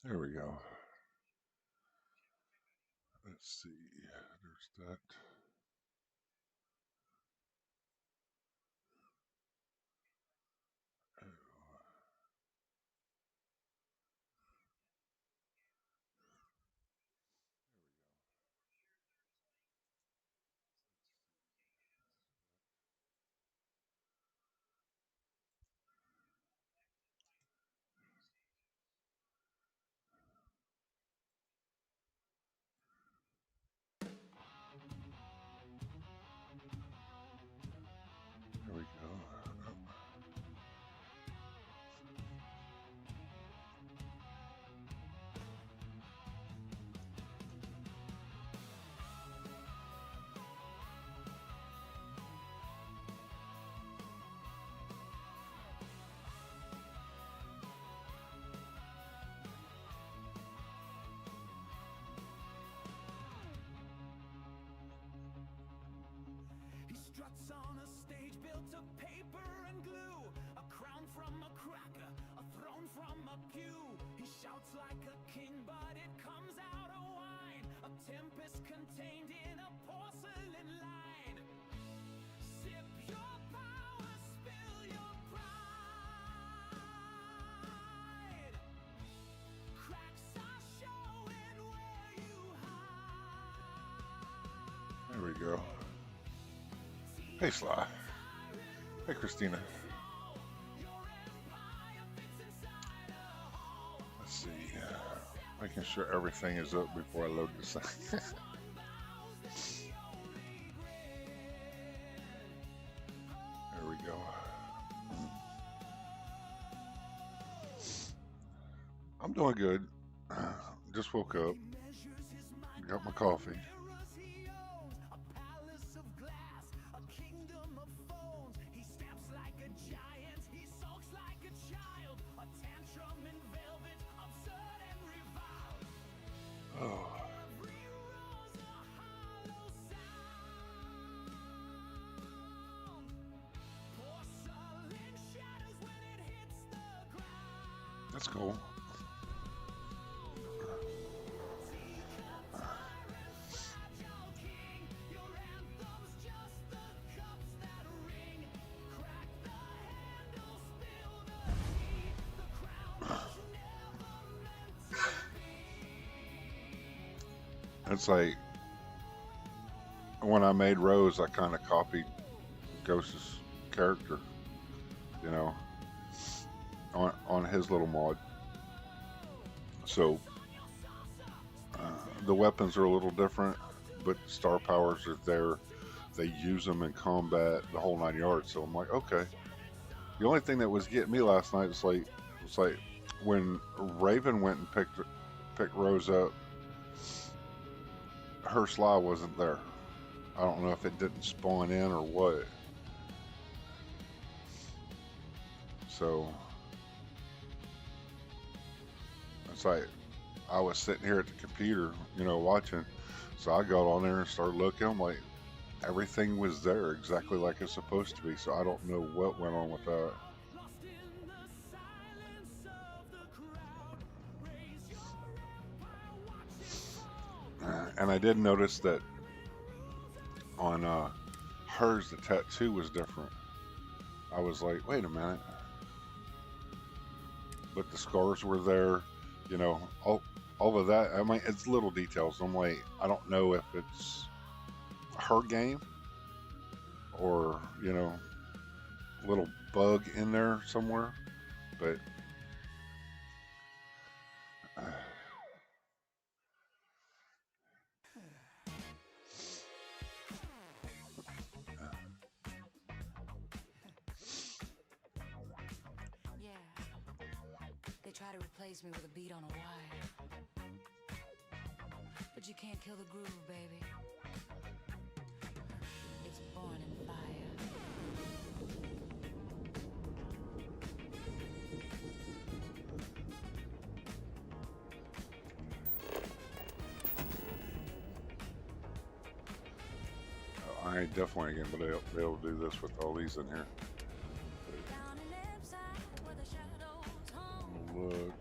There we go. Let's see. There's that. Oh, there we go. He struts on a stage built of paper and glue, a crown from a cracker, a throne from a pew. He shouts like a king, but it comes out a wine, a tempest contained in a porcelain line. Sip your power, spill your pride. Cracks are showing where you hide. There we go. Hey, Sly. Hey, Christina. Let's see. Making sure everything is up before I load this thing. There we go. I'm doing good. Just woke up. Got my coffee. Oh. That's cool. It's like when I made Rose, I kind of copied Ghost's character, you know, on his little mod. So the weapons are a little different, but star powers are there. They use them in combat, the whole 9 yards. So I'm like, okay. The only thing that was getting me last night was like when Raven went and picked Rose up, her Sly wasn't there. I don't know if it didn't spawn in or what. So it's like I was sitting here at the computer, watching. So I got on there and started looking. I'm like, everything was there exactly like it's supposed to be. So I don't know what went on with that. And I did notice that on hers, the tattoo was different. I was like, wait a minute. But the scars were there, all of that. I mean, it's little details. I'm like, I don't know if it's her game or, little bug in there somewhere. But Yeah, they try to replace me with a beat on a wire, but you can't kill the groove, baby. It's born in fire. I ain't definitely going to be able to do this with all these in here. Look.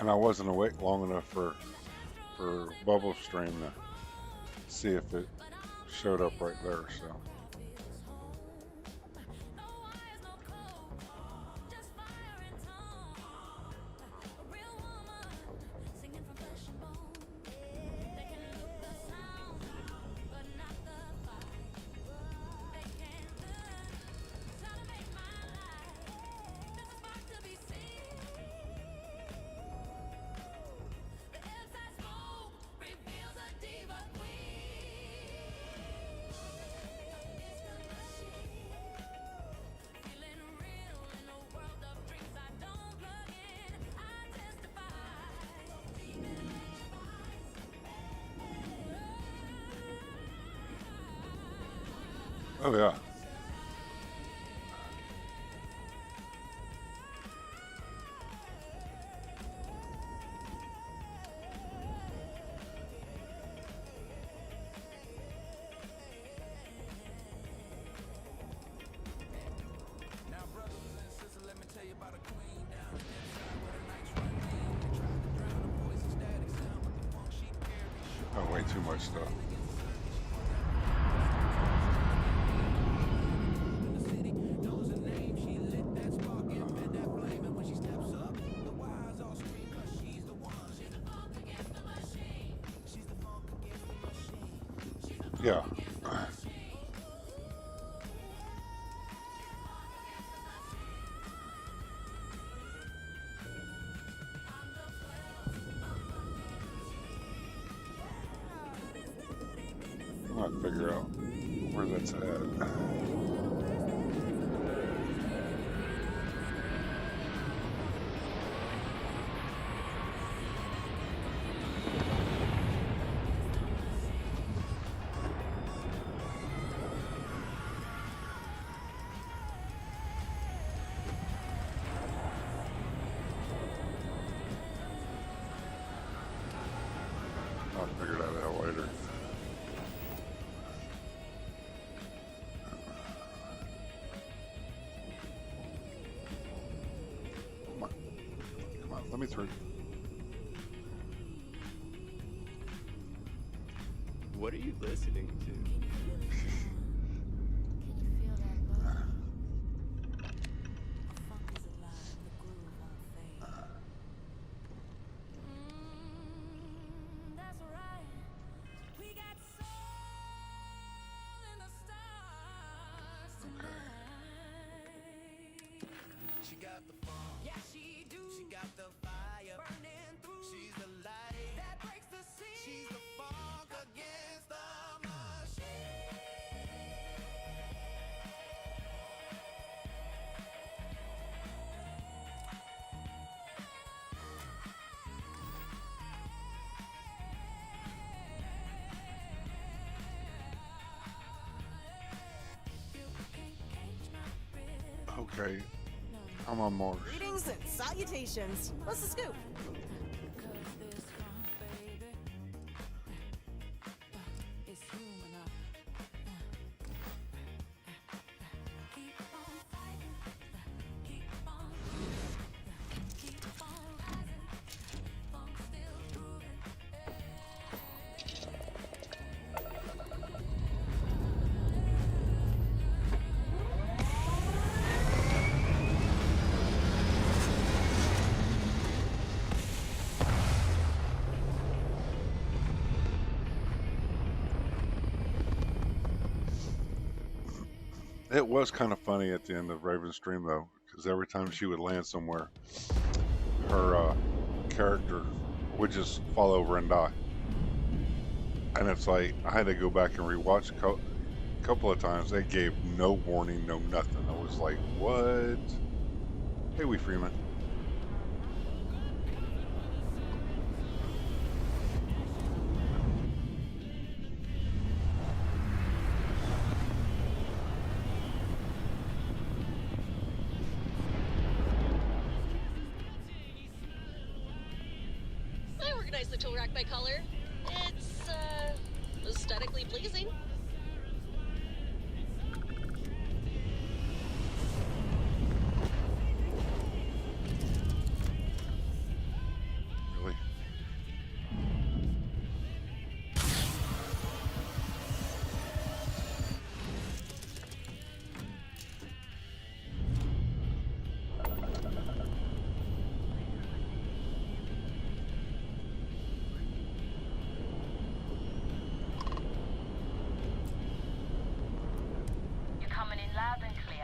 And I wasn't awake long enough for Bubble Stream to see if it showed up right there. So oh yeah. Now, brothers and sisters, let me tell you about a queen down inside where the nights run lean. They tried to drown the voice and static sound, but the funk she carried. Oh, way too much stuff. Knows her name, she lit that spark and fed that flame. And when she steps up, the wires all scream, 'cause she's the one. She's the funk against the machine. She's the funk against the machine. She's the funk Yeah. against the machine. I might figure out where that's at. I'll figure that out later. Come on. Come on, let me through. What are you listening to? She got the funk. Yeah, she do. She got the fire burning through. She's the light that breaks the sea. She's the funk against the machine. Okay. I'm on Mars. Greetings and salutations. What's the scoop? It was kind of funny at the end of Raven's Dream, though, because every time she would land somewhere, her character would just fall over and die. And it's like, I had to go back and rewatch a couple of times. They gave no warning, no nothing. I was like, what? Hey, Wee Freeman. I organized the tool rack by color. It's, aesthetically pleasing.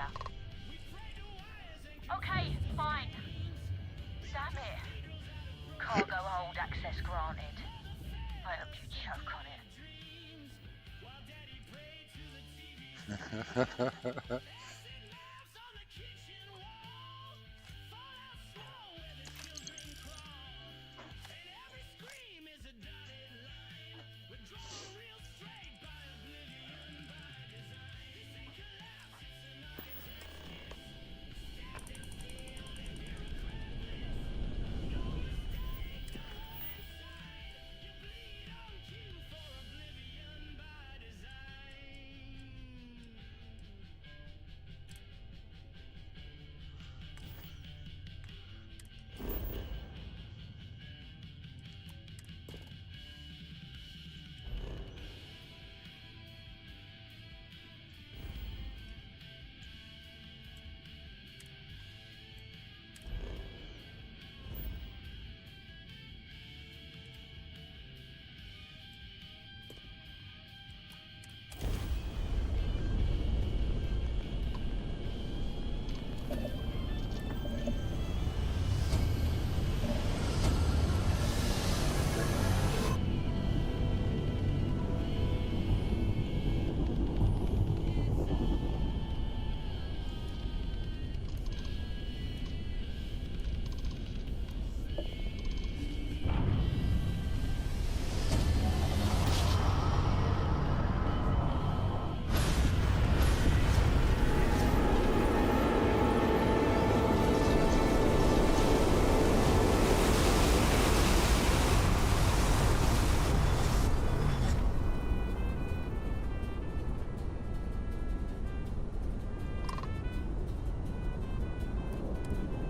ya. Okay, fine. Damn it. Cargo hold access granted. I hope you choke on it.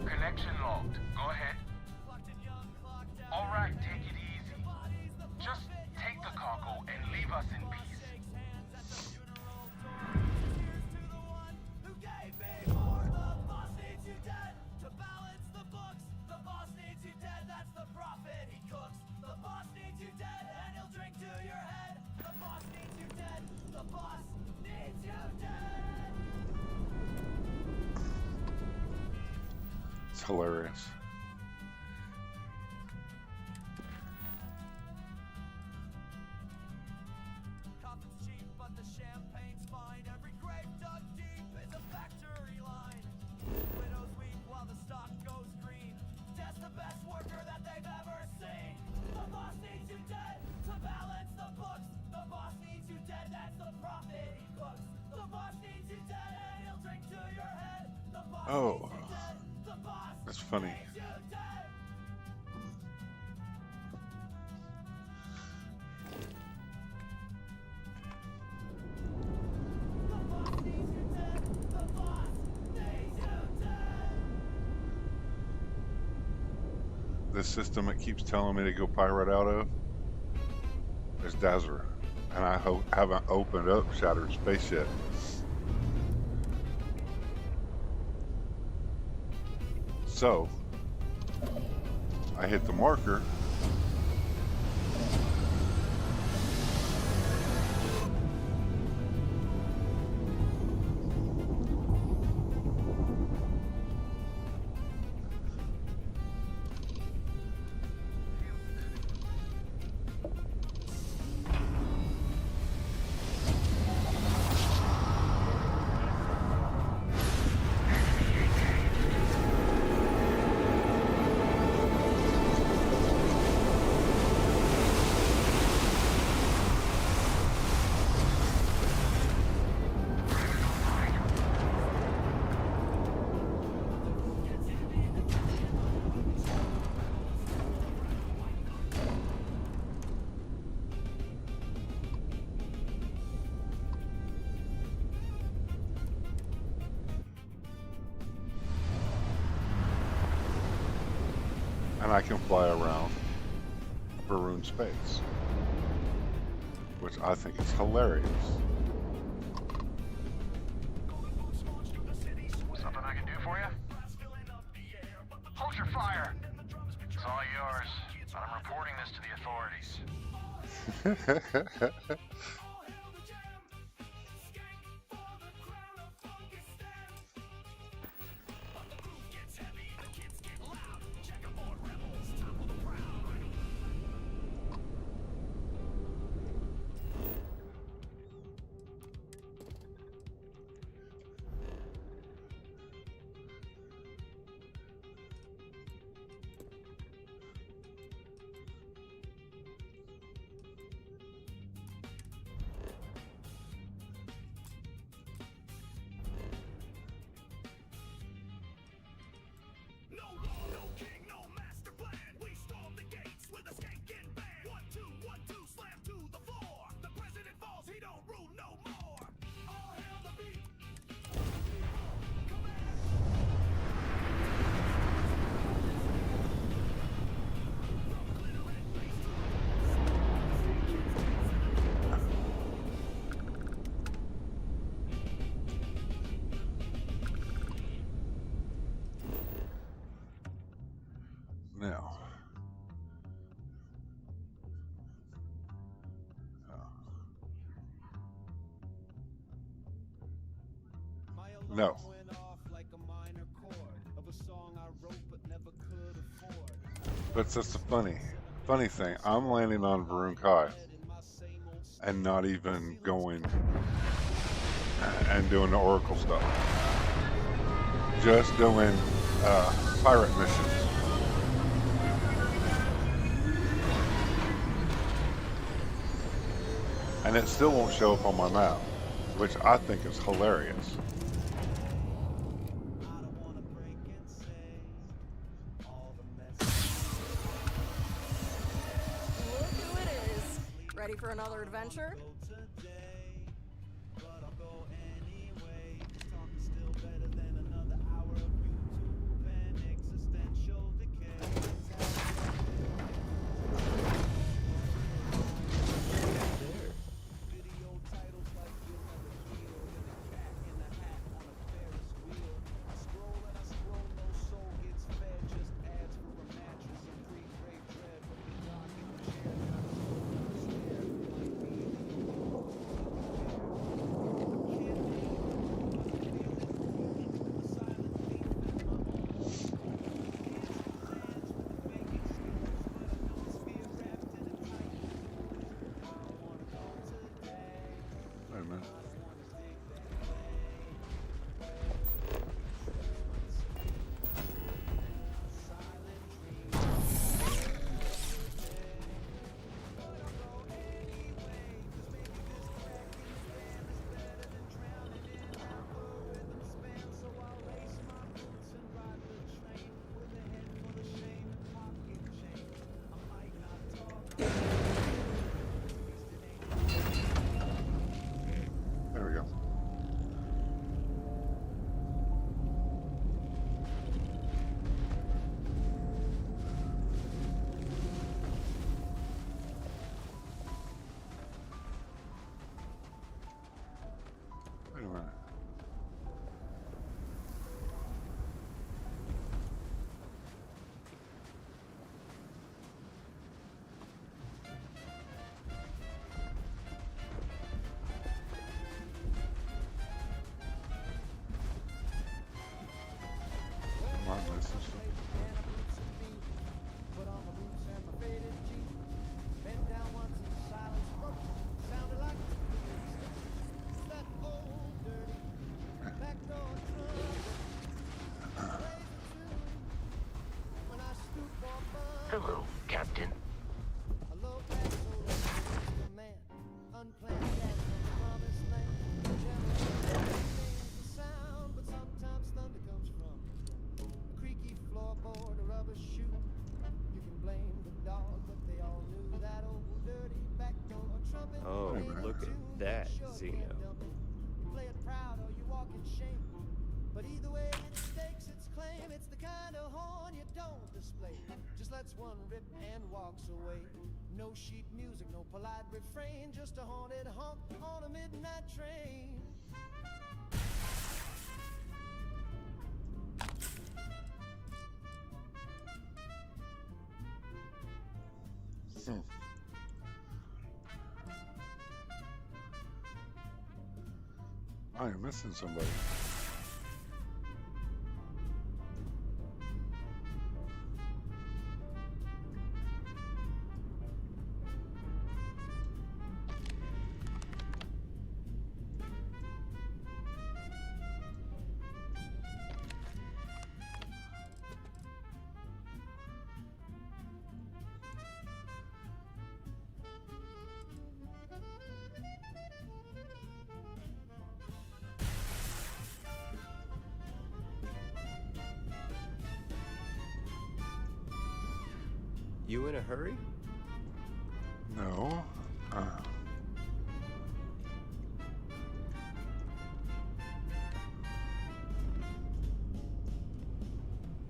Connection logged. Go ahead. Alright, take it easy. Just take the cargo and leave us in peace. It's hilarious. Coffin's cheap, but the champagne's fine. Every grave dug deep is a factory line. Widow's weep while the stock goes green. Death's the best worker that they've ever seen. The boss needs you dead to balance the books. The boss needs you dead, that's the profit he cooks. The boss needs you dead and he'll drink to your head. The boss Oh, needs you dead. The boss that's funny. needs you dead. The boss needs you dead. The boss needs you dead. The system it keeps telling me to go pirate out of is Dazzler, and I haven't opened up Shattered Space yet. So I hit the marker. And I can fly around Baroon space, which I think is hilarious. Something I can do for you? Hold your fire. It's all yours. I'm reporting this to the authorities. No. But that's the funny thing. I'm landing on Varun Kai and not even going and doing the Oracle stuff. Just doing pirate missions. And it still won't show up on my map, which I think is hilarious. Look who it is. Ready for another adventure? Wait a minute. There we go. Wait a minute. Come on, this is- Hello, Captain. Oh, look at that, Xeno. Play it proud or you walk in shame. But either way it stakes its claim. It's the kind of horn you don't display. Just lets one rip and walks away. No sheet music, no polite refrain. Just a haunted honk on a midnight train. I am missing somebody. You in a hurry? No.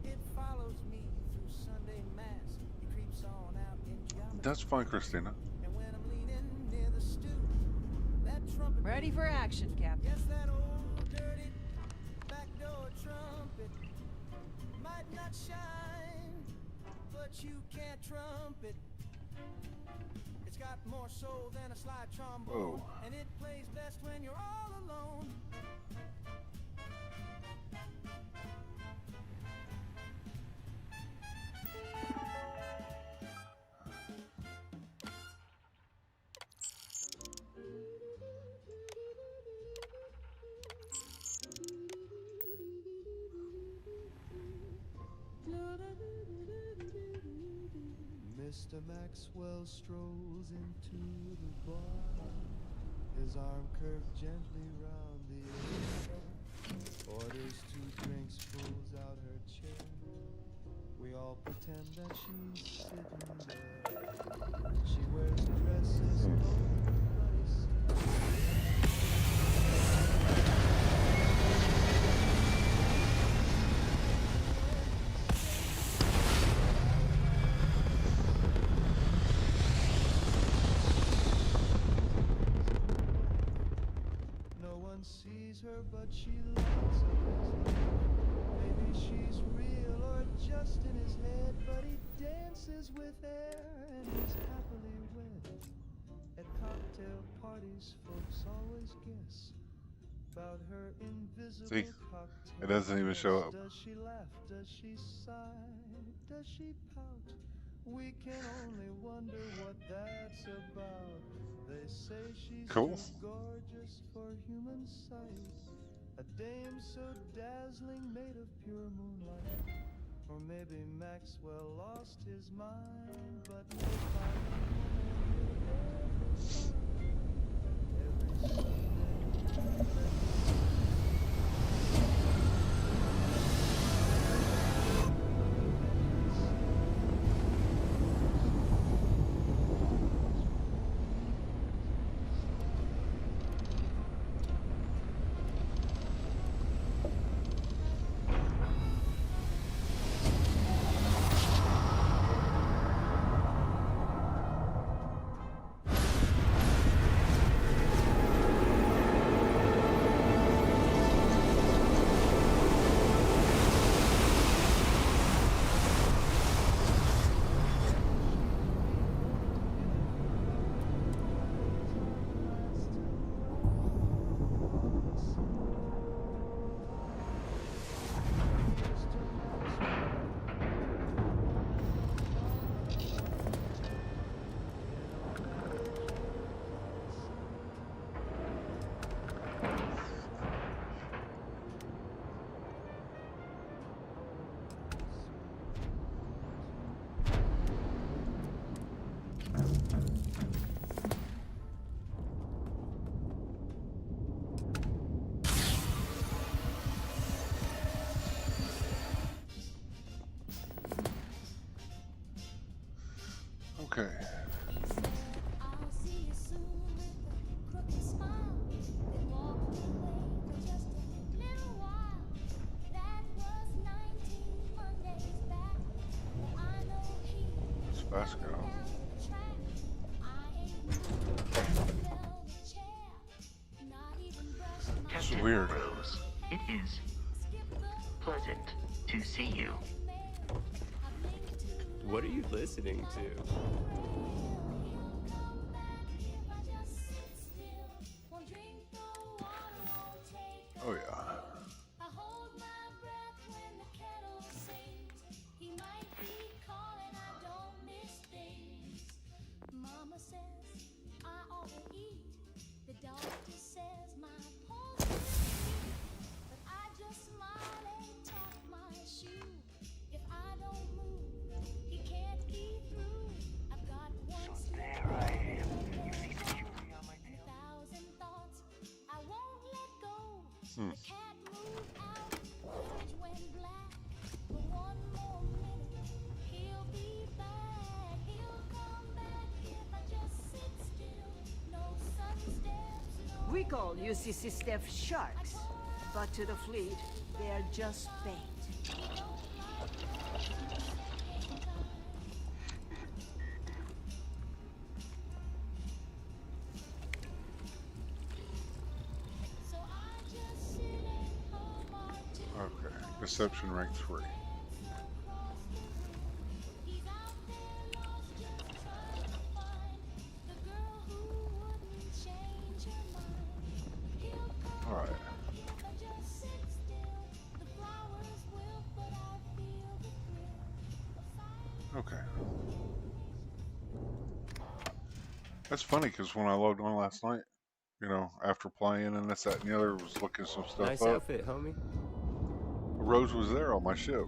It follows me through Sunday mass. It creeps on out in geometry. That's fine, Christina. And when I'm leaning near the stew, that trumpet. Ready for action, Captain. Yes, that old dirty backdoor trumpet might not shine, but you can't trump it. It's got more soul than a slide trombone, Whoa. and it plays best when you're all alone. Mr. Maxwell strolls into the bar, his arm curved gently round the air, orders 2 drinks, pulls out her chair. We all pretend that she's sitting there. She wears dresses nobody sees. No one sees her, but she lights up his life. Maybe she's real or just in his head, but he dances with air and he's happily wed. At cocktail parties, folks always guess about her invisible See, cocktail. it doesn't even show up. Does she laugh? Does she sigh? Does she pout? We can only wonder what that's about. They say she's Cool. too gorgeous for human sight, a dame so dazzling, made of pure moonlight. Or maybe Maxwell lost his mind, but no fine woman will ever find. Every Sunday. Okay. I'll see you soon with a crooked smile. Then walked away for just a little while. That was 19 Mondays back. But I know he It's Basco. down the track. I ain't moved from the velvet chair. Not even brushed my It's weird. Rose, it is pleasant to see you. What are you listening to? Oh yeah. I hold my breath when the kettle sings. He might be calling, I don't miss things. Mama says I ought to eat. The doctor says my pulse is weak. But I just smile and tap my shoe. If I don't move, he can't be through. I've got one step. There I am. You see the jewelry on my tail? 1,000 thoughts, I won't let go. Hmm. The cat moved out, the fridge went black. For one more minute, he'll be back. He'll come back if I just sit still. No sun steps, no. We call UCC staff sharks, but to the fleet, they are just bait. So I just sit and hum our tune. Okay. Deception rank 3. He's out there lost, just trying to find the girl who wouldn't change her mind. He'll come All right. if I just sit still. The flowers will, but I feel the thrill of finding. Okay. That's funny because when I logged on last night, you know, after playing and this, that, and the other, was looking some stuff Nice up. outfit, homie. Rose was there on my ship.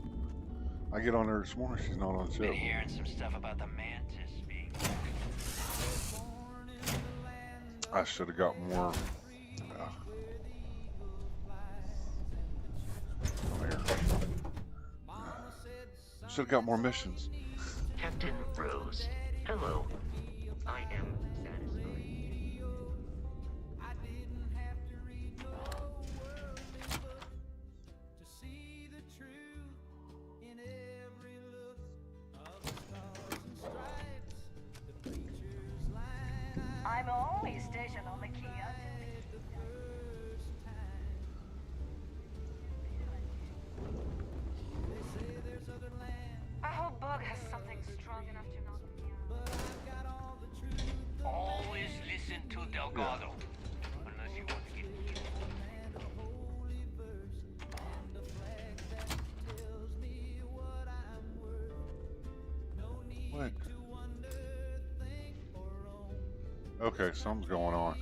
I get on there this morning, she's not on the Been ship. hearing some stuff about the Mantis. I should have got more. Should have got more missions. Captain Rose. Hello. I am satisfied. I'm always stationed on the key. I hope Bug has something strong enough to knock me out. Always listen to Delgado. Unless you want to get What? Okay, something's going on.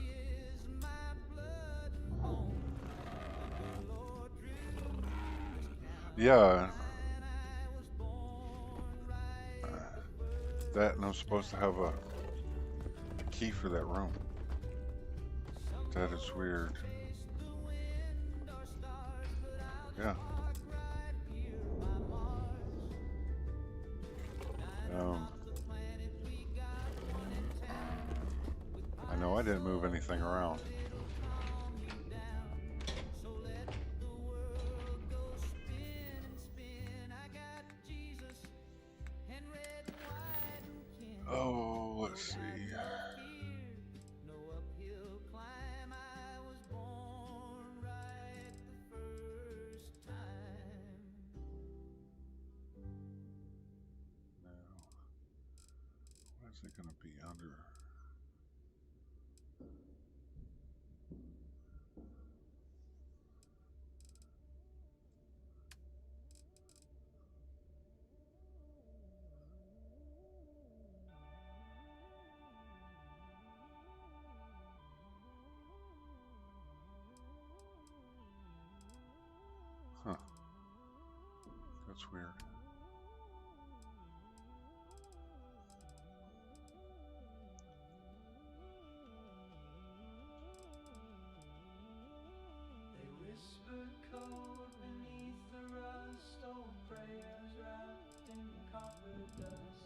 Yeah. That, and I'm supposed to have a key for that room. That is weird. Yeah. I know I didn't move anything around. Oh, let's see. What is it going to be under? Huh. That's weird. They whispered code beneath the rust, old prayers wrapped in copper dust.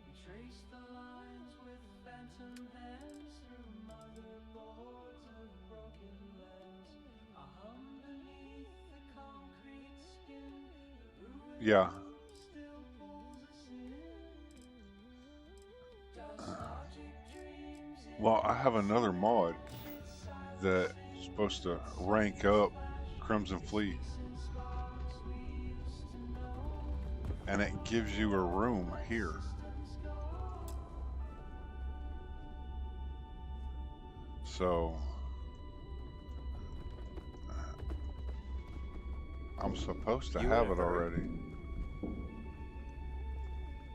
We traced the lines with phantom hands through motherboards of broken lands. I hum beneath the concrete skin. The ruin Yeah. still pulls us in. Nostalgic dreams in Well, I have another mod that's supposed to rank up Crimson Fleet, and it gives you a room here. So I'm supposed to have it already.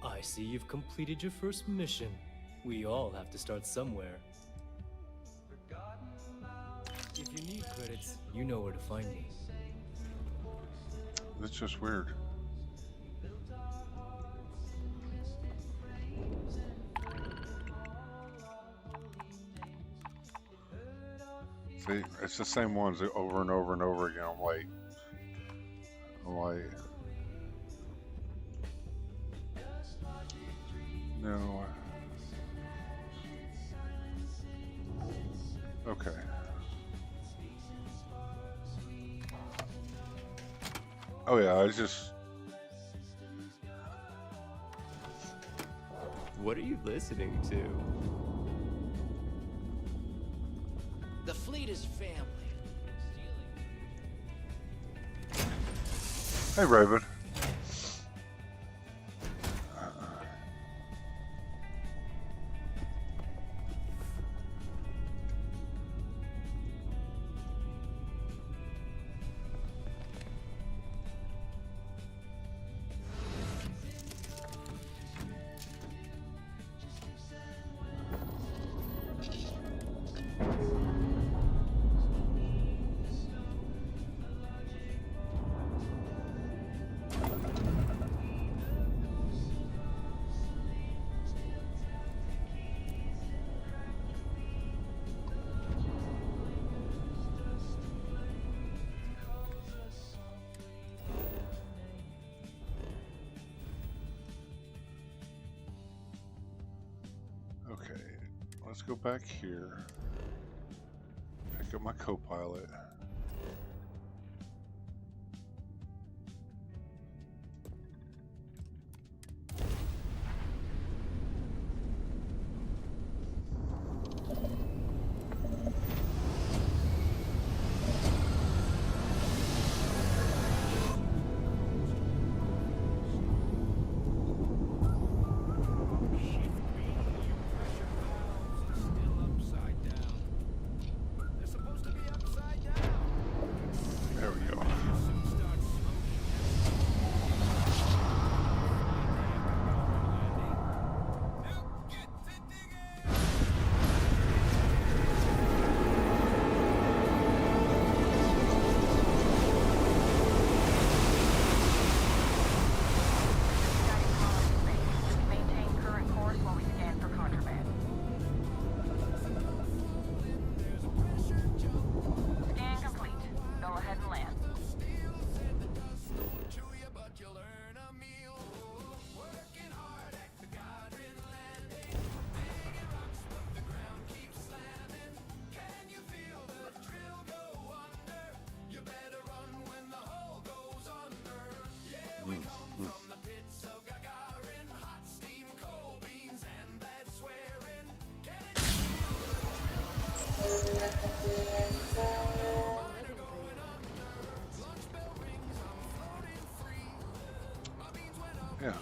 I see you've completed your first mission. We all have to start somewhere. If you need credits, you know where to find me. That's just weird. See, it's the same ones over and over and over again. I'm like, no. Okay. Oh yeah, I just. What are you listening to? The fleet is family. Hey, Raven. Okay, let's go back here. Pick up my co-pilot. There we go. Maintain current course while we scan for contraband. Scan complete. Go ahead and land. Yeah.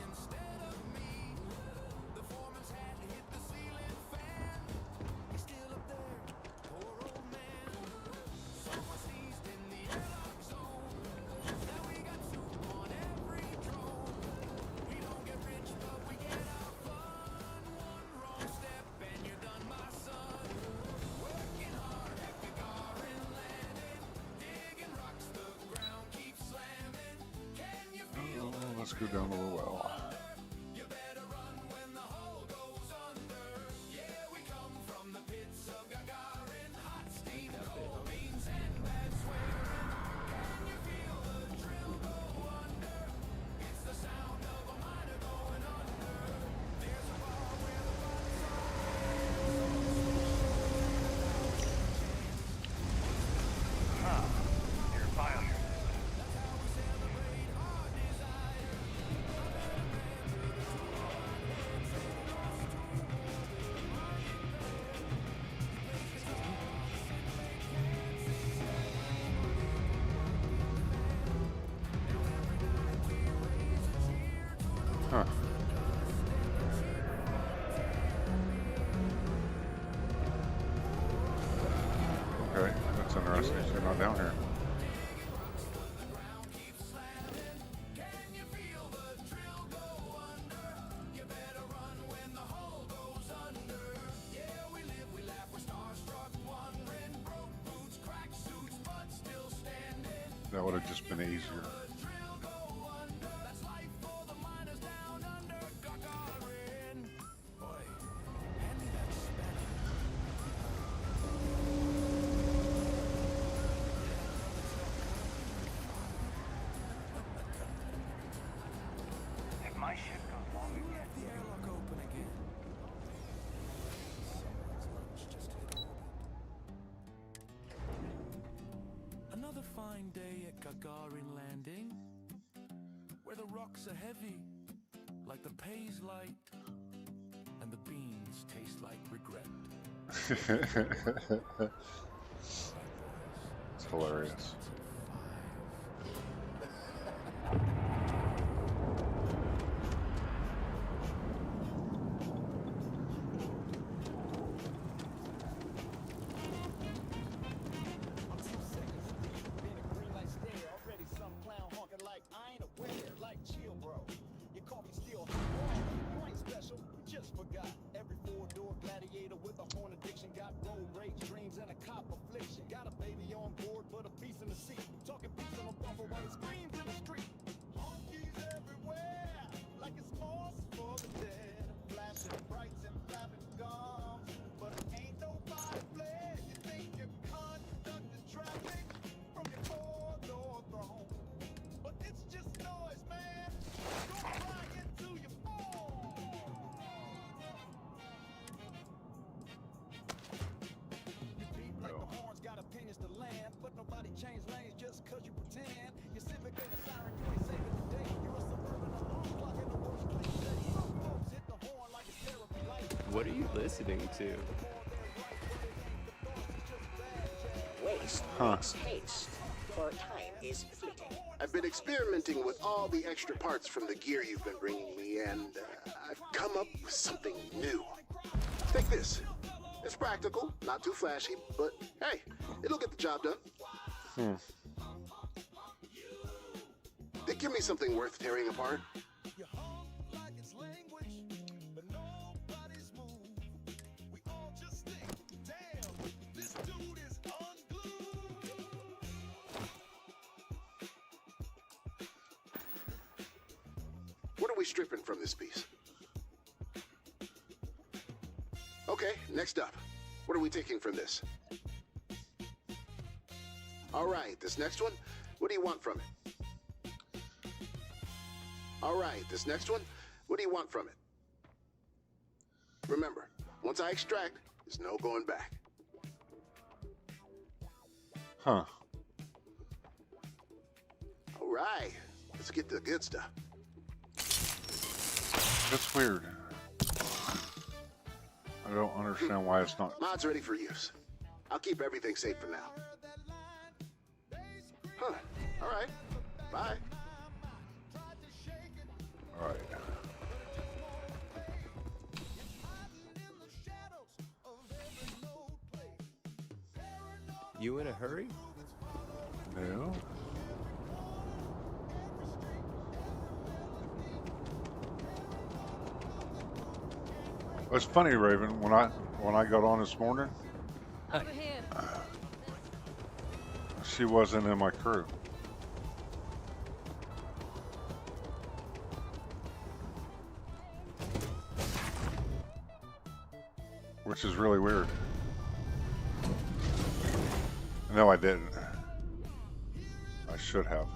Let's go down a little well. Huh. Okay, that's interesting. You're not down here. That would have just been easier. If my ship goes long again. Another fine day at Gagarin Landing, where the rocks are heavy, like the pay's light, and the beans taste like regret. It's hilarious. change lanes just cause you pretend. You're civic and a siren, you ain't saving the day. You're a suburban alarm clock in the worst cliche. Some folks hit the horn like it's therapy light. What are you listening to? Waste makes haste, for time is fleeting. I've been experimenting with all the extra parts from the gear you've been bringing me, and I've come up with something new. Take this. It's practical, not too flashy, but hey, it'll get the job done. Give me something worth tearing apart. What are we stripping from this piece? Okay, next up. What are we taking from this? All right, this next one, what do you want from it? All right, this next one, what do you want from it? Remember, once I extract, there's no going back. Huh. All right, let's get the good stuff. That's weird. I don't understand why it's not. Mod's ready for use. I'll keep everything safe for now. Huh. All right. Bye. All right. You in a hurry? No. It's funny, Raven. When I got on this morning, she wasn't in my crew. Which is really weird. No, I didn't. I should have.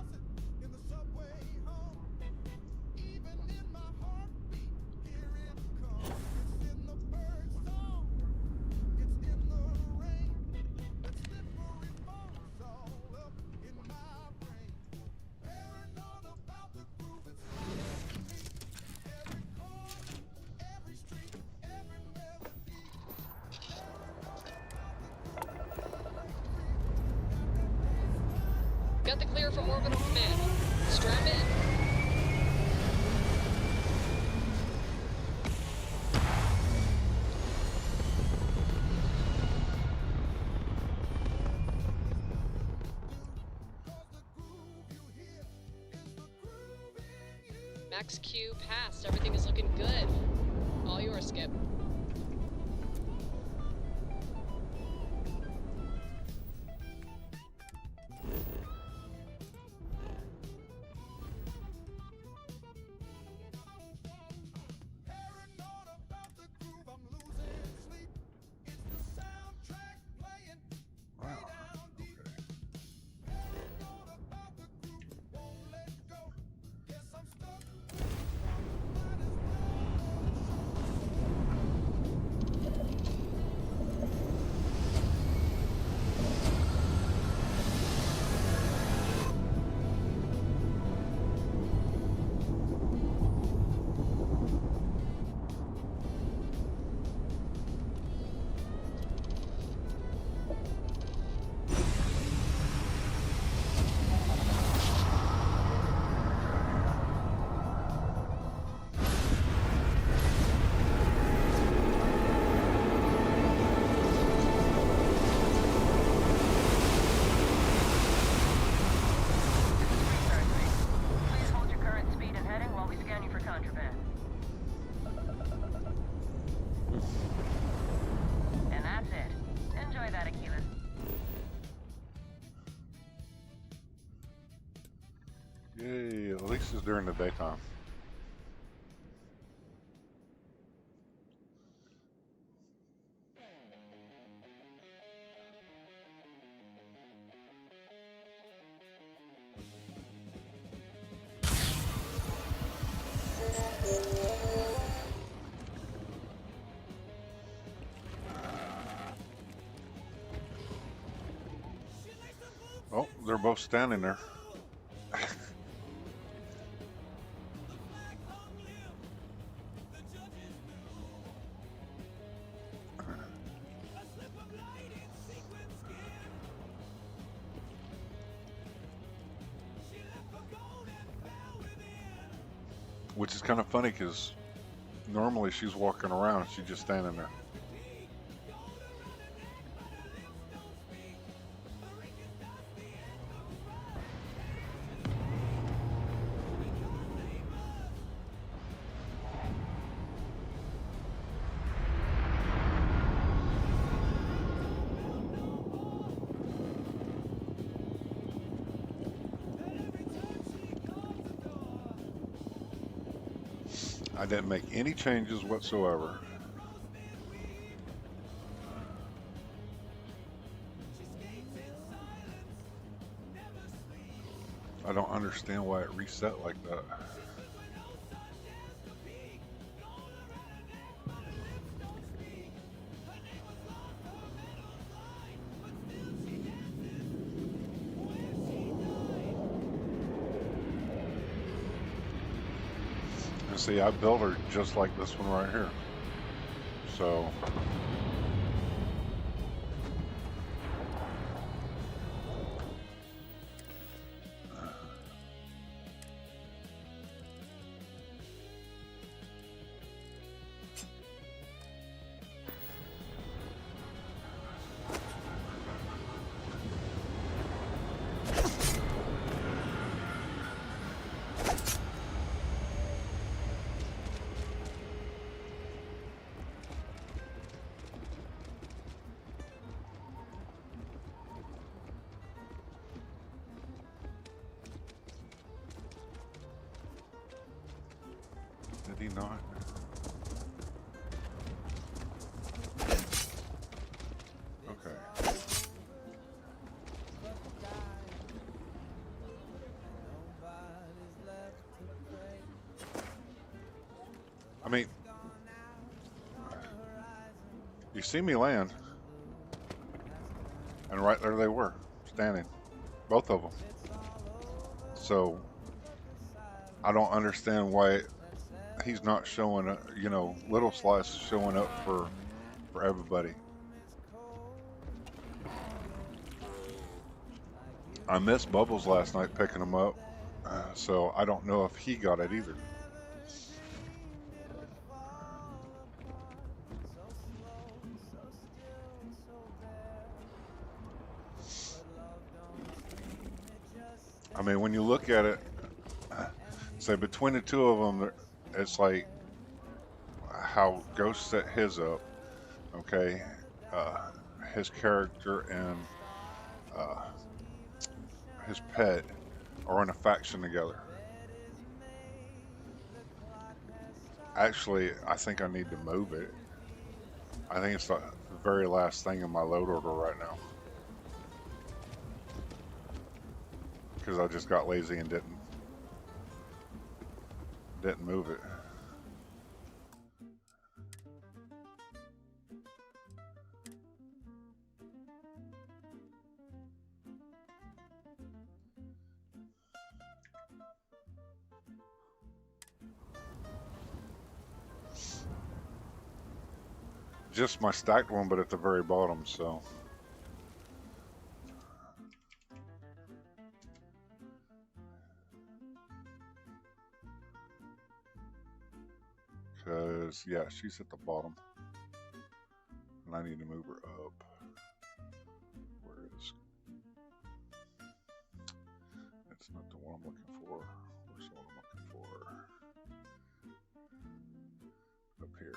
Got the clear from orbital command. Strap in. Max Q passed. Everything is looking good. All yours, Skip. Yay, at least it's during the daytime. Oh, they're both standing there. Which is kind of funny because normally she's walking around, she's just standing there. I didn't make any changes whatsoever. I don't understand why it reset like that. And see, I built her just like this one right here. So did he not? Okay. I mean, you see me land, and right there they were, standing, both of them. So I don't understand why he's not showing up, you know, Little Slice showing up for everybody. I missed Bubbles last night picking him up, so I don't know if he got it either. I mean, when you look at it, say between the two of them, it's like how Ghost set his up, okay? His character and his pet are in a faction together. Actually, I think I need to move it. I think it's the very last thing in my load order right now. Because I just got lazy and didn't move it. Just my stacked one, but at the very bottom, so. Because, yeah, she's at the bottom. And I need to move her up. Where is... That's not the one I'm looking for. Where's the one I'm looking for? Up here.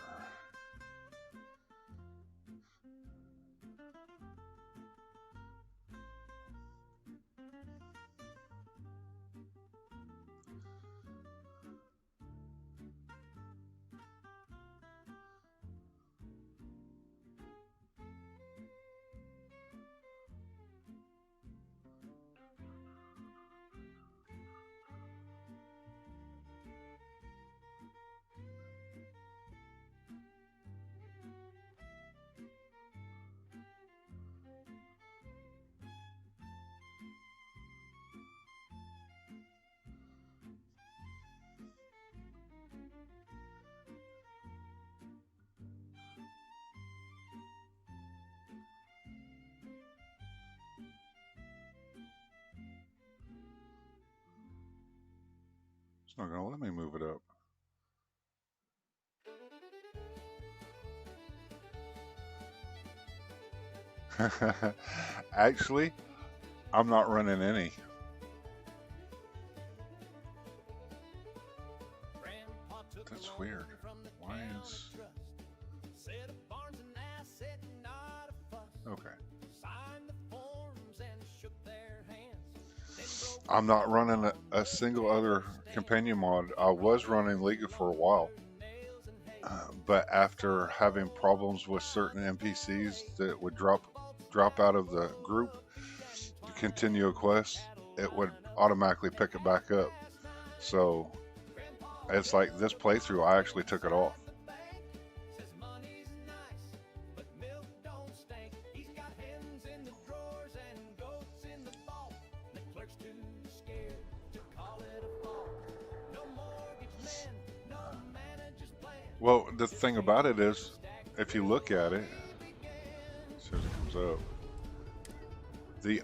not gonna let me move it up. Actually, I'm not running any. That's weird. Why is... Okay. I'm not running a single other companion mod. I was running League for a while. But after having problems with certain NPCs that would drop out of the group to continue a quest, it would automatically pick it back up. So it's like this playthrough, I actually took it off. Well, the thing about it is, if you look at it, as soon as it comes up, the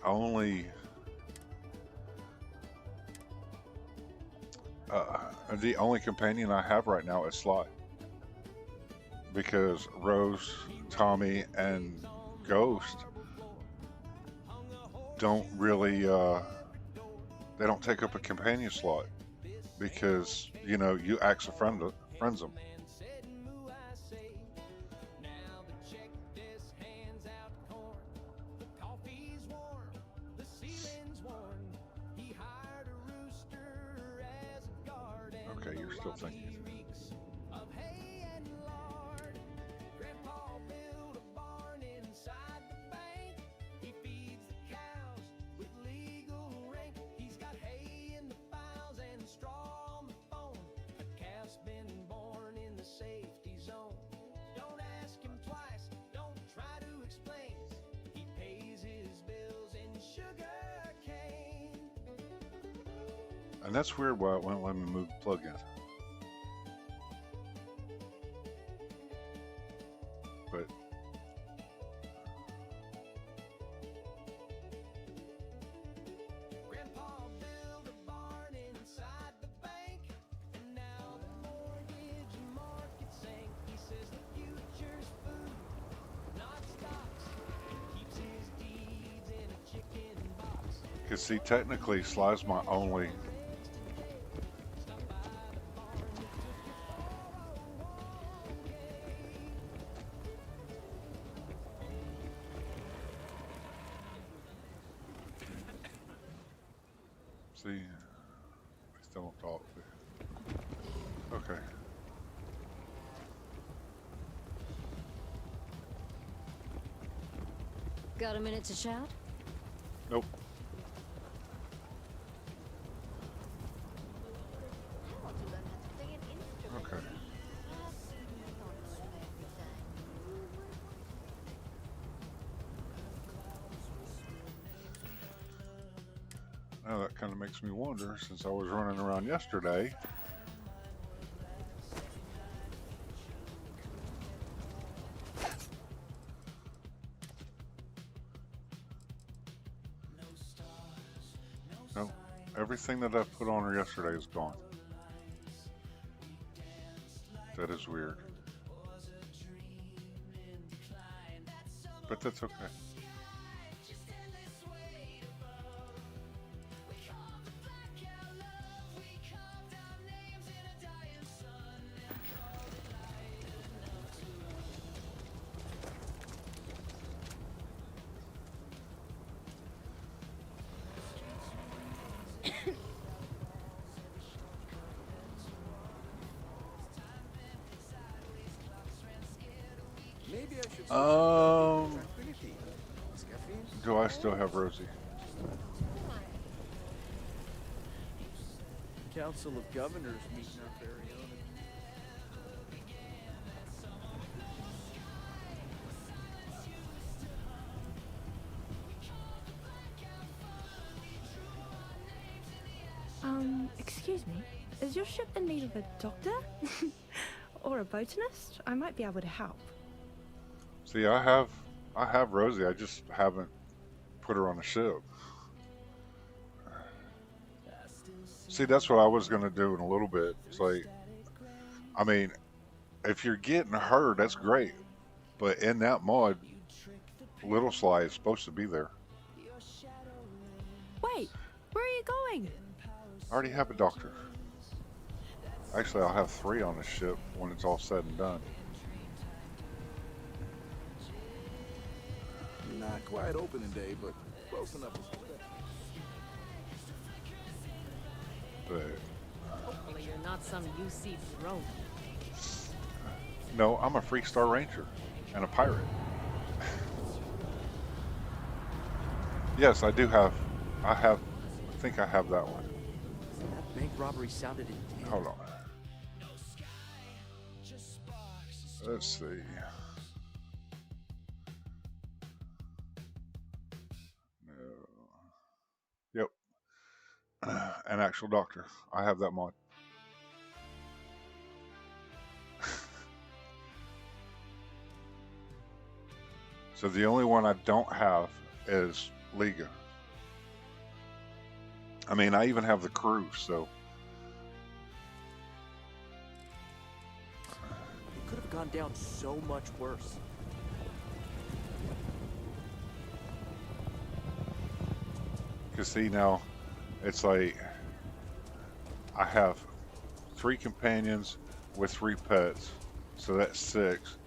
only companion I have right now is Sly, because Rose, Tommy, and Ghost don't really they don't take up a companion slot, because you know you actually friends them. Okay, you're still thinking. And that's weird why it won't let me move the plug in. But because see, technically Sly's my only. See, they still don't talk. Okay. Got a minute to chat? Nope. Okay. Now that kind of makes me wonder, since I was running around yesterday. No, everything that I put on her yesterday is gone. That is weird. But that's okay. Do I still have Rosie? Council of Governors meeting up very own. Excuse me. Is your ship in need of a doctor? Or a botanist? I might be able to help. See, I have Rosie. I just haven't put her on a ship. See, that's what I was gonna do in a little bit. It's like, I mean, if you're getting hurt, that's great. But in that mod, Little Sly is supposed to be there. Wait, where are you going? I already have a doctor. Actually, I'll have 3 on the ship when it's all said and done. Not quite opening day, but close enough. But Hopefully you're not some UC drone. no, I'm a Freestar Ranger and a pirate. Yes, I do have. I think I have that one. That bank robbery sounded intense. Hold on. Let's see. No. Yep. An actual doctor. I have that mod. So the only one I don't have is Liga. I mean, I even have the crew, so. It could have gone down so much worse. Because see now, it's like I have 3 companions with 3 pets, so that's 6.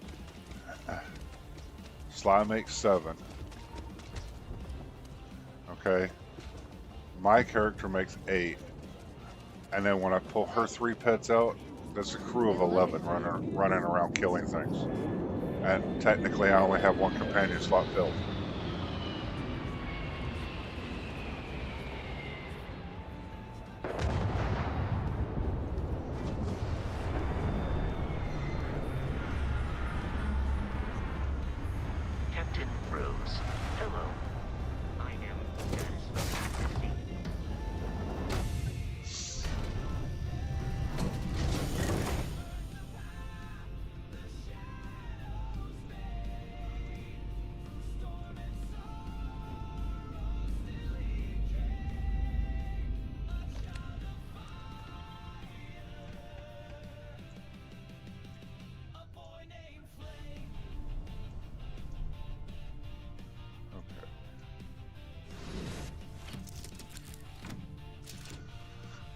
Sly makes 7. Okay. My character makes 8. And then when I pull her 3 pets out, that's a crew of 11 running around killing things. And technically I only have 1 companion slot filled. Captain Rose. Hello. I am satisfied.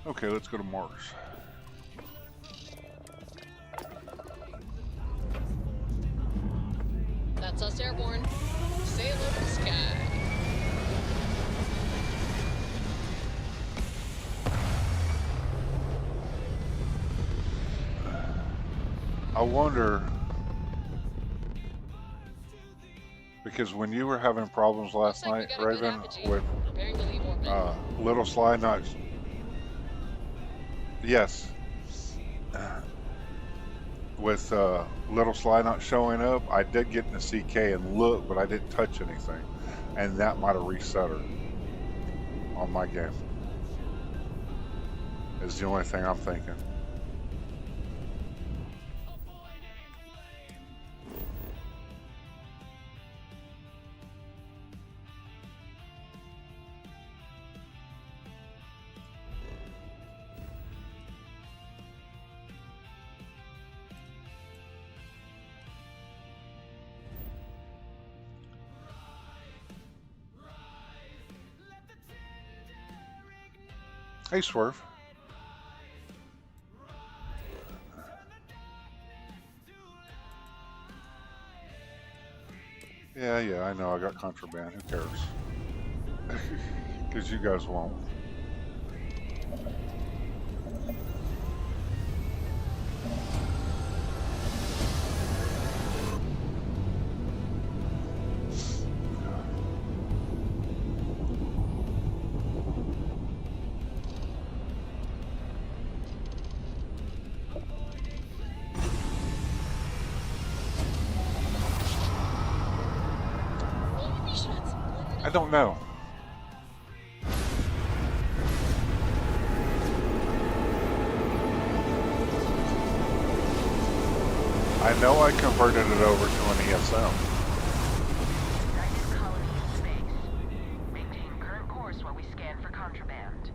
Okay, let's go to Mars. That's us airborne. Say hello to the sky. I wonder, because when you were having problems last night, Raven, with Little Sly not, yes, with Little Sly not showing up, I did get in the CK and look, but I didn't touch anything, and that might have reset her on my game. Is the only thing I'm thinking. Hey, Swerve. Yeah, I know. I got contraband. Who cares? Because you guys won't. I don't know. I know I converted it over to an ESM. United Colonies in space. Maintain current course while we scan for contraband.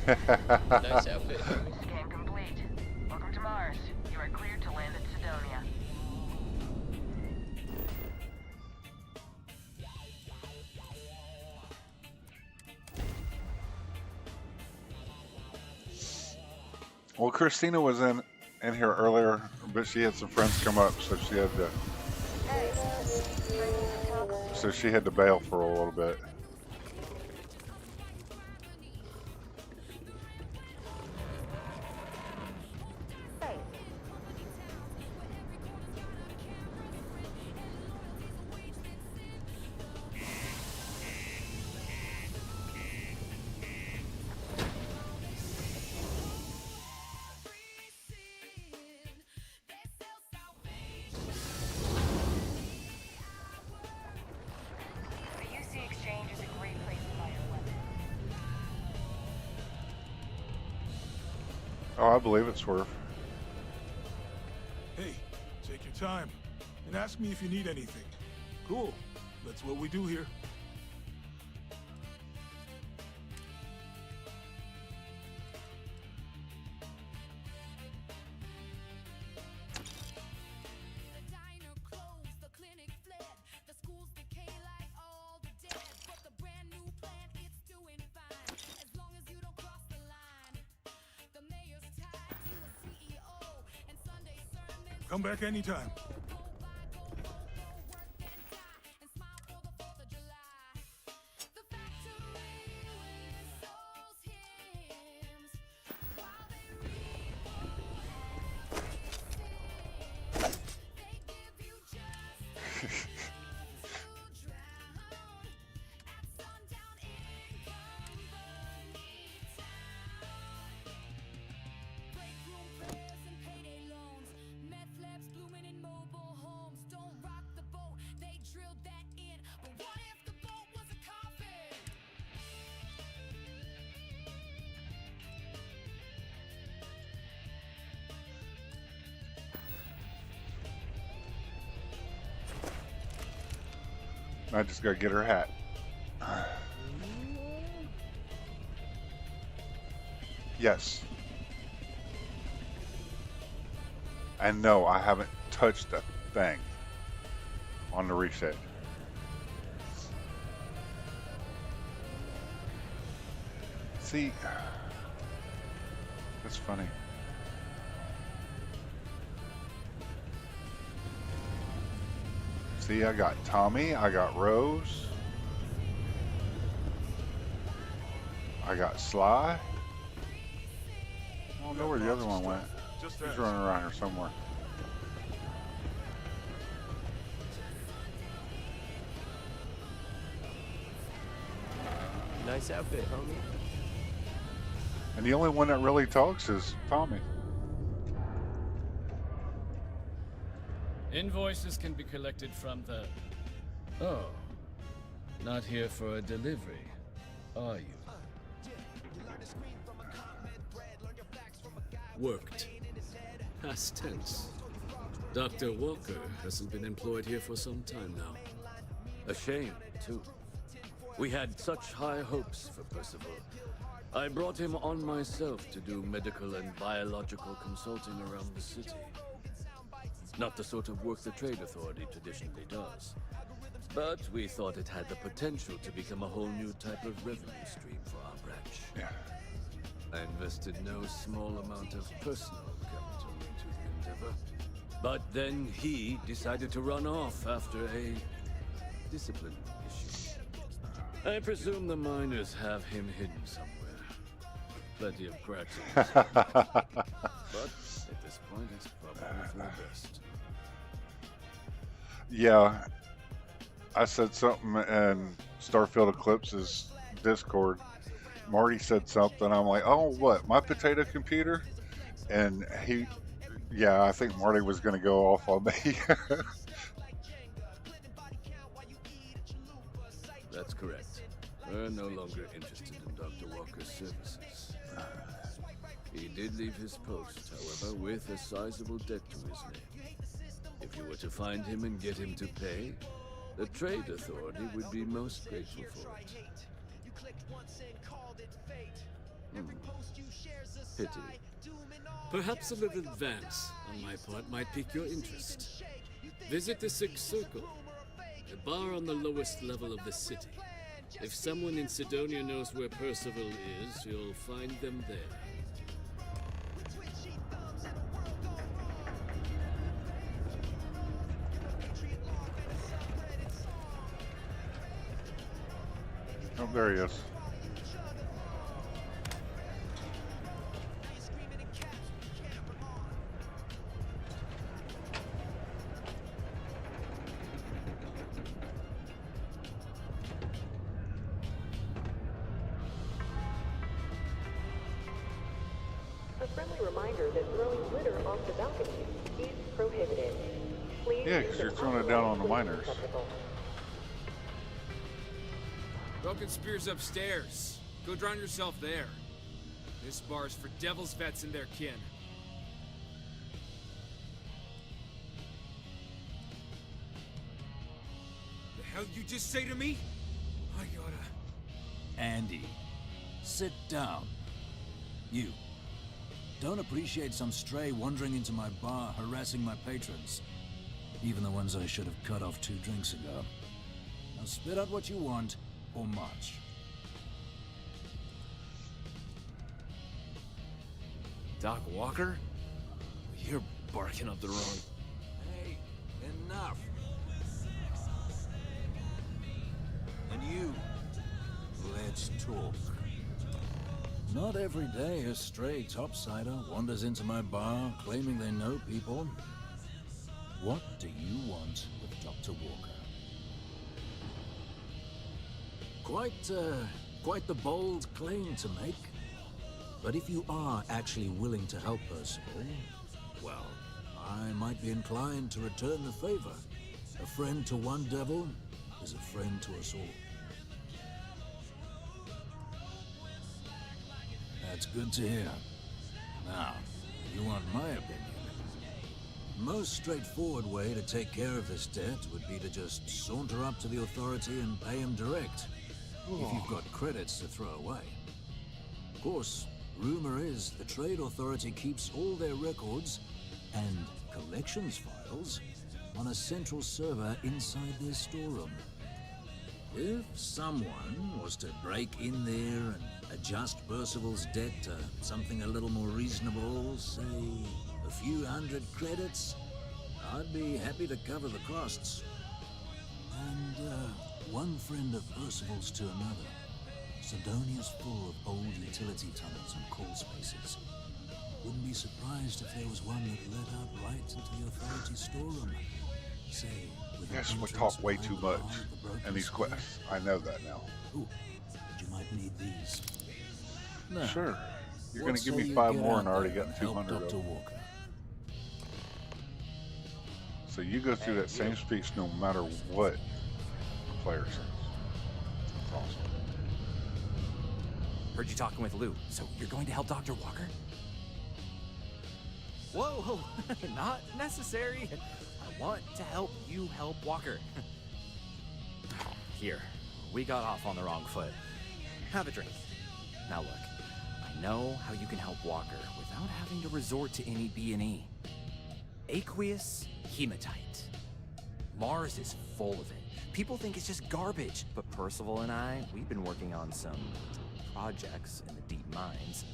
Nice outfit. Scan complete. Welcome to Mars. You are cleared to land at Sidonia. Well, Christina was in here earlier, but she had some friends come up, so she had to bail for a little bit. Oh, I believe it's worth. Hey, take your time and ask me if you need anything. Cool. That's what we do here. Come back anytime. I just gotta get her hat. Yes. And no, I haven't touched a thing on the reset. See, that's funny. See, I got Tommy, I got Rose, I got Sly. I don't know where the other one went. He's running around here somewhere. Nice outfit, homie. And the only one that really talks is Tommy. Invoices can be collected from the... Oh. Not here for a delivery, are you? Worked. Past tense. Dr. Walker hasn't been employed here for some time now. A shame, too. We had such high hopes for Percival. I brought him on myself to do medical and biological consulting around the city. Not the sort of work the Trade Authority traditionally does. But we thought it had the potential to become a whole new type of revenue stream for our branch. Yeah. I invested no small amount of personal capital into the endeavor. But then he decided to run off after a discipline issue. I presume the miners have him hidden somewhere. Plenty of cracks in his head. But at this point, it's probably for the best. Yeah, I said something in Starfield Eclipse's Discord. Marty said something. I'm like, oh, what? My potato computer? And he, yeah, I think Marty was going to go off on me. That's correct. We're no longer interested in Dr. Walker's services. He did leave his post, however, with a sizable debt to his name. If you were to find him and get him to pay, the Trade Authority would be most grateful for it. Pity. Perhaps a little advance on my part might pique your interest. Visit the Sixth Circle, a bar on the lowest level of the city. If someone in Sidonia knows where Percival is, you'll find them there. Oh, there he is. A friendly reminder that throwing litter off the balcony is prohibited. Please Yeah, because you're throwing it down on the miners. Broken Spear's upstairs. Go drown yourself there. This bar's for Devil's vets and their kin. The hell you just say to me? I gotta... Andy, sit down. You. Don't appreciate some stray wandering into my bar, harassing my patrons. Even the ones I should have cut off 2 drinks ago. Now spit out what you want, or march. Doc Walker? You're barking up the wrong... Hey, enough. And you, let's talk. Not every day a stray topsider wanders into my bar claiming they know people. What do you want with Dr. Walker? Quite the bold claim to make. But if you are actually willing to help Percival, well, I might be inclined to return the favor. A friend to one devil is a friend to us all. That's good to hear. Now, you want my opinion? Most straightforward way to take care of this debt would be to just saunter up to the authority and pay him direct. If you've got credits to throw away. Of course, rumor is the Trade Authority keeps all their records and collections files on a central server inside their storeroom. If someone was to break in there and adjust Percival's debt to something a little more reasonable, say a few hundred credits, I'd be happy to cover the costs. And one friend of Percival's to another. Sidonia's full of old utility tunnels and crawl spaces. Wouldn't be surprised if there was one that led out right into the authority storeroom. Say, with Yes, we talk way too much in these quests. I know that now. Ooh, you might need these. Now, Sure. You're what going to give say me you 5 get more out and I already there got and help 200 of Dr. them. Walker? So you go through that same speech no matter what the player says. That's awesome. Heard you talking with Lou, so you're going to help Dr. Walker? Whoa, not necessary. I want to help you help Walker. Here, we got off on the wrong foot. Have a drink. Now look, I know how you can help Walker without having to resort to any B&E. Aqueous hematite. Mars is full of it. People think it's just garbage, but Percival and I, we've been working on some projects in the deep mines.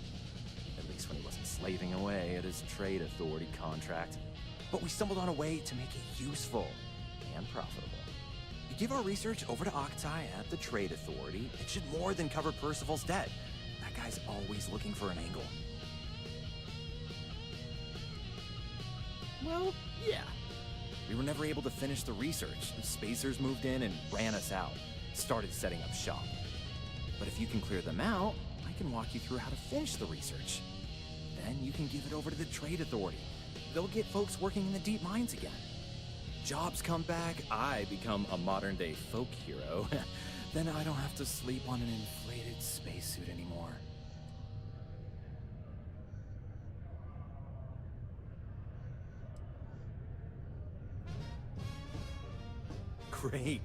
At least when he wasn't slaving away at his trade authority contract. But we stumbled on a way to make it useful and profitable. You give our research over to Octai at the trade authority, it should more than cover Percival's debt. That guy's always looking for an angle. Well, yeah. We were never able to finish the research. The Spacers moved in and ran us out. Started setting up shop. But if you can clear them out, I can walk you through how to finish the research. Then you can give it over to the trade authority. They'll get folks working in the deep mines again. Jobs come back, I become a modern-day folk hero. Then I don't have to sleep on an inflated spacesuit anymore.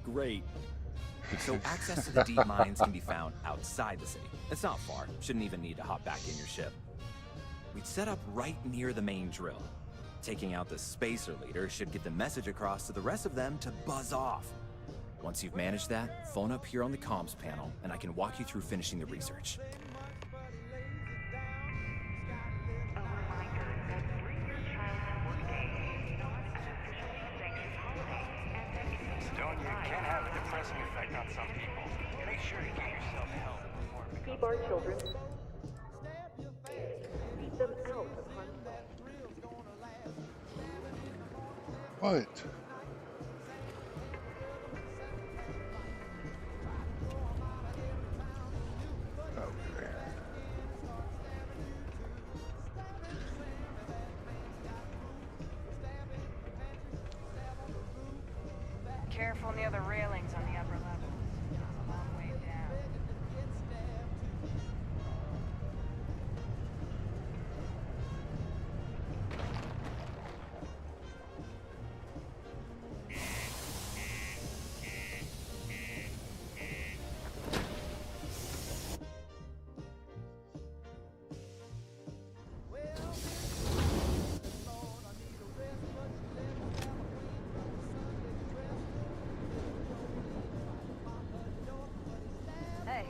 Great. So access to the deep mines can be found outside the city. It's not far. Shouldn't even need to hop back in your ship. We'd set up right near the main drill. Taking out the spacer leader should get the message across to the rest of them to buzz off. Once you've managed that, phone up here on the comms panel, and I can walk you through finishing the research. Stone, you can have a depressing effect on some people. Make sure to get yourself help before it becomes... Keep our children. Keep them out of harm's way. What? Okay. Careful near the railings on the upper levels. A long way down. Hey.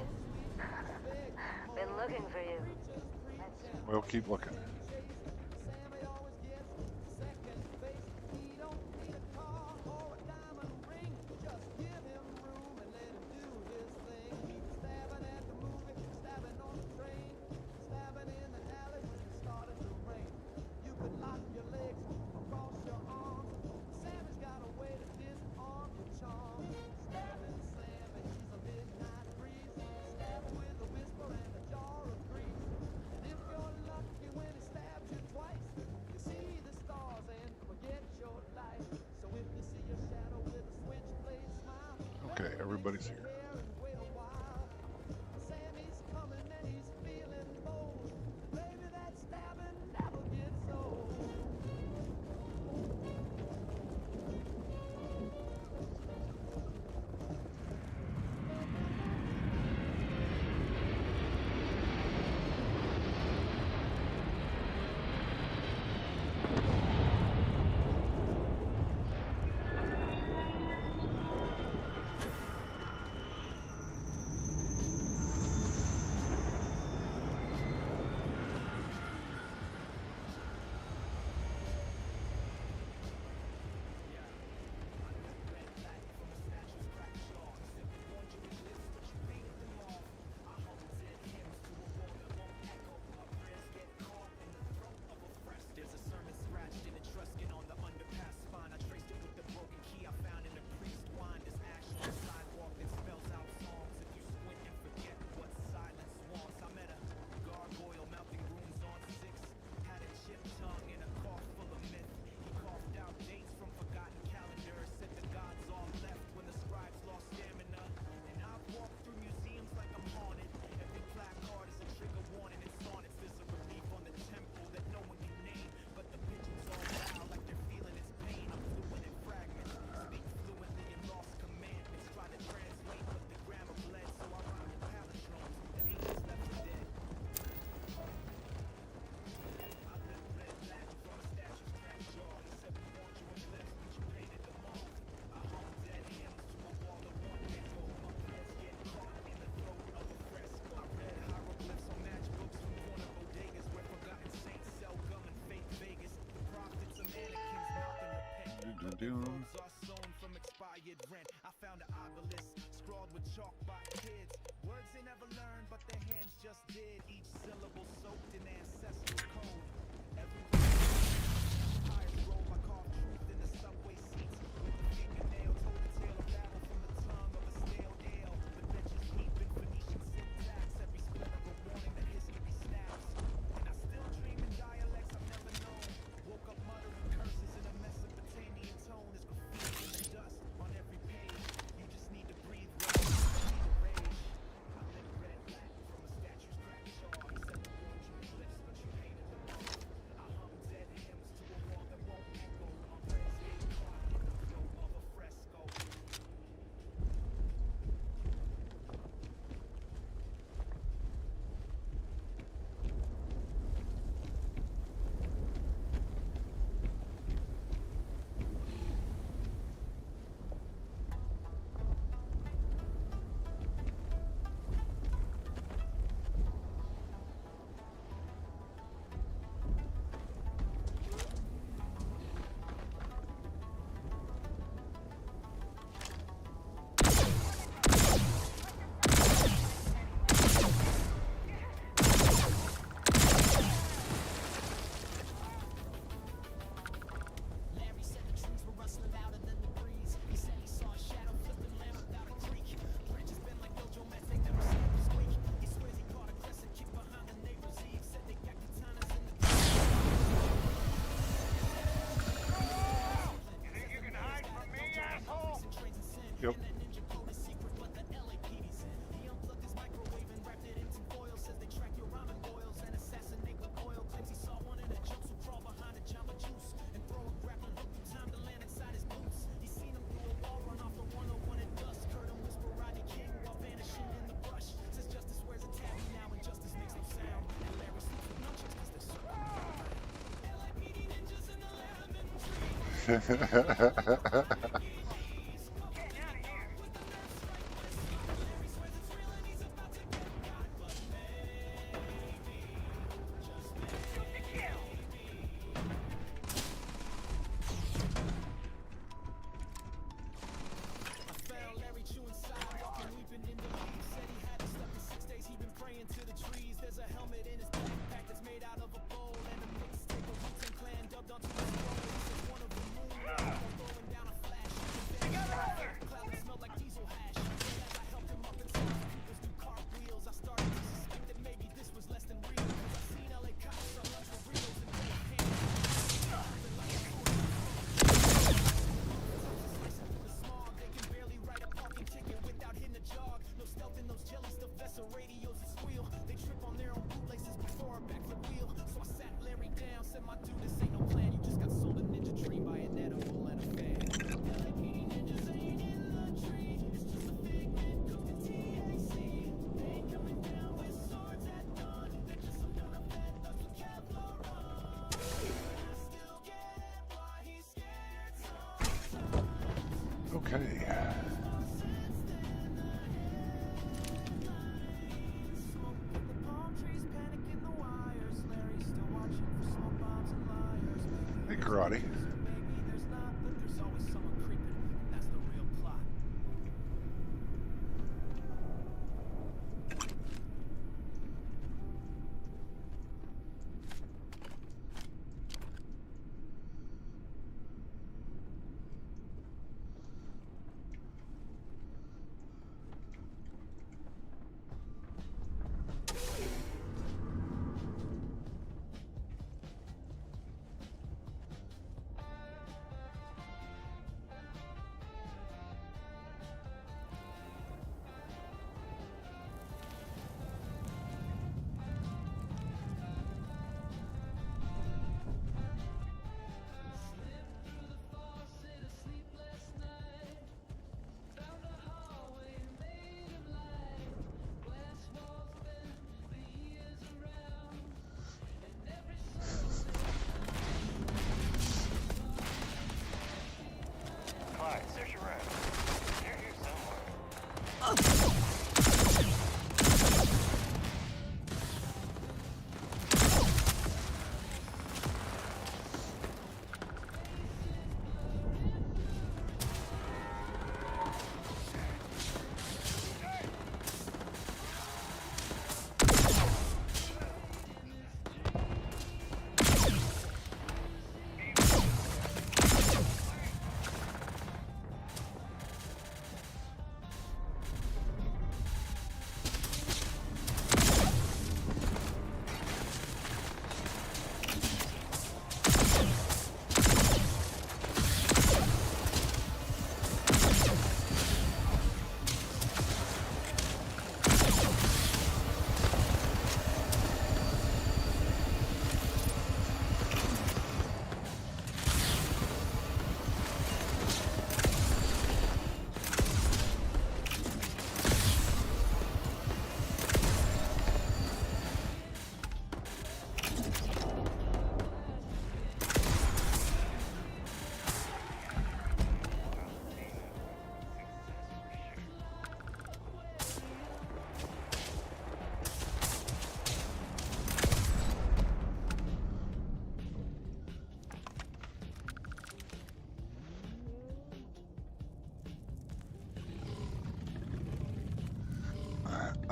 Been looking for you. We'll keep looking. Okay, everybody's here. Doom. I found an obelisk scrawled with chalk by kids. Words they never learned, but their hands just did. Each syllable soaked in ancestral code. Every highest roll, I carved truth in the subway seats. With the fingernail, told the tale of battle from the tongue of a stale ale. The benches deep in Phoenician syntax. Every spell of a warning that history snaps. And I still dream in dialects I've never known. Woke up muttering curses in a Mesopotamian tone. There's graffiti in the dust on every page. You just need to breathe right. You need to rage. I lit red black from a statue's cracked jaw. He said the words you lips, but you hated them all. I hung dead Yep. Okay. Hey, karate.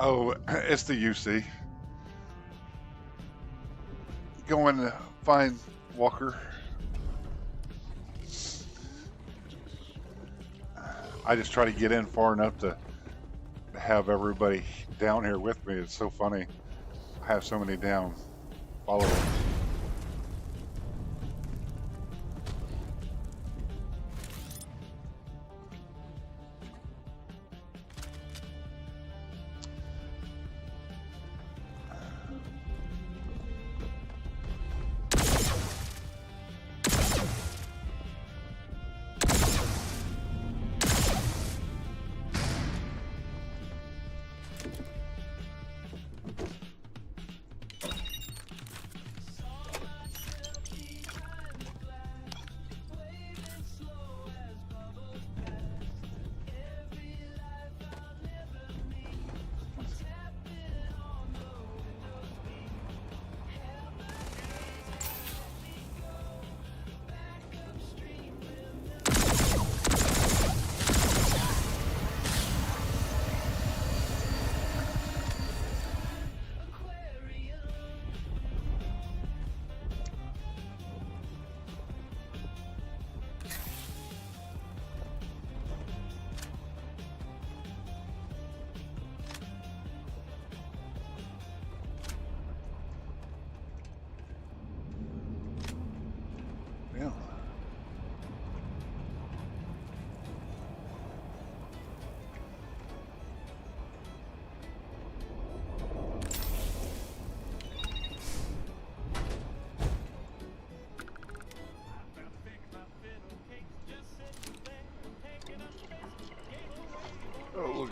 Oh, it's the UC. Going to find Walker. I just try to get in far enough to have everybody down here with me. It's so funny. I have so many down followers.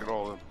at all the.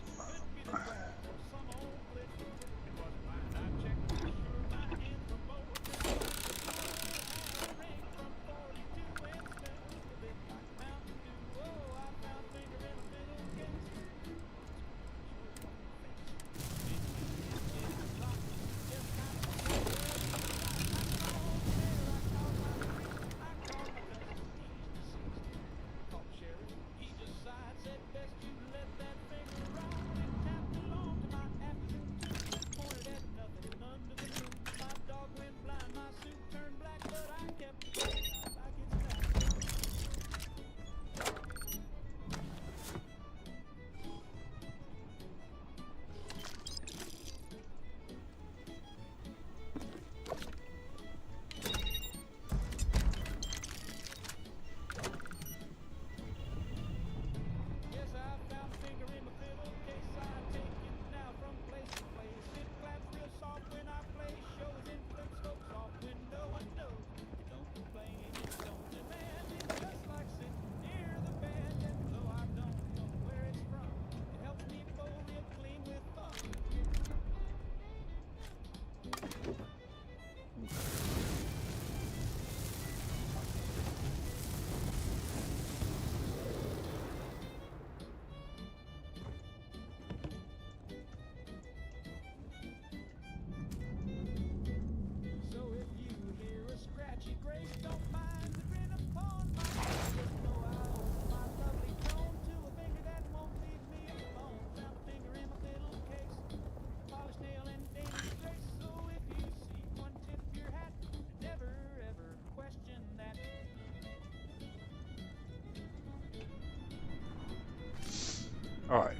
All right.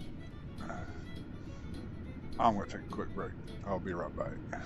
I'm going to take a quick break. I'll be right back.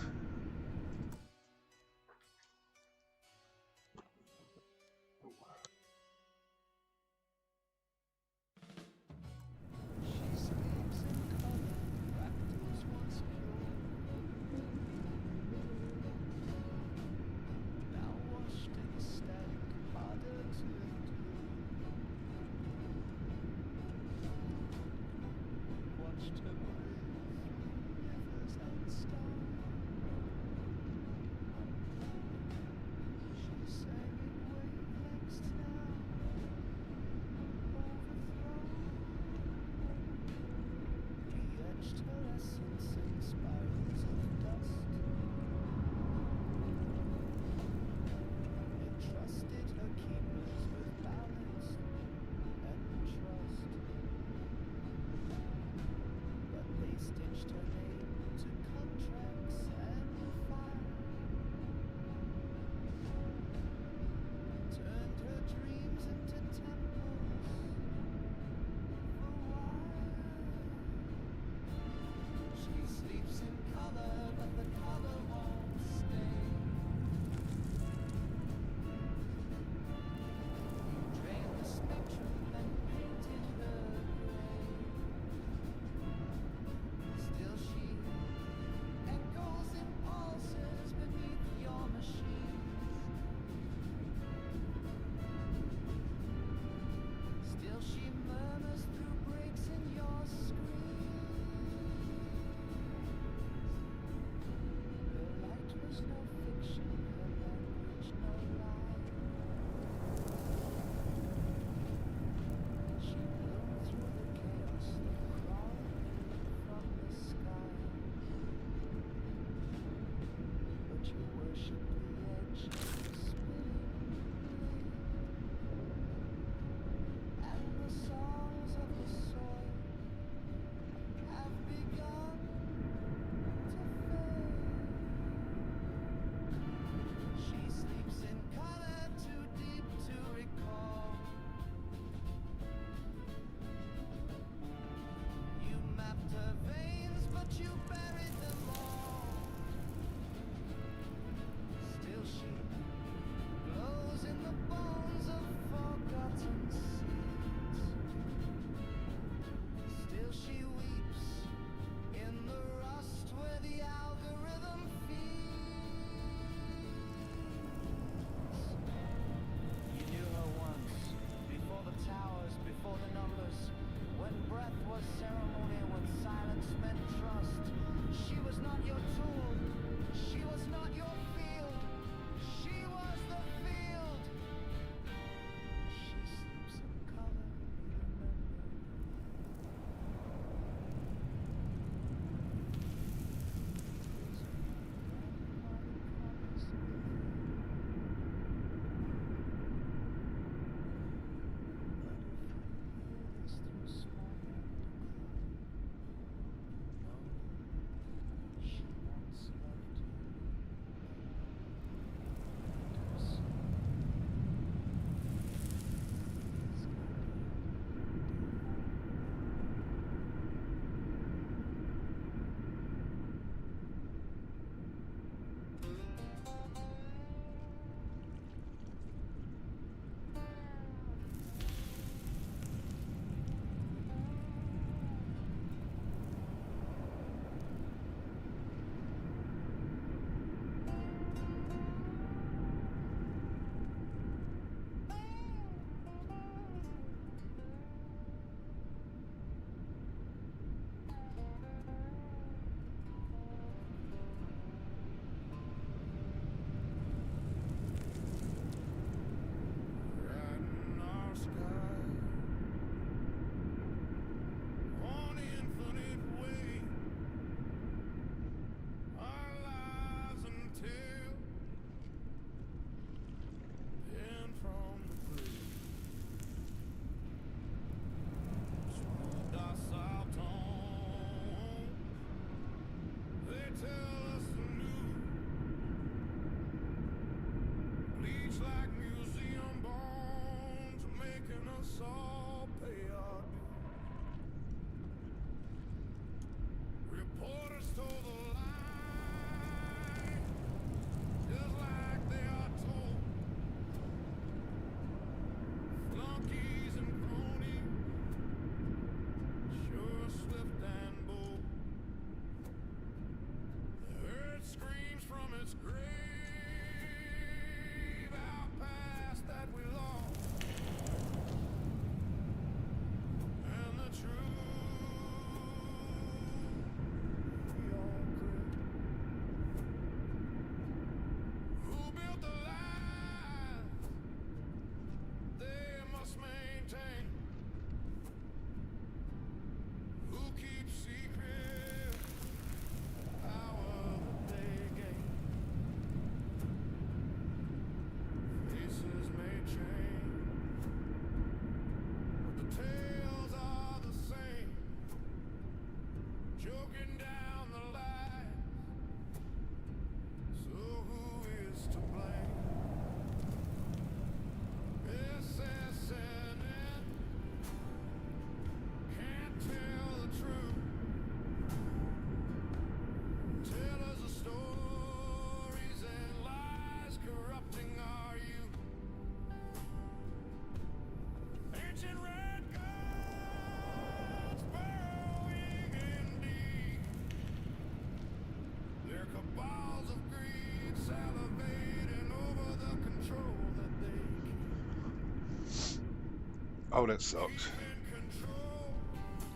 Oh, that sucks.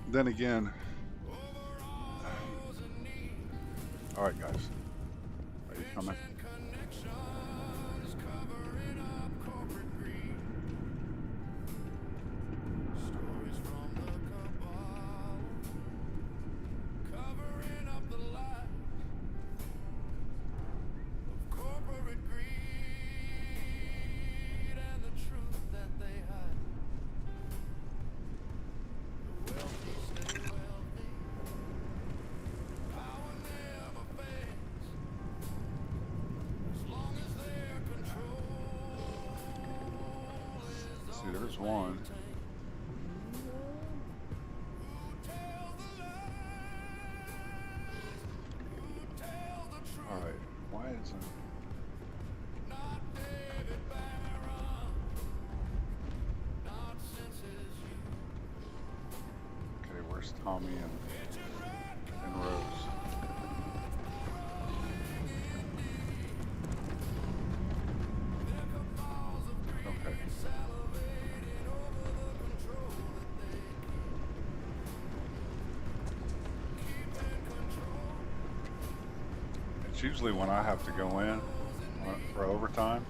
Then again, all right, guys, are you coming? See, there's one. All right, why isn't... Okay, where's Tommy and Rose? Okay. It's usually when I have to go in for overtime.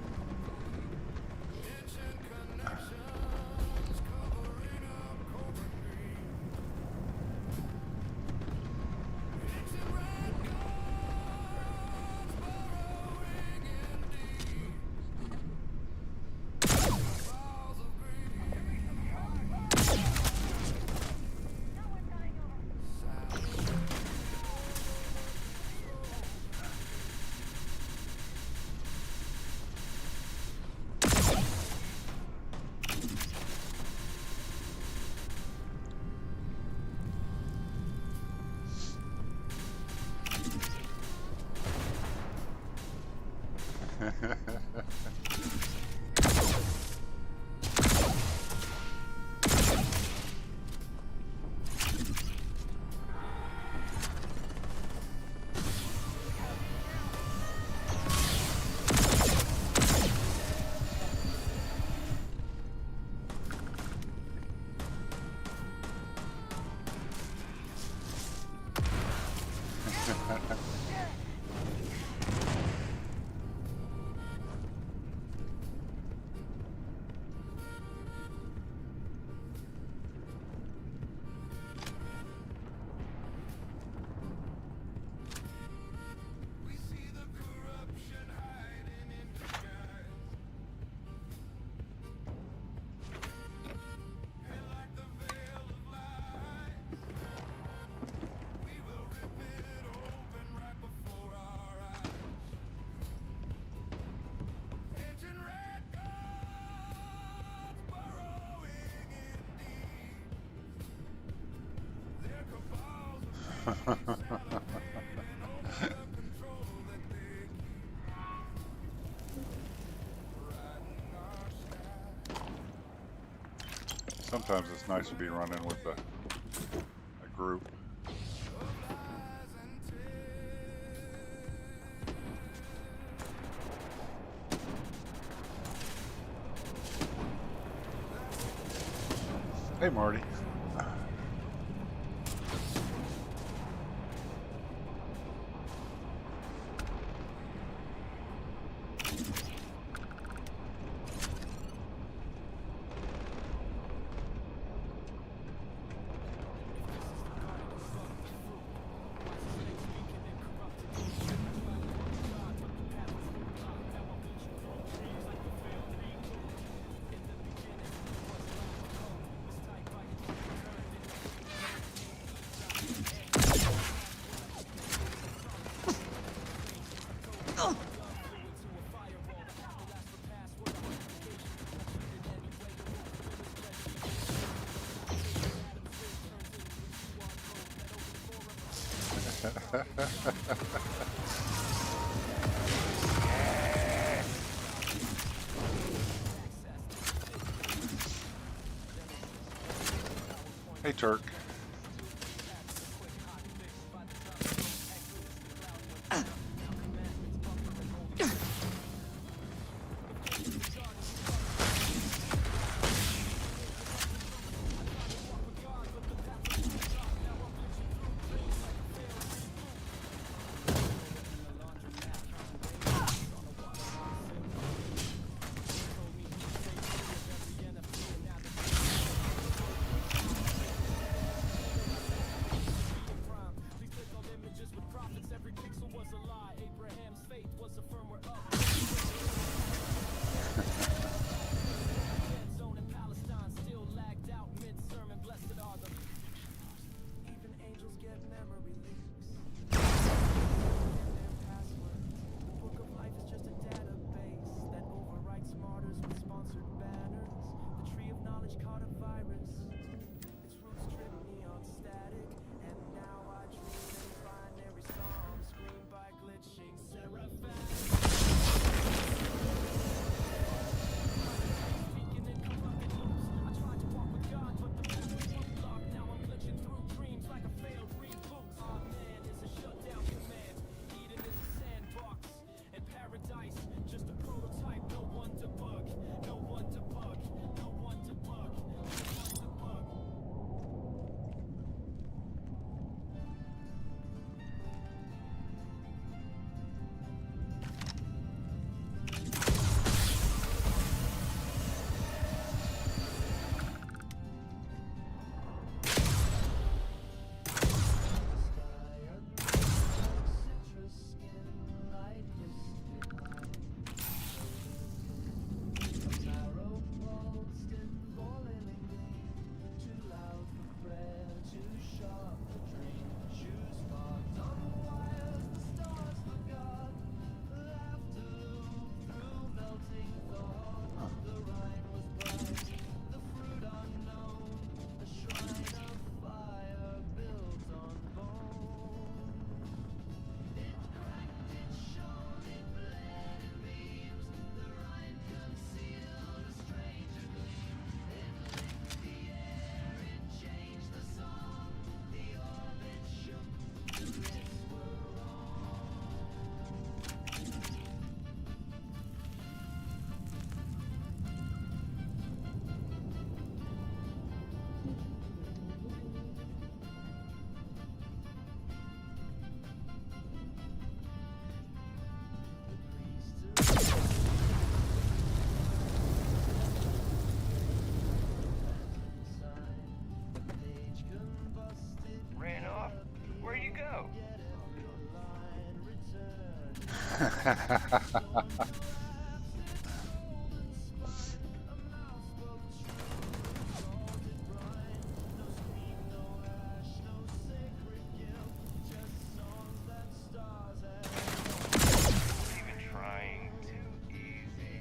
Sometimes it's nice to be running with a group. Hey, Marty. Hey, Turk. Even trying too easy.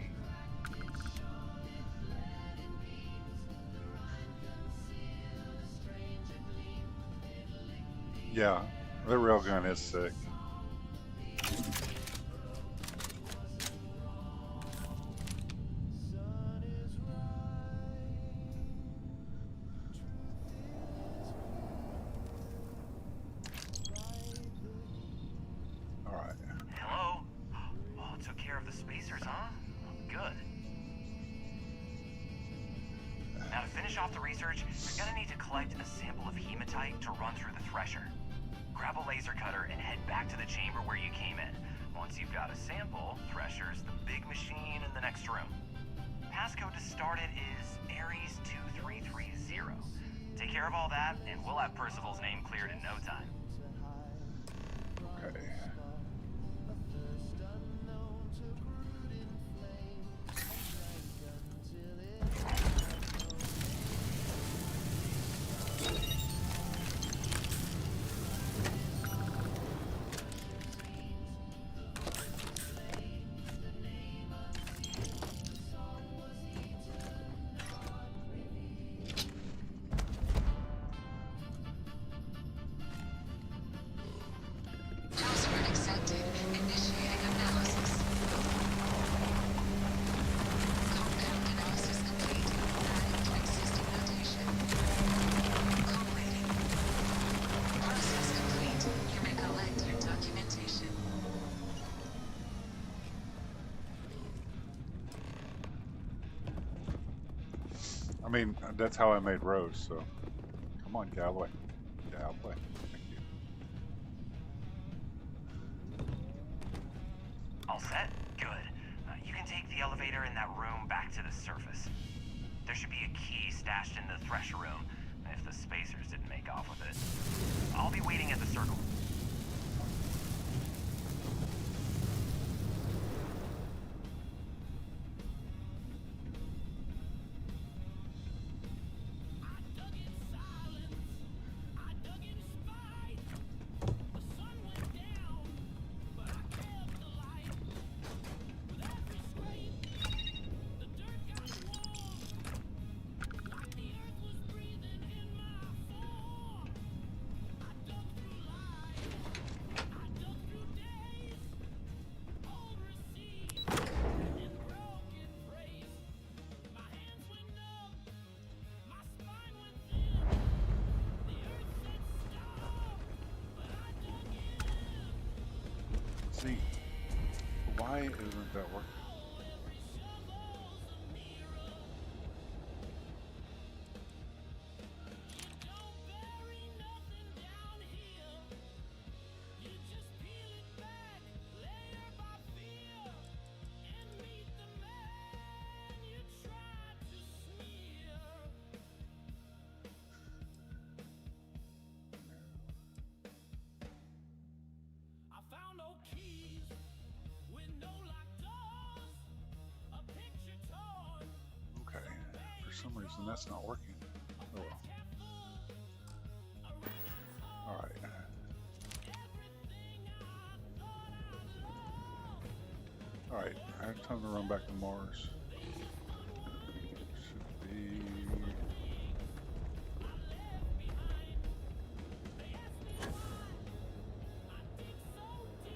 Yeah, the railgun is sick. All right. Hello? Oh, took care of the spacers, huh? Good. Now to finish off the research, you're gonna need to collect a sample of hematite to run through the thresher. Grab a laser cutter and head back to the chamber where you came in. Once you've got a sample, thresher's the big machine in the next room. Passcode to start it is Ares 2330. Take care of all that, and we'll have Percival's name cleared in no time. Okay. Password accepted. Initiating analysis. Compound analysis complete. Adding to existing notation. Collating. Process complete. You may collect your documentation. I mean, that's how I made Rose, so come on, Galloway. Galloway. Thank you. All set? Good. You can take the elevator in that room back to the surface. There should be a key stashed in the thresher room, if the spacers didn't make off with it. I'll be waiting at the circle. See, why isn't that working? Okay, for some reason that's not working. Oh well. Alright. Alright, I have time to run back to Mars. Should be...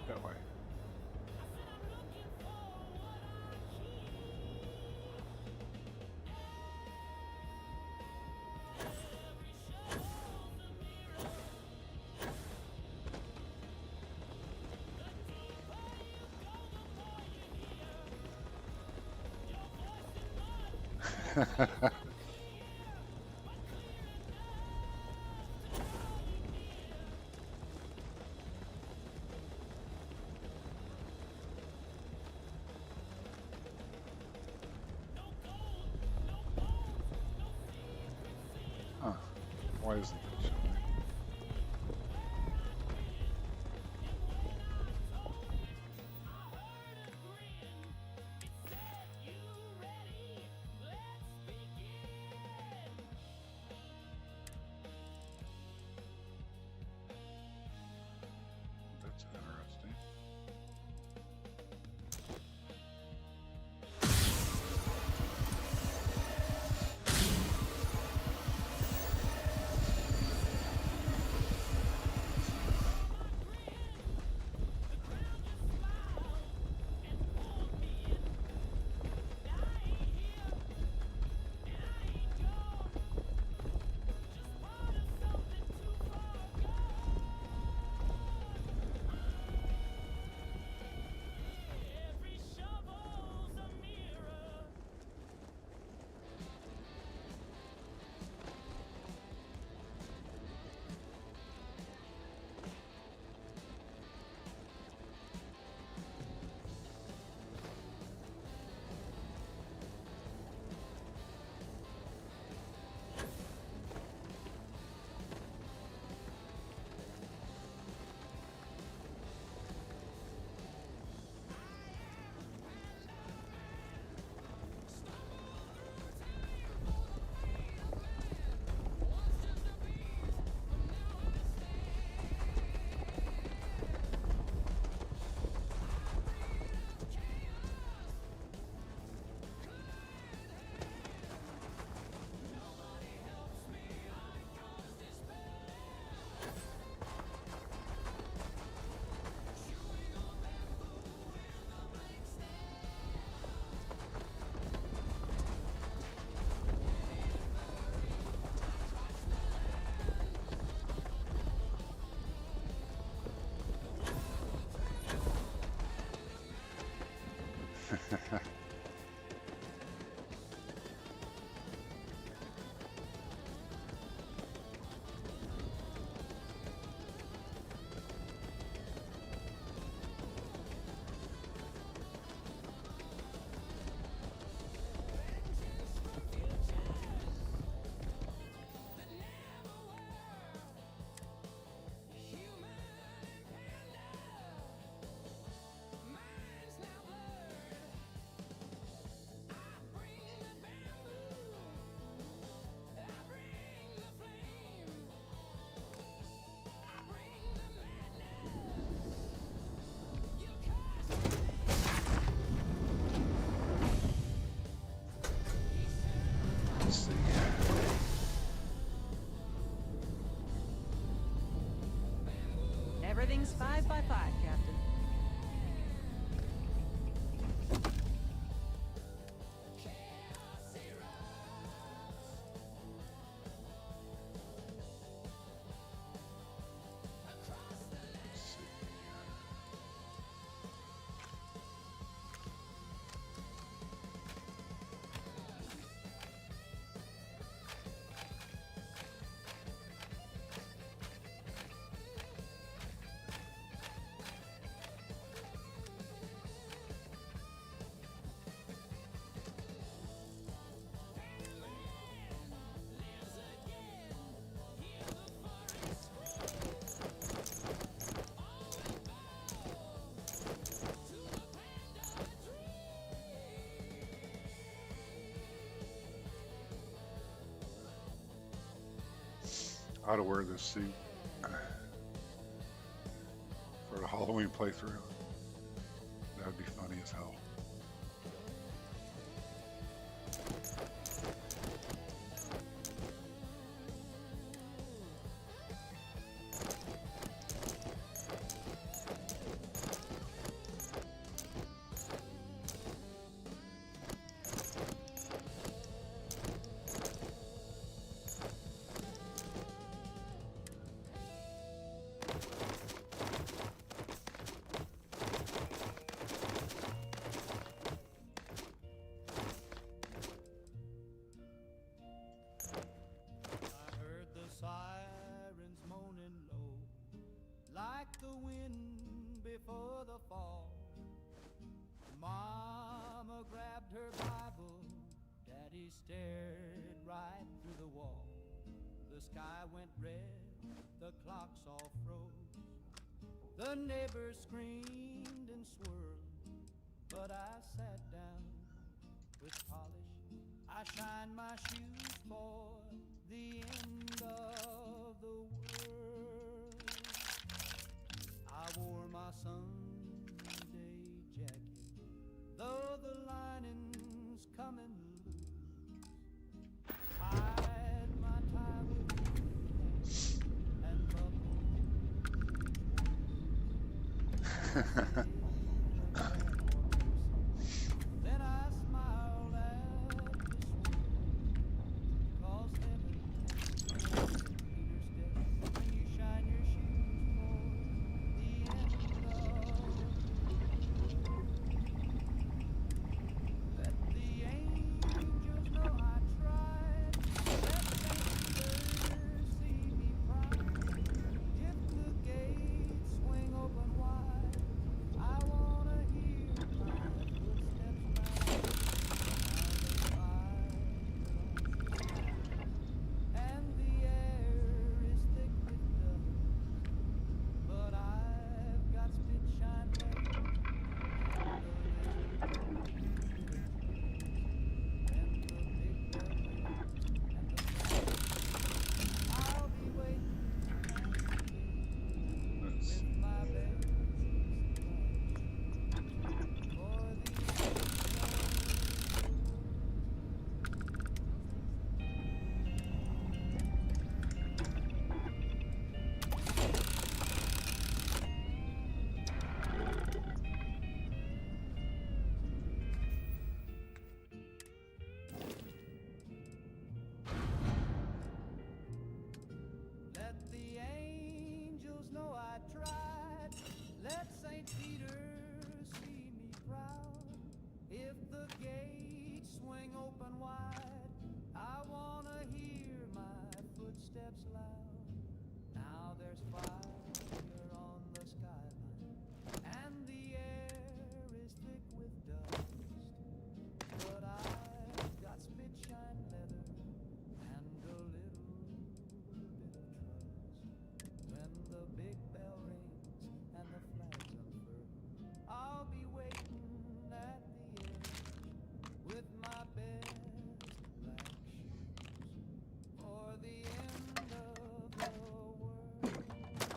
that way. Huh. Why isn't it showing? Everything's 5 by 5, Captain. I ought to wear this suit for the Halloween playthrough. That would be funny as hell. Like the wind before the fall. Mama grabbed her Bible, Daddy stared right through the wall. The sky went red, the clocks all froze. The neighbors screamed and swirled, but I sat down with polish. I shined my shoes for the end of the world. I wore my Sunday jacket, though the lining's coming loose. Tied my tie with and bubbles. Then I smiled at this world, 'cause heaven when you shine your shoes for let the angels know I tried. Let Saint Peter see me proud. If the gates swing open wide, I wanna hear my footsteps loud. And the air is thick with dust, but I've got spit shine I'll be waiting with my best for Let the angels know I tried. Let Saint Peter see me proud. If the gates swing open wide, I wanna hear my footsteps loud. Now there's fire on the skyline, and the air is thick with dust. But I've got spit shine leather and a little bit of trust. When the big bell rings and the flags unfurl, I'll be waiting at the edge with my best black shoes for the end of the world.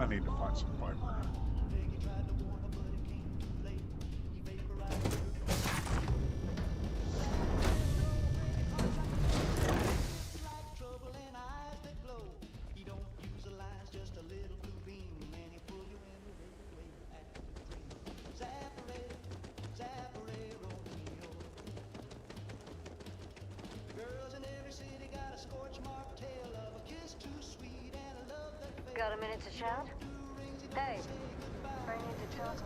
I need to find some fiber. Got a minute to chat? Hey, bring me to chocolate.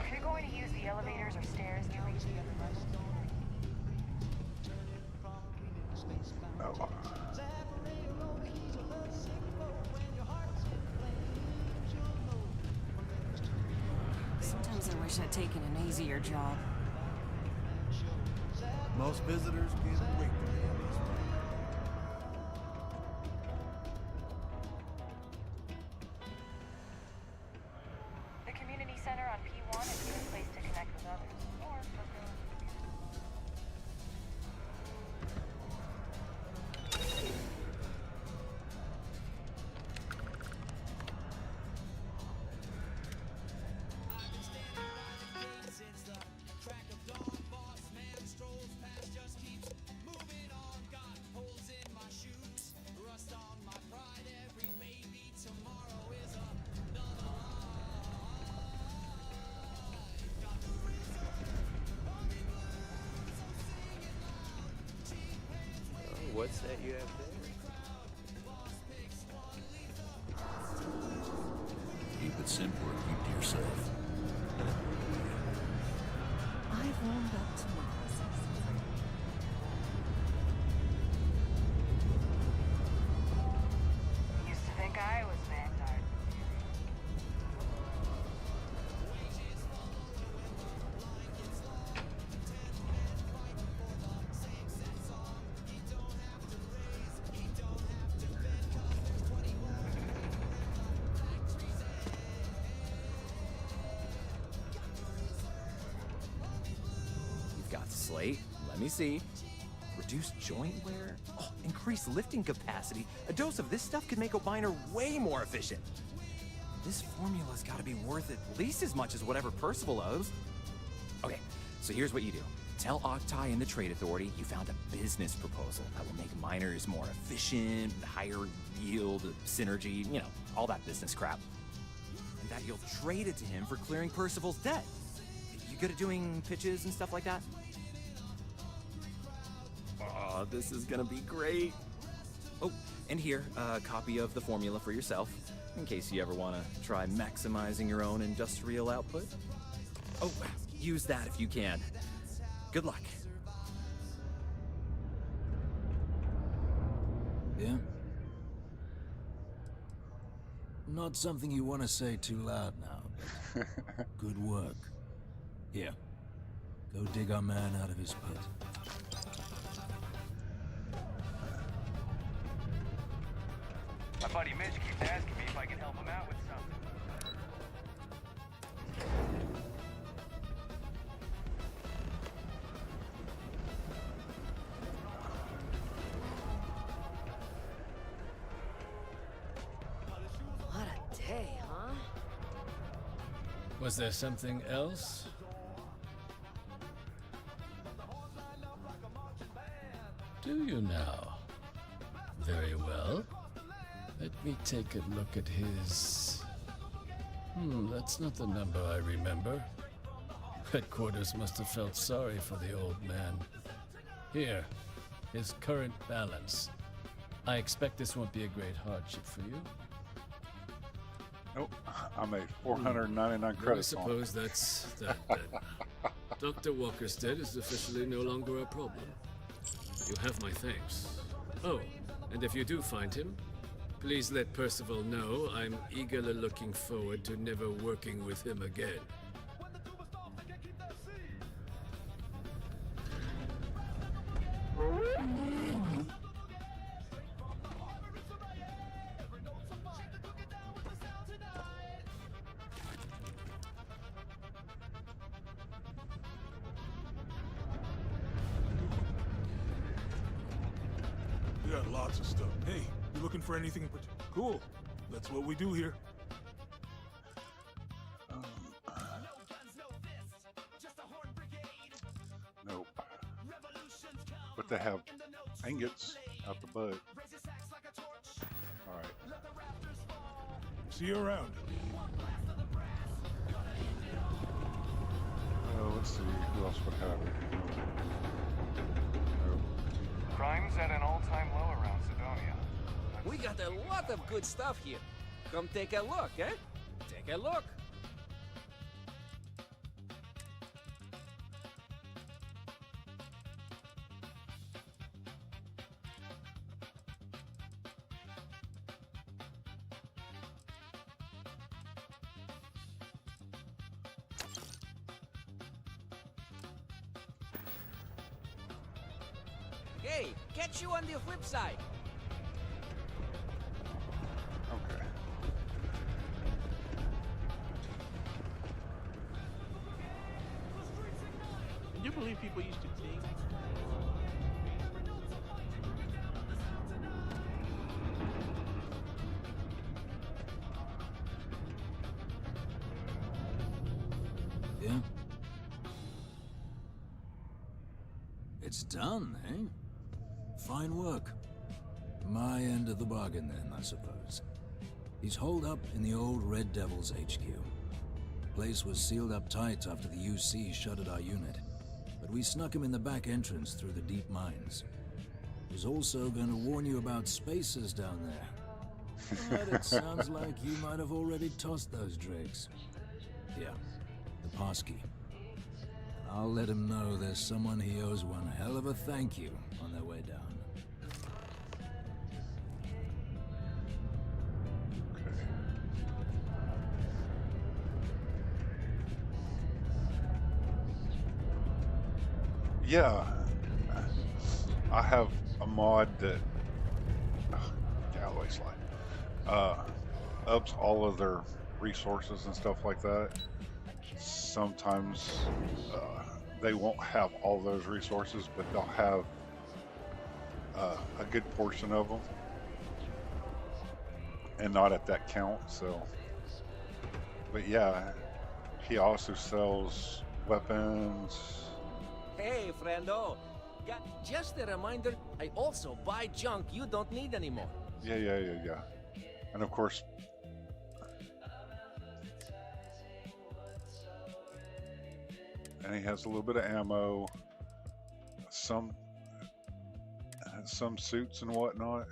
If you're going to use the elevators or stairs to reach the other bus, Sometimes I wish I'd taken an easier job. Most visitors can't wait to be on these rides. the community center on P1 is a good place to connect with others, or for growing community. What's that you have there? Keep it simple and keep to yourself. I've warmed up to Mars. Used to think I was Vanguard. You've got slate. Let me see. Reduced joint wear? Oh, increased lifting capacity. A dose of this stuff could make a miner way more efficient. This formula's gotta be worth at least as much as whatever Percival owes. Okay, so here's what you do. Tell Octai and the Trade Authority you found a business proposal that will make miners more efficient, higher yield, synergy, you know, all that business crap. And that you'll trade it to him for clearing Percival's debt. You good at doing pitches and stuff like that? Oh, this is gonna be great. Oh, and here, a copy of the formula for yourself, in case you ever want to try maximizing your own industrial output. Oh, use that if you can. Good luck. Yeah? Not something you want to say too loud now, but good work. Here, go dig our man out of his pit. My buddy Mitch keeps asking me if I can help him out with something. What a day, huh? Was there something else? Do you now? Very well. Let me take a look at his... that's not the number I remember. Headquarters must have felt sorry for the old man. Here, his current balance. I expect this won't be a great hardship for you. Nope, I made 499 I credits on it. suppose that's that then. Dr. Walker's debt is officially no longer a problem. You have my thanks. Oh, and if you do find him, please let Percival know I'm eagerly looking forward to never working with him again. got lots of stuff. Hey, you looking for anything in particular? Cool. That's what we do here. Nope. But they have ingots out the butt. Alright. See you around. Let's see, who else would have it? Nope. Crime's at an all-time low around Sidonia. We got a lot of good stuff here. Come take a look, eh? Take a look. Hey, catch you on the flip side. Okay. Can you believe people used to think? Yeah? It's done, eh? Fine work. My end of the bargain then, I suppose. He's holed up in the old Red Devils HQ. Place was sealed up tight after the UC shuttered our unit, but we snuck him in the back entrance through the deep mines. Was also going to warn you about spacers down there. But it sounds like you might have already tossed those drakes. Yeah, the passkey. I'll let him know there's someone he owes one hell of a thank you on their way down. Yeah, I have a mod that Galloway slide ups all of their resources and stuff like that. Sometimes they won't have all those resources, but they'll have a good portion of them, and not at that count. So, but yeah, he also sells weapons. Hey, friendo. Just a reminder, I also buy junk you don't need anymore. Yeah. And of course, and he has a little bit of ammo, some suits and whatnot.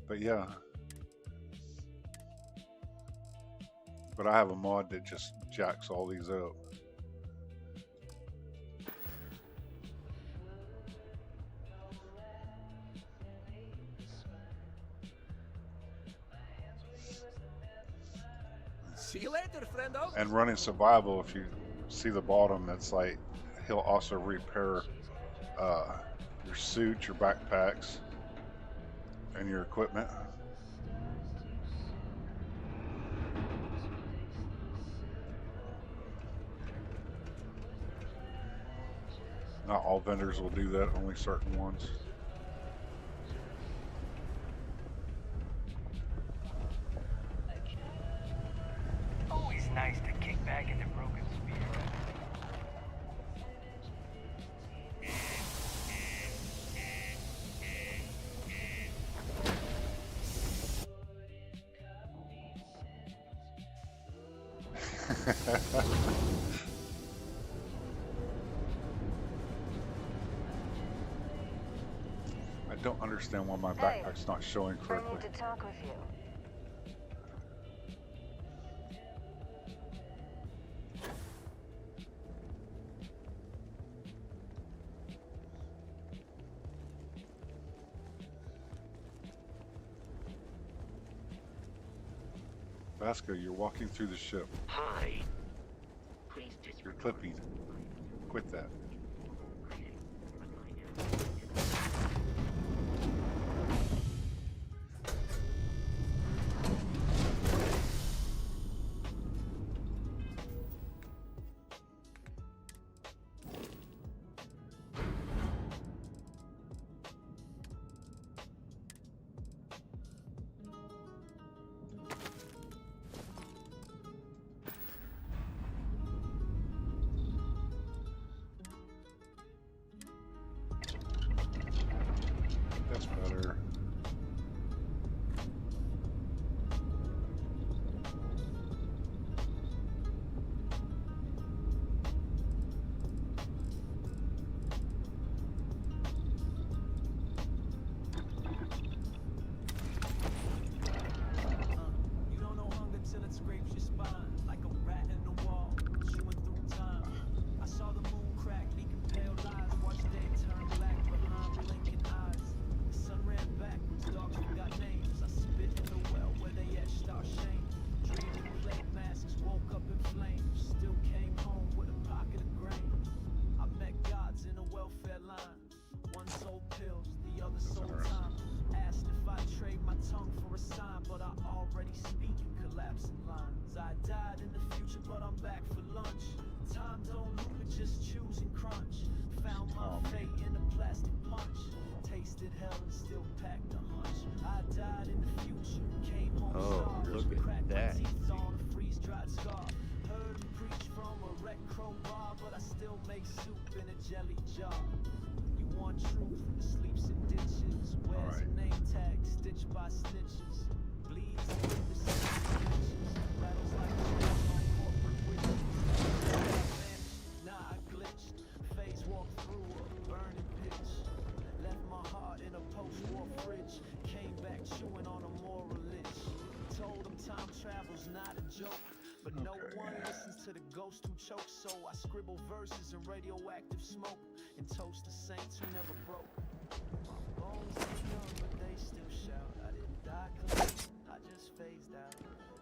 But yeah. But I have a mod that just jacks all these up. See you later, friendo. And running survival, if you see the bottom, it's like he'll also repair your suits, your backpacks, and your equipment. Not all vendors will do that, only certain ones. Always nice to kick back at the broken spear. I don't understand why my backpack's not showing I correctly. need to talk with you. Vasco, you're walking through the ship. Hi. Please You're clipping. Quit that. line. One sold pills, the other sold time. Asked if I'd trade my tongue for a sign, but I already speak in collapsing lines. I died in the future, but I'm back for lunch. Time don't loop, it just choose and crunch. Found my fate in a plastic punch. Tasted hell and still packed a hunch. I died in the future, came home starved. Look at Cracked my that. teeth on a freeze-dried scar. Heard him preach from a wrecked crowbar, but I still make soup in a jelly jar. You want truth, it sleeps in ditches. Wears a name tag, stitched by snitches. Bleeds and witnesses, rattles like chains on corporate witches. Nah, I glitched. Phase walked through a burning pitch. Left my heart in a post-war fridge. Came back chewing on a moral lich. Told him time travel's not a joke. But no one listens to the ghost who chokes. So I scribble verses in radioactive smoke and toast the saints who never broke. My bones are young, but they still shout. I didn't die clean, I just phased out.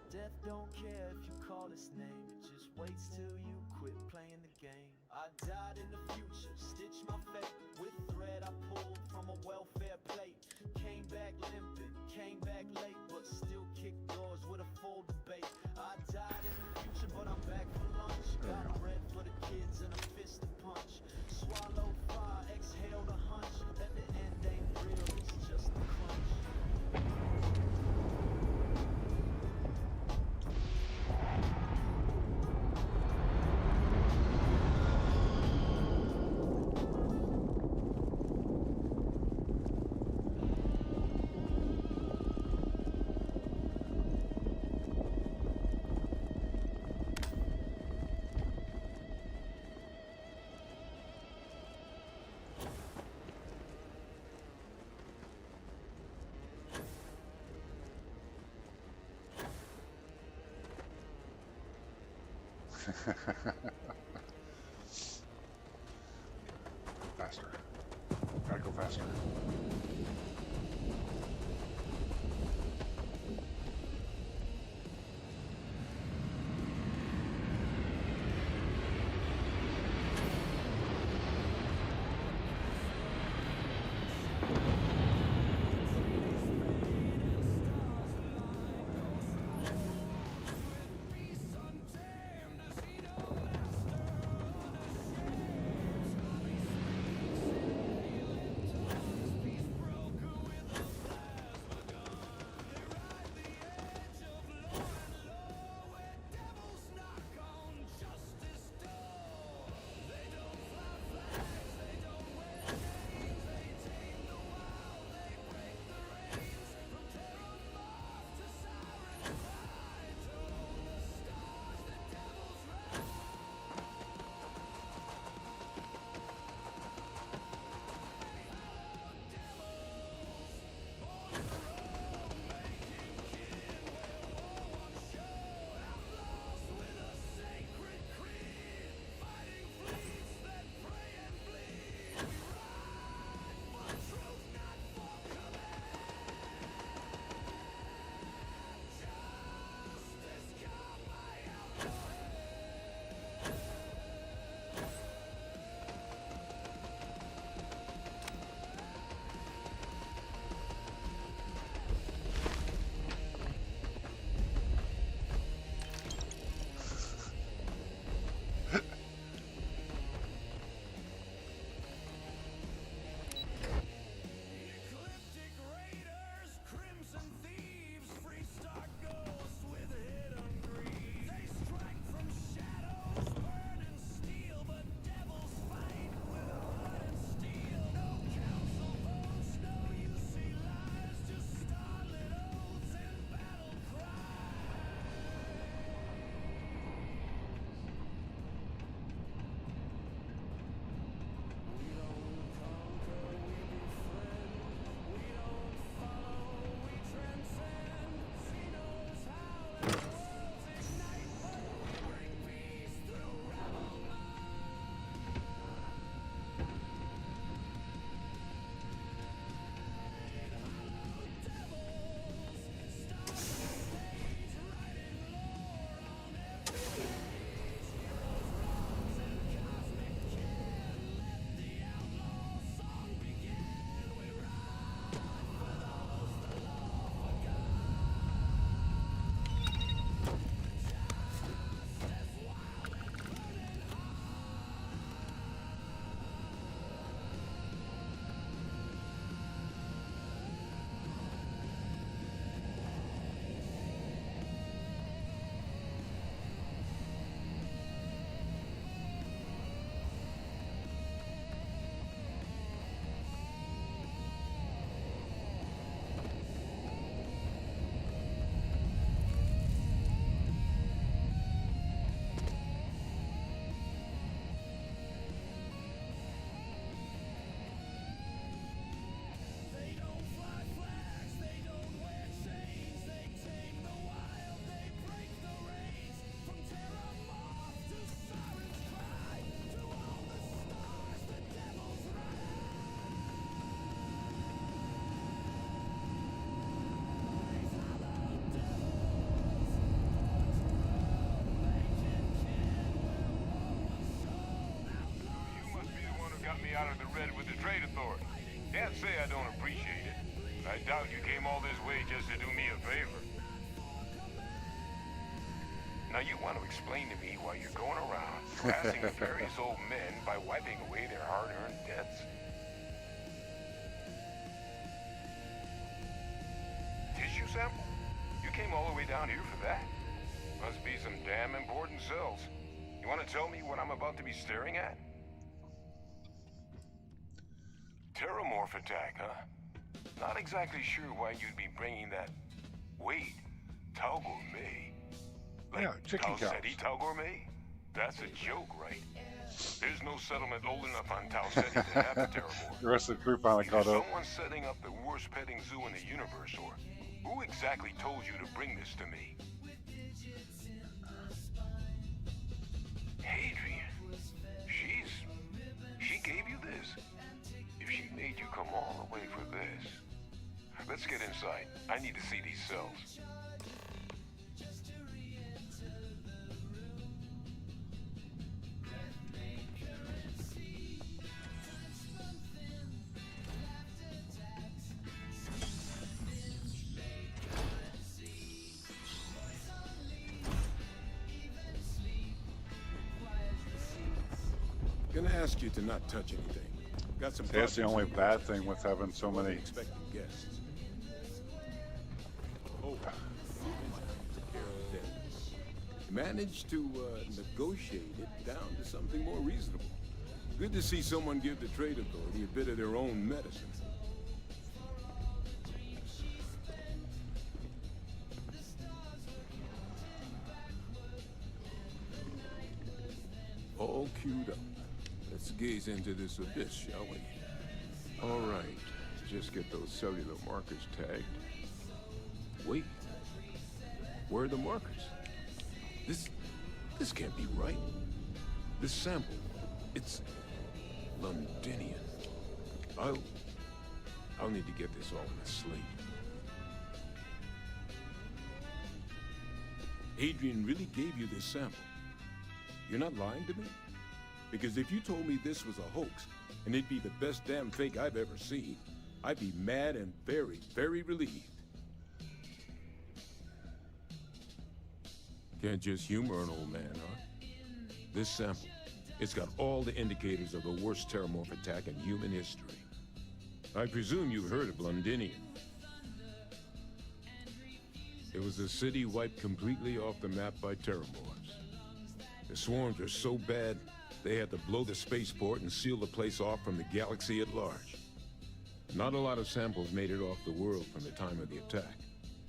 Death don't care if you call its name. It just waits till you quit playing the game. I died in the future, stitched my fate with thread I pulled from a welfare plate. Came back limping, came back late, but still kicked doors with a full debate. I died in the future, but I'm back for lunch. Got bread for the kids and a fist to punch. Swallowed fire, exhaled a hunch that the end ain't real, it's just a crunch. Faster. Gotta go faster. me out of the red with the trade authority. Can't say I don't appreciate it. I doubt you came all this way just to do me a favor. Now you want to explain to me why you're going around harassing various old men by wiping away their hard-earned debts? Tissue sample? You came all the way down here for that? Must be some damn important cells. You want to tell me what I'm about to be staring at? Terramorph attack, huh? Not exactly sure why you'd be bringing that... Wait, Tau Gourmet? Like Yeah, chicken Tau cows. Ceti Tau Gourmet? That's a joke, right? There's no settlement old enough on Tau Ceti to have a Terramorph. The rest of the crew finally Either caught up. someone's setting up the worst petting zoo in the universe, or who exactly told you to bring this to me? Adrian, she gave you this? If she made you come all the way for this. Let's get inside. I need to see these cells. Gonna ask you to not touch anything. Got some. See, that's the only projects bad thing with having so many. expecting guests. Oh, managed to negotiate it down to something more reasonable. Good to see someone give the trade authority a bit of their own medicine. All queued up. Let's gaze into this abyss, shall we? All right, just get those cellular markers tagged. Wait, where are the markers? This can't be right. This sample, it's Londinian. I'll need to get this all in a slate. Adrian really gave you this sample. You're not lying to me? Because if you told me this was a hoax, and it'd be the best damn fake I've ever seen, I'd be mad and very, very relieved. Can't just humor an old man, huh? This sample, it's got all the indicators of the worst terramorph attack in human history. I presume you've heard of Londinian. It was a city wiped completely off the map by terramorphs. The swarms are so bad, they had to blow the spaceport and seal the place off from the galaxy at large. Not a lot of samples made it off the world from the time of the attack,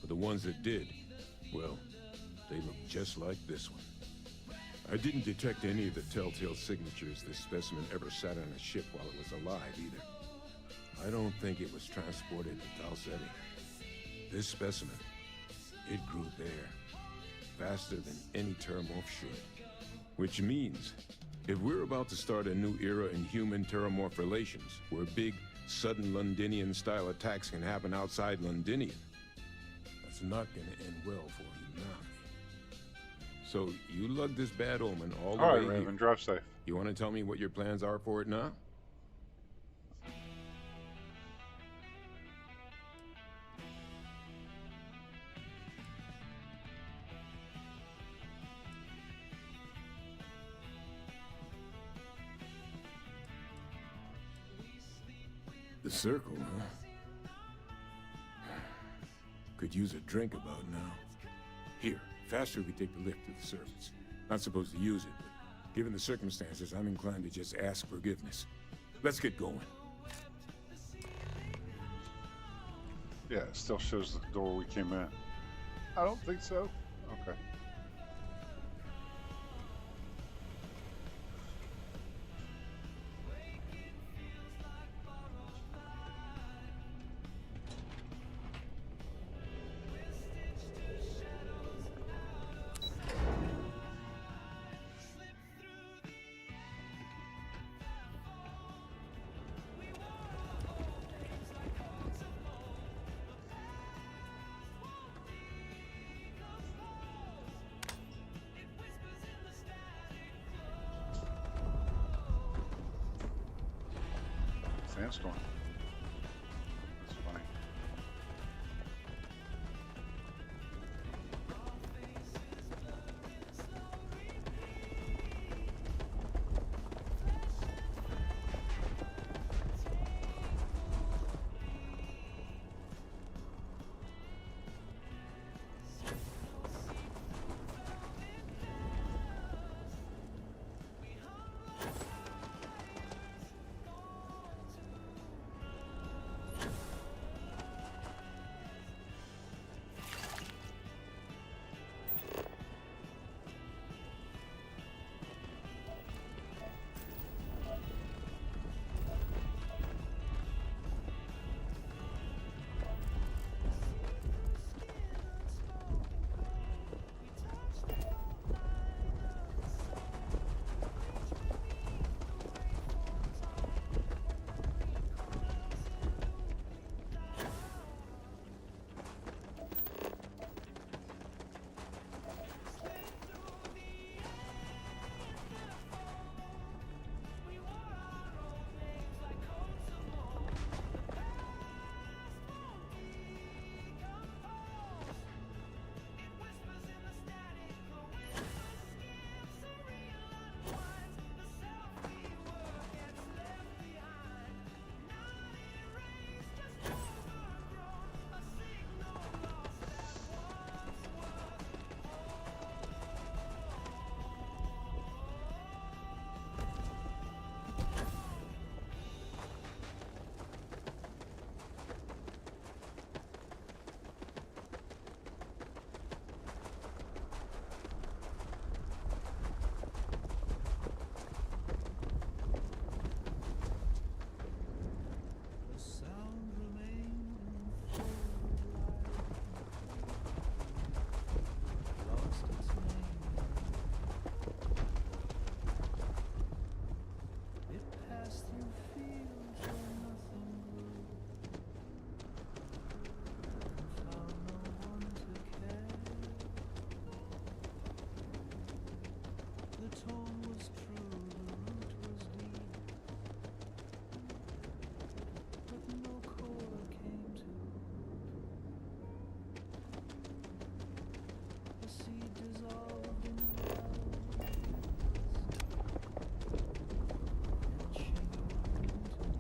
but the ones that did, well, they look just like this one. I didn't detect any of the telltale signatures this specimen ever sat on a ship while it was alive, either. I don't think it was transported to Tau Ceti. This specimen, it grew there, faster than any terramorph should. Which means, if we're about to start a new era in human-terramorph relations, where big, sudden Londinian-style attacks can happen outside Londinian, that's not gonna end well for humanity. So, you lug this bad omen all the way All right, here. Raven, drive safe. You want to tell me what your plans are for it now? The circle, huh? Could use a drink about now. Here, faster we take the lift to the surface. Not supposed to use it, but given the circumstances, I'm inclined to just ask forgiveness. Let's get going. Yeah, it still shows the door we came in. I don't think so. Okay. sandstorm. That's funny.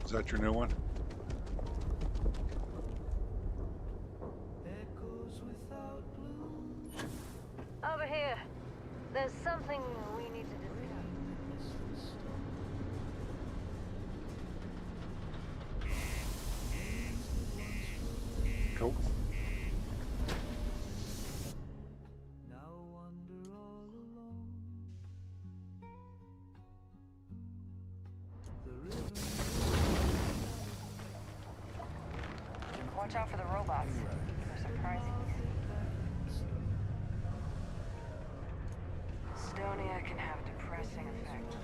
Is that your new one? Over here. There's something we need to discuss. Cool. Watch out for the robots. They're surprising. Stonia can have a depressing effect.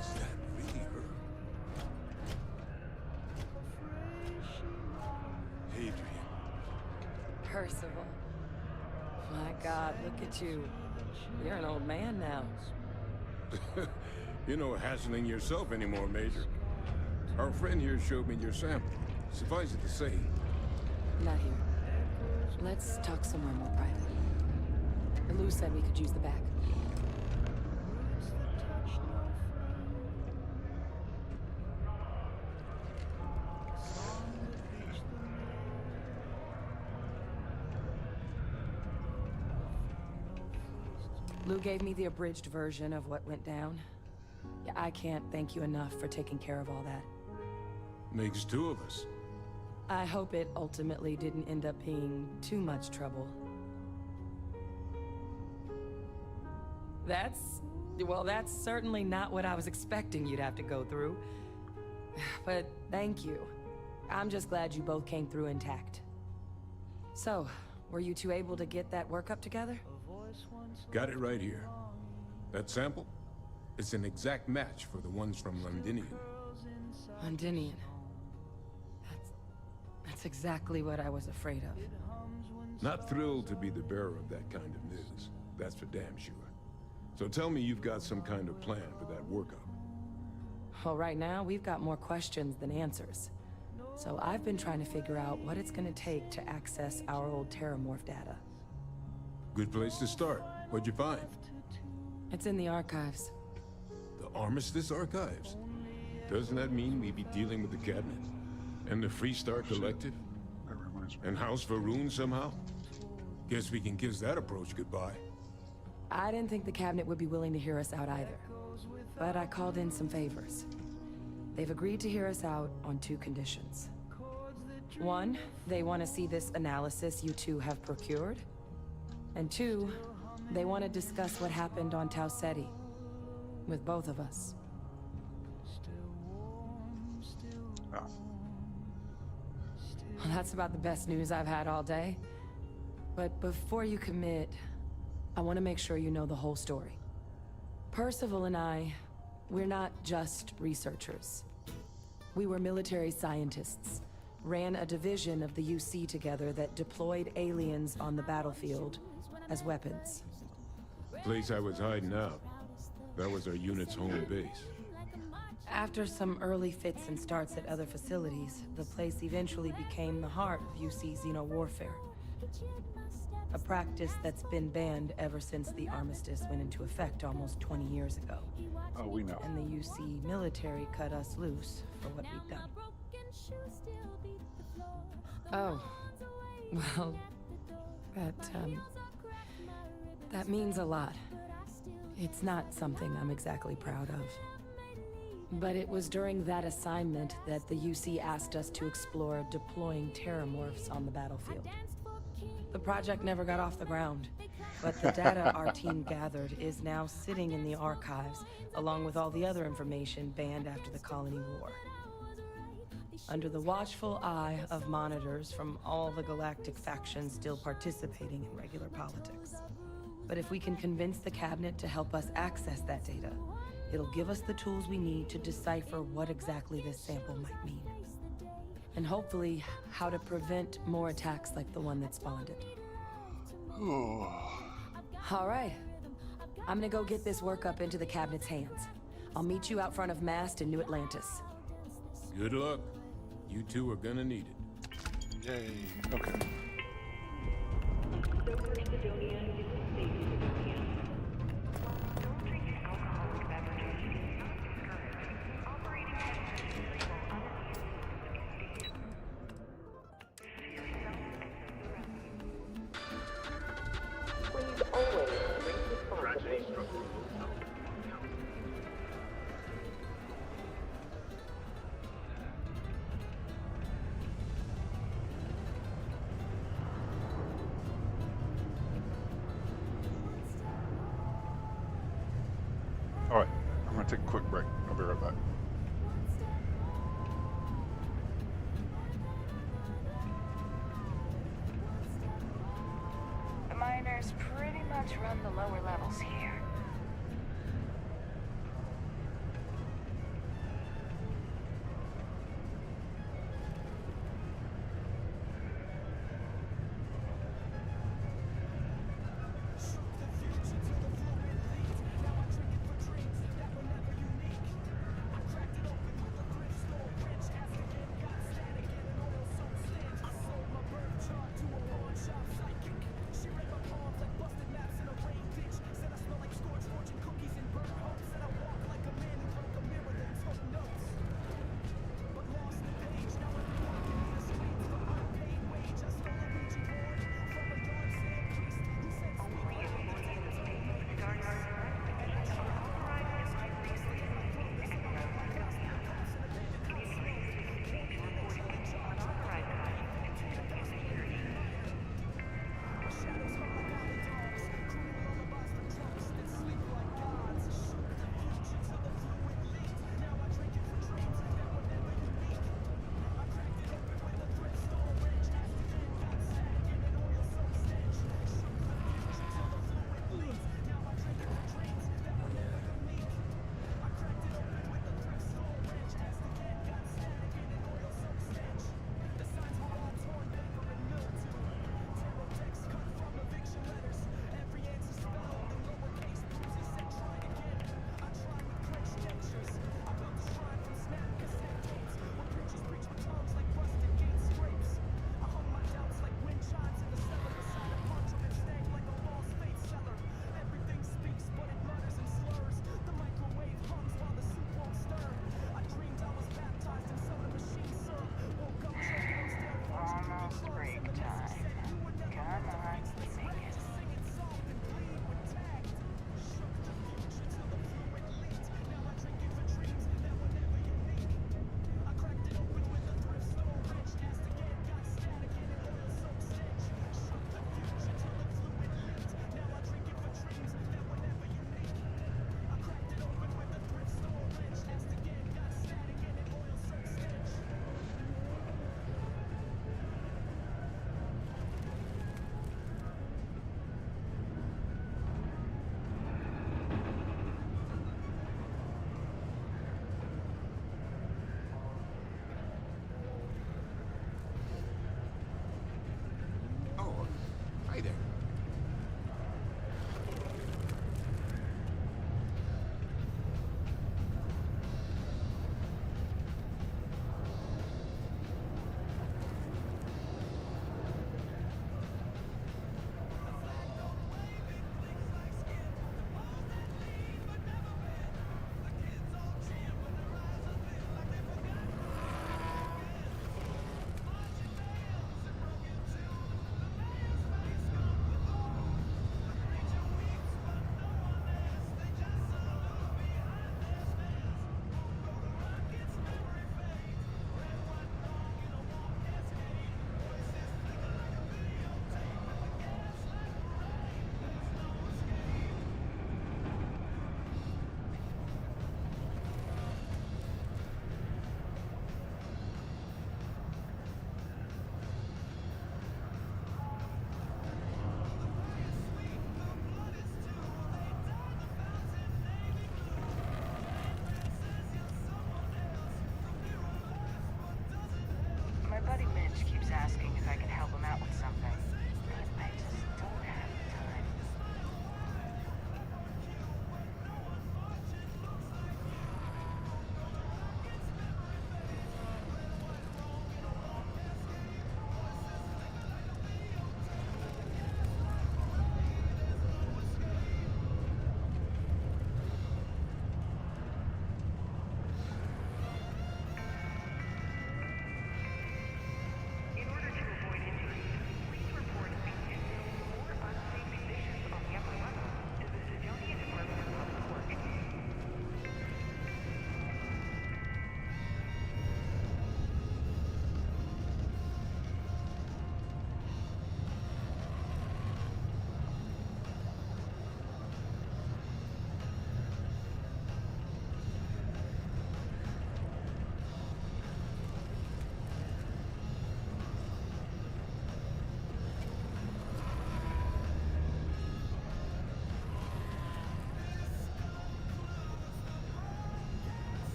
Is that really her? Adrian. Percival. My God, look at you. You're an old man now. You're no hassling yourself anymore, Major. Our friend here showed me your sample. Suffice it to say. Not here. Let's talk somewhere more private. Lou said we could use the back. Lou gave me the abridged version of what went down. Yeah, I can't thank you enough for taking care of all that. Makes two of us. I hope it ultimately didn't end up being too much trouble. Well, that's certainly not what I was expecting you'd have to go through. But thank you. I'm just glad you both came through intact. So, were you two able to get that workup together? Got it right here. That sample? It's an exact match for the ones from Londinian. Londinian. That's exactly what I was afraid of. Not thrilled to be the bearer of that kind of news. That's for damn sure. So tell me you've got some kind of plan for that workup. Well, right now, we've got more questions than answers. So I've been trying to figure out what it's gonna take to access our old Terramorph data. Good place to start. What'd you find? It's in the archives. The Armistice Archives? Doesn't that mean we'd be dealing with the cabinet? And the Freestar Collective? And House Varun somehow? Guess we can kiss that approach goodbye. I didn't think the cabinet would be willing to hear us out either. But I called in some favors. They've agreed to hear us out on 2 conditions. 1, they want to see this analysis you two have procured. And 2, they want to discuss what happened on Tau Ceti. With both of us. Oh. Well, that's about the best news I've had all day. But before you commit, I want to make sure you know the whole story. Percival and I, we're not just researchers. We were military scientists, ran a division of the UC together that deployed aliens on the battlefield as weapons. The place I was hiding out. That was our unit's home base. After some early fits and starts at other facilities, the place eventually became the heart of UC Xeno warfare. A practice that's been banned ever since the armistice went into effect almost 20 years ago. Oh, we know. And the UC military cut us loose for what we've done. Oh, well, that means a lot. It's not something I'm exactly proud of. But it was during that assignment that the UC asked us to explore deploying Terramorphs on the battlefield. The project never got off the ground, but the data our team gathered is now sitting in the archives, along with all the other information banned after the Colony War. Under the watchful eye of monitors from all the galactic factions still participating in regular politics. But if we can convince the cabinet to help us access that data, it'll give us the tools we need to decipher what exactly this sample might mean. And hopefully, how to prevent more attacks like the one that spawned it. All right. I'm gonna go get this workup into the cabinet's hands. I'll meet you out front of Mast in New Atlantis. Good luck. You two are gonna need it. Yay. Okay. Alright, I'm gonna take a quick break. I'll be right back. The miners pretty much run the lower levels here.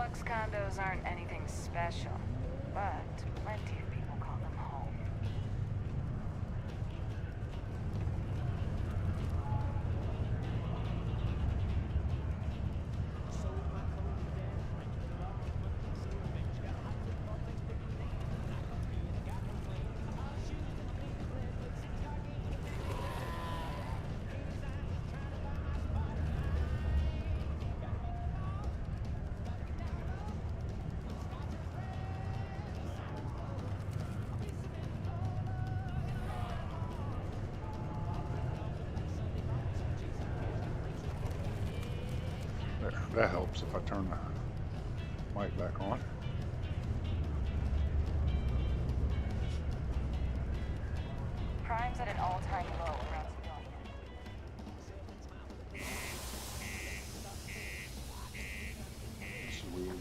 Deluxe condos aren't anything special, but plenty of people call them home. There, that helps if I turn the mic back on. Crime's at an all-time low around civilians. This is weird.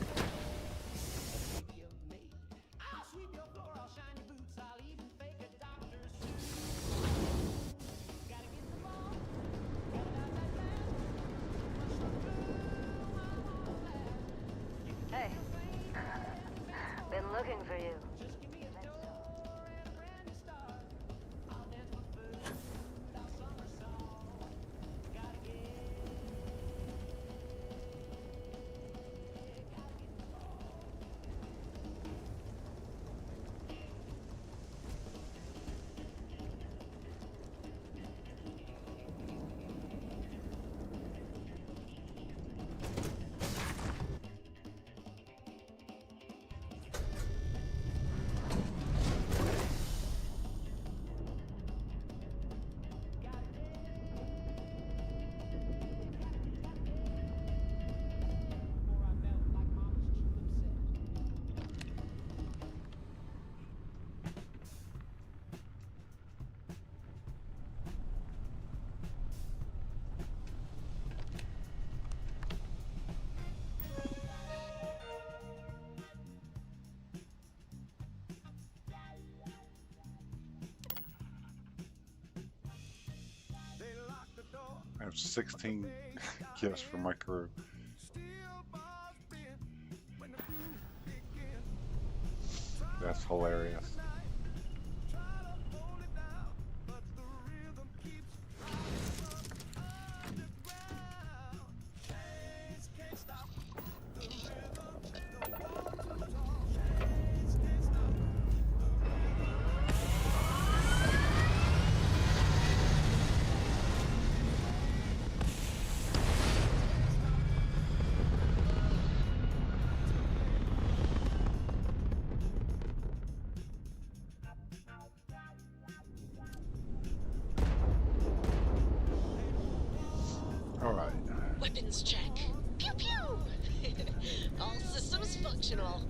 Hey. Been looking for you. I have 16 gifts for my crew. That's hilarious. All right. Weapons check. Pew pew! All systems functional.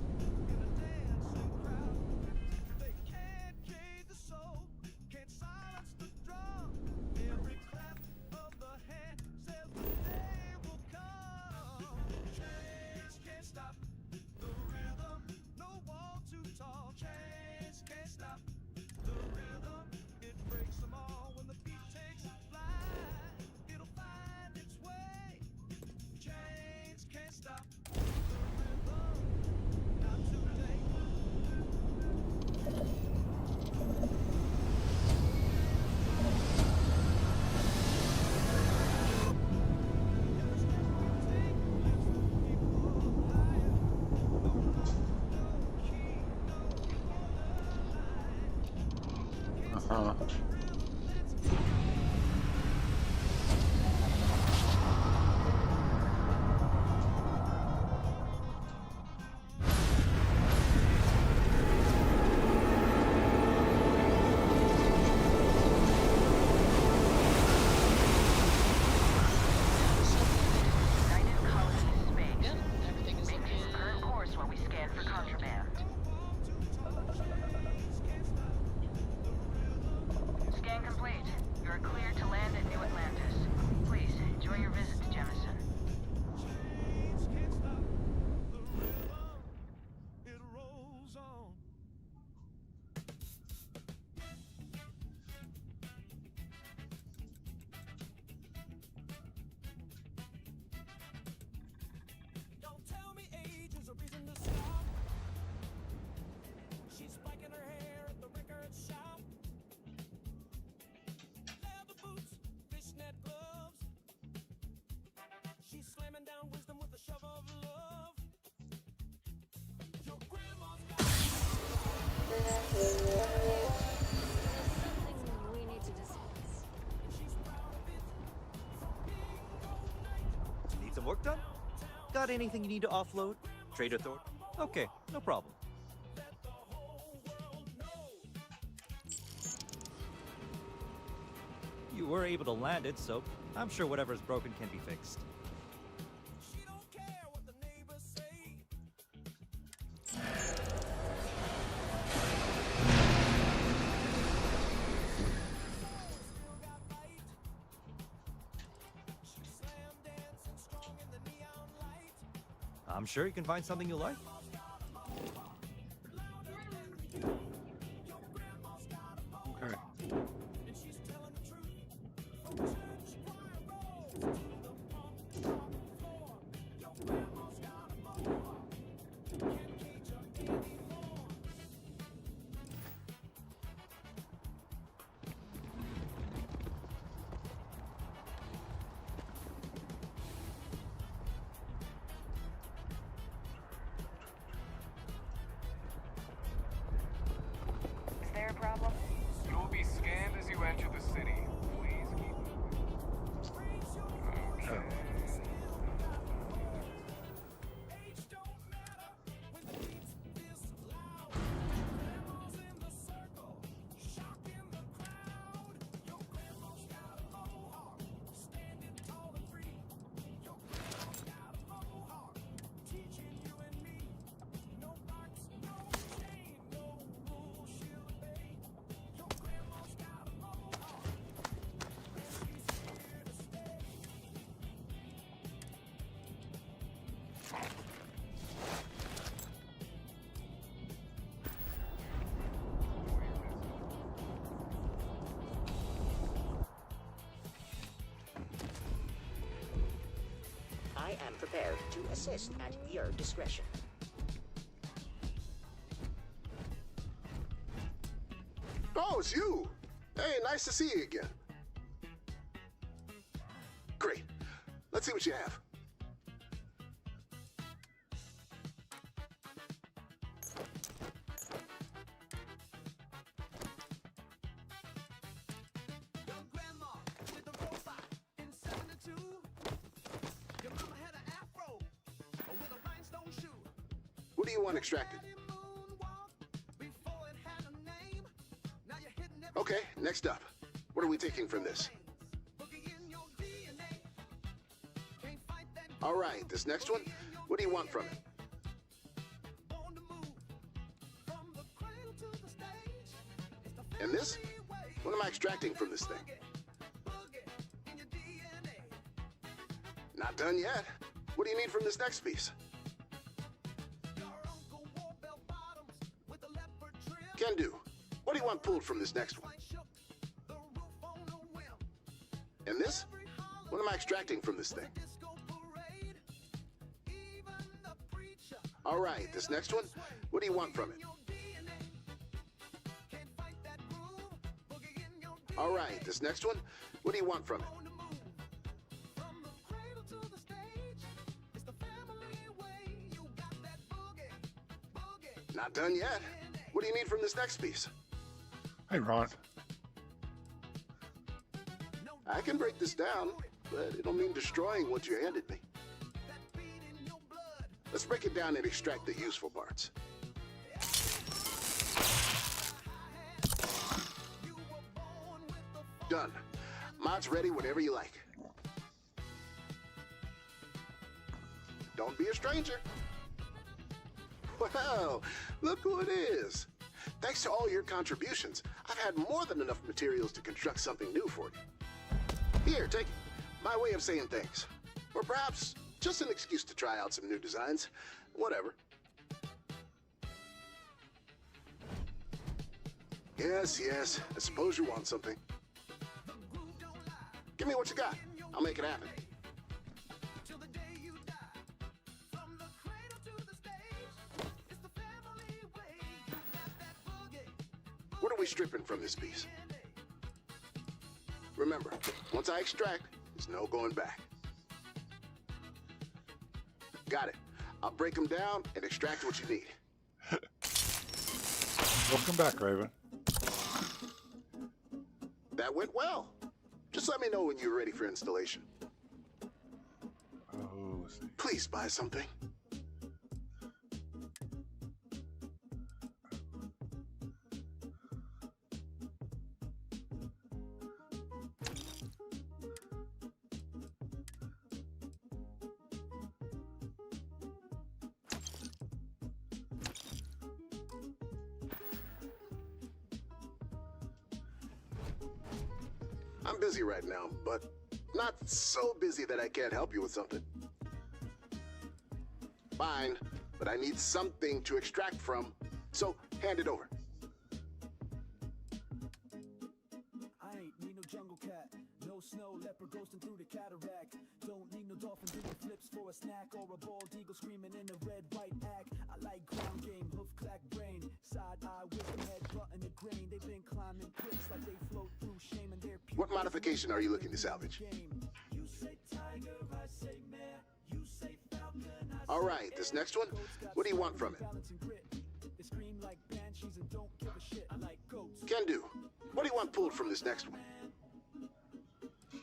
United Colonies space. Maintain current course while we scan for contraband. We need to discuss. Need some work done? Got anything you need to offload? Trade authority? Okay, no problem. You were able to land it, so I'm sure whatever's broken can be fixed. I'm sure you can find something you like. Okay. Is there a problem? You will be scanned as you enter the city. Please keep moving. Okay. I am prepared to assist at your discretion. Oh, it's you! Hey, nice to see you again. Great. Let's see what you have. What do you want extracted? Okay, next up. What are we taking from this? All right, this next one, what do you want from it? And this? What am I extracting from this thing? Not done yet. What do you need from this next piece? Can do. What do you want pulled from this next one? And this? What am I extracting from this thing? All right, this next one, what do you want from it? All right, this next one, what do you want from it? Not done yet. What do you need from this next piece? Hey, Ron. I can break this down, but it'll mean destroying what you handed me. Let's break it down and extract the useful parts. Done. Mod's ready whenever you like. Don't be a stranger. Well, look who it is. Thanks to all your contributions, I've had more than enough materials to construct something new for you. Here, take it. My way of saying thanks. Or perhaps just an excuse to try out some new designs. Whatever. Yes, yes. I suppose you want something. Give me what you got. I'll make it happen. What are we stripping from this piece? Remember, once I extract, there's no going back. Got it. I'll break them down and extract what you need. Welcome back, Raven. That went well. Just let me know when you're ready for installation. Oh, let's see. Please buy something. I'm busy right now, but not so busy that I can't help you with something. Fine, but I need something to extract from, so hand it over. I ain't need no jungle cat, no snow leopard ghosting through the cataract. Don't need no dolphin doing flips for a snack or a bald eagle screaming in a red white act. I like ground game, hoof clack brain, side eye with the head button the grain. They've been climbing cliffs like they float through shame and their What modification are you looking to salvage? You say tiger, I say mare. You say falcon, I All right, this next one, what do you want from it? They scream like banshees and don't give a shit. I like goats. Can do. What do you want pulled from this next one?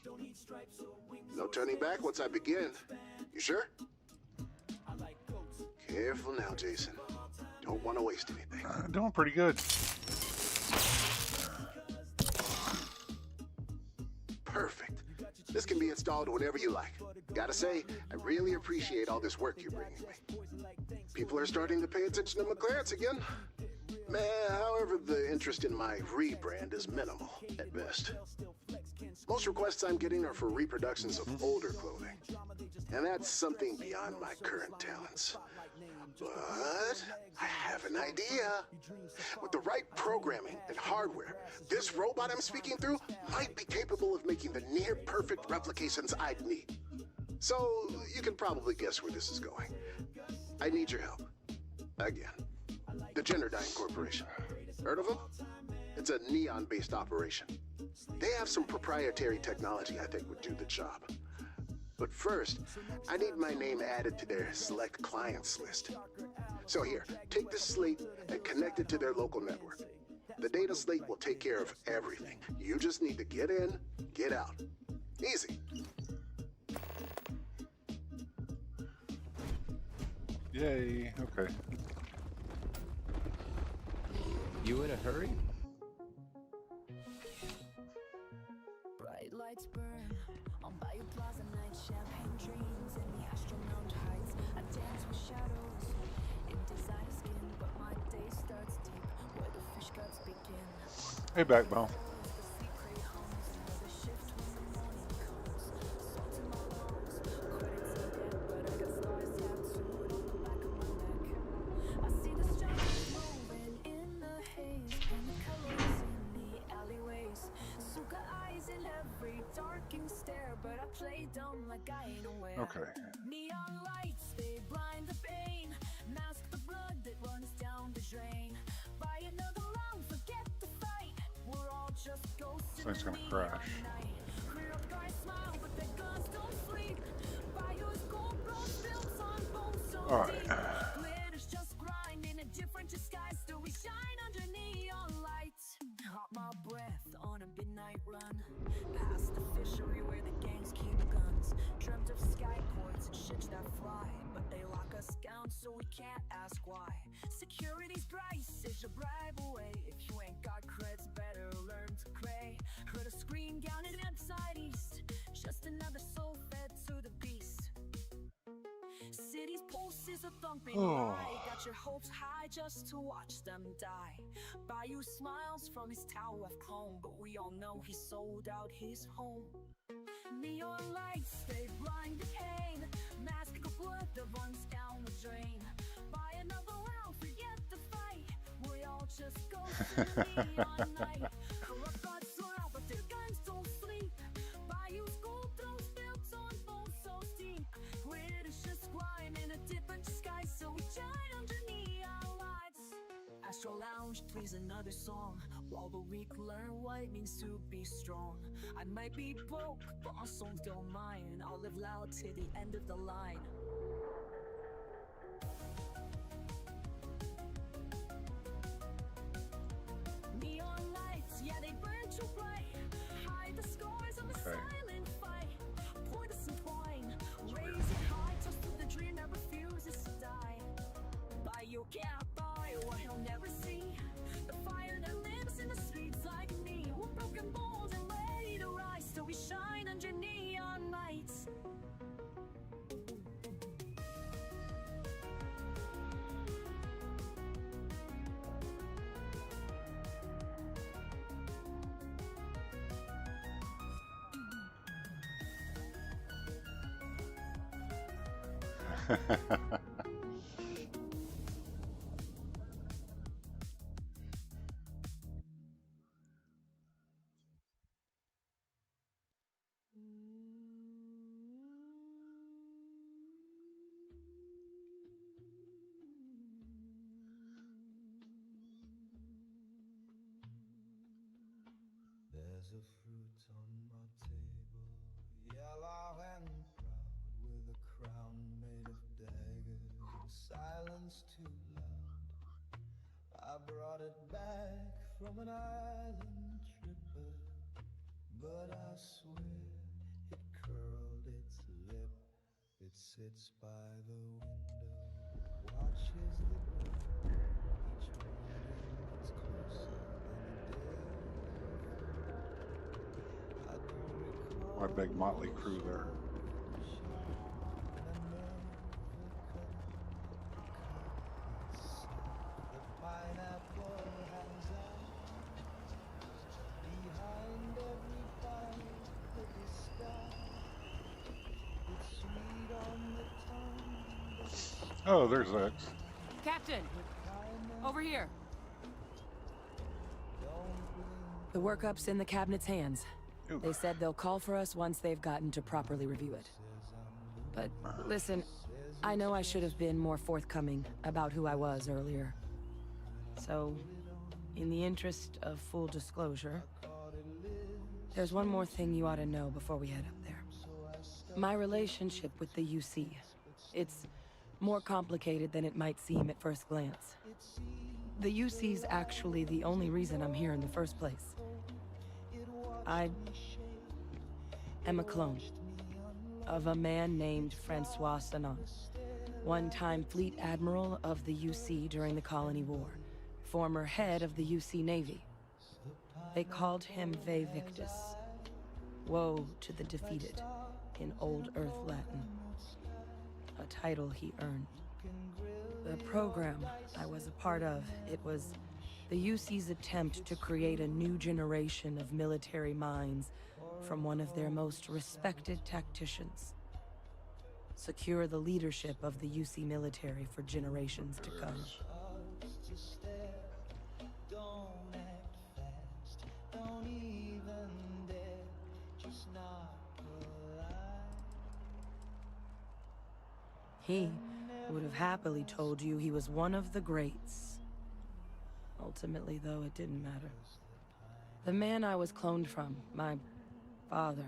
Don't need stripes or wings. No turning back once I begin. You sure? I like goats. Careful now, Jason. Don't want to waste anything. Doing pretty good. Perfect. This can be installed whenever you like. Gotta say, I really appreciate all this work you're bringing me. People are starting to pay attention to McClarence again. However, the interest in my rebrand is minimal, at best. Most requests I'm getting are for reproductions of older clothing. And that's something beyond my current talents. But I have an idea. With the right programming and hardware, this robot I'm speaking through might be capable of making the near-perfect replications I'd need. So you can probably guess where this is going. I need your help. Again. The Genderdyne Corporation. Heard of them? It's a neon-based operation. They have some proprietary technology I think would do the job. But first, I need my name added to their select clients list. So here, take this slate and connect it to their local network. The data slate will take care of everything. You just need to get in, get out. Easy. Yay, okay. You in a hurry? Bright lights burn on Bayou Plaza night, champagne dreams in the astronaut heights. I dance with shadows in designer skin, but my day starts deep where the fish guts begin. Hey, Backbone. Play dumb like I ain't aware. Okay. Neon lights, they blind the pain. Mask the blood that runs down the drain. Buy another round, forget the fight. We're all just ghosts. This thing's gonna crash. Clear up guys smile, but their guns don't sleep. Bio's gold blood built on bones so Alright. deep. Glitter's just grind in a different disguise. Still we shine under neon lights. Hot my breath on a midnight run. Past the fishery where the gangs keep guns. Dreamt of skyports and ships that fly. But they lock us down so we can't ask why. Security's price is your bribe away. If you ain't got creds, better learn to cray. Heard a scream down in outside east. Just another soul fed to the beast. City's pulses are thumping high. Got your hopes high just to watch them die. Bayou smiles from his tower of clone, but we all know he sold out his home. Neon lights, they blind the pain. Mask of blood that runs down the drain. Buy another round, forget the fight. We all just go to the neon night. Corrupt gods smile, but their guns don't sleep. Bayou's gold throws built on bones so deep. Glitter's just grind in a different sky, so we shine under neon lights. Astro Lounge plays another song, while the weak learn what it means to be strong. I might be broke, but our songs don't mind. I'll live loud to the end of the line. you can't buy what he'll never see. The fire that lives in the streets like me. We're broken bold and ready to rise till we shine under neon lights. There's a fruit on my table, yellow and proud, with a crown made of daggers and silence too loud. I brought it back from an island tripper, but I swear it curled its lip. It sits by the window, watches the glow. Each morning it's closer than a day. My big motley crew there. Oh, there's X. Captain! Over here. The workup's in the cabinet's hands. Ooh. They said they'll call for us once they've gotten to properly review it. But listen, I know I should have been more forthcoming about who I was earlier. So, in the interest of full disclosure, there's one more thing you ought to know before we head up there. My relationship with the UC. It's more complicated than it might seem at first glance. The UC's actually the only reason I'm here in the first place. I am a clone of a man named Francois Sanon, one-time fleet admiral of the UC during the Colony War, former head of the UC Navy. They called him Ve Victus, woe to the defeated, in Old Earth Latin, a title he earned. The program I was a part of, it was the UC's attempt to create a new generation of military minds from one of their most respected tacticians. Secure the leadership of the UC military for generations to come. He would have happily told you he was one of the greats. Ultimately, though, it didn't matter. The man I was cloned from, my father,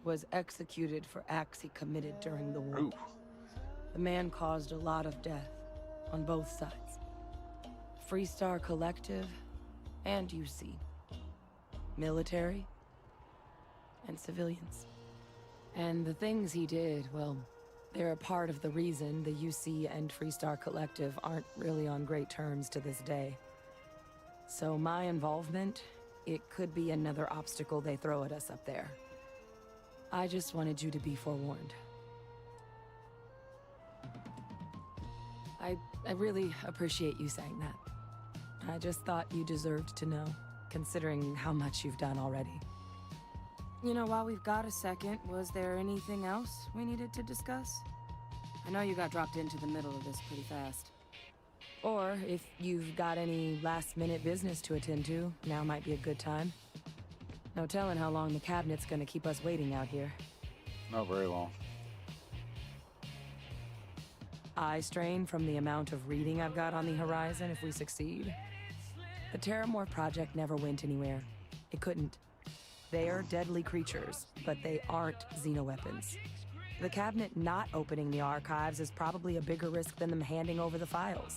was executed for acts he committed during the war. Ooh. The man caused a lot of death on both sides. Freestar Collective and UC. Military and civilians. And the things he did, well, they're a part of the reason the UC and Freestar Collective aren't really on great terms to this day. So my involvement, it could be another obstacle they throw at us up there. I just wanted you to be forewarned. I really appreciate you saying that. I just thought you deserved to know, considering how much you've done already. You know, while we've got a second, was there anything else we needed to discuss? I know you got dropped into the middle of this pretty fast. Or if you've got any last-minute business to attend to, now might be a good time. No telling how long the cabinet's gonna keep us waiting out here. Not very long. Eye strain from the amount of reading I've got on the horizon if we succeed. The Terramorph project never went anywhere. It couldn't. They're deadly creatures, but they aren't xenoweapons. The cabinet not opening the archives is probably a bigger risk than them handing over the files.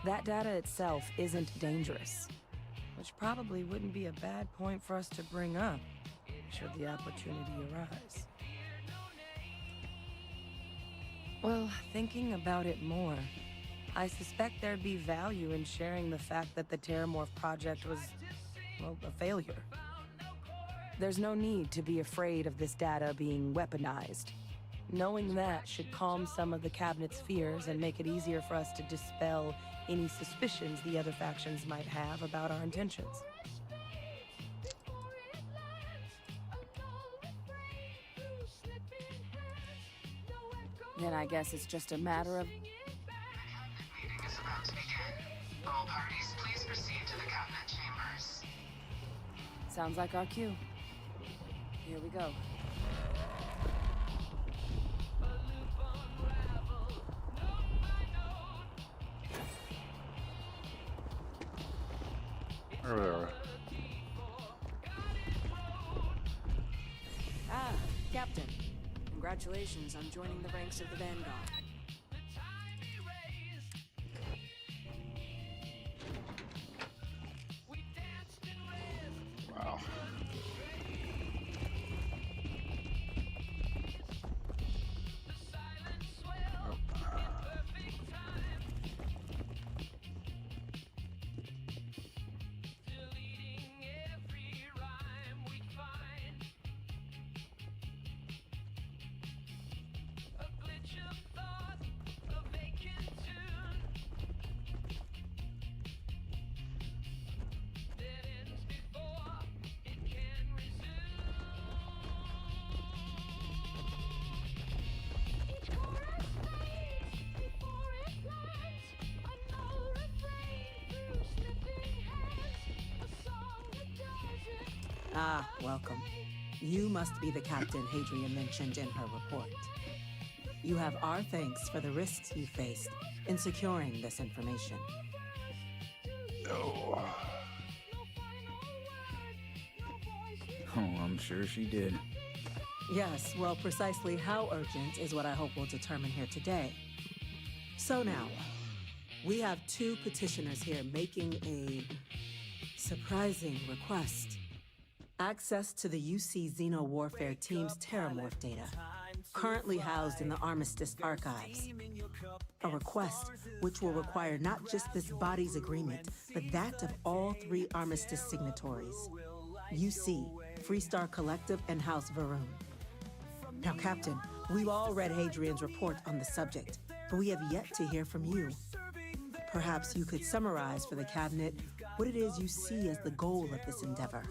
That data itself isn't dangerous, which probably wouldn't be a bad point for us to bring up, should the opportunity arise. Well, thinking about it more, I suspect there'd be value in sharing the fact that the Terramorph project was, well, a failure. There's no need to be afraid of this data being weaponized. Knowing that should calm some of the cabinet's fears and make it easier for us to dispel any suspicions the other factions might have about our intentions. Then I guess it's just a matter of... Meeting is about to begin. All parties, please proceed to the cabinet chambers. Sounds like our cue. Here we go. Ah, Captain. Congratulations on joining the ranks of the Vanguard. Wow. Ah, welcome. You must be the captain Hadrian mentioned in her report. You have our thanks for the risks you faced in securing this information. Oh. Oh, I'm sure she did. Yes, well, precisely how urgent is what I hope we'll determine here today. So now, we have two petitioners here making a surprising request. Access to the UC Xeno Warfare Team's Terramorph data, currently housed in the Armistice archives. A request which will require not just this body's agreement, but that of all three Armistice signatories. UC, Freestar Collective, and House Varun. Now, Captain, we've all read Hadrian's report on the subject, but we have yet to hear from you. Perhaps you could summarize for the Cabinet what it is you see as the goal of this endeavor.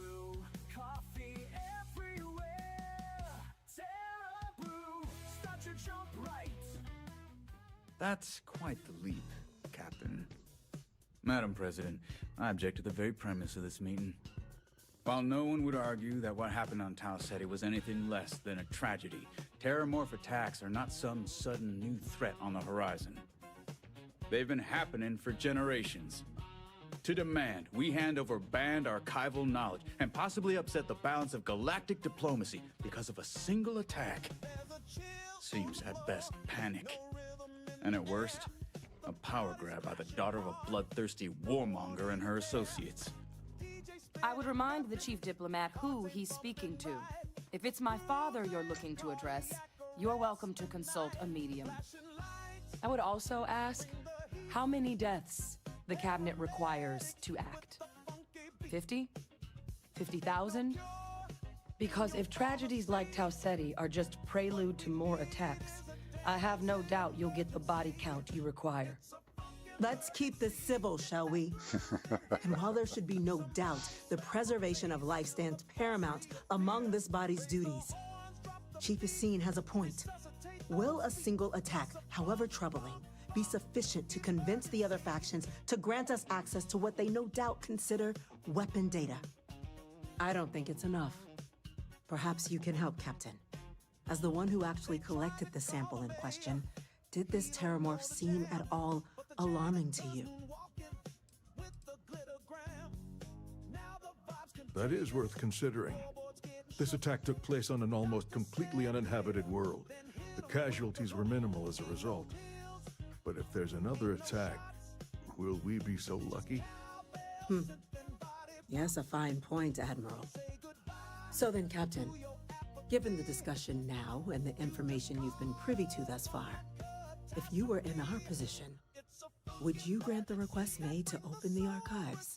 That's quite the leap, Captain. Madam President, I object to the very premise of this meeting. While no one would argue that what happened on Tau Ceti was anything less than a tragedy, Terramorph attacks are not some sudden new threat on the horizon. They've been happening for generations. To demand we hand over banned archival knowledge and possibly upset the balance of galactic diplomacy because of a single attack seems at best panic. And at worst, a power grab by the daughter of a bloodthirsty warmonger and her associates. I would remind the chief diplomat who he's speaking to. If it's my father you're looking to address, you're welcome to consult a medium. I would also ask how many deaths the Cabinet requires to act. 50? 50,000? Because if tragedies like Tau Ceti are just prelude to more attacks, I have no doubt you'll get the body count you require. Let's keep this civil, shall we? And while there should be no doubt, the preservation of life stands paramount among this body's duties. Chief Essene has a point. Will a single attack, however troubling, be sufficient to convince the other factions to grant us access to what they no doubt consider weapon data? I don't think it's enough. Perhaps you can help, Captain. As the one who actually collected the sample in question, did this Terramorph seem at all alarming to you? That is worth considering. This attack took place on an almost completely uninhabited world. The casualties were minimal as a result. But if there's another attack, will we be so lucky? Yes, a fine point, Admiral. So then, Captain, given the discussion now and the information you've been privy to thus far, if you were in our position, would you grant the request made to open the archives?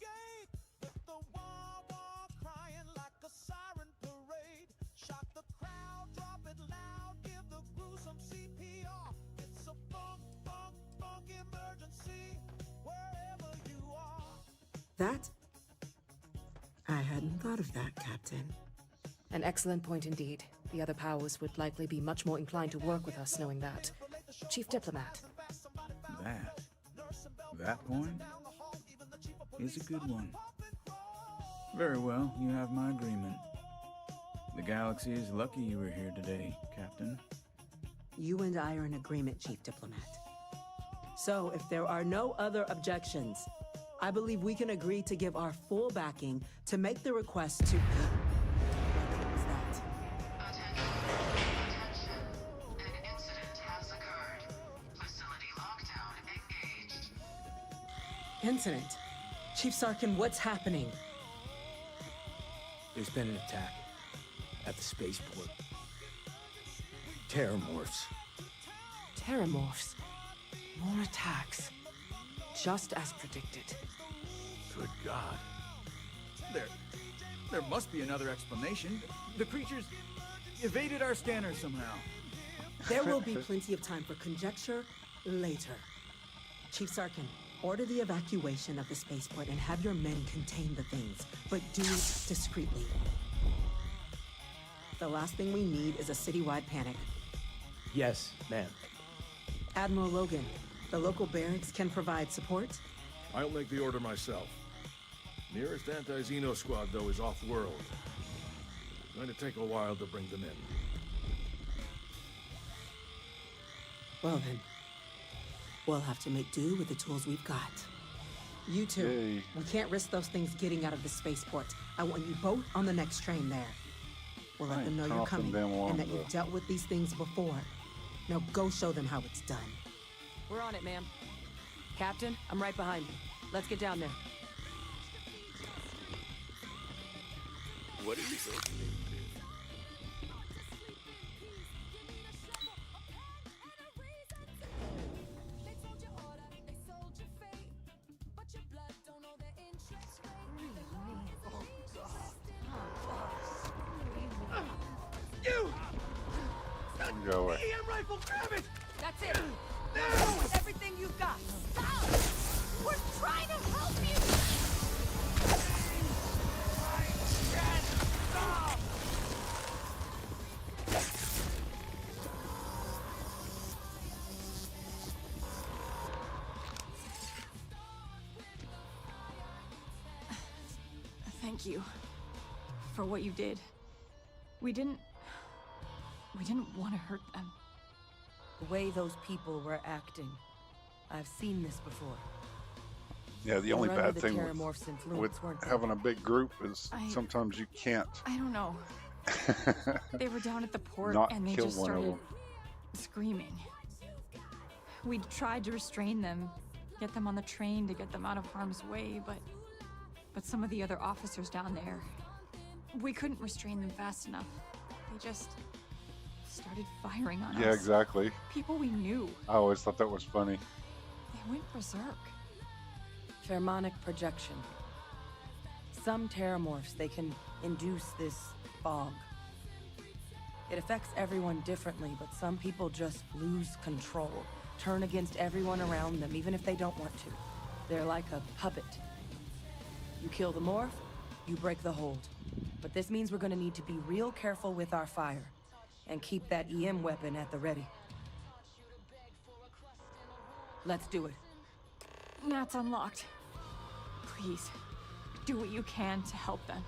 That? I hadn't thought of that, Captain. An excellent point indeed. The other powers would likely be much more inclined to work with us knowing that. Chief Diplomat. That point is a good one. Very well, you have my agreement. The galaxy is lucky you were here today, Captain. You and I are in agreement, Chief Diplomat. So, if there are no other objections, I believe we can agree to give our full backing to make the request to... What was that? Attention. An incident has occurred. Facility lockdown engaged. Incident? Chief Sarkin, what's happening? There's been an attack at the spaceport. Terramorphs. Terramorphs. More attacks. Just as predicted. Good God. There must be another explanation. The creatures evaded our scanner somehow. There will be plenty of time for conjecture later. Chief Sarkin, order the evacuation of the spaceport and have your men contain the things, but do it discreetly. The last thing we need is a citywide panic. Yes, ma'am. Admiral Logan, the local barracks can provide support? I'll make the order myself. Nearest anti-Xeno squad, though, is off-world. It's going to take a while to bring them in. Well then, we'll have to make do with the tools we've got. You two, Yay. we can't risk those things getting out of the spaceport. I want you both on the next train there. We'll let them know you're coming and that you've dealt with these things before. Now go show them how it's done. We're on it, ma'am. Captain, I'm right behind you. Let's get down there. What are you supposed to do? You! Go away. EM rifle, grab it! That's it! No! Everything you've got! Stop! We're trying to help you! Stop! Thank you for what you did. We didn't want to hurt them. The way those people were acting. I've seen this before. Yeah, the only They're under bad the thing Terramorph's with influence, weren't they? having a big group is sometimes you can't I don't know. They were down at the port not and they kill just one of started them. screaming. We tried to restrain them, get them on the train to get them out of harm's way, but some of the other officers down there, we couldn't restrain them fast enough. They just started firing on us. Yeah, exactly. People we knew. I always thought that was funny. They went berserk. Pheromonic projection. Some terramorphs, they can induce this fog. It affects everyone differently, but some people just lose control, turn against everyone around them, even if they don't want to. They're like a puppet. You kill the morph, you break the hold. But this means we're gonna need to be real careful with our fire, and keep that EM weapon at the ready. Let's do it. That's unlocked. Please, do what you can to help them.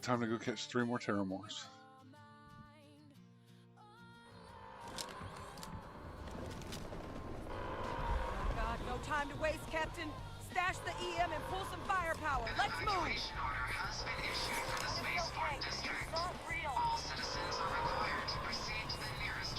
Time to go catch 3 more Terramorphs. God, no time to waste, Captain. Stash the EM and pull some firepower. Let's move! Evacuation order has been issued for the spaceport district. All citizens are required to proceed to the nearest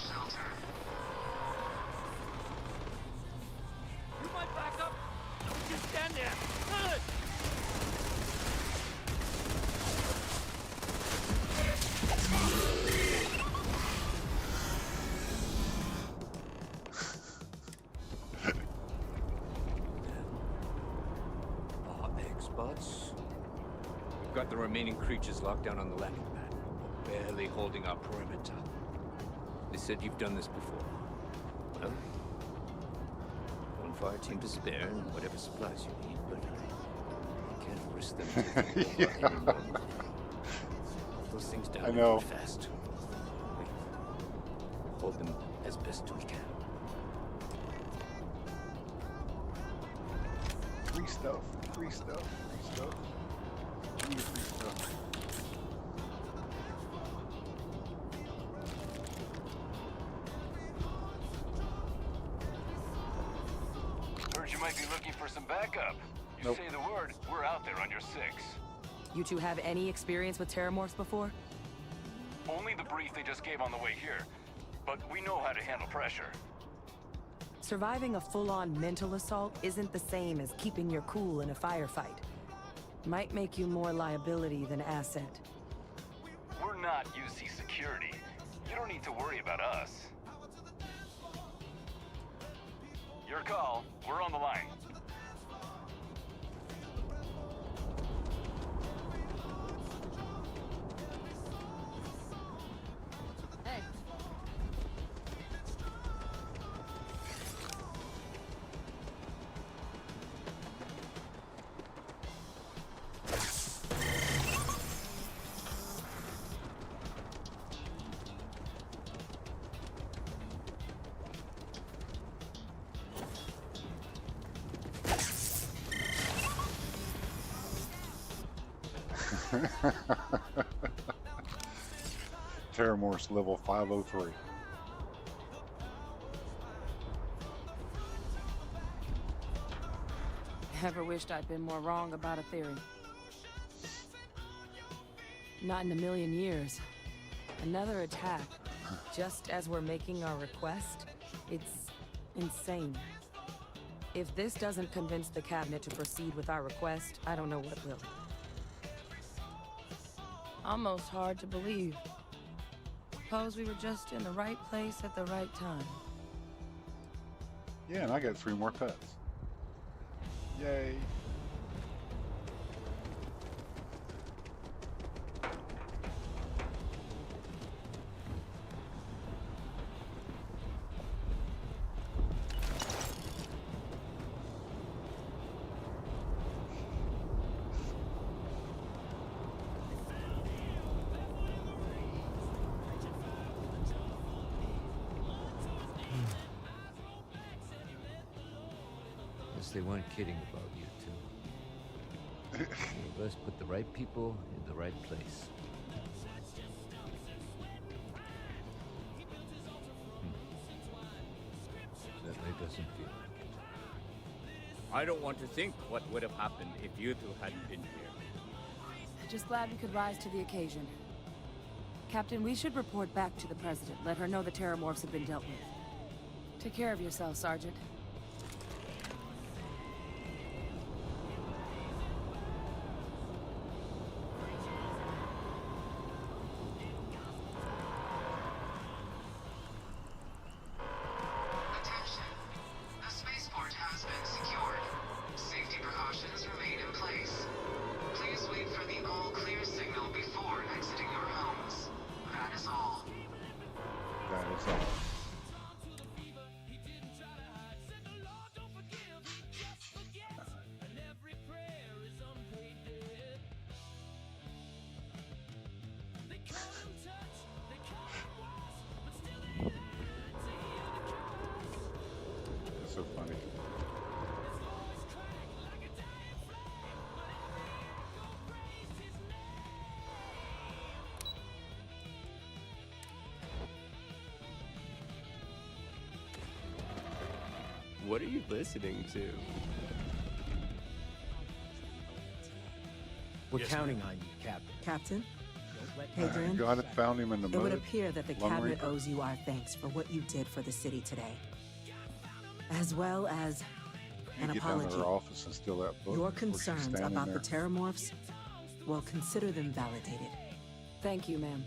We've got the remaining creatures locked down on the landing pad. We're barely holding our perimeter. They said you've done this before. Well, one fire team to spare and whatever supplies you need, but I can't risk them taking over anymore. Those things down I know. fast. We hold them as best we can. Free stuff, free stuff, free stuff. Give me your free stuff. Heard you might be looking for some backup. You Nope. say the word, we're out there on your 6. You two have any experience with terramorphs before? Only the brief they just gave on the way here. But we know how to handle pressure. Surviving a full-on mental assault isn't the same as keeping your cool in a firefight. Might make you more liability than asset. We're not UC security. You don't need to worry about us. Your call. We're on the line. Hey. Terramorphs level 503. Ever wished I'd been more wrong about a theory. Not in a million years. Another attack, just as we're making our request? It's insane. If this doesn't convince the cabinet to proceed with our request, I don't know what will. Almost hard to believe. Suppose we were just in the right place at the right time. Yeah, and I got 3 more pets. Yay. They weren't kidding about you two. You best put the right people in the right place. Certainly doesn't feel like it. I don't want to think what would have happened if you two hadn't been here. Just glad we could rise to the occasion. Captain, we should report back to the President. Let her know the terramorphs have been dealt with. Take care of yourself, Sergeant. Attention. The spaceport has been secured. Safety precautions remain in place. Please wait for the all-clear signal before exiting your homes. That is all. That is all. It's so funny. What are you listening to? We're counting on you, Captain. Captain? Hadrian, God had found him in the it would mud. appear that the Lone cabinet Reaper. owes you our thanks for what you did for the city today. As well as You an get down to apology. her office and steal that book. Your before she's concerns standing about there. the terramorphs, well, consider them validated. Thank you, ma'am.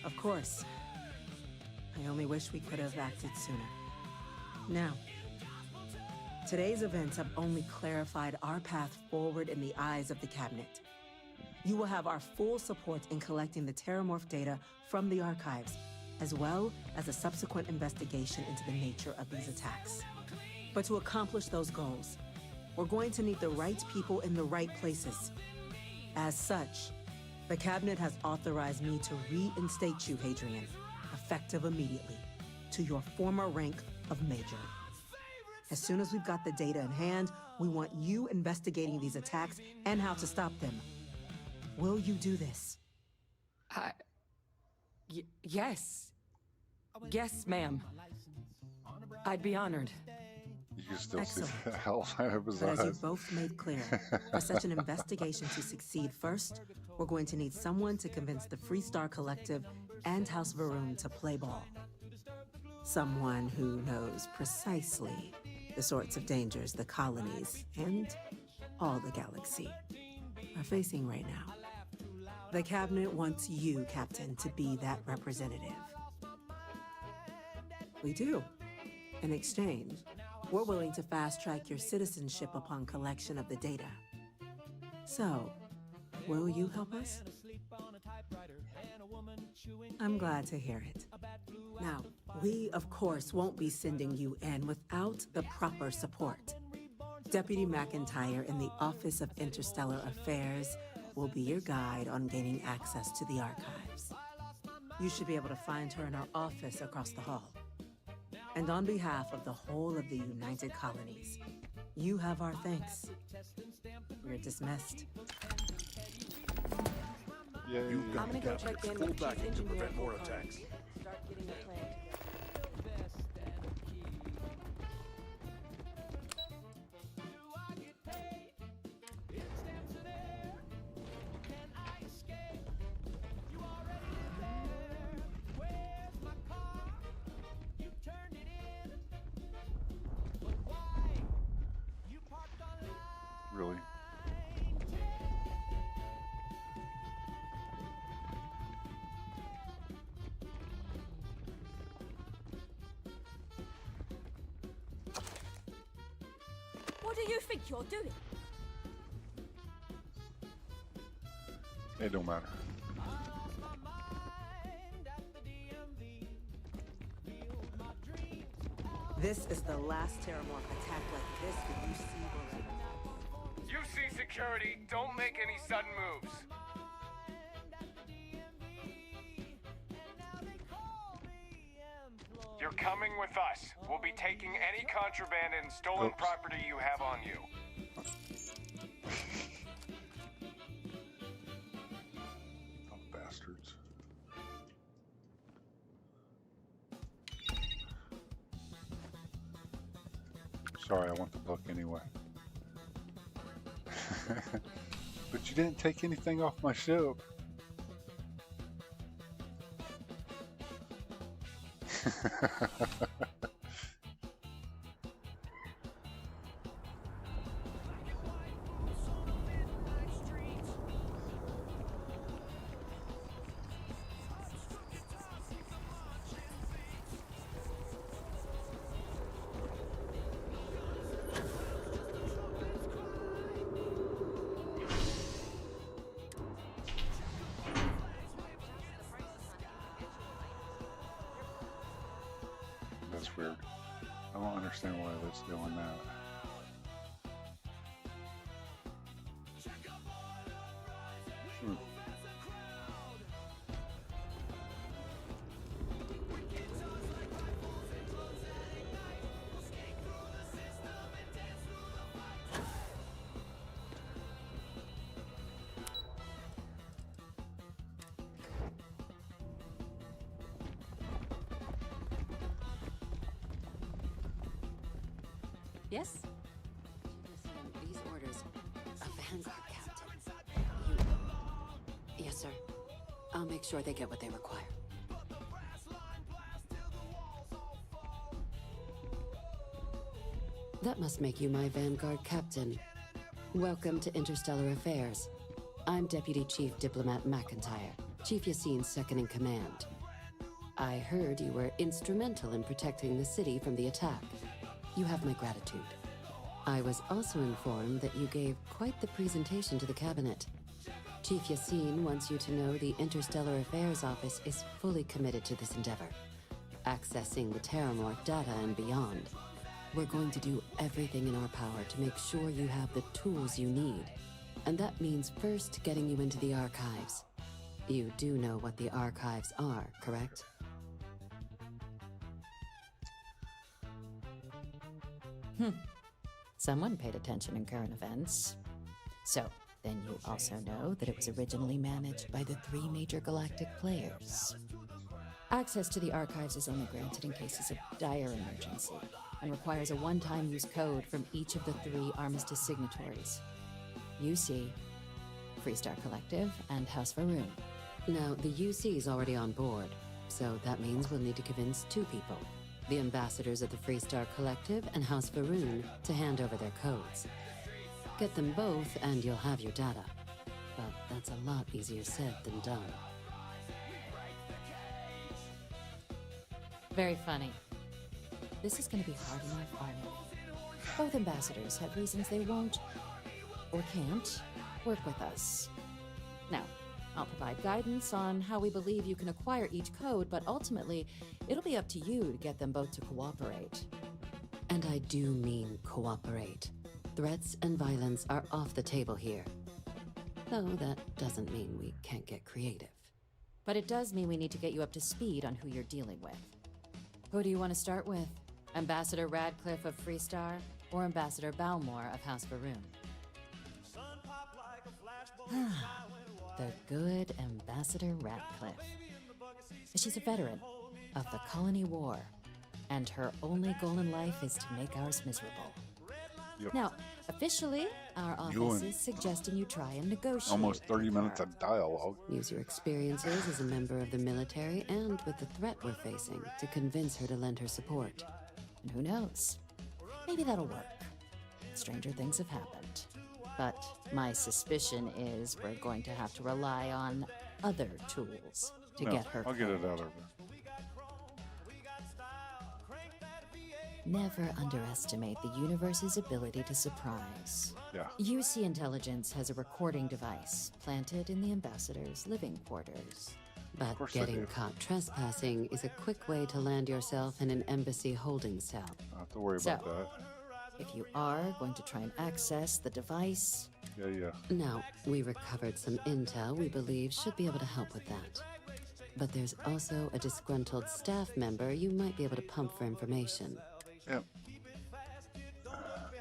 Of course. I only wish we could have acted sooner. Now, Today's events have only clarified our path forward in the eyes of the Cabinet. You will have our full support in collecting the Terramorph data from the archives, as well as a subsequent investigation into the nature of these attacks. But to accomplish those goals, we're going to need the right people in the right places. As such, the Cabinet has authorized me to reinstate you, Hadrian, effective immediately, to your former rank of Major. As soon as we've got the data in hand, we want you investigating these attacks and how to stop them. Will you do this? Yes. Yes, ma'am. I'd be honored. You can still Excellent. see the hell out of his But as eyes. you've both made clear, for such an investigation to succeed first, we're going to need someone to convince the Freestar Collective and House Varun to play ball. Someone who knows precisely the sorts of dangers the colonies and all the galaxy are facing right now. The Cabinet wants you, Captain, to be that representative. We do. In exchange, we're willing to fast-track your citizenship upon collection of the data. So, will you help us? I'm glad to hear it. Now, we, of course, won't be sending you in without the proper support. Deputy McIntyre in the Office of Interstellar Affairs will be your guide on gaining access to the archives. You should be able to find her in our office across the hall. And on behalf of the whole of the United Colonies, you have our thanks. You're dismissed. Yay. You've got I'm gonna go check in full with Chief backing to Engineer prevent more Colonies. attacks. Start getting the plan together. Really? What do you think you're doing? It don't matter. This is the last Terramorph attack like this that you see will ever. UC security, don't make any sudden moves. You're coming with us. We'll be taking any contraband and stolen Oops. property you have on you. Oh, bastards. Sorry, I want the book anyway. But you didn't take anything off my ship. That's weird. I don't understand why that's doing that. Hmm. Yes? These orders. A vanguard captain. You... Yes, sir. I'll make sure they get what they require. That must make you my vanguard captain. Welcome to Interstellar Affairs. I'm Deputy Chief Diplomat McIntyre, Chief Yassine's second-in-command. I heard you were instrumental in protecting the city from the attack. You have my gratitude. I was also informed that you gave quite the presentation to the cabinet. Chief Yassine wants you to know the Interstellar Affairs Office is fully committed to this endeavor, accessing the Terramorph data and beyond. We're going to do everything in our power to make sure you have the tools you need. And that means first getting you into the archives. You do know what the archives are, correct? Someone paid attention in current events. So, then you also know that it was originally managed by the 3 major galactic players. Access to the archives is only granted in cases of dire emergency, and requires a one-time use code from each of the 3 Armistice signatories. UC, Freestar Collective, and House Faroon. Now, the UC is already on board, so that means we'll need to convince 2 people. The ambassadors of the Freestar Collective and House Faroon to hand over their codes. Get them both and you'll have your data. But that's a lot easier said than done. Very funny. This is going to be hard enough already. Both ambassadors have reasons they won't, or can't, work with us. Now, I'll provide guidance on how we believe you can acquire each code, but ultimately, it'll be up to you to get them both to cooperate. And I do mean cooperate. Threats and violence are off the table here. Though that doesn't mean we can't get creative. But it does mean we need to get you up to speed on who you're dealing with. Who do you want to start with? Ambassador Radcliffe of Freestar, or Ambassador Balmore of House Faroon? The good Ambassador Radcliffe. She's a veteran of the Colony War, and her only goal in life is to make ours miserable. Yep. Now, officially, our office is suggesting you try and negotiate. Almost 30 minutes of dialogue. Use your experiences as a member of the military and with the threat we're facing to convince her to lend her support. And who knows? Maybe that'll work. Stranger things have happened. But my suspicion is we're going to have to rely on other tools to get her. I'll get it out of her. Never underestimate the universe's ability to surprise. Yeah. UC Intelligence has a recording device planted in the ambassador's living quarters. But getting caught trespassing is a quick way to land yourself in an embassy holding cell. I don't have to worry about that. If you are going to try and access the device... Yeah. Now, we recovered some intel we believe should be able to help with that. But there's also a disgruntled staff member you might be able to pump for information. Yep.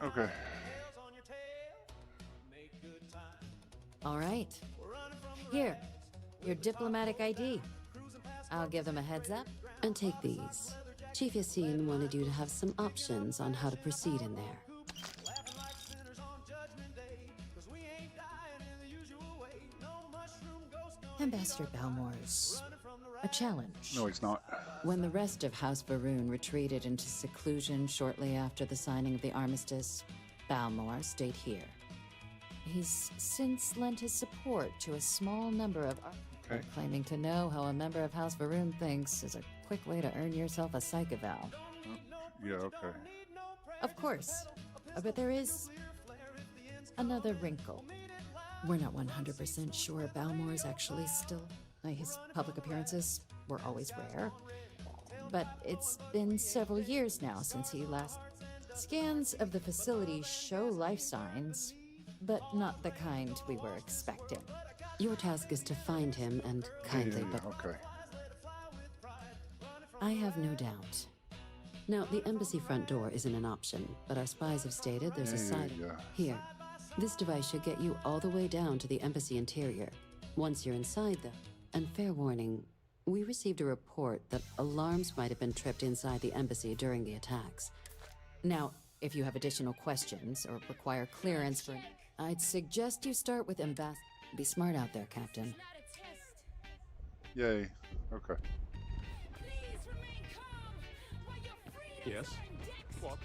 Okay. All right. Here, your diplomatic ID. I'll give them a heads up. And take these. Chief Yassine wanted you to have some options on how to proceed in there. Ambassador Balmore's a challenge. No, he's not. When the rest of House Faroon retreated into seclusion shortly after the signing of the armistice, Balmore stayed here. He's since lent his support to a small number of... Okay. Claiming to know how a member of House Faroon thinks is a quick way to earn yourself a psych eval. Yeah, okay. Of course. But there is another wrinkle. We're not 100% sure Balmore's actually still... His public appearances were always rare. But it's been several years now since he last... Scans of the facility show life signs, but not the kind we were expecting. Your task is to find him and kindly, but... Okay. I have no doubt. Now, the embassy front door isn't an option, but our spies have stated there's a side... Here. This device should get you all the way down to the embassy interior. Once you're inside, though... And fair warning, we received a report that alarms might have been tripped inside the embassy during the attacks. Now, if you have additional questions or require clearance for... I'd suggest you start with Be smart out there, Captain. Yay. Okay. Yes? What?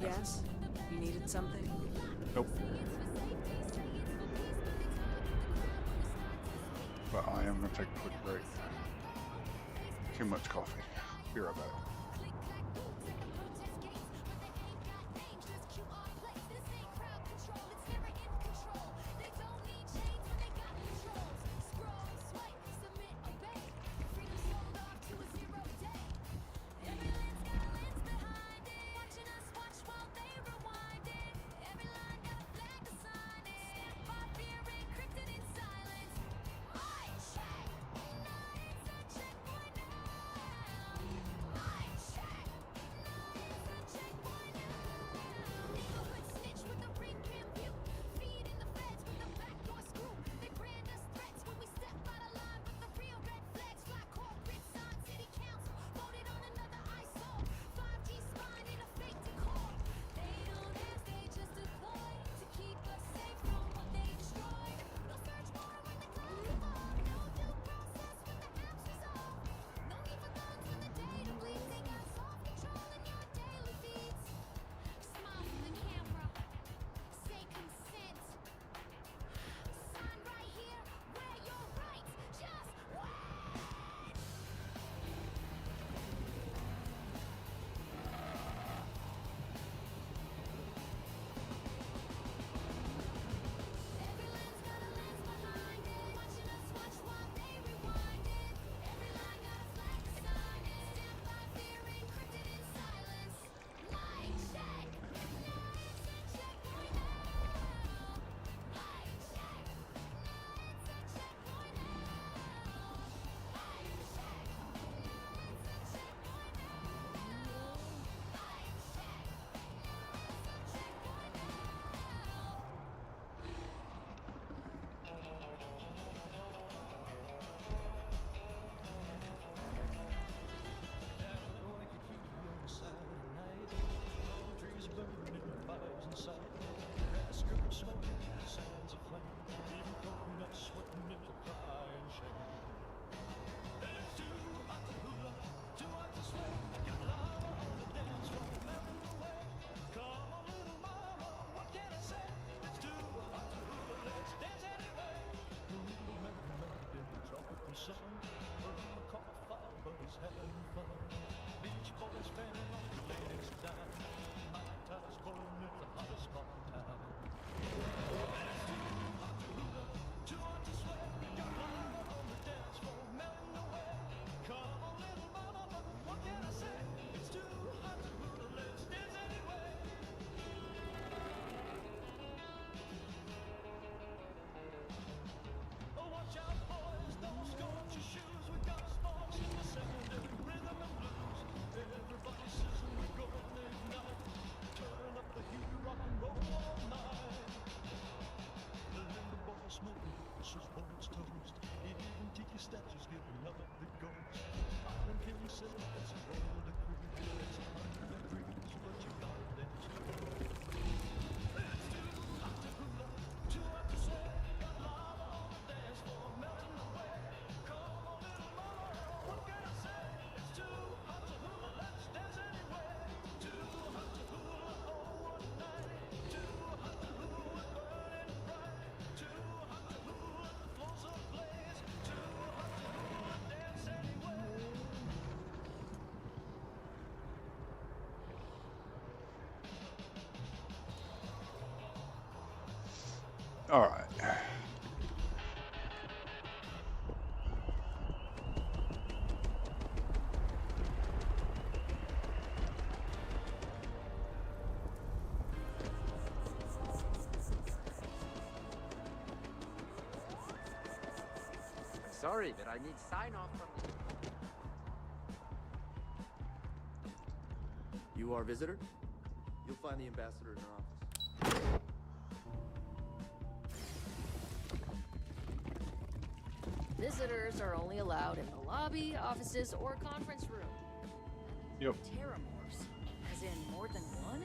Yes? You needed something? Nope. But I am gonna take a quick break. Too much coffee. Be right back. All right. Sorry, but I need sign off from you. You are a visitor? You'll find the ambassador in her office. Visitors are only allowed in the lobby, offices, or conference room. Yep. Terramorphs, as in more than one?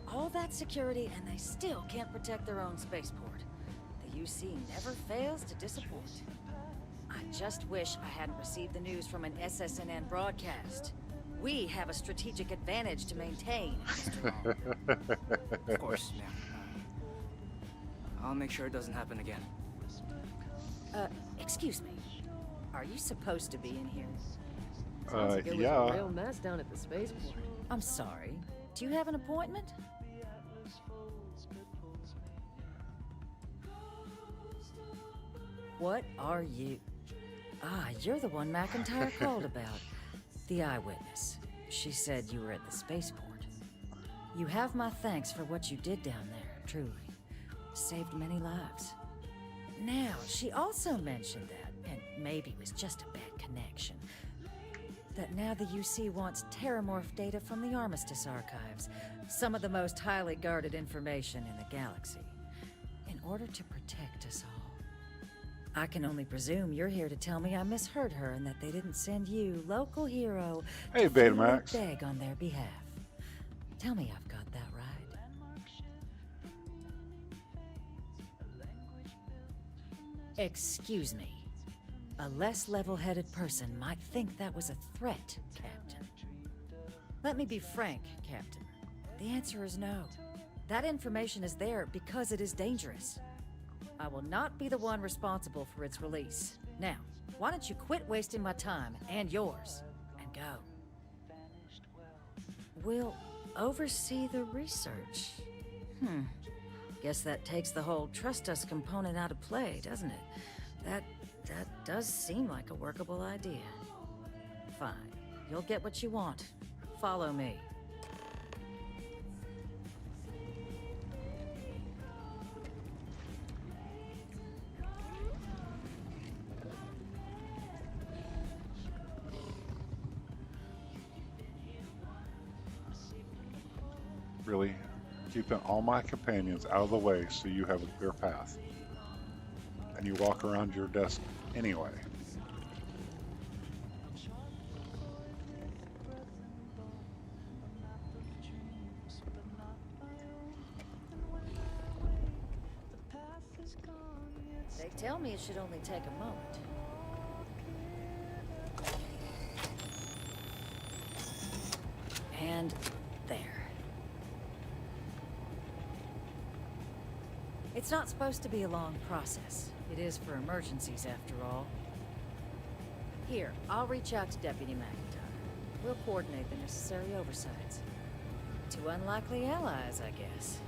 All that security and they still can't protect their own spaceport. The UC never fails to disappoint. I just wish I hadn't received the news from an SSNN broadcast. We have a strategic advantage to maintain, Mr. Long. Of course, ma'am. I'll make sure it doesn't happen again. Excuse me. Are you supposed to be in here? Sounds like it was yeah. a real mess down at the spaceport. I'm sorry. Do you have an appointment? What are you? Ah, you're the one McIntyre called about. The eyewitness. She said you were at the spaceport. You have my thanks for what you did down there, truly. Saved many lives. Now, she also mentioned that, and maybe it was just a bad connection, that now the UC wants terramorph data from the Armistice archives, some of the most highly guarded information in the galaxy, in order to protect us all. I can only presume you're here to tell me I misheard her and that they didn't send you, local hero, Hey, to Betamax. beg on their behalf. Tell me I've got that right. Excuse me. A less level-headed person might think that was a threat, Captain. Let me be frank, Captain. The answer is no. That information is there because it is dangerous. I will not be the one responsible for its release. Now, why don't you quit wasting my time and yours, and go? We'll oversee the research. Guess that takes the whole trust us component out of play, doesn't it? That does seem like a workable idea. Fine. You'll get what you want. Follow me. Really keeping all my companions out of the way so you have a clear path. And you walk around your desk anyway. They tell me it should only take a moment. And there. It's not supposed to be a long process. It is for emergencies, after all. Here, I'll reach out to Deputy McIntyre. We'll coordinate the necessary oversights. Two unlikely allies, I guess.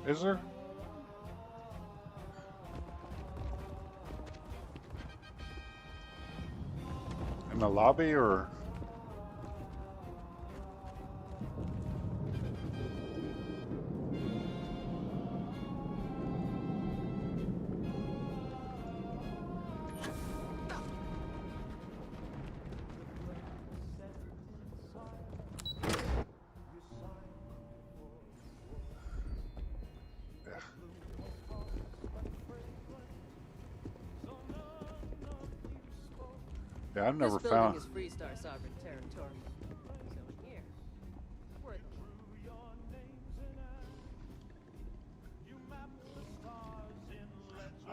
Is there? In the lobby or? Yeah, I've never This building found. is Freestar sovereign territory. So in here, we're the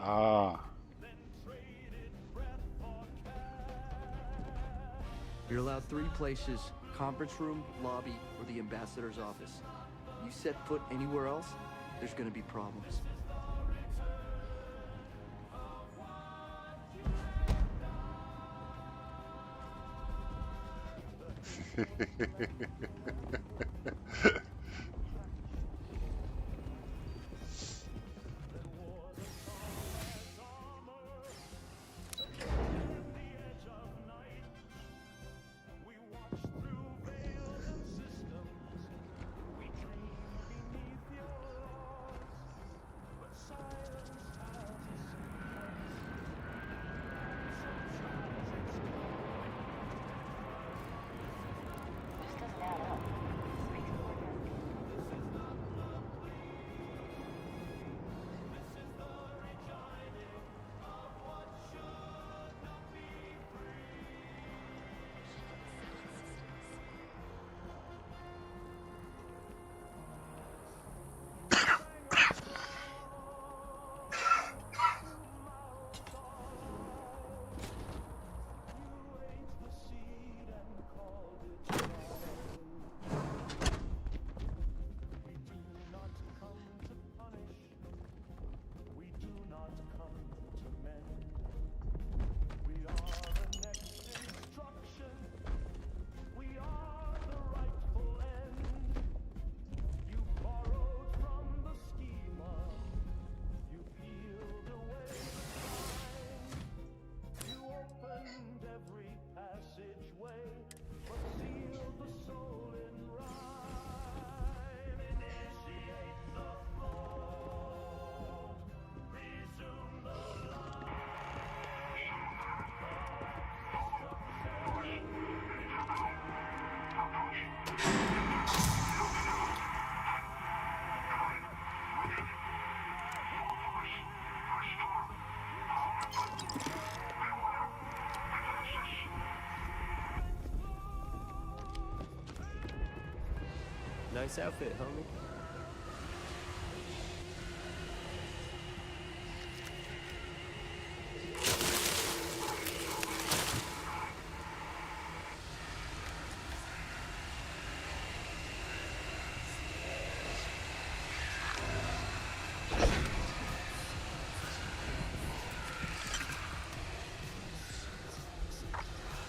Ah, You're allowed 3 places: conference room, lobby, or the ambassador's office. You set foot anywhere else, there's gonna be problems. Nice outfit, homie.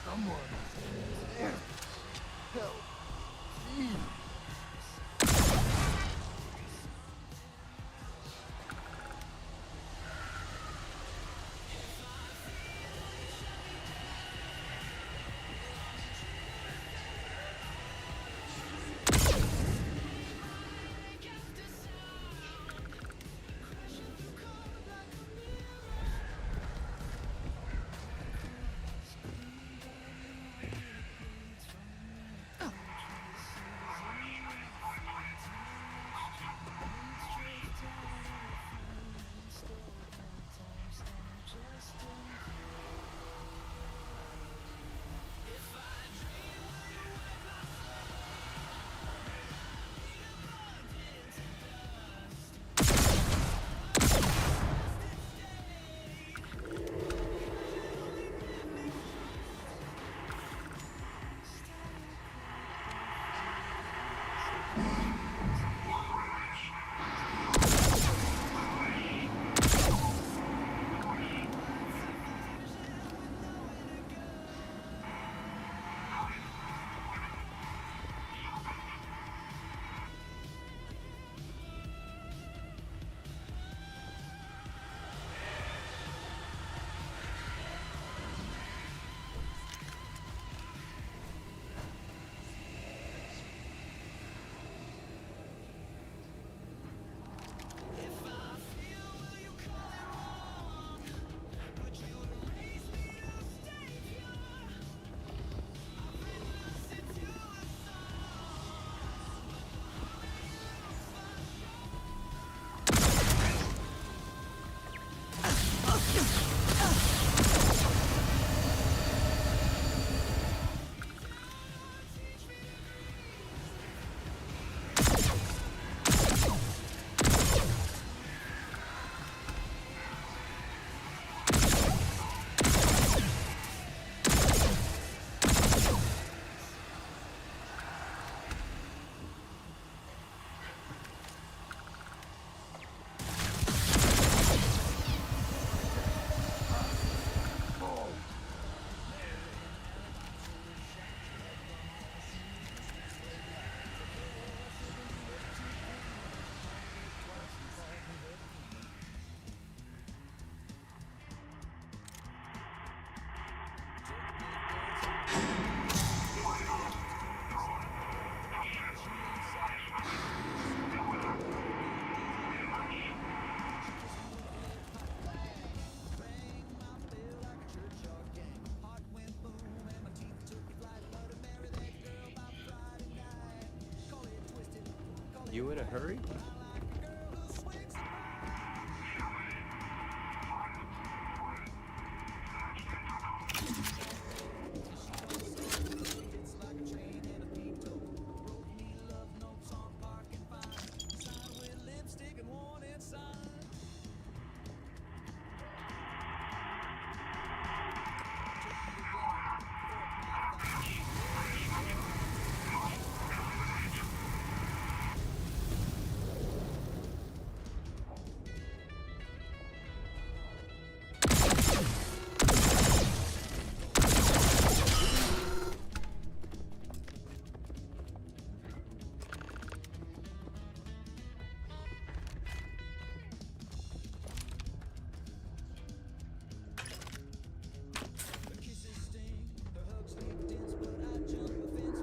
Someone. There. Help. Me. You in a hurry?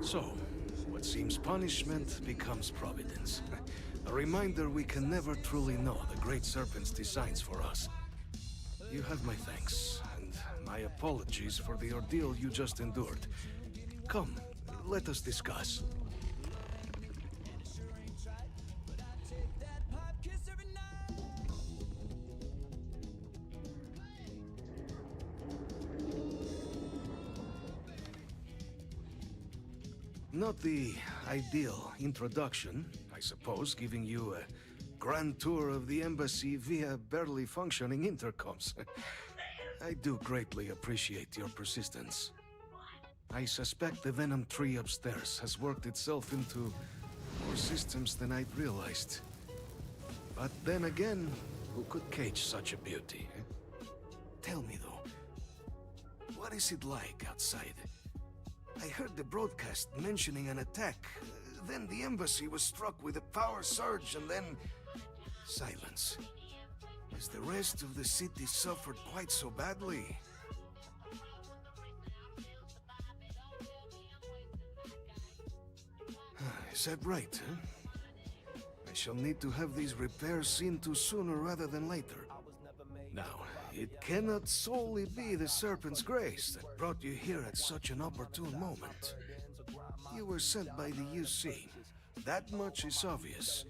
So, what seems punishment becomes providence. A reminder we can never truly know the Great Serpent's designs for us. You have my thanks, and my apologies for the ordeal you just endured. Come, let us discuss. Not the ideal introduction, I suppose, giving you a grand tour of the embassy via barely functioning intercoms. I do greatly appreciate your persistence. I suspect the Venom tree upstairs has worked itself into more systems than I'd realized. But then again, who could cage such a beauty? Tell me though, what is it like outside? I heard the broadcast mentioning an attack. Then the embassy was struck with a power surge and then silence. Has the rest of the city suffered quite so badly? Is that right, huh? I shall need to have these repairs seen to sooner rather than later. Now, it cannot solely be the Serpent's grace that brought you here at such an opportune moment. You were sent by the UC. That much is obvious.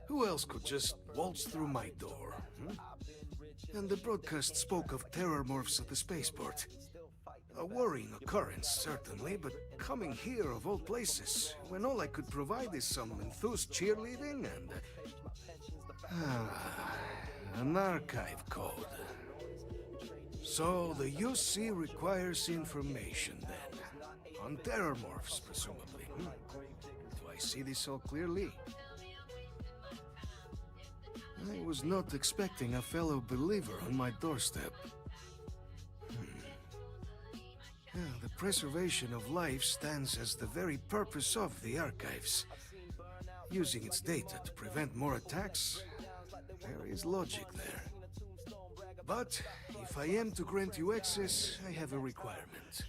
Who else could just waltz through my door? And the broadcast spoke of terror morphs at the spaceport. A worrying occurrence, certainly, but coming here of all places, when all I could provide is some enthused cheerleading and... an archive code. So the UC requires information, then. On terror morphs, presumably. Do I see this all clearly? I was not expecting a fellow believer on my doorstep. The preservation of life stands as the very purpose of the archives. Using its data to prevent more attacks, there is logic there. But if I am to grant you access, I have a requirement.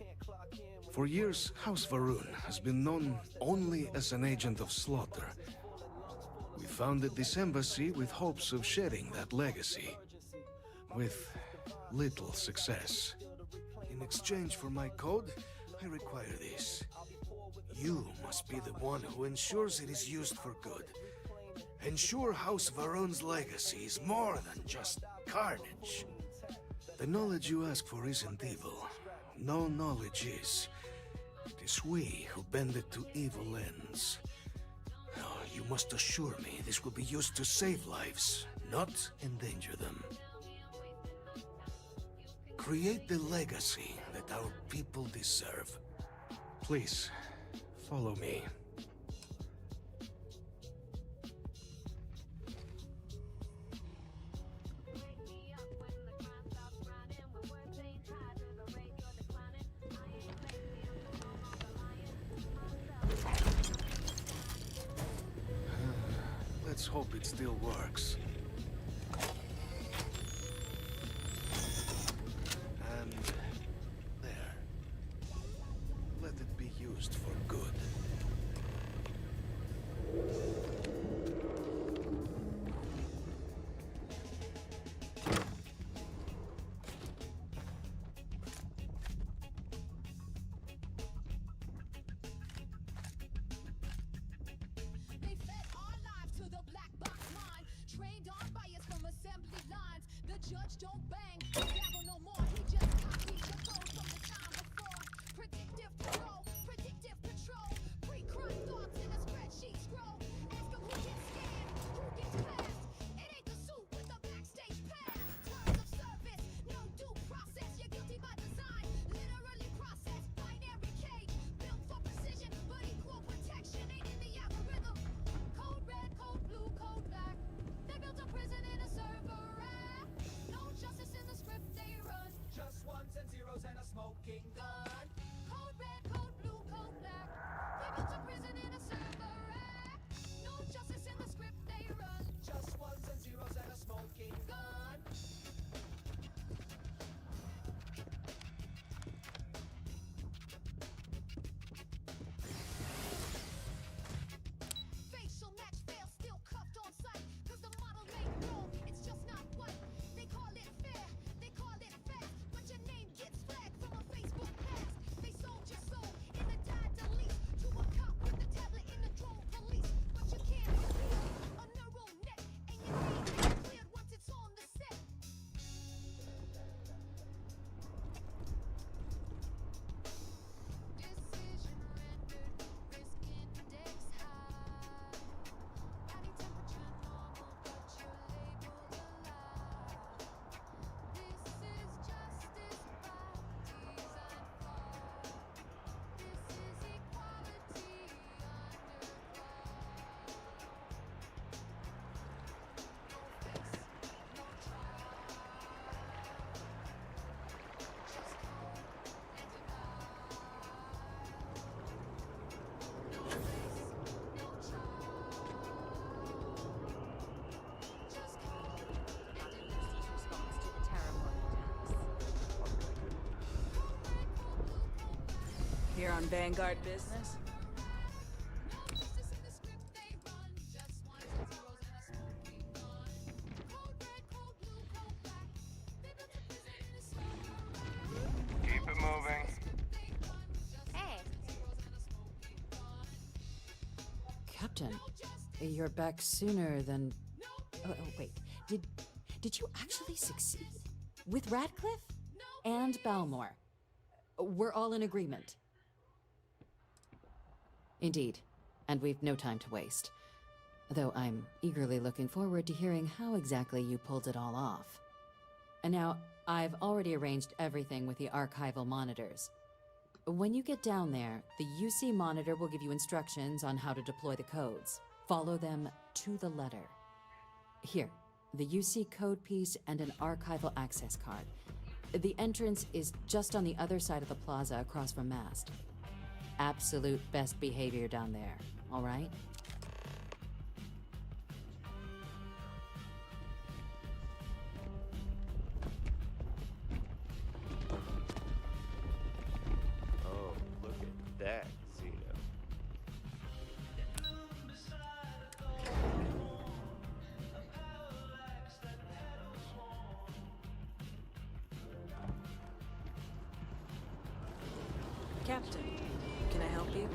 For years, House Varun has been known only as an agent of slaughter. We founded this embassy with hopes of shedding that legacy. With little success. In exchange for my code, I require this. You must be the one who ensures it is used for good. Ensure House Varun's legacy is more than just carnage. The knowledge you ask for isn't evil. No knowledge is. It is we who bend it to evil ends. Now, you must assure me this will be used to save lives, not endanger them. Create the legacy that our people deserve. Please, follow me. Let's hope it still works. And there. Let it be used for good. They fed our lives to the black box line, trained our bias from assembly lines. The judge don't bang, the gavel no more. He just copied the code from the time before. Predictive control, pre-crime thoughts in a spreadsheet scroll. Ask him who gets scanned, who gets passed. It ain't the suit with the backstage pass. Terms of service, no due process. You're guilty by design, literally processed. Binary cage, built for precision, but equal protection ain't in the algorithm. Code red, code blue, code black. They built a prison in a server rack. No justice in the Here on Vanguard business? Keep it moving. Hey. Captain, you're back sooner than... Oh, wait. Did you actually succeed? With Radcliffe? And Balmore? We're all in agreement. Indeed. And we've no time to waste. Though I'm eagerly looking forward to hearing how exactly you pulled it all off. And now, I've already arranged everything with the archival monitors. When you get down there, the UC monitor will give you instructions on how to deploy the codes. Follow them to the letter. Here, the UC code piece and an archival access card. The entrance is just on the other side of the plaza across from Mast. Absolute best behavior down there, all right? Oh, look at that, Xeno. Captain, can I help you?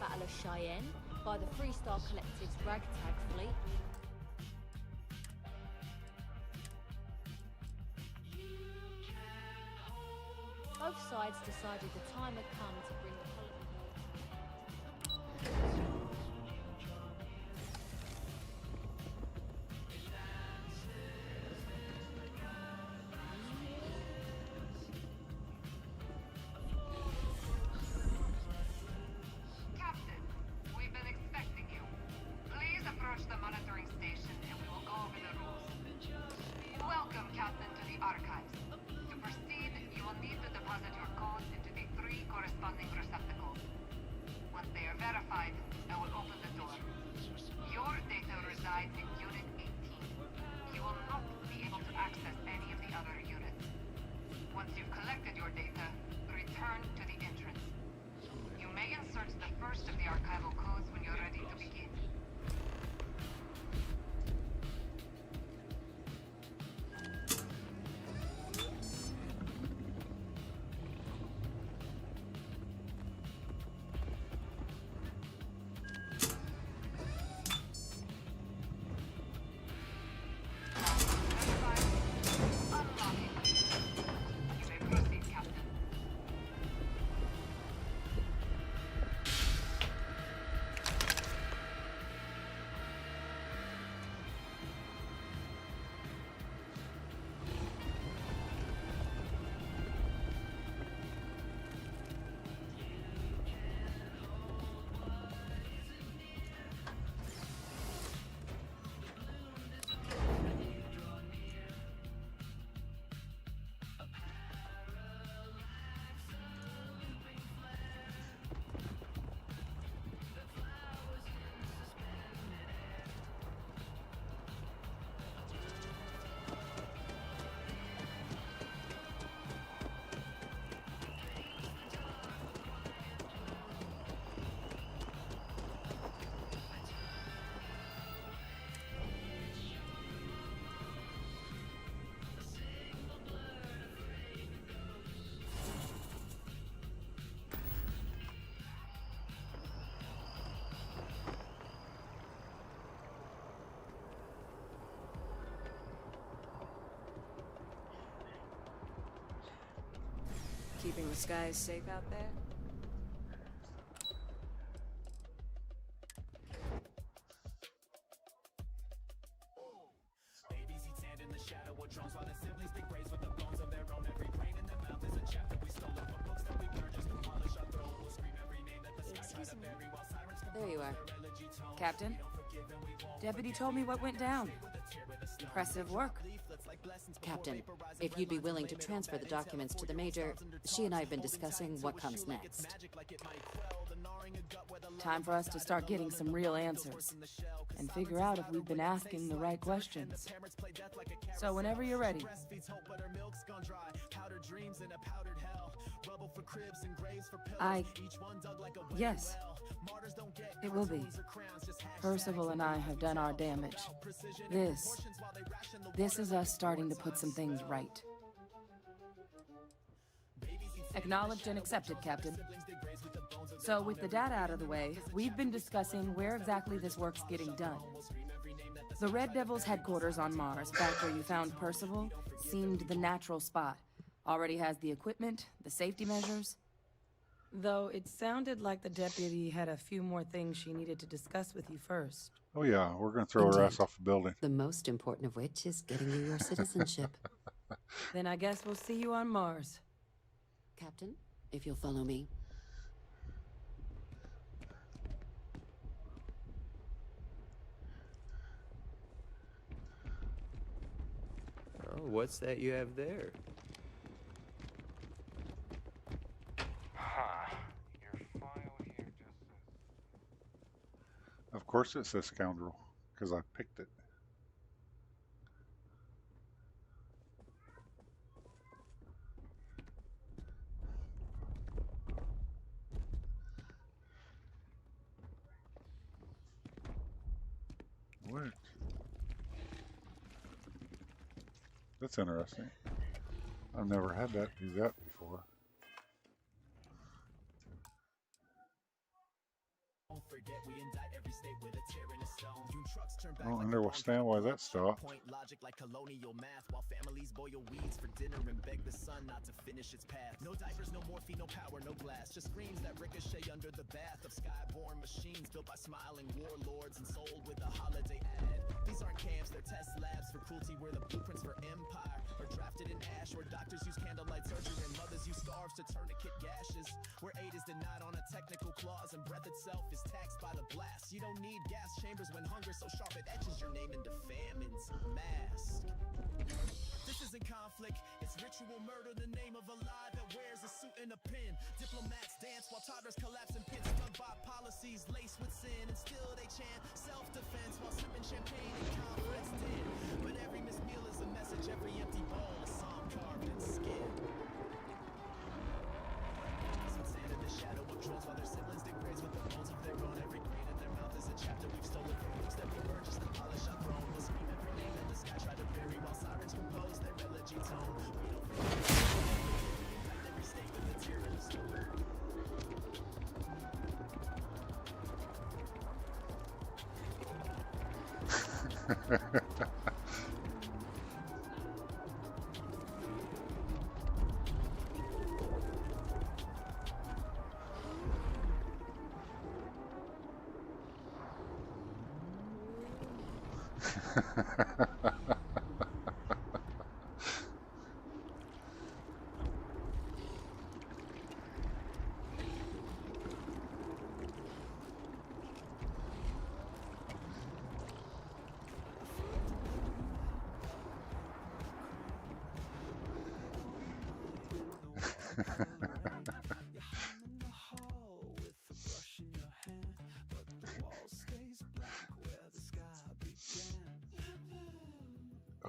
Battle of Cheyenne by the Freestar Collective's ragtag fleet. Both sides decided the time had come to bring the Captain, we've been expecting you. Please approach the monitoring station and we will go over the rules. Welcome, Captain, to the archives. To proceed, you will need to deposit your codes into the 3 corresponding receptacles. Once they are verified, I will open the door. Your data resides in Unit 18. You will not be able to access any of the other units. Once you've collected your data, return to the entrance. You may insert the first of the archival codes when you're ready to begin. Keeping the skies safe out there? There you are. Captain, Deputy told me what went down. Impressive work. Captain, if you'd be willing to transfer the documents to the Major, she and I have been discussing what comes next. Time for us to start getting some real answers. And figure out if we've been asking the right questions. So whenever you're ready. Yes. It will be. Percival and I have done our damage. This is us starting to put some things right. Acknowledged and accepted, Captain. So with the data out of the way, we've been discussing where exactly this work's getting done. The Red Devils' headquarters on Mars, back where you found Percival, seemed the natural spot. Already has the equipment, the safety measures. Though it sounded like the deputy had a few more things she needed to discuss with you first. Oh yeah, we're gonna throw her ass off the building. The most important of which is getting you your citizenship. Then I guess we'll see you on Mars. Captain, if you'll follow me. Oh, what's that you have there? Your file here just says... Of course it says scoundrel, because I picked it. What? That's interesting. I've never had that do that before. I don't understand why that stopped. Logic like colonial math while families boil weeds for dinner and beg the sun not to finish its path. No diapers, no morphine, no power, no glass. Just screams that ricochet under the bath of skyborn machines built by smiling warlords and sold with a holiday ad. These aren't camps, they're test labs for cruelty where the blueprints for empire are drafted in ash, where doctors use candlelight surgery and mothers use scarves to tourniquet gashes, where aid is denied on a technical clause and breath itself is taxed by the blast. You don't need gas chambers when hunger's so sharp it etches your name into famine's mask. This isn't conflict, it's ritual murder, the name of a lie that wears a suit and a pin. Diplomats dance while toddlers collapse in pits, run by policies laced with sin, and still they chant self-defense while sipping champagne in conference din. But every missed meal is a message, every empty bowl a song carved in skin. Some stand in the shadow of drones while their siblings dig graves with the bones of their own. Every grain in their mouth is a chapter we've stolen from books that we were just to polish our throne. We'll scream every name in the sky, try to bury while sirens compose their elegy tone. We don't forget every state with a tear in the stone.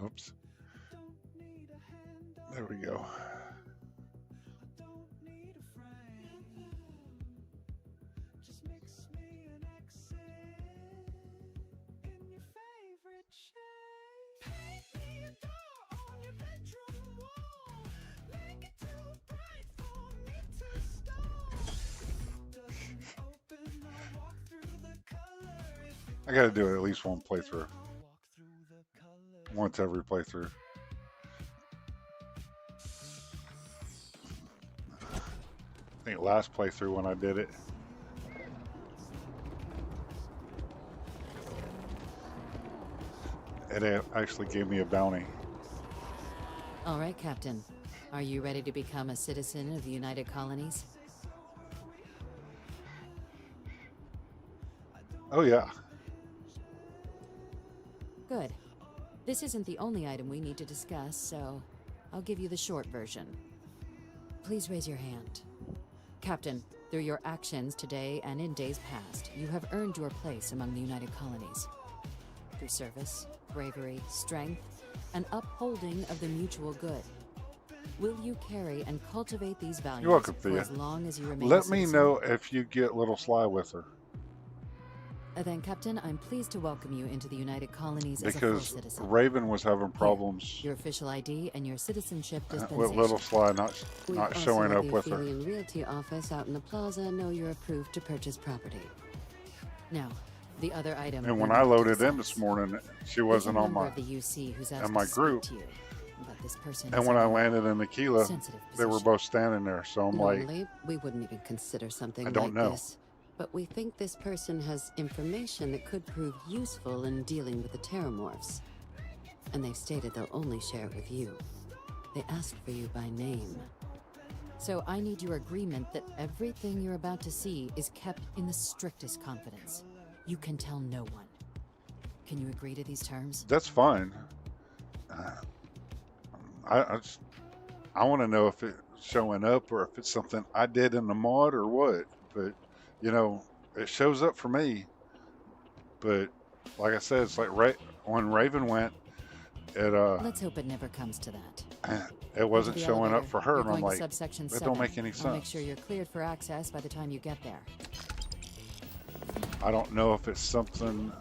Oops. There we go. I gotta do at least one playthrough. Once every playthrough. I think last playthrough when I did it. It actually gave me a bounty. All right, Captain. Are you ready to become a citizen of the United Colonies? Oh yeah. Good. This isn't the only item we need to discuss, so I'll give you the short version. Please raise your hand. Captain, through your actions today and in days past, you have earned your place among the United Colonies. Through service, bravery, strength, and upholding of the mutual good. Will you carry and cultivate these values You're welcome, for Thea. as long as you remain Let a me citizen? know if you get Little Sly with her. Then, Captain, I'm pleased to welcome you into the United Colonies as a full Because citizen. Raven was having problems Your official ID and your citizenship with dispensation. Little Sly not We've showing also up let with the her. Aphelion Realty office out in the plaza know you're approved to purchase property. Now, the other item. And we when need I to loaded in discuss. this morning, she There's wasn't a on member my of the UC who's asked in my to speak group. to you, but this person And is when in I a landed in Aquila, sensitive they were position. both standing there. So I'm like, Normally, we wouldn't even consider something I don't like know. this. But we think this person has information that could prove useful in dealing with the Terramorphs. And they've stated they'll only share it with you. They asked for you by name. So I need your agreement that everything you're about to see is kept in the strictest confidence. You can tell no one. Can you agree to these terms? that's fine. I want to know if it's showing up or if it's something I did in the mod or what. But you know, it shows up for me. But like I said, it's like when Raven went, it Let's hope it never comes to that. it wasn't Into the showing up elevator. for her, You're and I'm going to like, subsection that 7. don't make any I'll make sense. sure you're cleared for access by the time you get there. I don't know if it's something.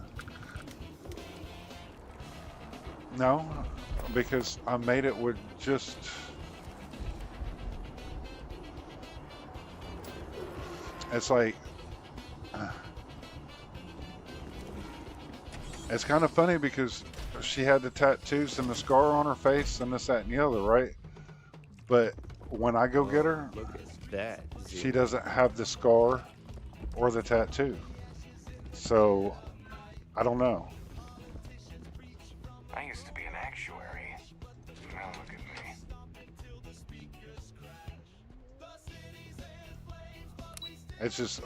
No, because I made it with just. It's like. It's kind of funny because she had the tattoos and the scar on her face and this, that, and the other, right? But when I go get her, Look at that. she doesn't have the scar or the tattoo. So, I don't know. I used to be an actuary. Now look at me. It's just,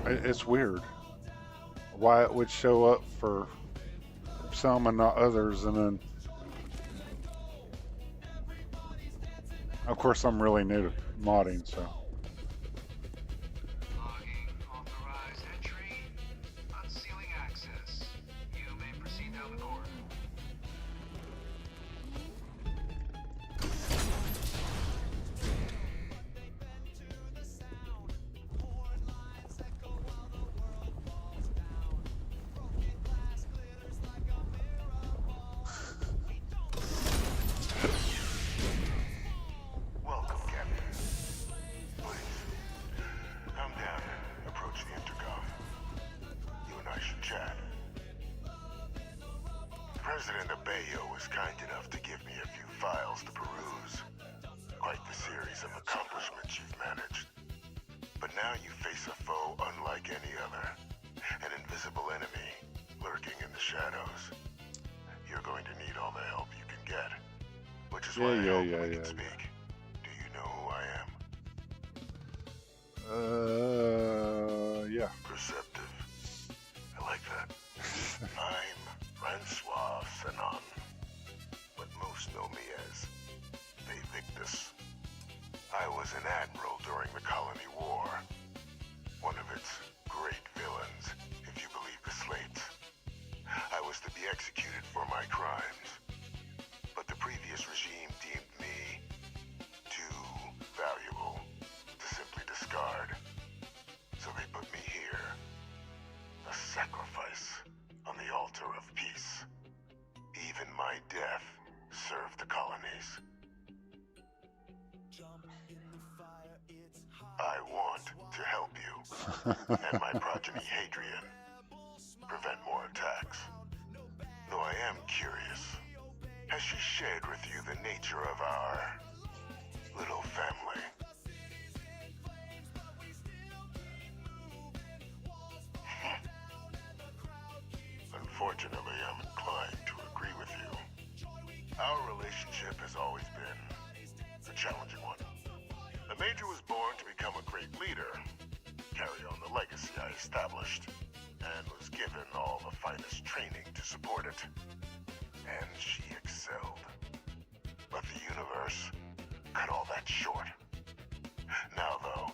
it's weird. Why it would show up for some and not others, and then, of course, I'm really new to modding, so. Authorized entry. Unsealing access. You may proceed down the corridor. Welcome, Captain. Please, come down and approach the intercom. You and I should chat. President Abeyo was kind enough to give me a few files to peruse. Quite the series of accomplishments you've managed. But now you face a foe unlike any other. An invisible enemy lurking in the shadows. You're going to need all the help you can get. Which is why I hope we can speak. Do you know who I am? Yeah. Perceptive. I like that. I'm Francois Sanon, but most know me as Victus. I was an admiral during the Colony War. One of its great villains, if you believe the slates. I was to be executed for my crimes. But the previous regime deemed me too valuable to simply discard. So they put me here. A sacrifice on the altar of peace. Even my death served the colonies. I want to help you and my progeny Hadrian prevent more attacks. Though I am curious, has she shared with you the nature of our little family? Unfortunately, I'm inclined to agree with you. Our relationship has always been a challenging one. The Major was born to become a great leader, carry on the legacy I established. and was given all the finest training to support it. And she excelled. But the universe cut all that short. Now, though,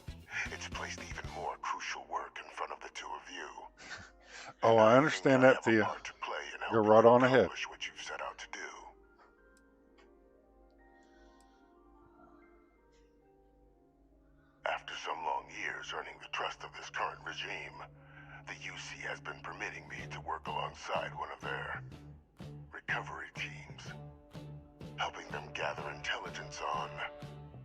it's placed even more crucial work in front of the two of you. Oh, I understand that, Thea. You're right on ahead. Accomplish what you've set out to do. After some long years earning the trust of this current regime, the UC has been permitting me to work alongside one of their recovery teams, helping them gather intelligence on,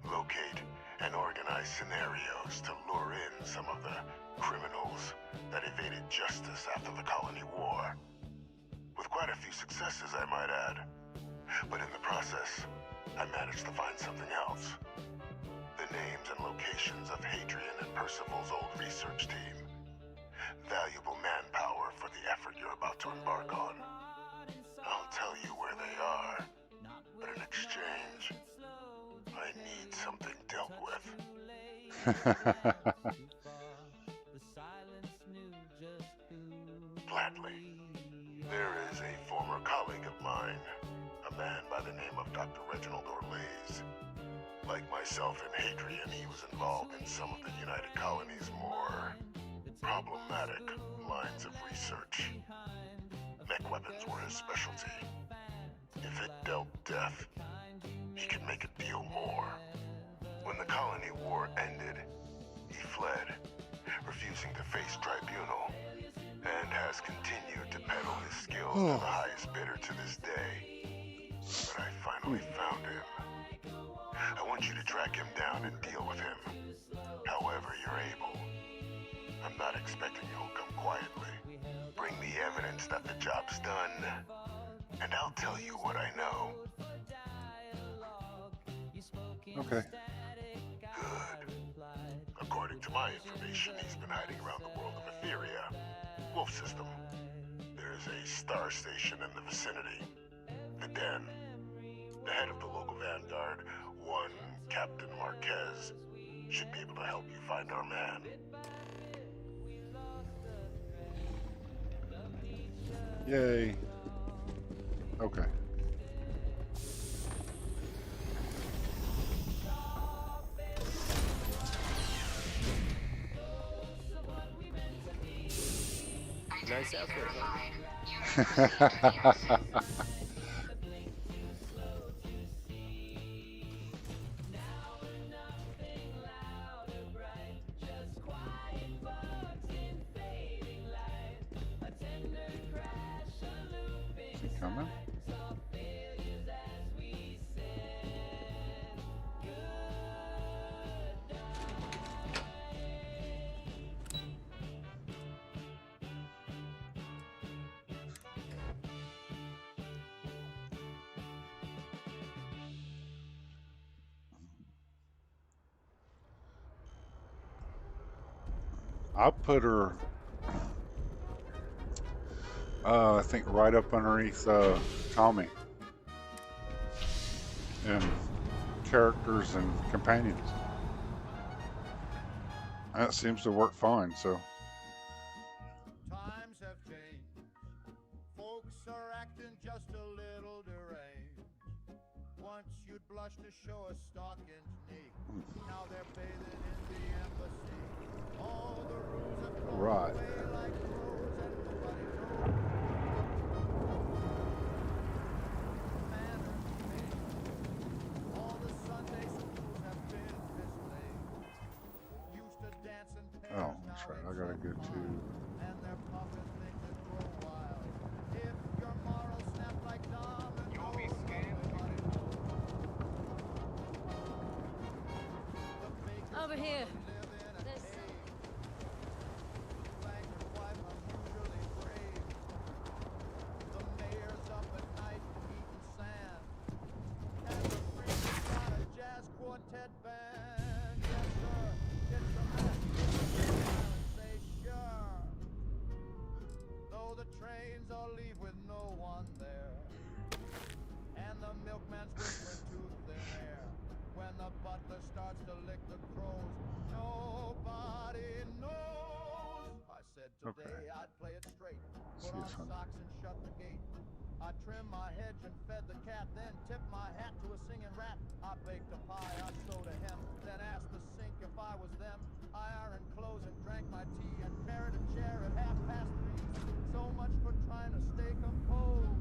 locate, and organize scenarios to lure in some of the criminals that evaded justice after the colony war. With quite a few successes, I might add. But in the process, I managed to find something else. The names and locations of Hadrian and Percival's old research team. Valuable manpower for the effort you're about to embark on. I'll tell you where they are, but in exchange, I need something dealt with. Gladly. There is a former colleague of mine, a man by the name of Dr. Reginald Orlays. Like myself and Hadrian, he was involved in some of the United Colonies' more problematic lines of research. Mech weapons were his specialty. If it dealt death, he could make a deal more. When the colony war ended, he fled, refusing to face tribunal, and has continued to peddle his skills to the highest bidder to this day. But I finally found him. I want you to track him down and deal with him, however you're able. I'm not expecting you'll come quietly. Bring me evidence that the job's done, and I'll tell you what I know. Okay. Good. According to my information, he's been hiding around the world of Etheria. Wolf system. There's a star station in the vicinity. The Den. The head of the local vanguard, one Captain Marquez, should be able to help you find our man. Yay. Okay. Nice outfit, Is he coming? I put her, I think right up underneath Tommy and characters and companions. That seems to work fine, so. Times have changed. Folks are acting just a little deranged. Once you'd blush to show a stalking sneak. Now they're bathing in the embassy. All the rules have gone Right. away like crows and nobody knows. Manners changed. All the Sunday schools have been mislaid. Used to dance in pairs, Oh, that's right. I gotta go to. and their puppet things that grow wild. If your morals snap like dominoes, you'll be scanned. Over here. Today I'd play it straight, See put on you, son. socks and shut the gate. I trim my hedge and fed the cat, then tip my hat to a singing rat. I baked a pie, I sewed a hem, then asked the sink if I was them. I ironed clothes and drank my tea and carried a chair at 3:30. So much for trying to stay composed.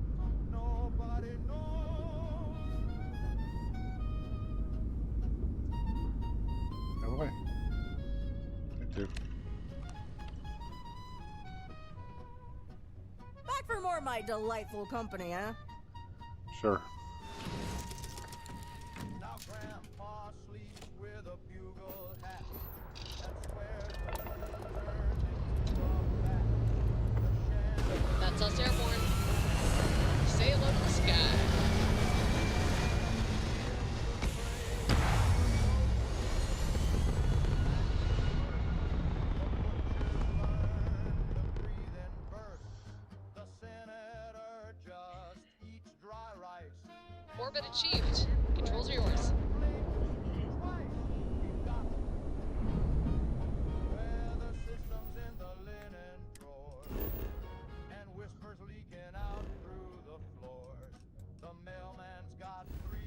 Nobody knows. Out of the way. Me too. Back for more of my delightful company, huh? Sure. Now Grandpa sleeps with a bugle hat and swears the moon turned into a bat. That's us airborne. Say hello to the sky. Orbit achieved. Controls are yours. Weather systems in the linen drawers and whispers leaking out through the floors. The mailman's got 3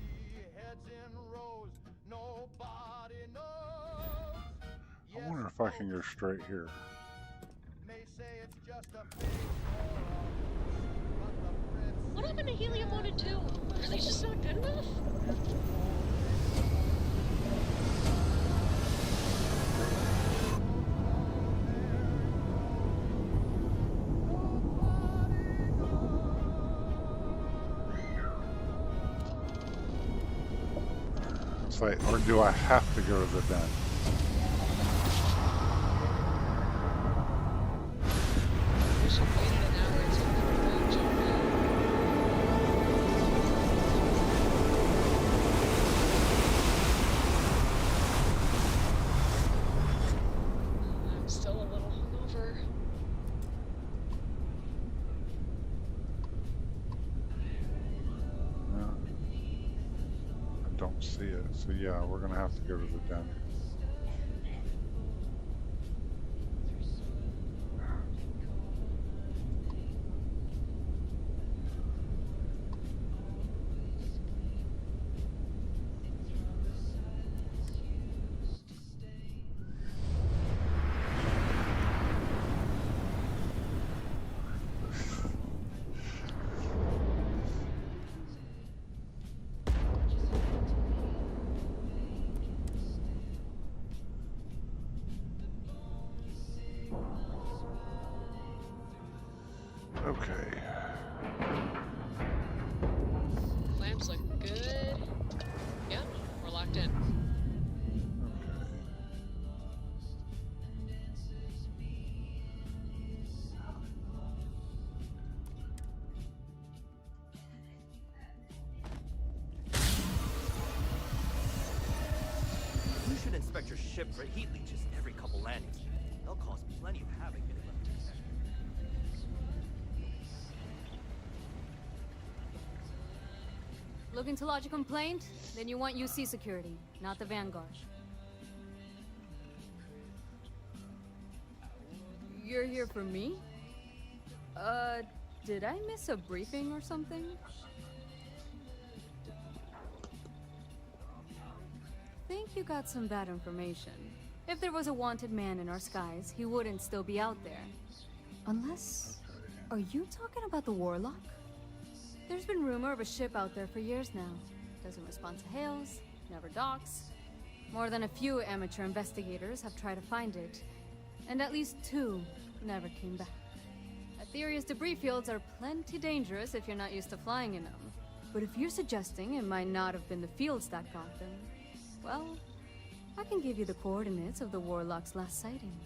heads in rows. Nobody knows. I wonder if I can go straight here. May say it's just a fake What happened to Helium 1 and 2? Are they just not good enough? It's like, or do I have to go to the den? We should wait an hour until we jump in. I'm still a little hungover. No. I don't see it. So yeah, we're gonna have to go to the den. Okay. Clamps look good. Yep, we're locked in. You should inspect your ship for heat leeches every couple landings. They'll cause plenty of havoc in it. Looking to lodge a complaint? Then you want UC security, not the Vanguard. You're here for me? Did I miss a briefing or something? Think you got some bad information. If there was a wanted man in our skies, he wouldn't still be out there. Unless... Are you talking about the Warlock? There's been rumor of a ship out there for years now. Doesn't respond to hails, never docks. More than a few amateur investigators have tried to find it, and at least 2 never came back. Aetherius debris fields are plenty dangerous if you're not used to flying in them. But if you're suggesting it might not have been the fields that got them, well, I can give you the coordinates of the Warlock's last sighting.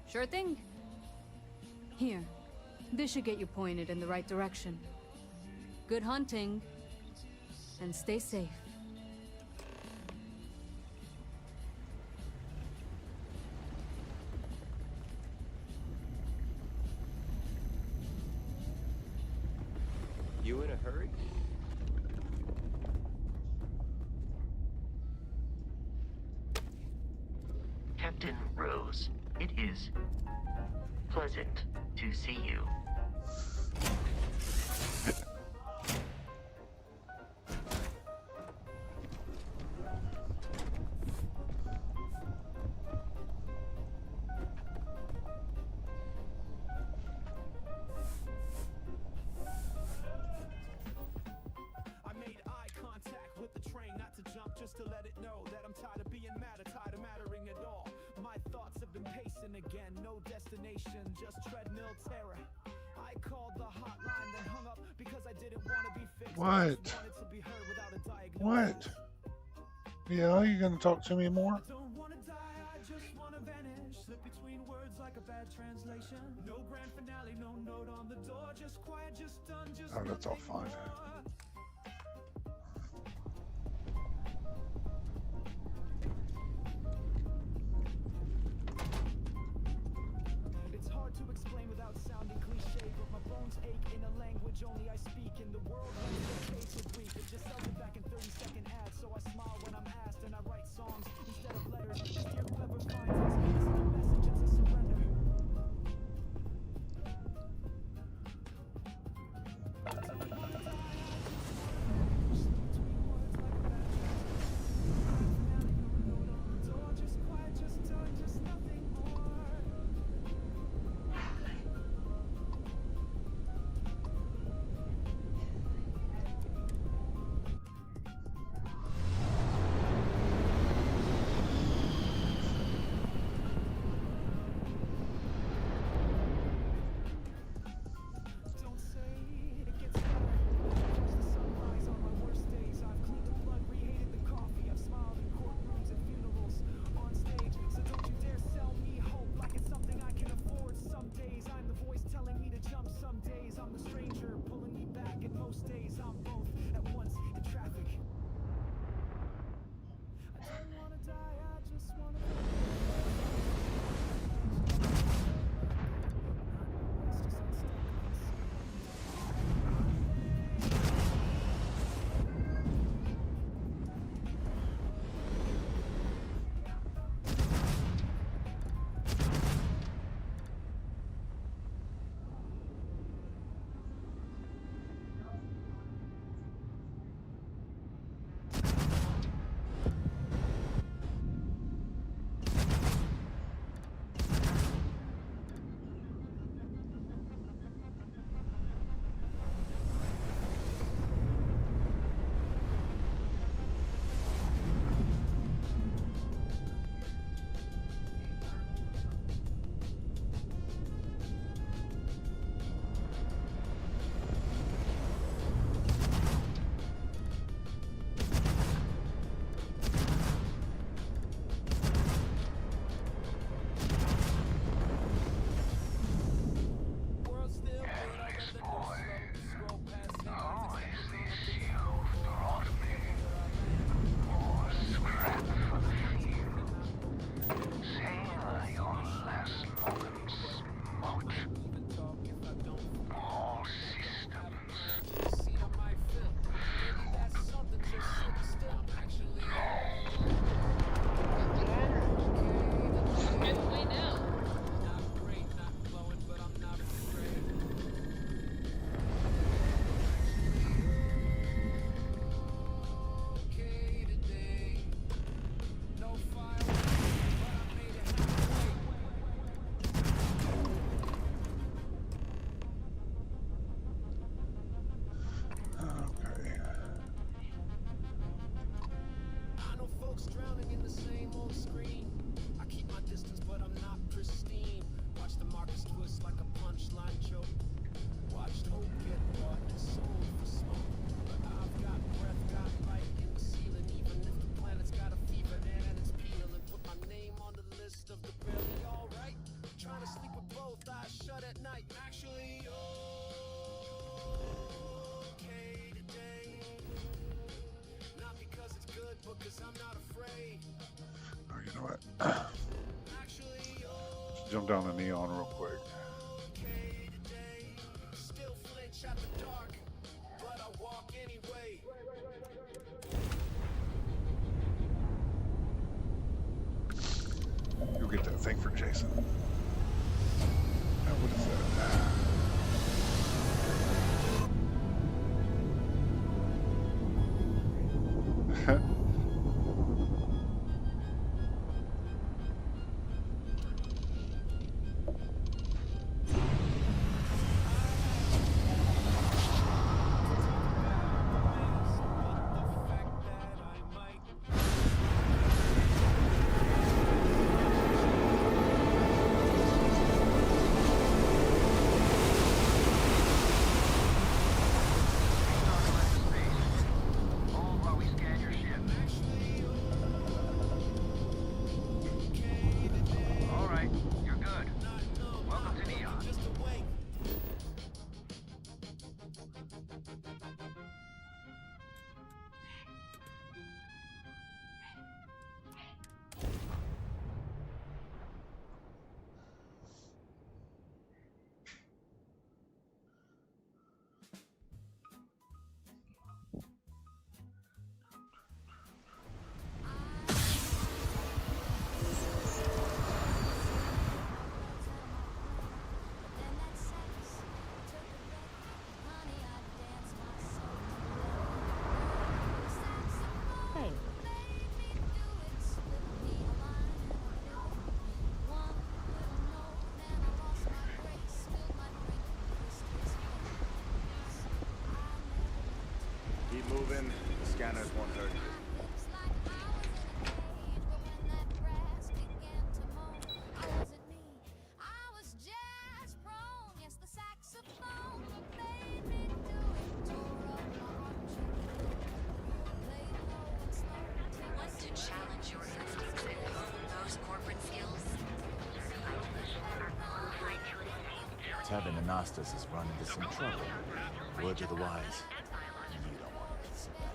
Sure thing. Here. This should get you pointed in the right direction. Good hunting, and stay safe. You in a hurry? Captain Rose, It is pleasant to see you. I made eye contact with the train, not to jump, just to let it know that I'm tired of being mad, or tired of mattering at all. My thoughts have been pacing again, no destination, just treadmill terror. I called the hotline, then hung up because I didn't want to be fixed. I What? just wanted to be heard without a diagnosis. What? Yeah, you gonna talk to me more? I don't want to die, I just want to vanish. Slip between words like a bad translation. No grand finale, no note on the door, just quiet, just done, just Oh, that's all fine. It's hard to explain without sounding cliche, but my bones ache in a language only I speak. In the world, I'm okay to brief. It just sells it back in 30-second ads, so I smile when I'm asked, and I write songs instead of letters. Dear whoever finds this, it's a message, it's a surrender. Just quiet, just done, just nothing more. Don't say it gets better. Catch the sunrise on my worst days. I've cleaned the blood, rehated the coffee. I've smiled in courtrooms and funerals on stage. So don't you dare sell me hope like it's something I can afford. Some days I'm the voice telling me to jump. Some days I'm the stranger pulling me back. And most days I'm both at once in traffic. I don't wanna die, I just wanna Jump down the neon real quick. get that thing for Jason. Now, what is that? Keep moving. The scanners won't hurt you. Want to challenge your instincts and hone those corporate skills? Tevin Anastas has run into some trouble. Word to the wise. You don't want to miss that.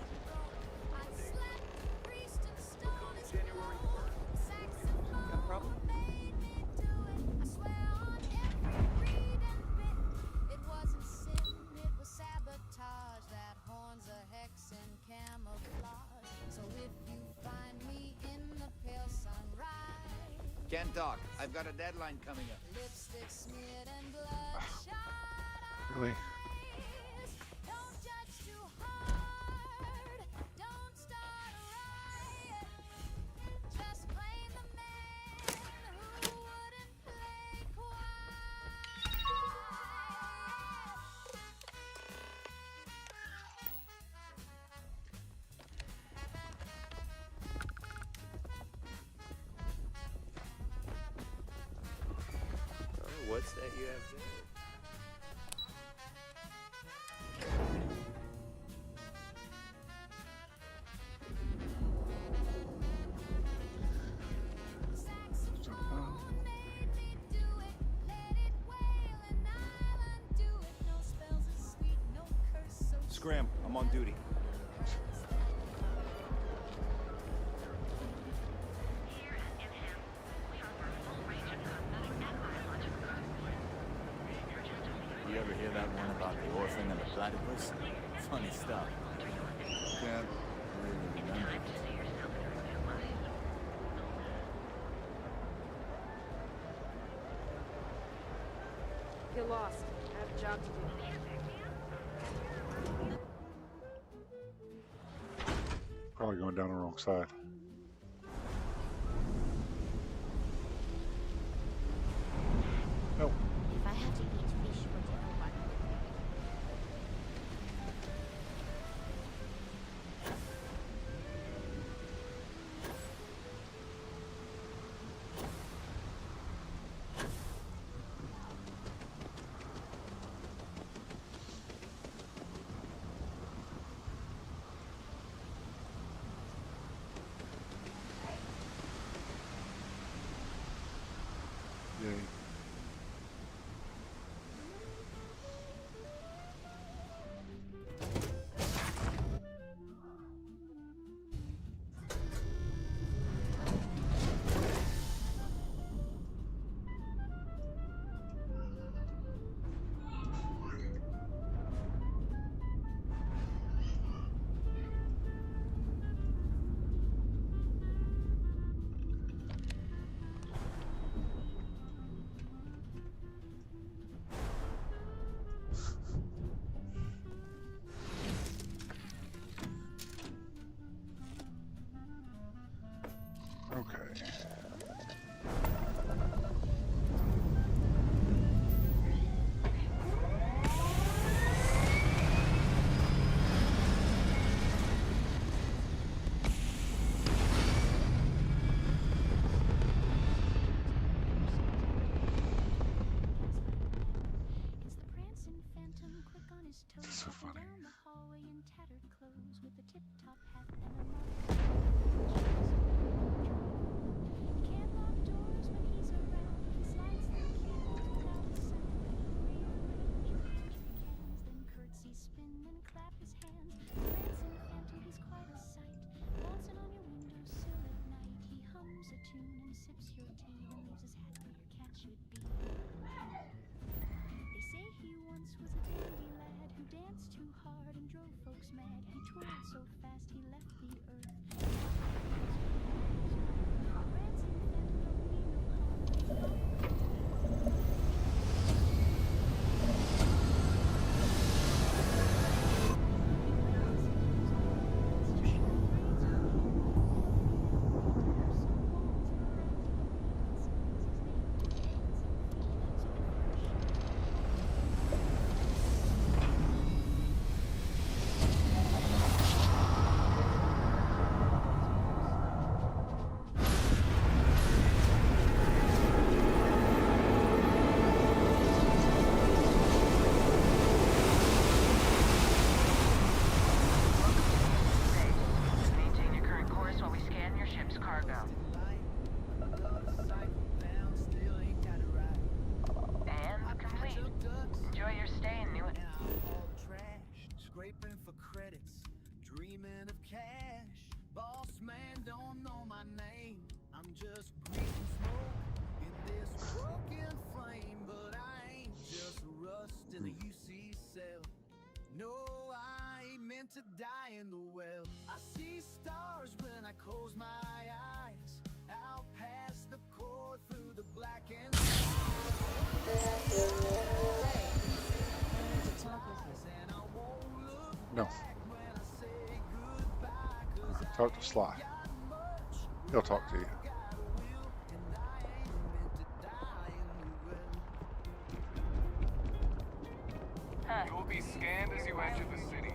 Got a problem? Can't talk. I've got a deadline coming up. Really? Oh, what's that you have there? Scram, I'm on duty. You ever hear that one about the orphan and the platypus? Funny stuff. Can't really remember. Get lost. I have a job to do. Probably going down the wrong side. Nope. If I have to eat fish for dinner one mad. He twirled so fast he left the earth. Maintain your current course while we scan your ship's cargo. And complete. Enjoy your stay in Newark. Scraping for credits, dreaming of cash. Boss man don't know my name. I'm just breathing smoke in this broken flame, but I ain't just rust in a UC cell. No, I ain't meant to die in the well. I see stars when I close my eyes. Out past the core through the black and No. Talk to Sly. He'll talk to you. You will be scanned as you enter the city.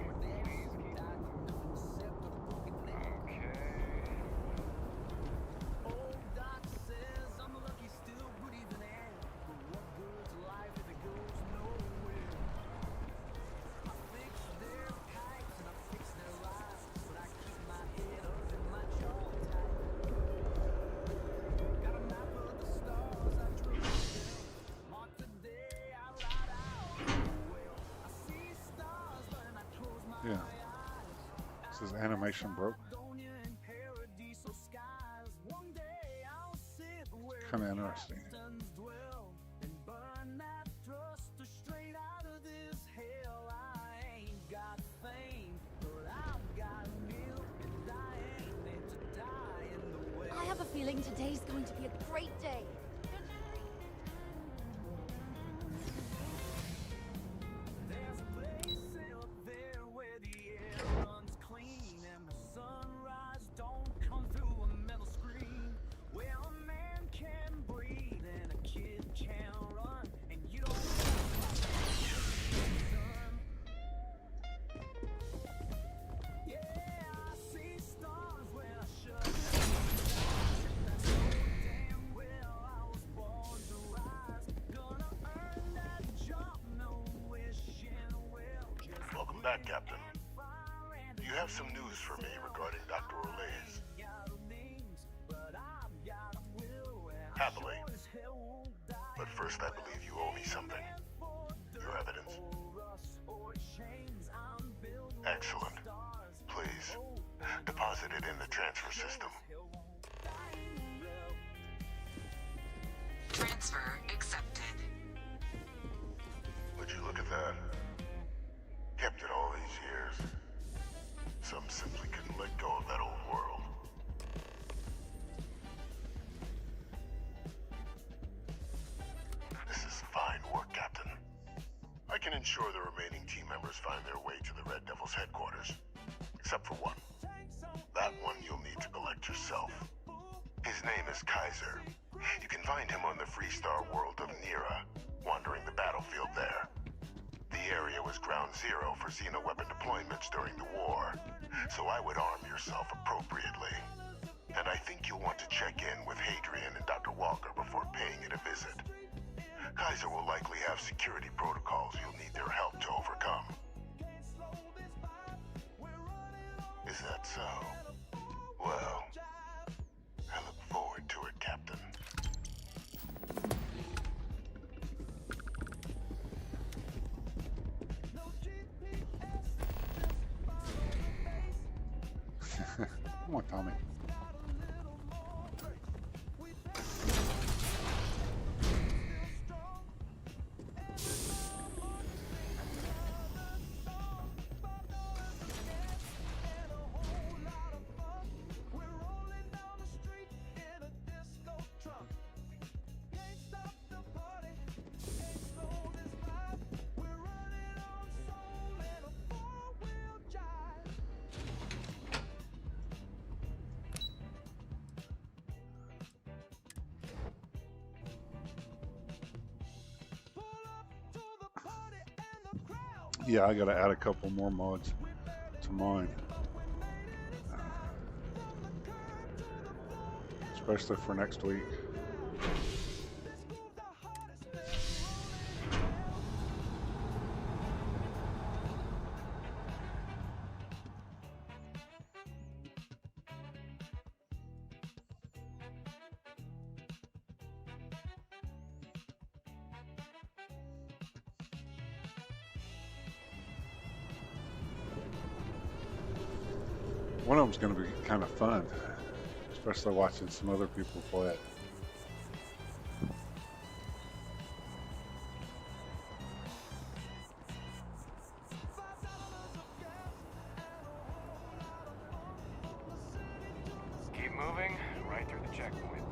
Yeah. This is animation broke. Kind of interesting. I have a feeling today's going to be a great day. Welcome back, Captain. You have some news for me regarding Dr. Olays. Happily. But first, I believe you owe me something. Your evidence. Excellent. Please, deposit it in the transfer system. Transfer accepted. Would you look at that? Kept it all these years. Some simply couldn't let go of that old world. This is fine work, Captain. I can ensure the remaining team members find their way to the Red Devils headquarters. Except for one. That one you'll need to collect yourself. His name is Kaiser. You can find him on the Freestar world of Nira, wandering the battlefield there. The area was ground zero for Xeno weapon deployments during the war, so I would arm yourself appropriately. And I think you'll want to check in with Hadrian and Dr. Walker before paying it a visit. Kaiser will likely have security protocols you'll need their help to overcome. Is that so? Well, I look forward to it, Captain. Come on, Tommy. Yeah, I gotta add a couple more mods to mine. Especially for next week. One of them's going to be kind of fun, especially watching some other people play it. Keep moving, right through the checkpoint.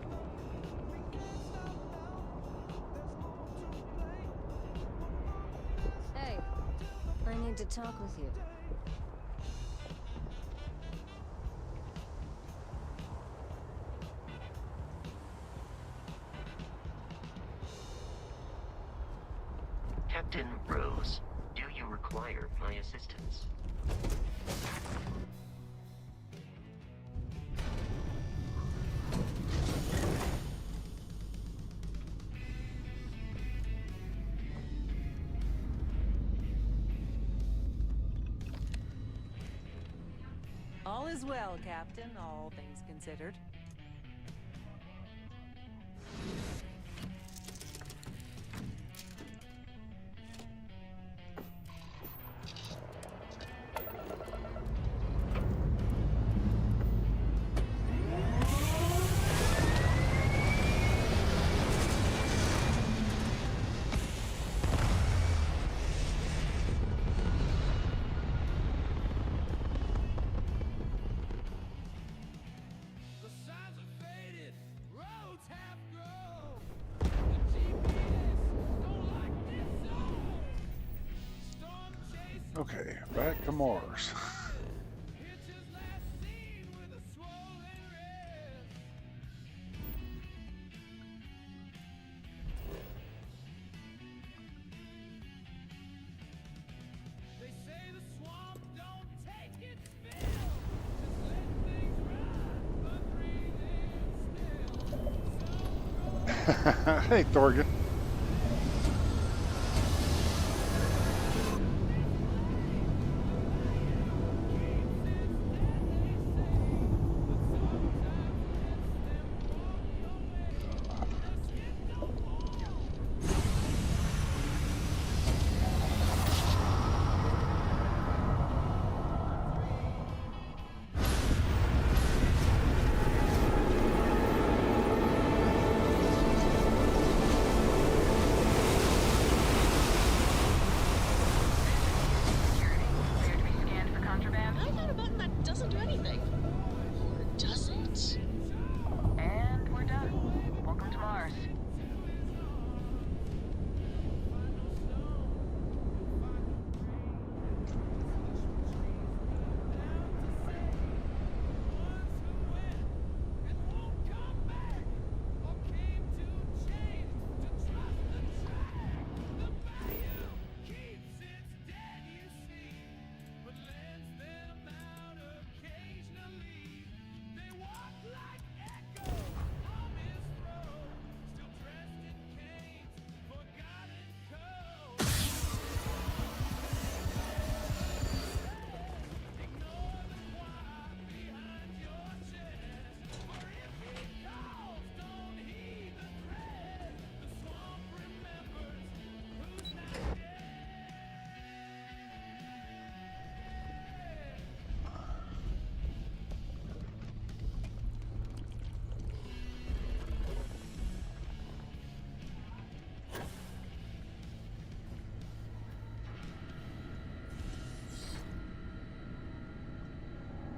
Hey, I need to talk with you. Captain Rose, do you require my assistance? All is well, Captain, all things considered. Okay, back to Mars. Hey, Thorgan.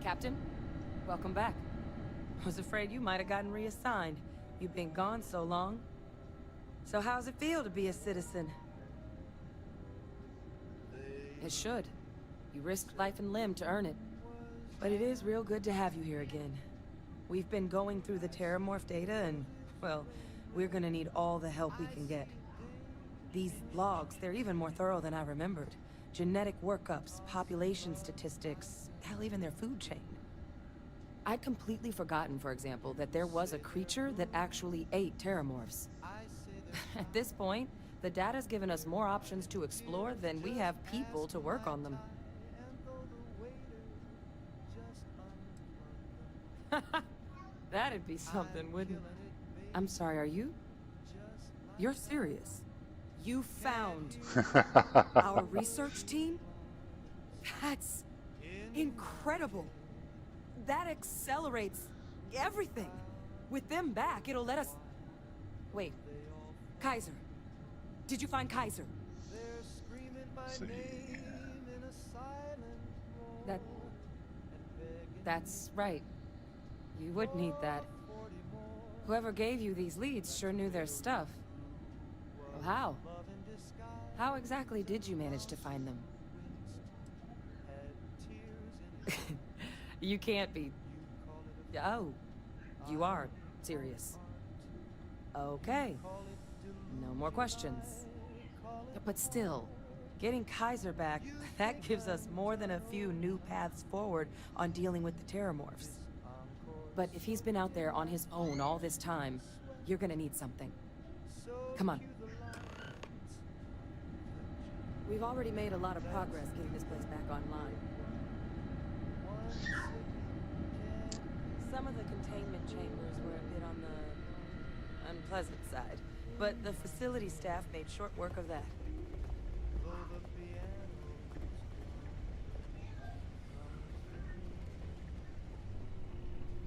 Captain, welcome back. Was afraid you might have gotten reassigned. You've been gone so long. So how's it feel to be a citizen? It should. You risked life and limb to earn it. But it is real good to have you here again. We've been going through the Terramorph data and, well, we're gonna need all the help we can get. These logs, they're even more thorough than I remembered. genetic workups, population statistics, hell, even their food chain. I'd completely forgotten, for example, that there was a creature that actually ate terramorphs. At this point, the data's given us more options to explore than we have people to work on them. That'd be something, wouldn't it? I'm sorry, are you? You're serious? You found our research team? That's incredible. That accelerates everything. With them back, it'll let us... Wait. Kaiser. Did you find Kaiser? That's right. You would need that. Whoever gave you these leads sure knew their stuff. Well, how? How exactly did you manage to find them? You can't be... Oh, you are serious. Okay. No more questions. But still, getting Kaiser back, that gives us more than a few new paths forward on dealing with the terramorphs. But if he's been out there on his own all this time, you're gonna need something. Come on. We've already made a lot of progress getting this place back online. Some of the containment chambers were a bit on the unpleasant side, but the facility staff made short work of that.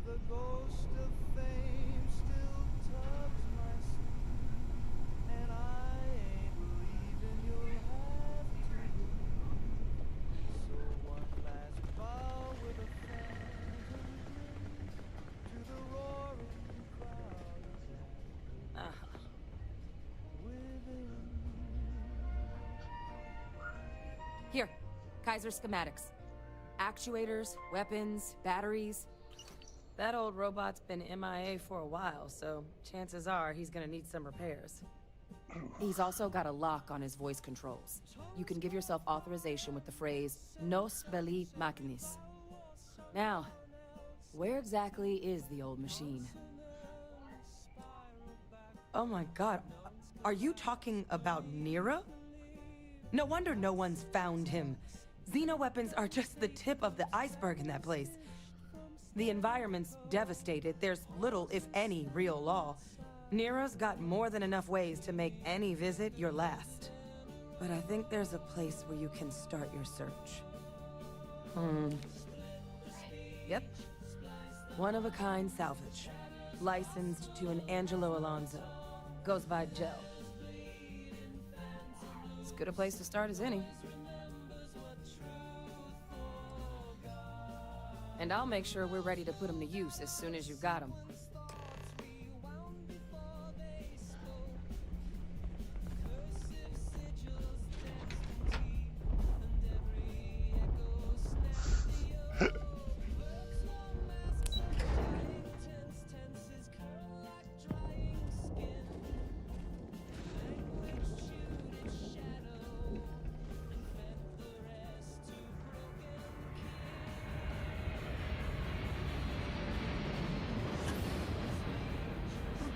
The ghost of fame still tugs my sleeve, and I ain't believing you'll have to leave. So one last bow with a phantom grin to the roaring crowd within. Here, Kaiser schematics. Actuators, weapons, batteries. That old robot's been MIA for a while, so chances are he's gonna need some repairs. He's also got a lock on his voice controls. You can give yourself authorization with the phrase, Nos belli machinis. Now, where exactly is the old machine? Oh my god, are you talking about Nero? No wonder no one's found him. Xeno weapons are just the tip of the iceberg in that place. The environment's devastated. There's little, if any, real law. Nero's got more than enough ways to make any visit your last. But I think there's a place where you can start your search. Yep. One-of-a-kind salvage. Licensed to an Angelo Alonso. Goes by Gel. As good a place to start as any. And I'll make sure we're ready to put them to use as soon as you got them.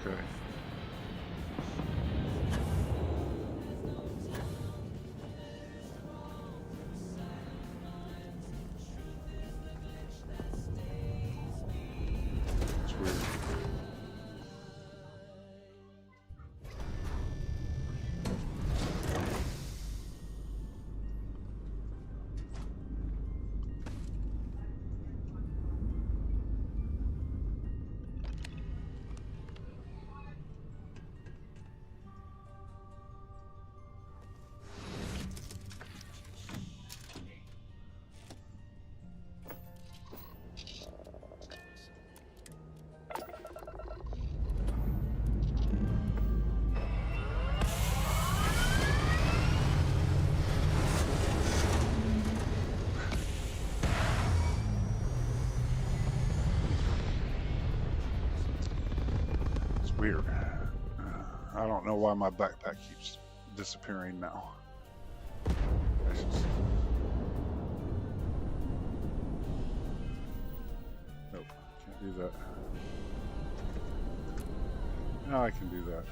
Okay. It's weird. Weird. I don't know why my backpack keeps disappearing now. should... Nope, can't do that. Now I can do that.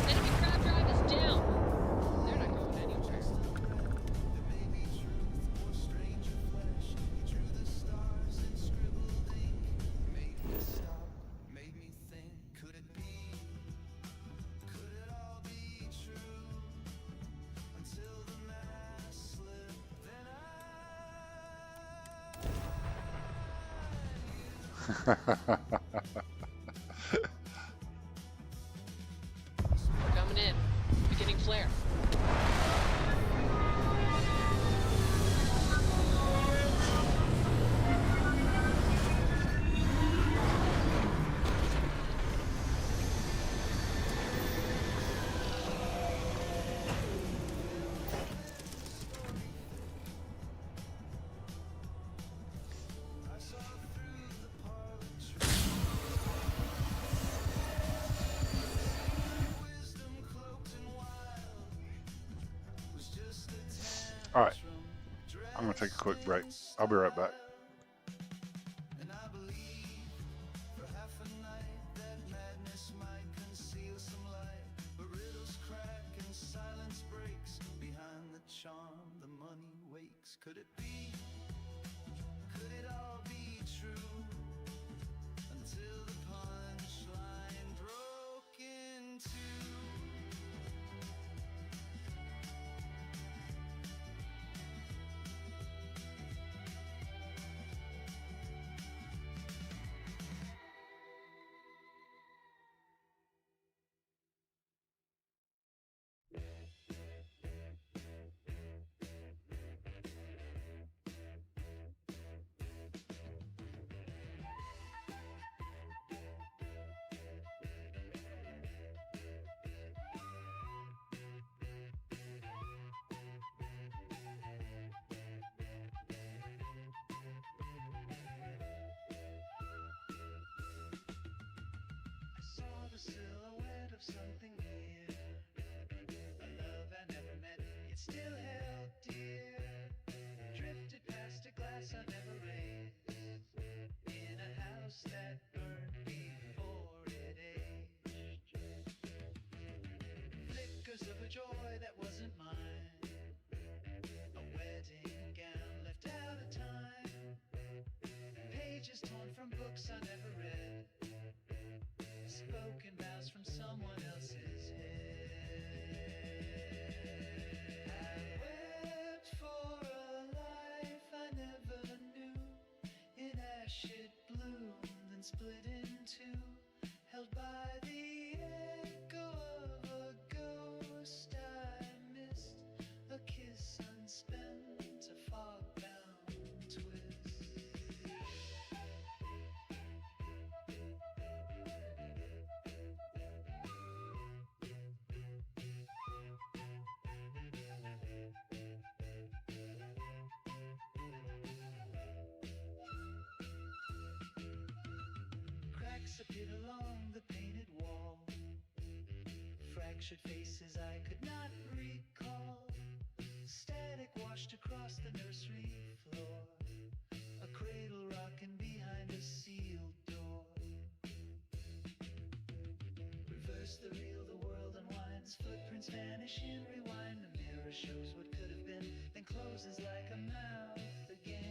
Enemy crab drive is down. They're not going anywhere. We're coming in. Beginning flare. All right, I'm gonna take a quick break. I'll be right back. Could it be? Could it all be true? Until the punchline broke in two. Saw the silhouette of something near, a love I never met, yet still held dear. Drifted past a glass I never raised, in a house that burned before it aged. Flickers of a joy that wasn't mine, a wedding gown left out of time, pages torn from books I never read, spoken vows from someone else's head. I wept for a life I never knew. In ash it bloomed and split in two, held by the echo of a ghost I missed, a kiss unspent, a fog-bound twist. drifted along the painted wall. Fractured faces I could not recall. Static washed across the nursery floor. A cradle rocking behind a sealed door. Reverse the reel, the world unwinds. Footprints vanish in rewind. The mirror shows what could have been, then closes like a mouth again.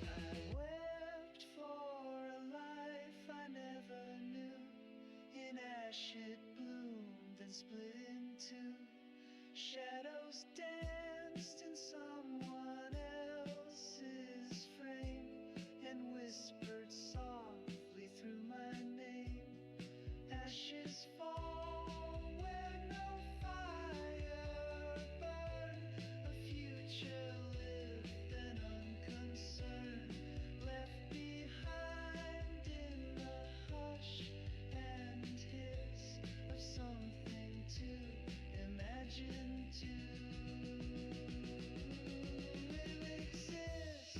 I wept for a life I never knew. In ash it bloomed and split in two. Shadows danced in someone else's frame and whispered softly through my name. Ashes fall where no fire burned. A future lived and unconcerned, left behind in the hush and hiss of something to imagine to exist.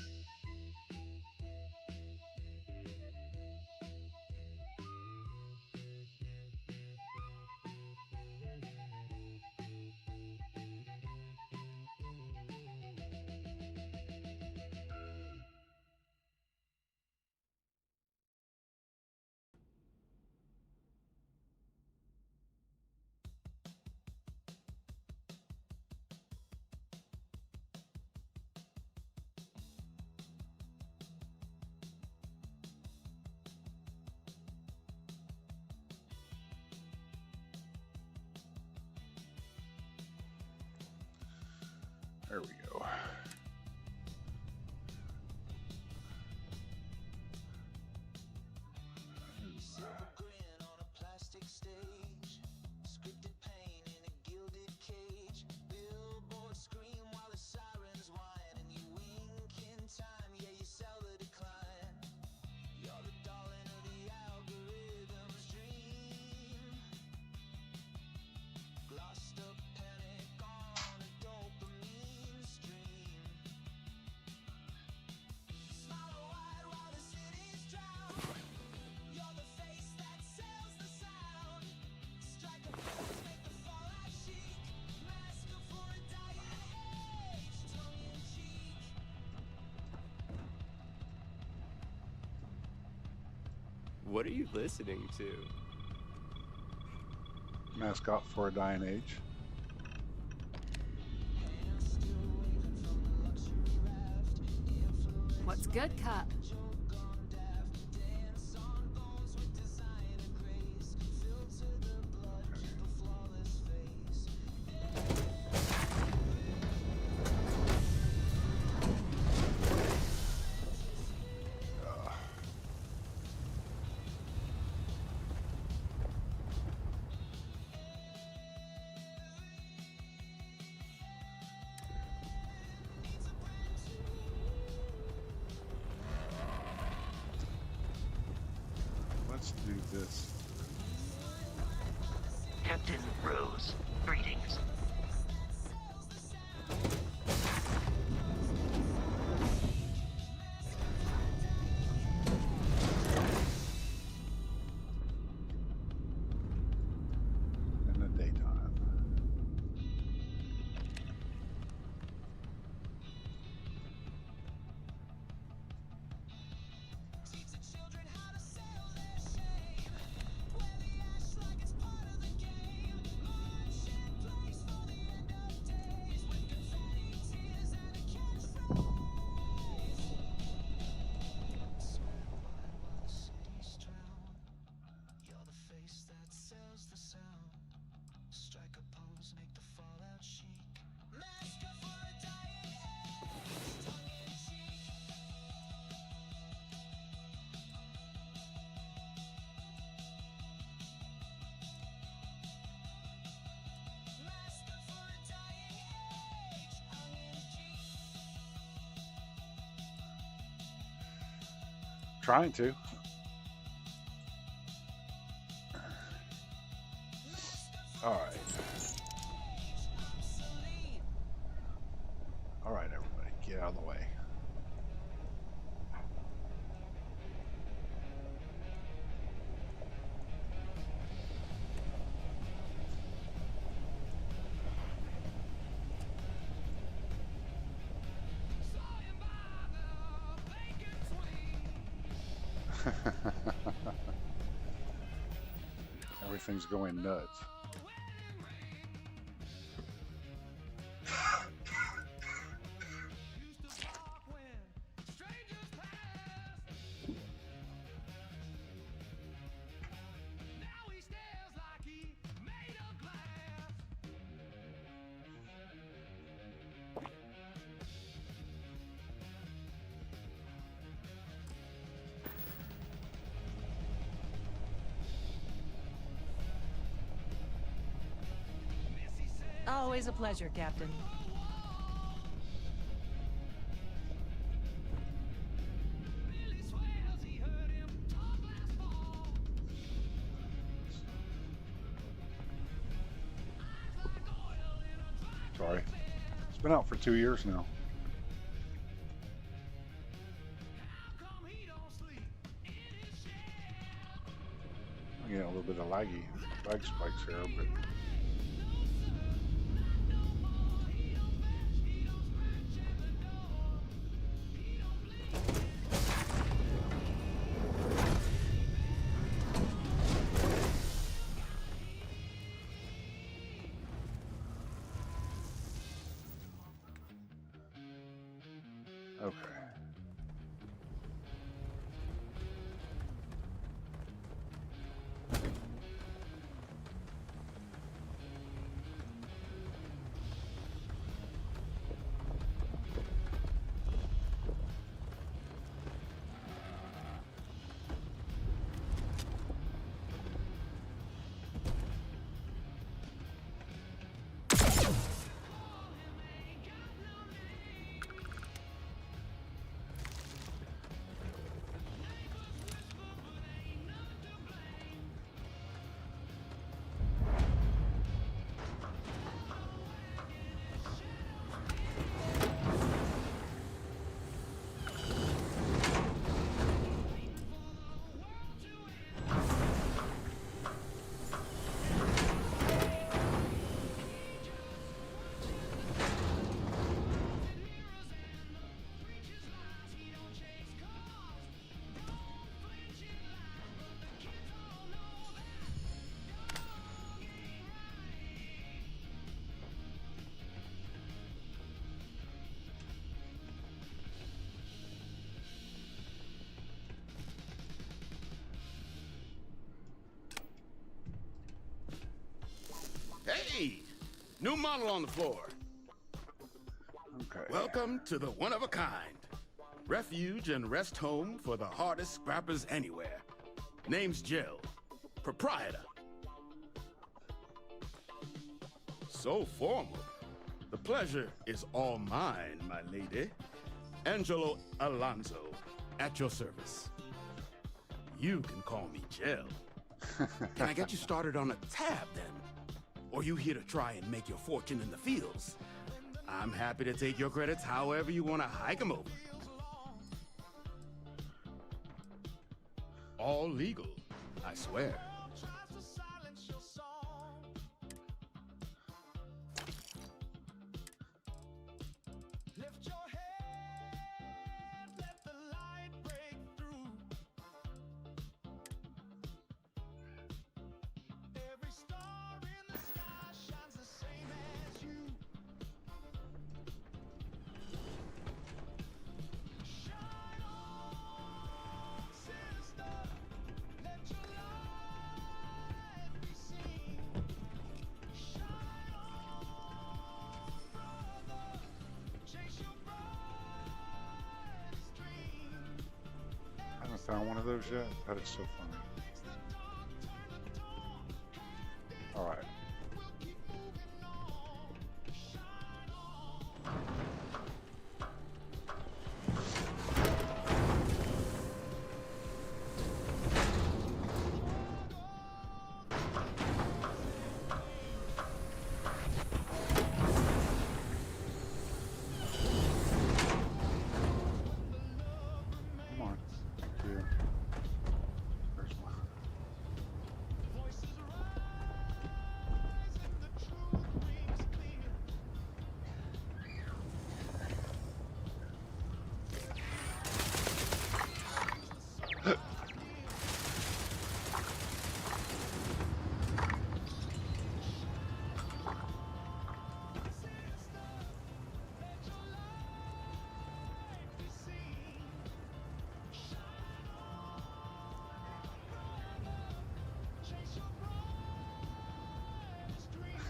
There we go. Silver grin on a plastic stage. Scripted pain in a gilded cage. Billboards scream while the sirens whine. And you wink in time, yeah, you sell the decline. You're the darling of the algorithm's dream. Glossed up panic on a dopamine stream. Smile wide while the city's drowned. You're the face that sells the sound. Strike a pose, make the fallout chic. Mask up for a dying age, tongue in cheek. What are you listening to? Mascot for a dying age. What's good, Cup? Let's do this. Captain Rose, greetings. In the daytime. Trying to. All right. All right, everybody, get out of the way. Everything's going nuts. Always a pleasure, Captain. Sorry. It's been out for 2 years now. I'm getting a little bit of lag spikes here, but okay. Hey! New model on the floor. Okay. Welcome to the one-of-a-kind. Refuge and rest home for the hardest scrappers anywhere. Name's Jill. Proprietor. So formal. The pleasure is all mine, my lady. Angelo Alonso, at your service. You can call me Jill. Can I get you started on a tab, then? Or you here to try and make your fortune in the fields? I'm happy to take your credits however you want to hike them over. All legal, I swear. Found one of those yet? That is so funny. All right.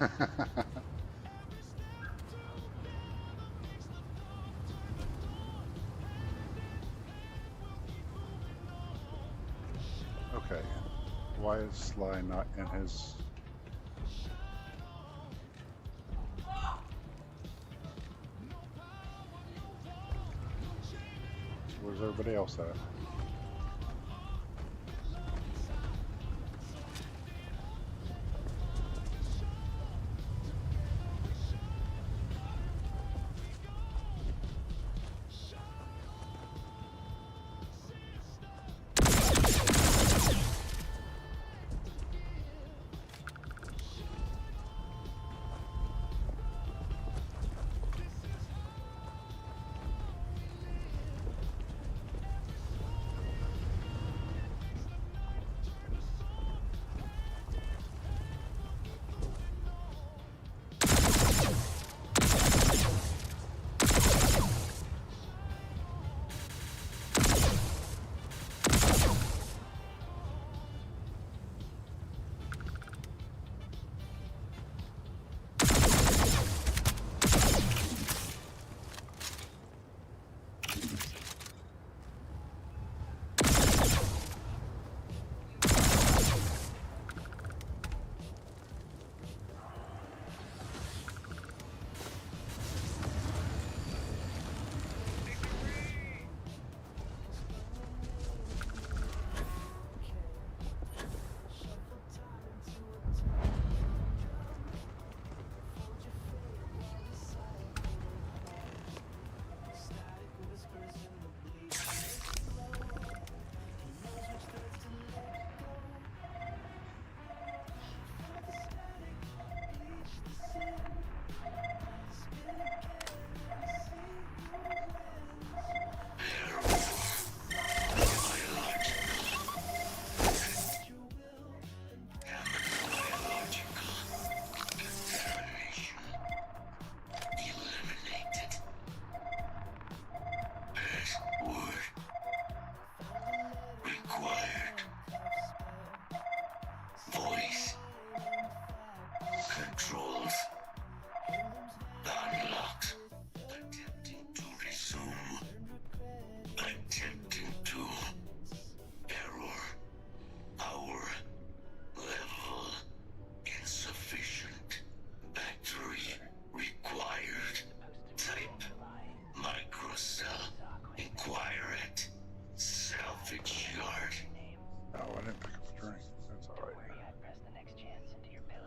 Okay. Why is Sly not in his... Where's everybody else at?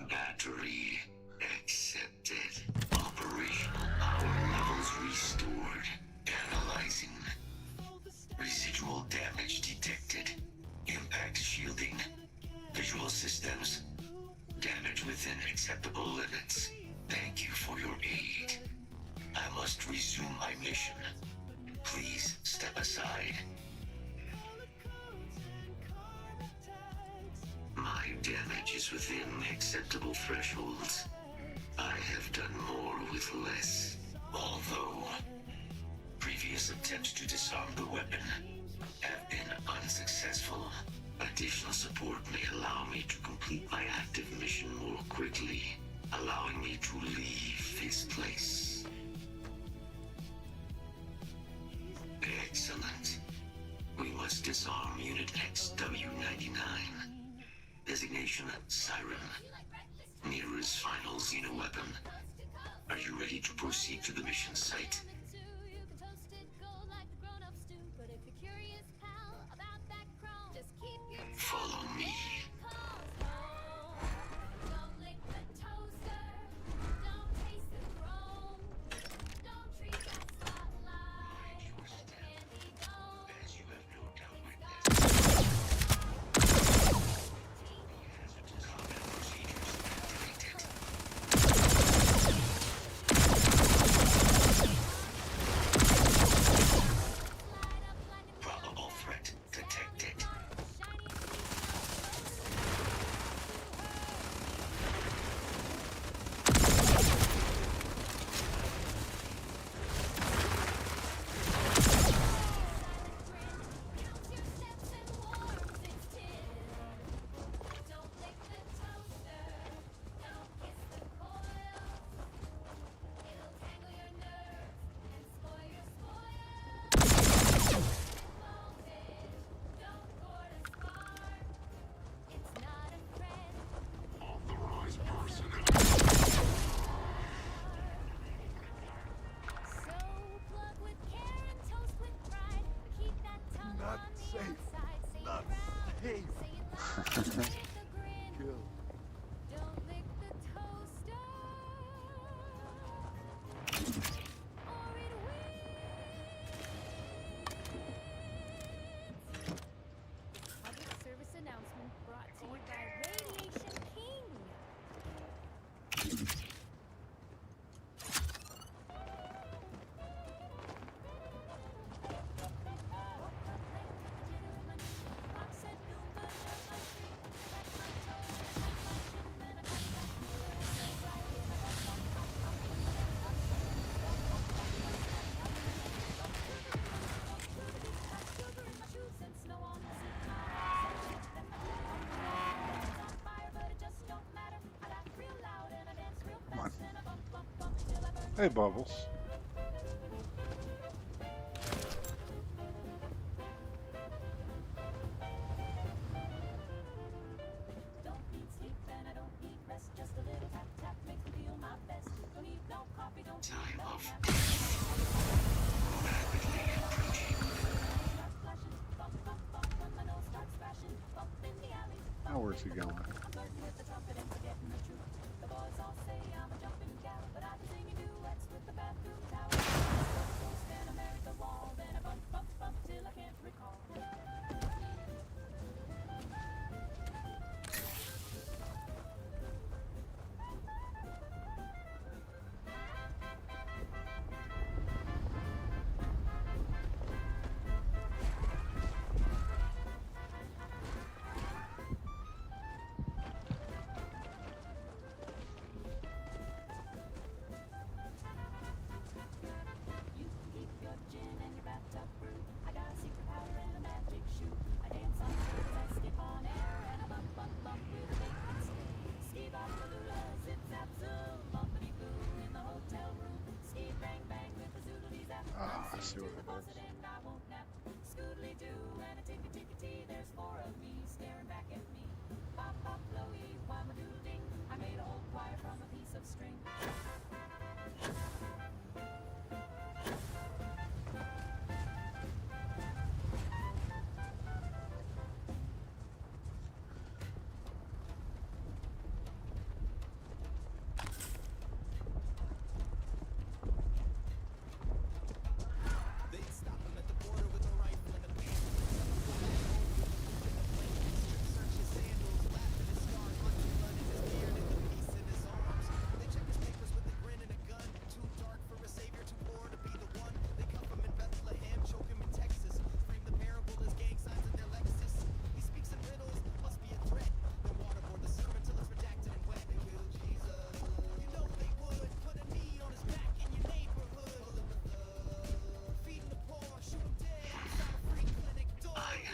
Battery accepted. Operational power levels restored. Analyzing. Residual damage detected. Impact shielding. Visual systems. Damage within acceptable limits. Thank you for your aid. I must resume my mission. Please step aside. My damage is within acceptable thresholds. I have done more with less. Although previous attempts to disarm the weapon have been unsuccessful. Additional support may allow me to complete my active mission more quickly, allowing me to leave this place. Excellent. We must disarm Unit XW-99. Designation Siren. Nearest final Xeno weapon. Are you ready to proceed to the mission site? Follow me. Hey, Bubbles. Time of rapidly approaching. Now where's he going? Ah, I see what it is.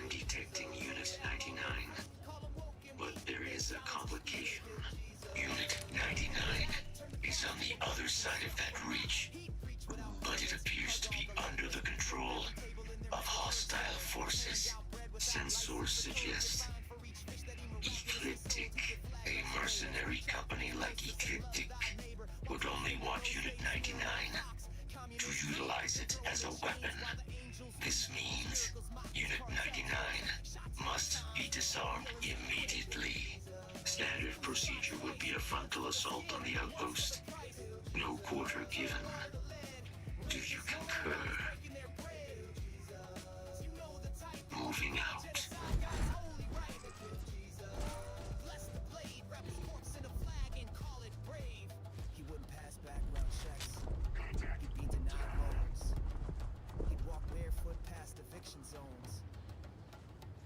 Detecting Unit 99. But there is a complication. Unit 99 is on the other side of that reach. But it appears to be under the control of hostile forces. Sensors suggest Ecliptic, a mercenary company like Ecliptic, would only want Unit 99 to utilize it as a weapon. This means Unit 99 must be disarmed immediately. Standard procedure would be a frontal assault on the outpost. No quarter given. Do you concur? Moving out. Zones.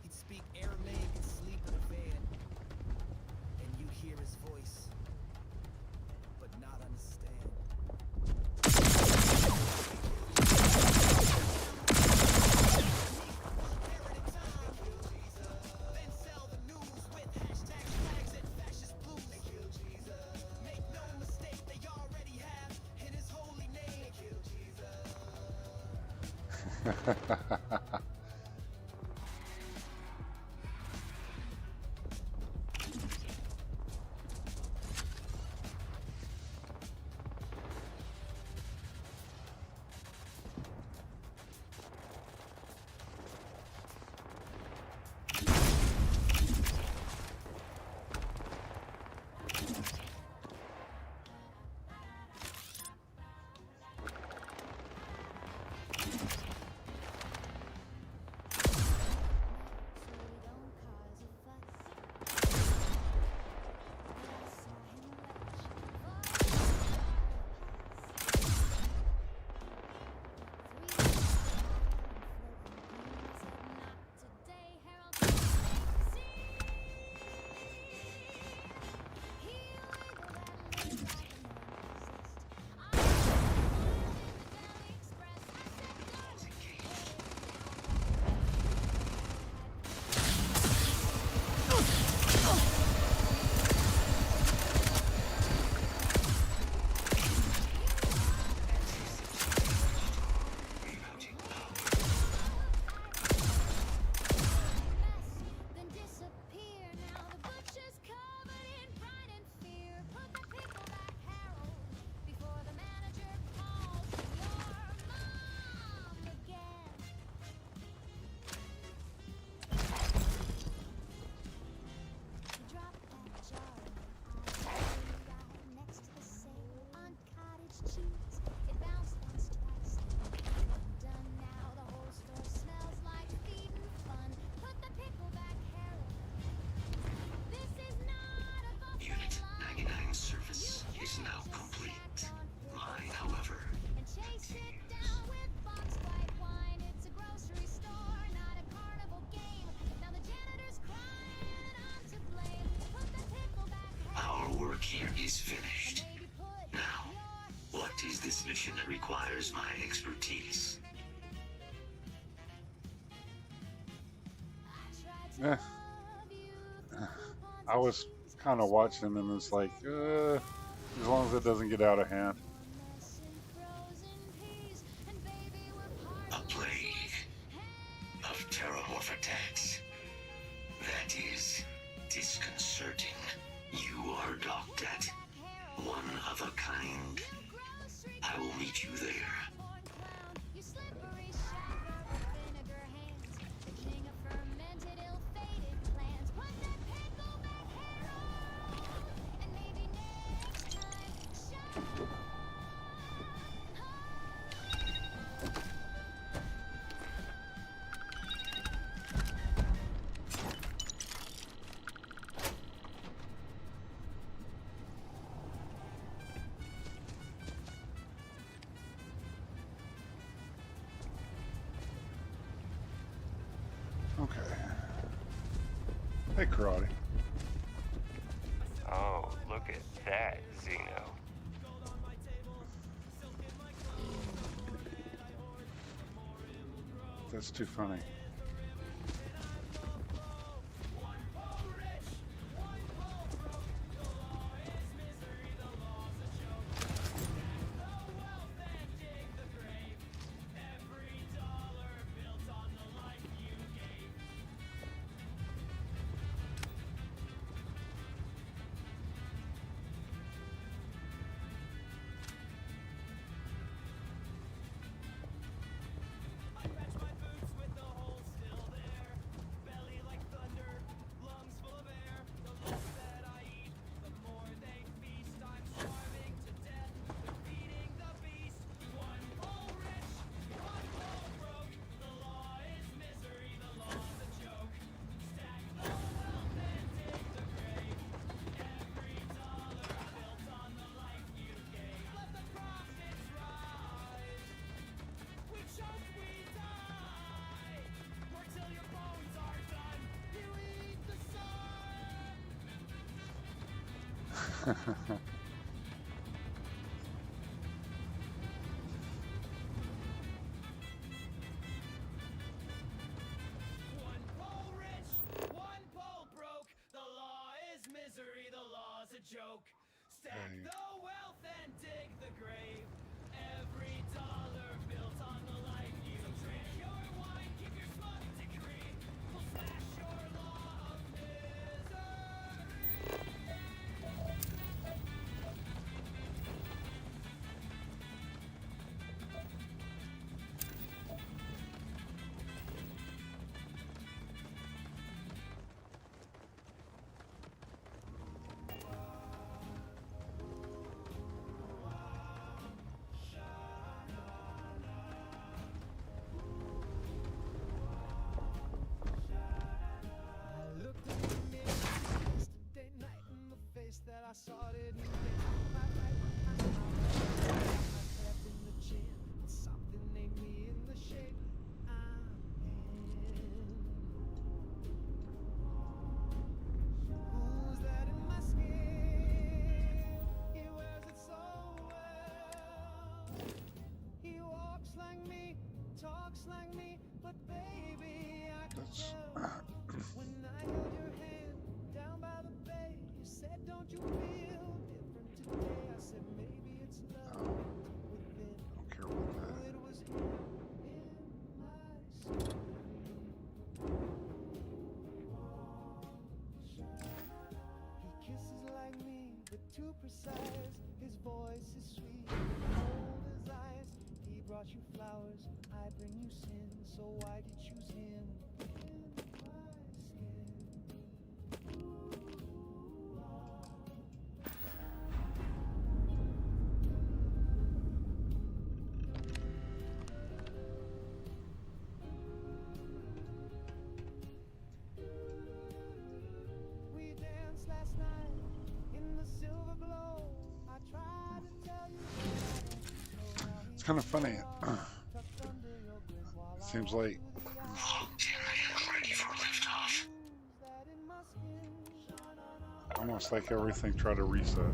He'd speak Aramaic and sleep in a van. And you hear his voice, but not understand. Then sell the news with hashtags, flags, and fascist blues. Make no mistake, they already have in his holy name. is finished. Now, what is this mission that requires my expertise? Yeah. I was kind of watching, and it's like, as long as it doesn't get out of hand. A plague of terramorph attacks. That is disconcerting. You are docked at one of a kind. I will meet you there. Okay. Hey, karate. Oh, look at that, Xeno. That's too funny. Joke. Stack the wealth and dig the grave. Every dollar built on the life you drink your wine, keep your smug decree. We'll smash your law of that I saw it in the chin. Something named me in the shape I'm in. Who's that in my skin? He wears it so well. He walks like me, talks like me, but baby, I can tell. When I held your hand down by the bay, you said, don't you feel different today? I said, maybe it's love within. Don't care about that. It was him in my skin. He kisses like me, but too precise. His voice is sweet, cold as ice. He brought you flowers, I bring you sin. So why'd you choose him in my skin? We danced last night in the silver glow. I tried to tell you It's kind of funny. Seems like Ready for liftoff. almost like everything tried to reset.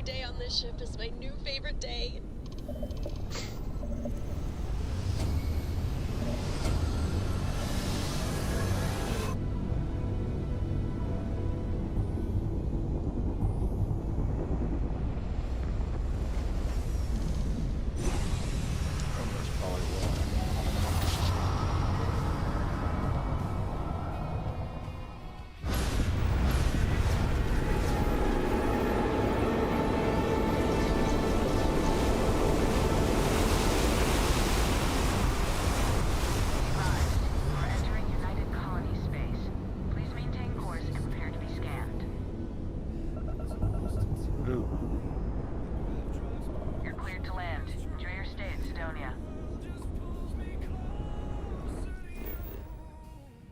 day on this ship is my new favorite day.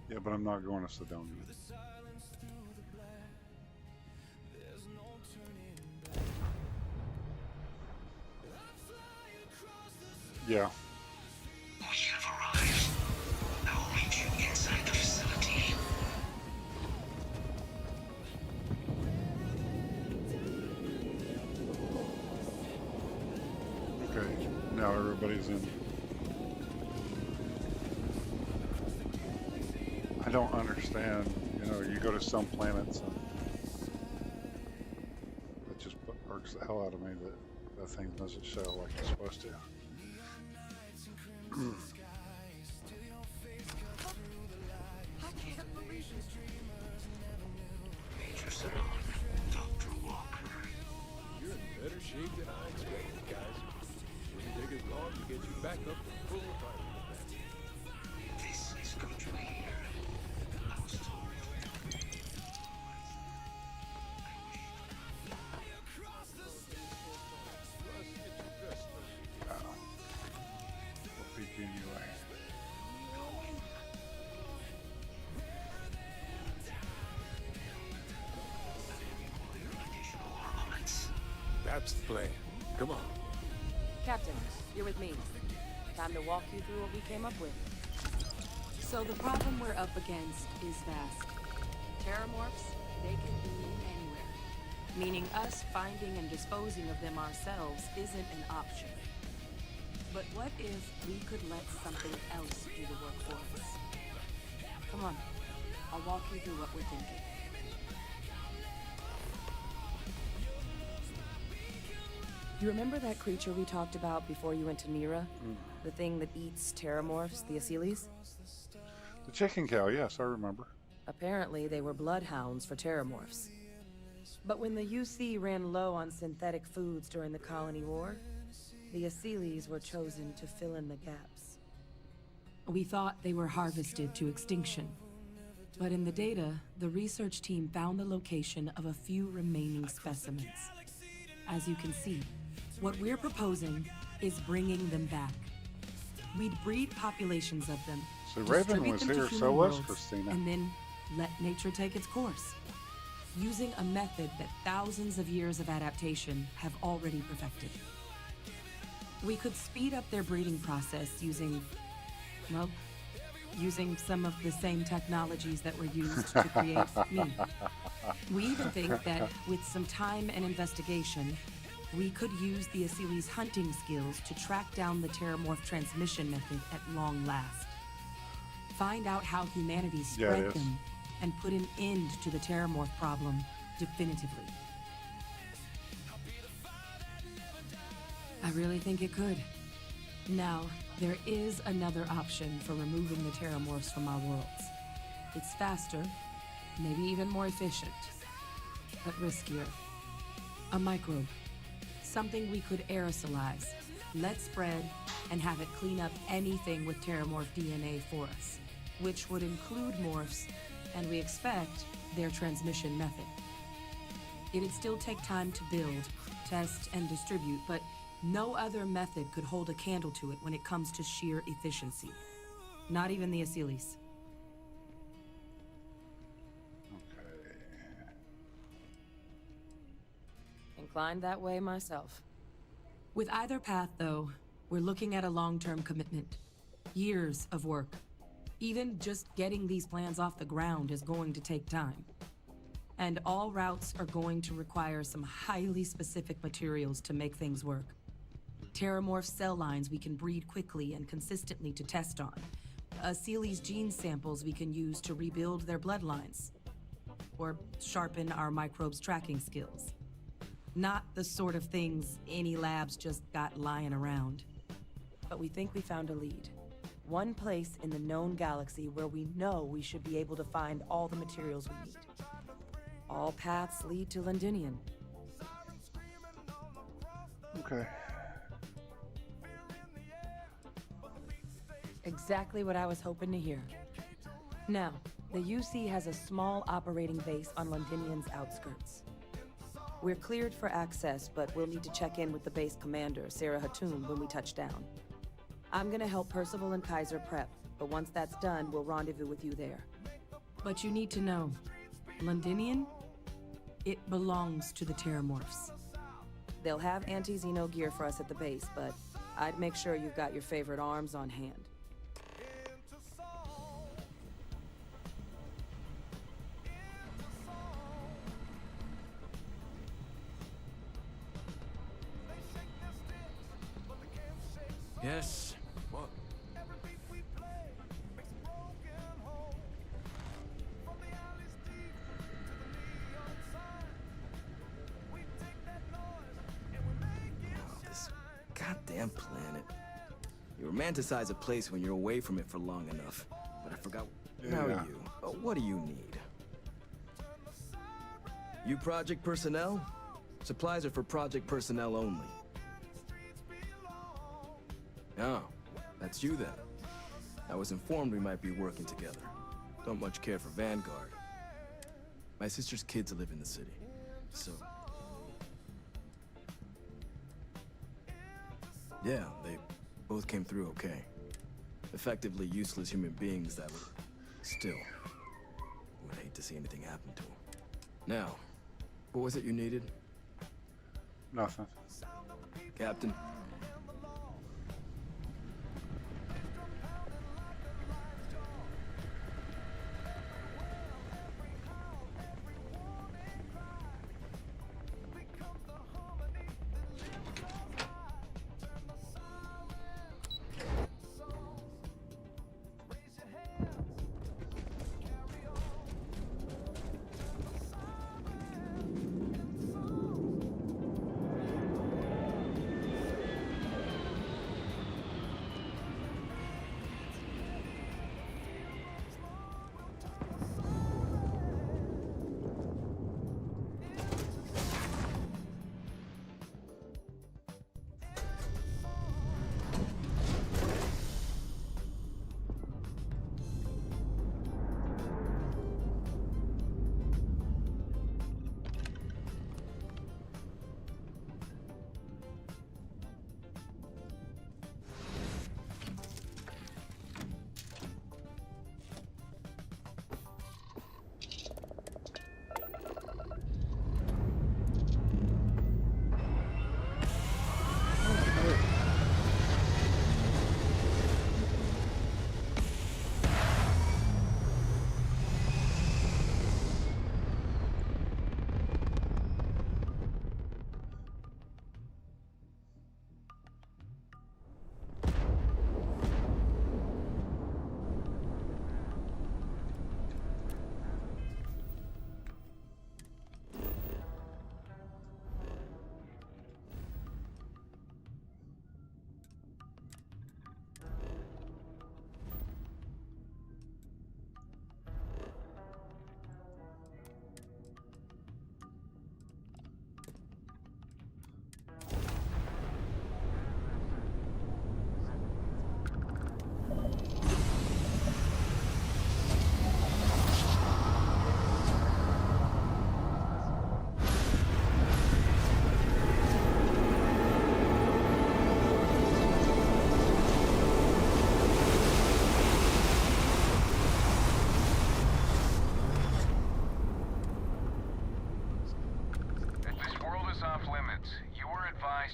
Yeah, but I'm not going to Sidonia. Yeah. We have arrived. I will meet you inside the facility. Okay, now everybody's in. I don't understand, you know, you go to some planets and it just irks the hell out of me that that thing doesn't show like it's supposed to. Major Salon, Dr. Walker. You're in better shape than I expected, guys. Shouldn't take as long to get you back up to full fire. This is good to hear. I was told. We'll peek anyway. That's the plan. Come on. Captain, you're with me. Time to walk you through what we came up with. So the problem we're up against is vast. Terramorphs, they can be anywhere. Meaning us finding and disposing of them ourselves isn't an option. But what if we could let something else do the work for us? Come on, I'll walk you through what we're thinking. You remember that creature we talked about before you went to Mira? The thing that eats terramorphs, the Asyles? The chicken cow, yes, I remember. Apparently, they were bloodhounds for terramorphs. But when the UC ran low on synthetic foods during the colony war, the Asyles were chosen to fill in the gaps. We thought they were harvested to extinction. But in the data, the research team found the location of a few remaining specimens. As you can see, what we're proposing is bringing them back. We'd breed populations of them, So Raven distribute was them to here, human so was worlds, Christina. and then let nature take its course. Using a method that thousands of years of adaptation have already perfected. We could speed up their breeding process using, well, using some of the same technologies that were used to create me. We even think that with some time and investigation, we could use the Asyles' hunting skills to track down the terramorph transmission method at long last. Find out how humanity spread them and put an end to the terramorph problem definitively. I really think it could. Now, there is another option for removing the terramorphs from our worlds. It's faster, maybe even more efficient, but riskier. A microbe. Something we could aerosolize, let spread, and have it clean up anything with terramorph DNA for us, which would include morphs, and we expect their transmission method. It'd still take time to build, test, and distribute, but no other method could hold a candle to it when it comes to sheer efficiency. Not even the Asyles. Inclined that way myself. With either path, though, we're looking at a long-term commitment. Years of work. Even just getting these plans off the ground is going to take time. And all routes are going to require some highly specific materials to make things work. Terramorph cell lines we can breed quickly and consistently to test on. Seely's gene samples we can use to rebuild their bloodlines. Or sharpen our microbes tracking skills. Not the sort of things any labs just got lying around. But we think we found a lead. One place in the known galaxy where we know we should be able to find all the materials we need. All paths lead to Londinian. Okay. Exactly what I was hoping to hear. Now, the UC has a small operating base on Londinian's outskirts. We're cleared for access, but we'll need to check in with the base commander, Sarah Hatoum, when we touch down. I'm gonna help Percival and Kaiser prep, but once that's done, we'll rendezvous with you there. But you need to know, Londinian? It belongs to the Terramorphs. They'll have anti-Xeno gear for us at the base, but I'd make sure you've got your favorite arms on hand. Yes. What? This goddamn planet. You romanticize a place when you're away from it for long enough. But I forgot. Now Yeah. you. What do you need? You project personnel? Supplies are for project personnel only. Oh, that's you then. I was informed we might be working together. Don't much care for Vanguard. My sister's kids live in the city, so... Yeah, they both came through okay. Effectively useless human beings that would... Still, would hate to see anything happen to them. Now, what was it you needed? Nothing. Captain?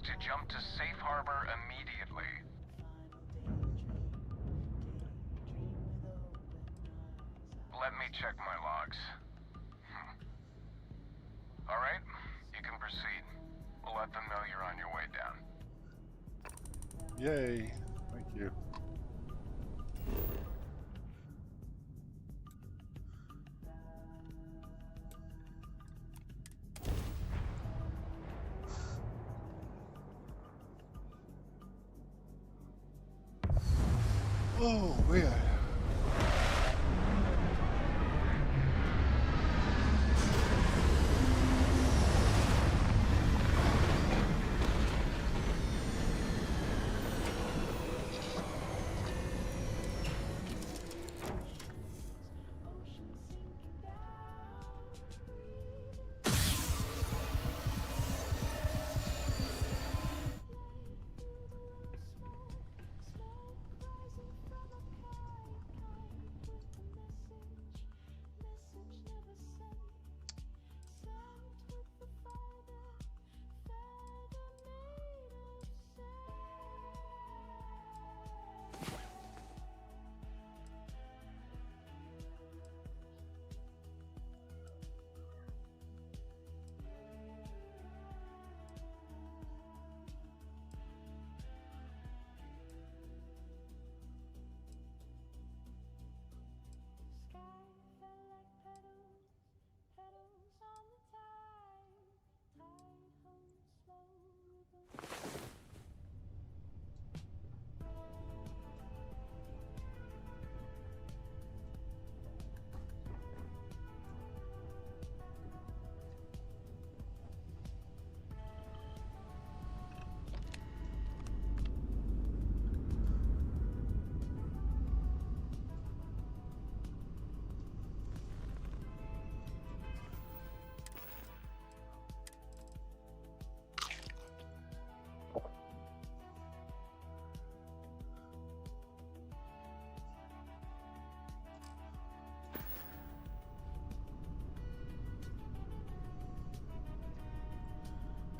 To jump to safe harbor immediately. Let me check my logs. Alright, you can proceed. We'll let them know you're on your way down. Yay. Thank you. Oh, man.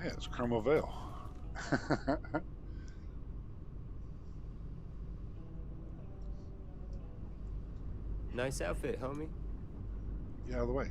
Yeah, it's Chroma Veil. Nice outfit, homie. Get out of the way.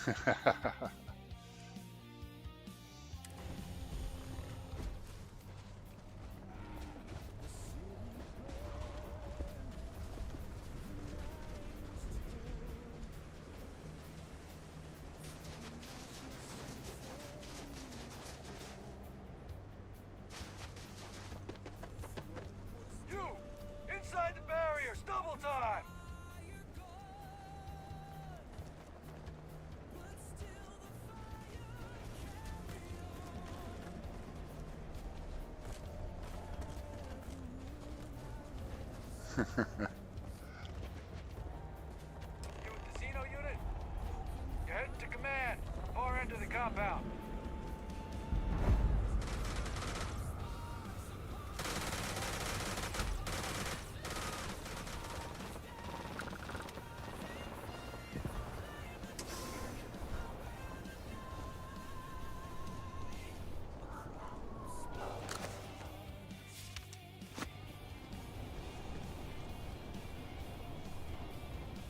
You! Inside the barriers! Double time! You with the Xeno unit? You're heading to command. Far end of the compound.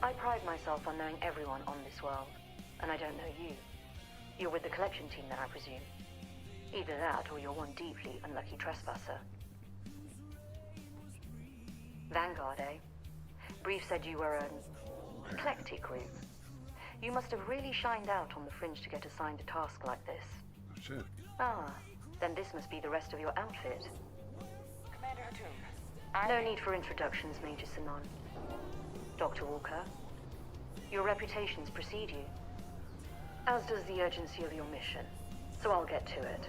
I pride myself on knowing everyone on this world, and I don't know you. You're with the collection team then, I presume. Either that, or you're one deeply unlucky trespasser. Vanguard, eh? Brief said you were an eclectic group. You must have really shined out on the fringe to get assigned a task like this. That's it. Ah, then this must be the rest of your outfit. Commander Hatum, No need for introductions, Major Sinon. Dr. Walker, your reputations precede you, as does the urgency of your mission, so I'll get to it.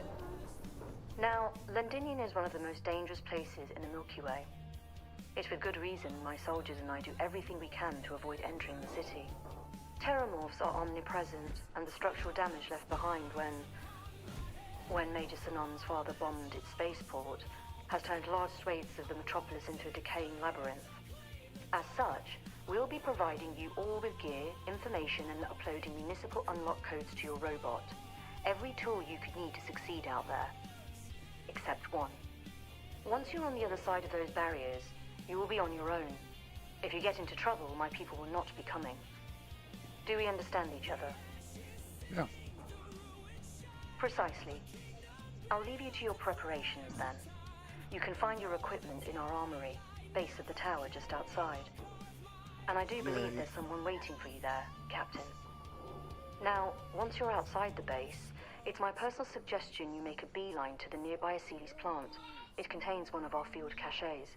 Now, Londinian is one of the most dangerous places in the Milky Way. It's with good reason my soldiers and I do everything we can to avoid entering the city. Terramorphs are omnipresent, and the structural damage left behind when Major Sinon's father bombed its spaceport has turned large swathes of the metropolis into a decaying labyrinth. As such, we'll be providing you all with gear, information, and uploading municipal unlock codes to your robot. Every tool you could need to succeed out there. Except one. Once you're on the other side of those barriers, you will be on your own. If you get into trouble, my people will not be coming. Do we understand each other? Yeah. Precisely. I'll leave you to your preparations then. You can find your equipment in our armory, base of the tower just outside. And I do believe there's someone waiting for you there, Captain. Now, once you're outside the base, it's my personal suggestion you make a beeline to the nearby Aceles plant. It contains one of our field caches.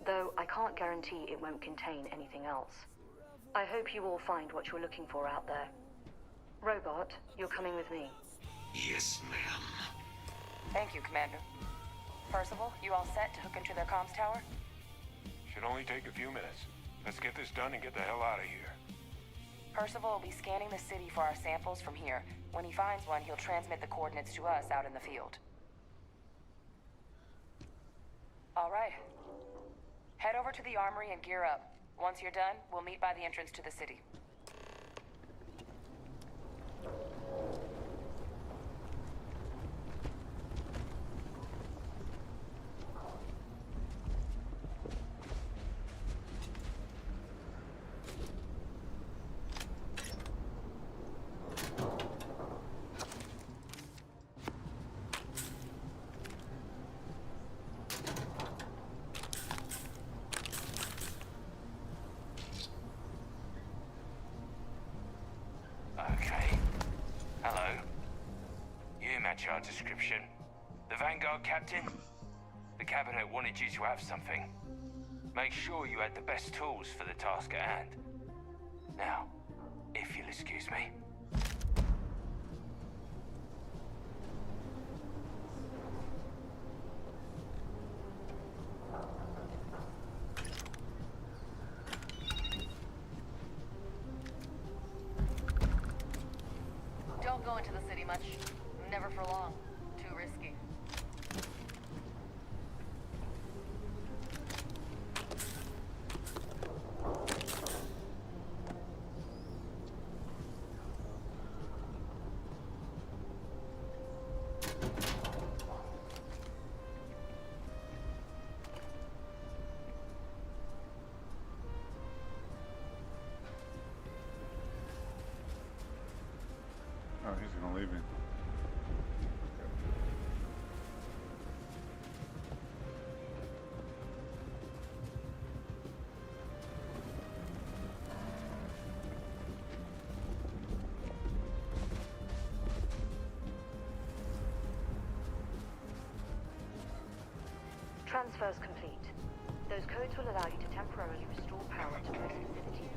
Though I can't guarantee it won't contain anything else. I hope you all find what you're looking for out there. Robot, you're coming with me. Yes, ma'am. Thank you, Commander. Percival, you all set to hook into their comms tower? Should only take a few minutes. Let's get this done and get the hell out of here. Percival will be scanning the city for our samples from here. When he finds one, he'll transmit the coordinates to us out in the field. All right. Head over to the armory and gear up. Once you're done, we'll meet by the entrance to the city. Okay. Hello. You match our description. The Vanguard captain? The cabinet wanted you to have something. Make sure you had the best tools for the task at hand. Now, if you'll excuse me. Don't go into the city much. Never for long. Too risky. Gonna leave him. Transfers complete. Those codes will allow you to temporarily restore power to most facilities in the city.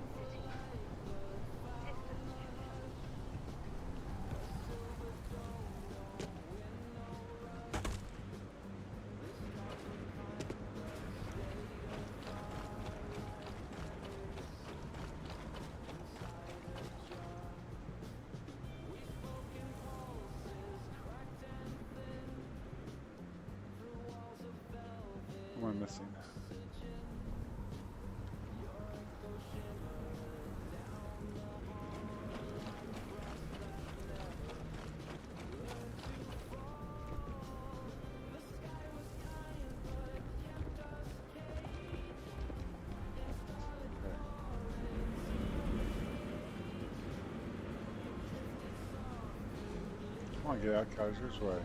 What am I missing? Come on, get out Kaiser's way.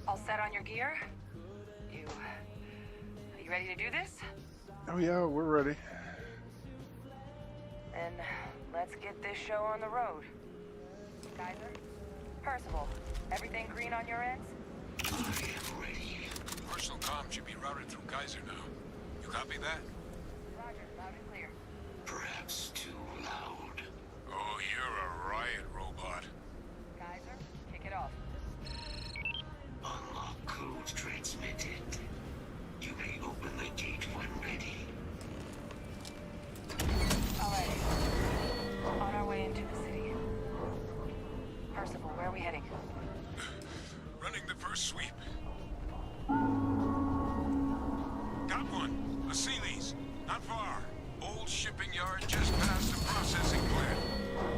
All set on your gear? Are you ready to do this? Oh yeah, we're ready. Then let's get this show on the road. Kaiser? Percival, everything green on your ends? Personal comm should be routed through Kaiser now. You copy that? Roger, loud and clear. Perhaps too loud. Oh, you're a riot robot. Kaiser, kick it off. Unlock code transmitted. You may open the gate when ready. Alright. On our way into the city. Percival, where are we heading? Running the first sweep. Got one. A Sealy's. Not far. Old shipping yard just past the processing plant.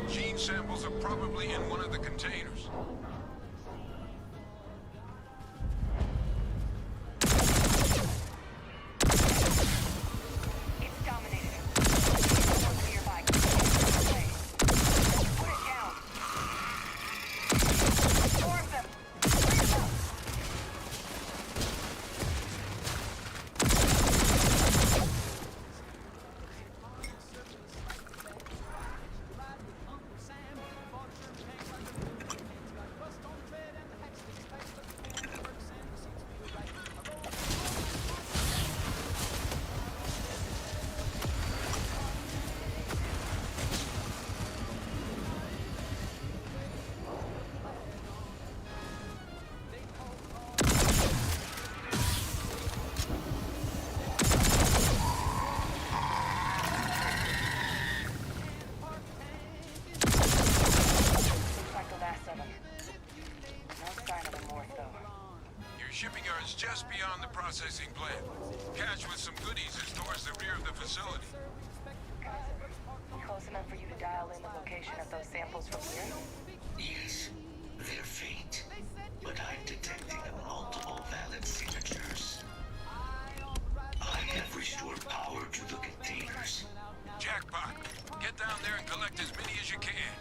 Gene samples are probably in one of the containers. It's dominated. Nearby. Put it down. Force them. Bring them up. Shipping yard's just beyond the processing plant. Cache with some goodies is towards the rear of the facility. Close enough for you to dial in the location of those samples from here? Yes, they're faint, but I'm detecting multiple valid signatures. I have restored power to the containers. Jackpot! Get down there and collect as many as you can.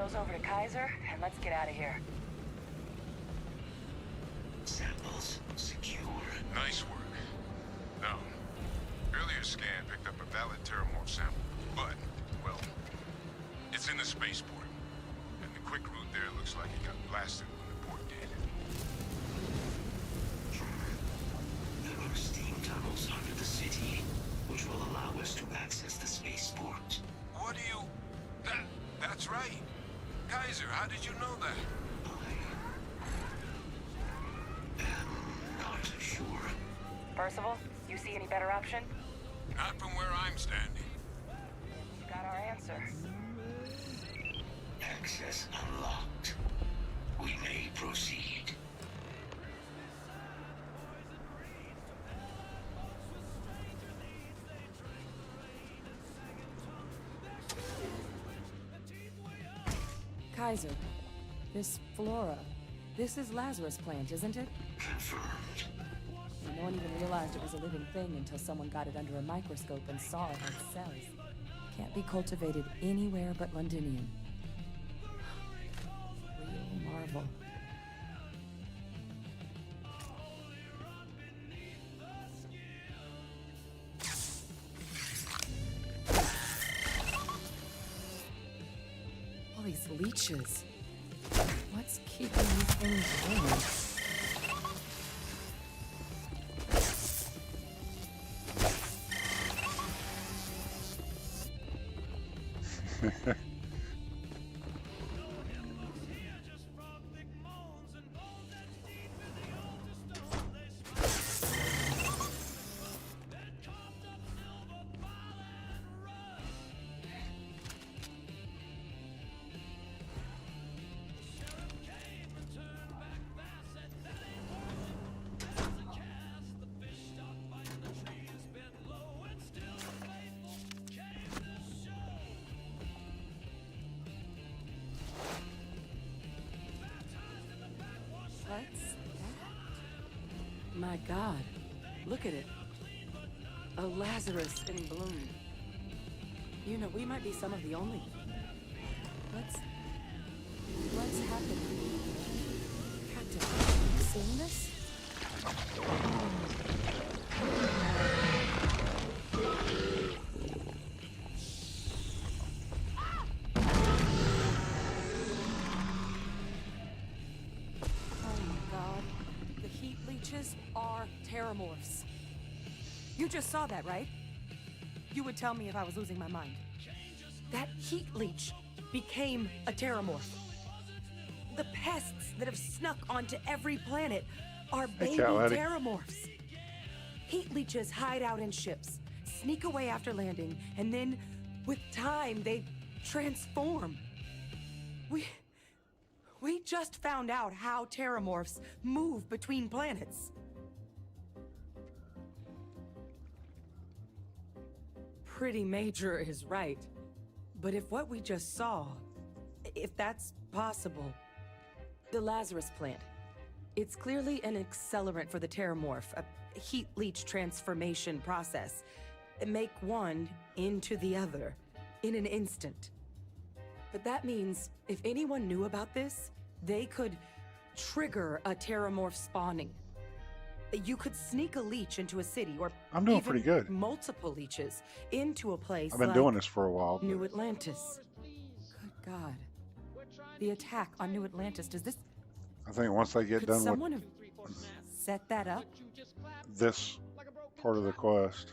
those over to Kaiser, and let's get out of here. Samples secure. Nice work. No. Earlier scan picked up a valid Terramorph sample, but, well, it's in the spaceport. And the quick route there looks like it got blasted when the port did. There are steam tunnels under the city, which will allow us to access the spaceport. What do you... That's right. Kaiser, how did you know that? Not sure. Percival, you see any better option? Not from where I'm standing. You got our answer. Access unlocked. We may proceed. Kaiser, this flora, this is Lazarus plant, isn't it? Confirmed. No one even realized it was a living thing until someone got it under a microscope and saw it had cells. Can't be cultivated anywhere but Londinium. Real marvel. All these leeches. What's keeping these things going? What's that? My God, look at it. A Lazarus in bloom. You know, we might be some of the only. What's happening? Captain, are you seeing this? Are Terramorphs. You just saw that, right? You would tell me if I was losing my mind. That heat leech became a Terramorph. The pests that have snuck onto every planet are baby Terramorphs. Heat leeches hide out in ships, sneak away after landing, and then, with time, they transform. We just found out how Terramorphs move between planets. Pretty major is right. But if what we just saw, if that's possible, the Lazarus plant, it's clearly an accelerant for the Terramorph, a heat leech transformation process. Make one into the other in an instant. But that means if anyone knew about this, they could trigger a Terramorph spawning. You could sneak a leech into a city, or I'm doing even pretty good. multiple leeches into a place I've been like doing this for a while. New Atlantis. Good God. The attack on New Atlantis, does this... I think once they get Could done someone with have set that up? this part of the quest,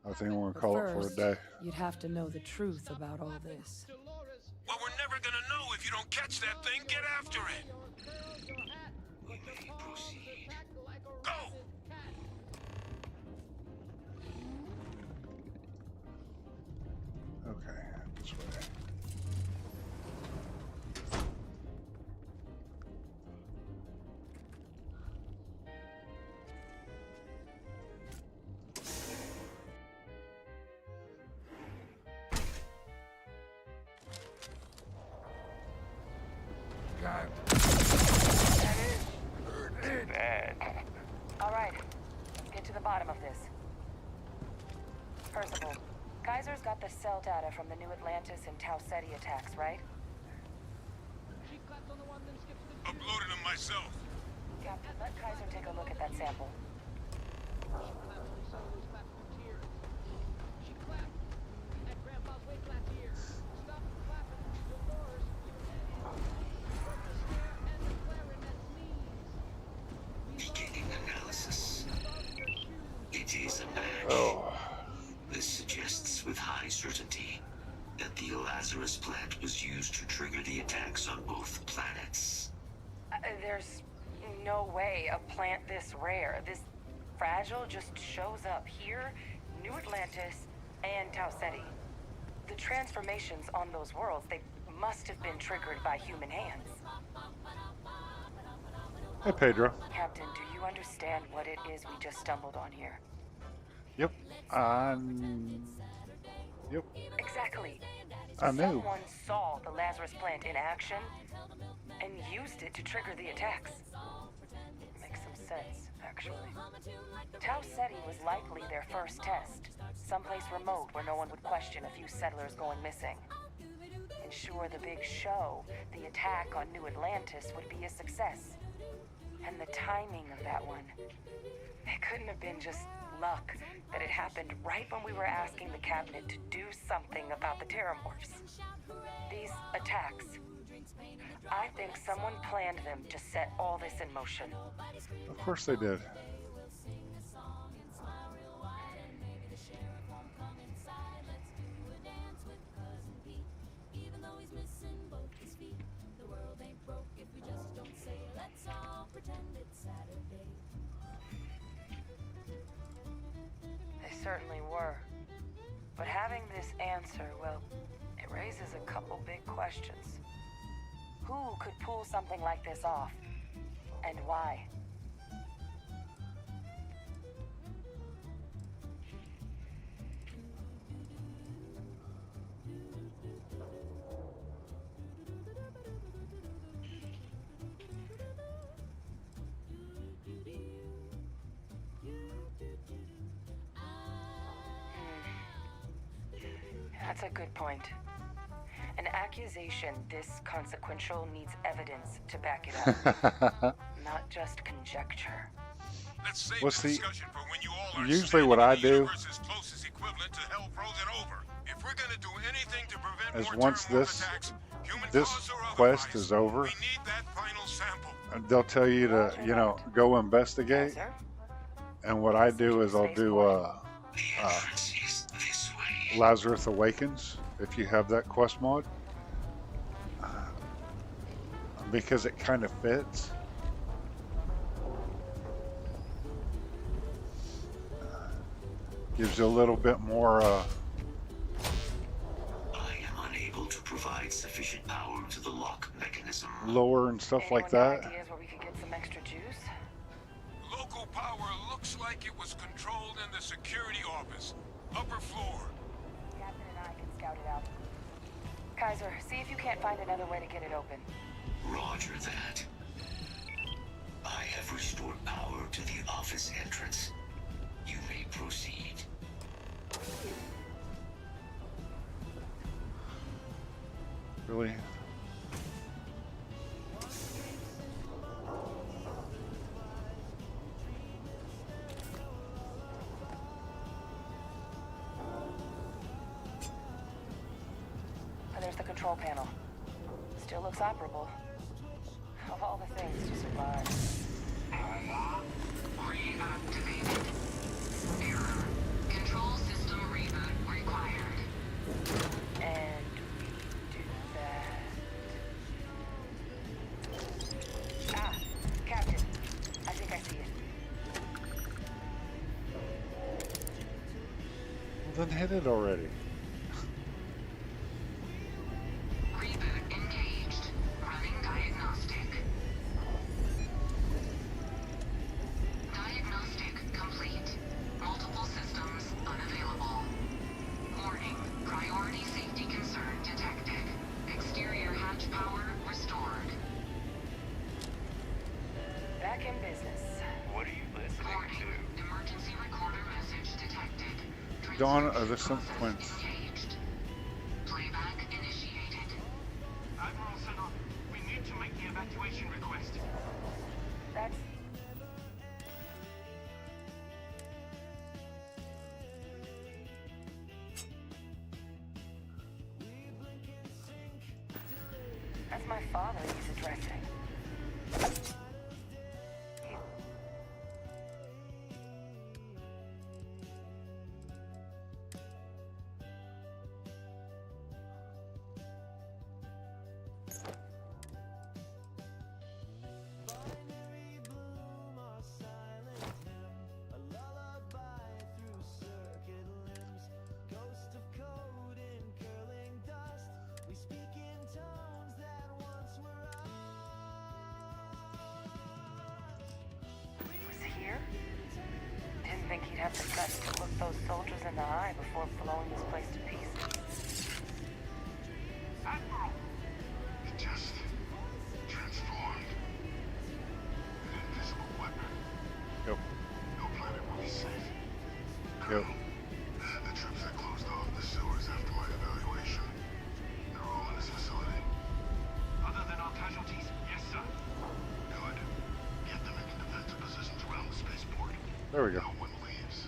I think I'm going to call it for a First, day. you'd have to know the truth about all this. Well, we're never gonna know if you don't catch that thing. Get after it. We may proceed. Go! Okay, this way. God. Too bad. All right, let's get to the bottom of this. Percival, Kaiser's got the cell data from the New Atlantis and Tau Ceti attacks, right? Uploaded them myself. Captain, let Kaiser take a look at that sample. Beginning analysis. It is a match. Oh. This suggests with high certainty that the Lazarus plant was used to trigger the attacks on both planets. There's no way a plant this rare, this fragile, just shows up here, New Atlantis, and Tau Ceti. The transformations on those worlds, they must have been triggered by human hands. Hey, Pedro. Captain, do you understand what it is we just stumbled on here? Yep. Yep. Exactly. I knew. Someone saw the Lazarus plant in action and used it to trigger the attacks. Makes some sense, actually. Tau Ceti was likely their first test. Someplace remote where no one would question a few settlers going missing. Ensure the big show, the attack on New Atlantis, would be a success. And the timing of that one. It couldn't have been just luck that it happened right when we were asking the cabinet to do something about the Terramorphs. These attacks, I think someone planned them to set all this in motion. Of course they did. They certainly were. But having this answer, well, it raises a couple big questions. Who could pull something like this off? And why? That's a good point. An accusation this consequential needs evidence to back it up, not just conjecture. Let's save Well, the see, discussion for when you all are usually standing what in I the do universe's closest equivalent to hell frozen over. If we're gonna do anything to prevent is more once Terramorph attacks, human this cause or quest otherwise, is over, we need that final sample. they'll tell you to, go investigate. And what I do is I'll do Lazarus Awakens, if you have that quest mod, because it kind of fits. Gives you a little bit more I am unable to provide sufficient power to the lock mechanism. lower and stuff like that. Ideas where we could get some extra juice? Local power looks like it was controlled in the security office, upper floor. Captain and I can scout it out. Kaiser, see if you can't find another way to get it open. Roger that. I have restored power to the office entrance. You may proceed. Really? There's the control panel. Still looks operable. Of all the things to survive. Reactivated. Error. Control system reboot required. And we do that. Ah, Captain. I think I see it. Well, then hit it already. Reboot engaged. Running diagnostic. Diagnostic complete. Multiple systems unavailable. Warning. Priority safety concern detected. Exterior hatch power restored. Back in business. What are you listening Warning. Emergency recorder message detected. Dawn of the Sequence. Engaged. Playback initiated. Admiral Sinon, we need to make That's my father he's addressing. Think he'd have the guts to look those soldiers in the eye before blowing this place to pieces. Admiral! It just transformed. An invisible weapon. Yep. No planet will be safe. Yep. The troops that closed off the sewers after my evaluation. They're all in this facility. Other than our casualties? Yes, sir. Good. Get them into defensive positions around the spaceport. There we go. No one leaves.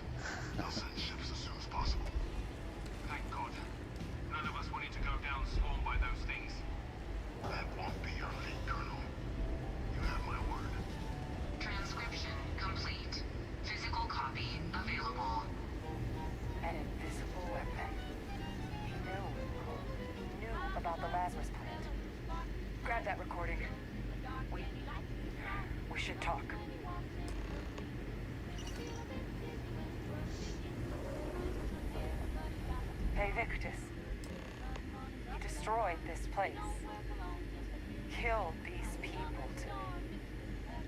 They'll send ships as soon as possible. Thank God. None of us wanted to go down swarmed by those things. That won't be your fate, Colonel. You have my word. Transcription complete. Physical copy available. An invisible weapon. He knew about the Lazarus plant. Grab that recording. We should talk. Hey, Victus. He destroyed this place. Killed these people to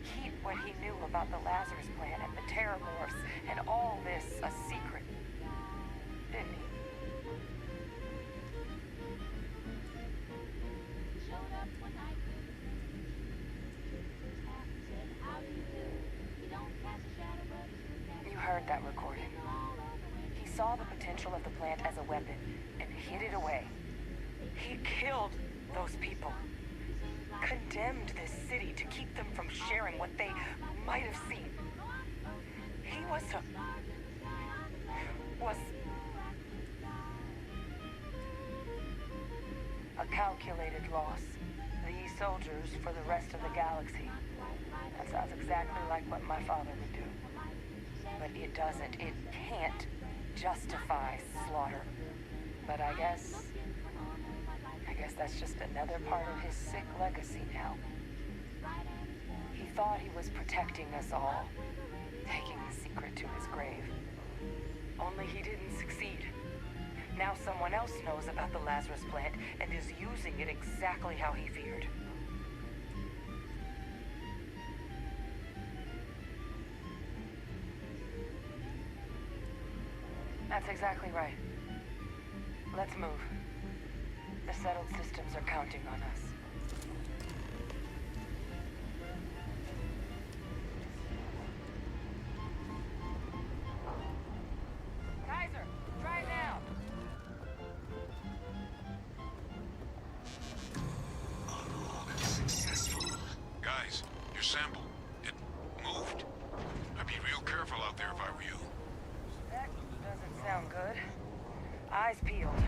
keep what he knew about the Lazarus plant and the Terramorphs and all this a secret. Didn't he? You heard that recording. He saw the potential of the plant as a weapon and hid it away. He killed those people. Condemned this city to keep them from sharing what they might have seen. He was a calculated loss. These soldiers for the rest of the galaxy. That sounds exactly like what my father would do. But it doesn't, it can't justify slaughter. But I guess that's just another part of his sick legacy now. He thought he was protecting us all, taking the secret to his grave. Only he didn't succeed. Now someone else knows about the Lazarus plant and is using it exactly how he feared. That's exactly right. Let's move. The settled systems are counting on us. Kaiser, try it now. Guys, your sample, it moved. I'd be real careful out there if I were you. That doesn't sound good. Eyes peeled.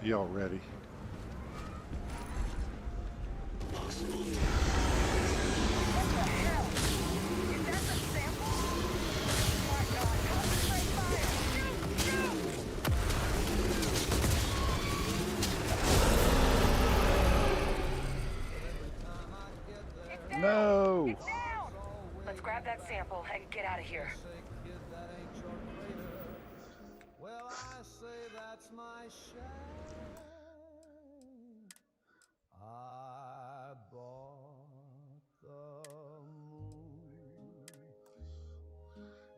Y'all ready? What the hell? Is that the sample? Oh my God. No! Let's grab that sample and get out of here. Well, I say that's my shame. I bought the moon,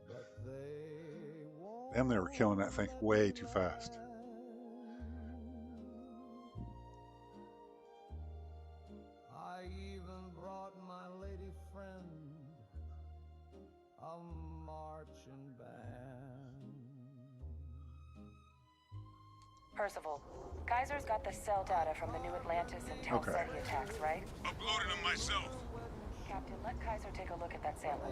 but they won't. Damn, they were killing that thing way too fast. I even brought my lady friend, a marching band. Percival, Kaiser's got the cell data from the New Atlantis and Tau Ceti attacks, right? Uploaded them myself. Captain, let Kaiser take a look at that sample.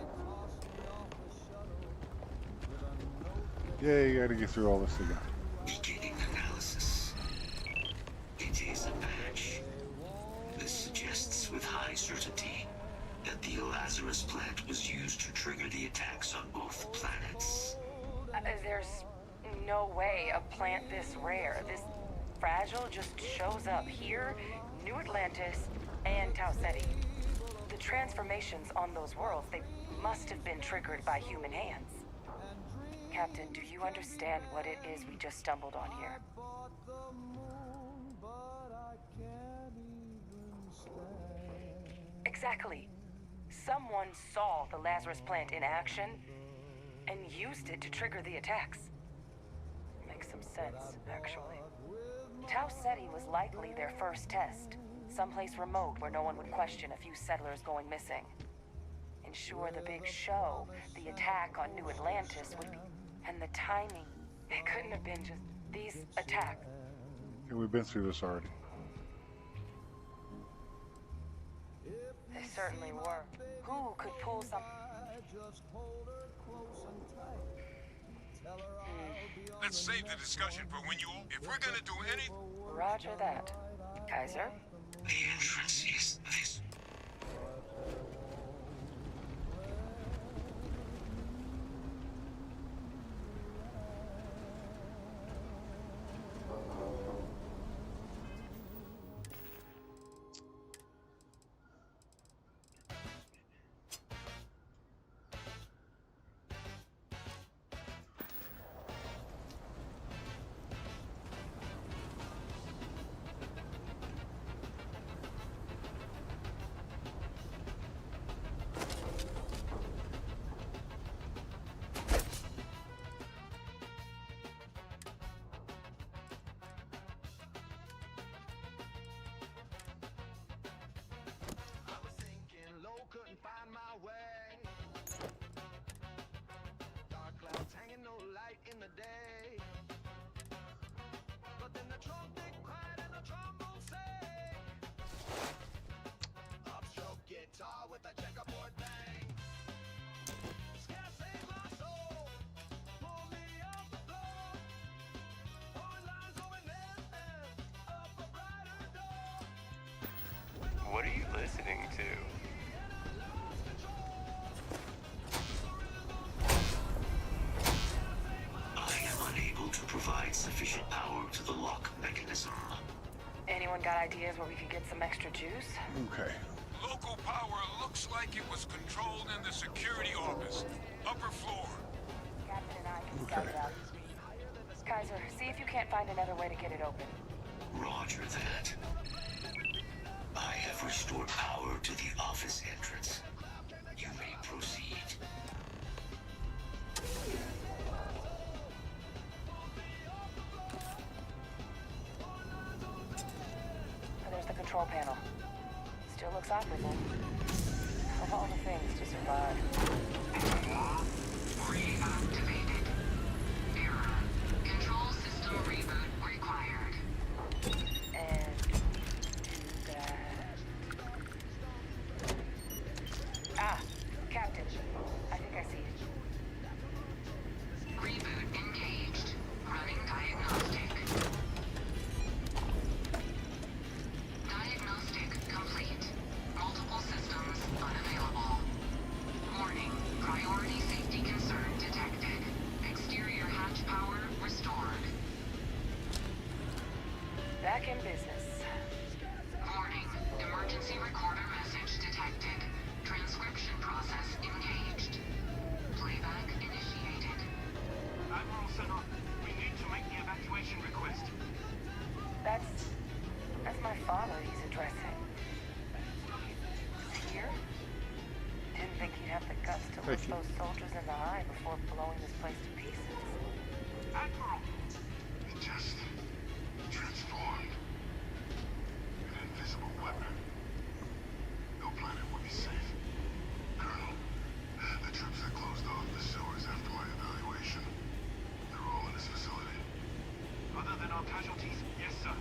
Yeah, you gotta get through all this again. Beginning analysis. It is a match. This suggests with high certainty that the Lazarus plant was used to trigger the attacks on both planets. There's no way a plant this rare, this fragile, just shows up here, New Atlantis, and Tau Ceti. The transformations on those worlds, they must have been triggered by human hands. Captain, do you understand what it is we just stumbled on here? Exactly. Someone saw the Lazarus plant in action and used it to trigger the attacks. Makes some sense, actually. Tau Ceti was likely their first test. Someplace remote where no one would question a few settlers going missing. Ensure the big show, the attack on New Atlantis would be... And the timing, it couldn't have been just these attacks. Yeah, we've been through this already. They certainly were. Who could pull some... Let's save the discussion for when you... If we're gonna do any... Roger that. Kaiser? The entrance is this. What are you listening to? I am unable to provide sufficient power to the lock mechanism. Anyone got ideas where we could get some extra juice? Okay. Local power looks like it was controlled in the security office. Upper floor. Captain and I can scout it out. Kaiser, see if you can't find another way to get it open. Roger that. I have restored power to the office entrance. You may proceed. There's the control panel. Still looks operable. Of all the things to survive. Reactivated. Error. Control system reboot required. And that. Ah, Captain. I think I see it. Reboot engaged. Running diagnostic. Diagnostic complete. Multiple systems unavailable. Warning. Priority safety concern detected. have the guts to look those soldiers in the eye before blowing this place to pieces? Admiral! It just transformed. An invisible weapon. No planet would be safe. Colonel, the troops that closed off the sewers after my evaluation, they're all in this facility. Other than our casualties? Yes, sir.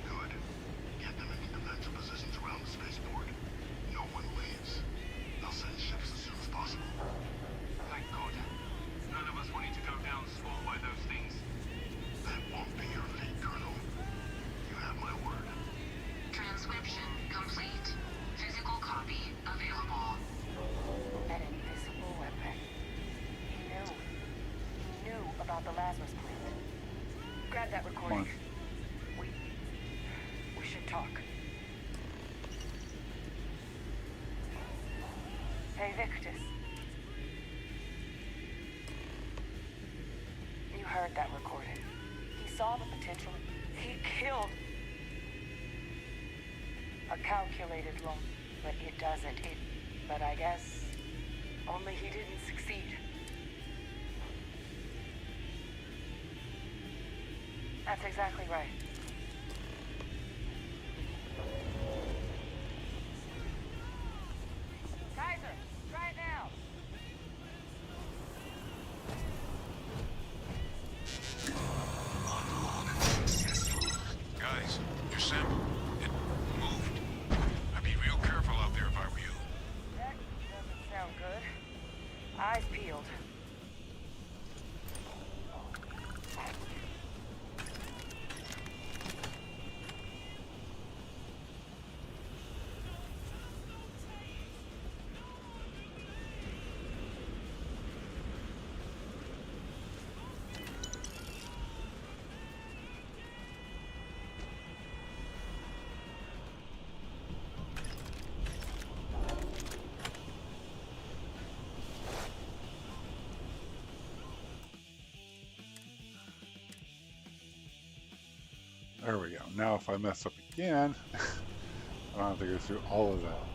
Good. Get them into defensive positions around the spaceport. No one leaves. I'll send ships as soon as possible. Thank God. None of us wanted to go down swarmed by those things. That won't be your fate, Colonel. You have my word. Transcription complete. Physical copy available. An invisible weapon. He knew. He knew about the Lazarus plant. Grab that recording. We should talk. Hey, Victus. You heard that recording. He saw the potential. He killed. A calculated loan, but it doesn't. But I guess only he didn't succeed. That's exactly right. Kaiser, try it now. Guys, your sample, it moved. I'd be real careful out there if I were you. That doesn't sound good. Eyes peeled. There we go. Now if I mess up again, I don't have to go through all of that.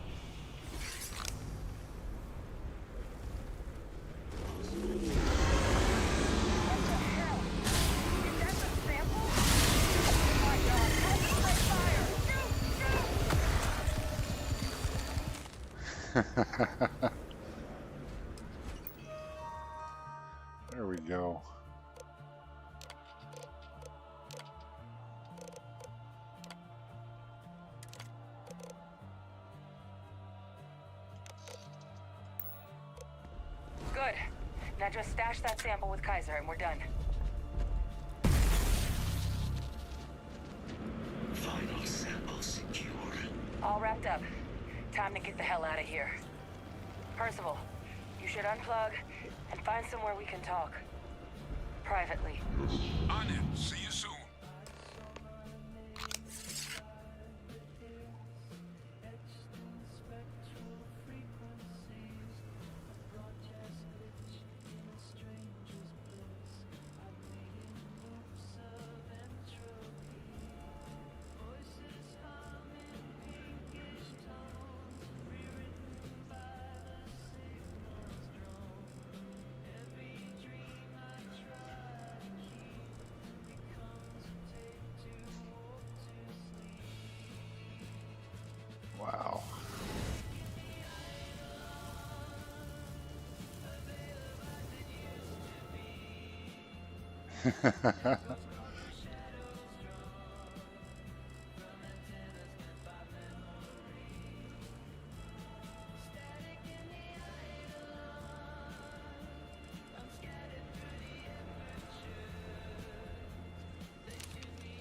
There we go. Good. Now just stash that sample with Kaiser and we're done. Final sample secured. All wrapped up. Time to get the hell out of here. Percival, you should unplug and find somewhere we can talk. Privately. On it. See you soon. Wow.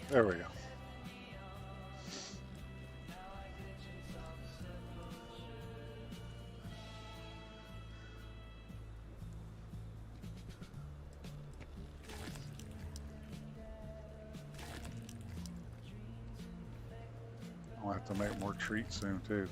There we go. I'll have to make more treats soon too.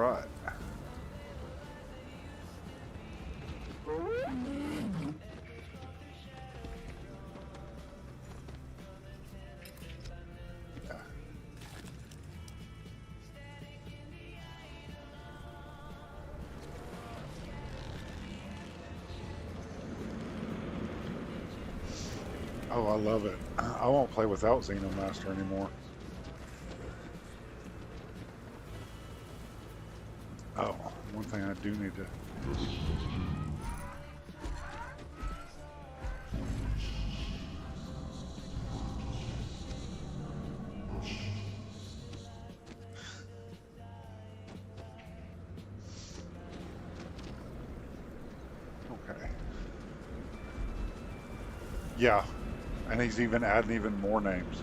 right. Yeah. Oh, I love it. I won't play without Xenomaster anymore. Oh, one thing I do need to... Okay. Yeah, and he's even adding even more names.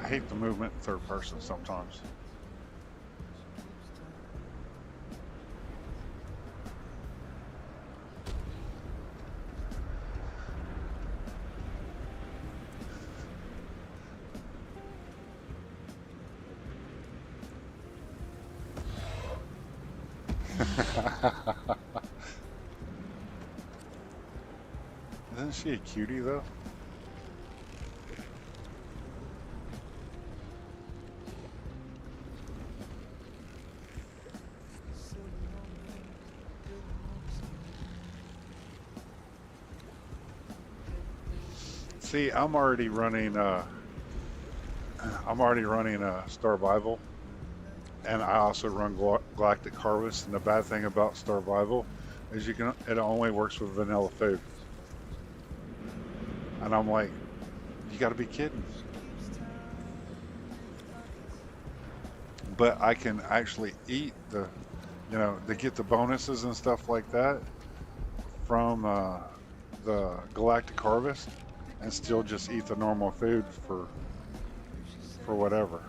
I hate the movement in third person sometimes. Isn't she a cutie though? See, I'm already running Starvival, and I also run Galactic Harvest. And the bad thing about Starvival is it only works with vanilla food. And I'm like, you got to be kidding. But I can actually eat to get the bonuses and stuff like that from the Galactic Harvest, and still just eat the normal food for whatever.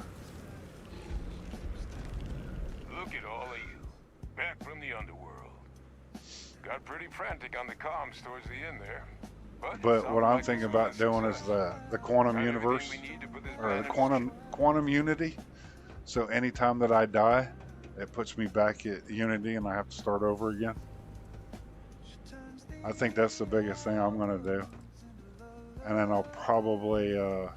Look at all of you, back from the underworld. Got pretty frantic on the comms towards the end there. But what I'm thinking about doing is the quantum universe, or the quantum unity. So anytime that I die, it puts me back at Unity and I have to start over again. I think that's the biggest thing I'm going to do. And then I'll probably go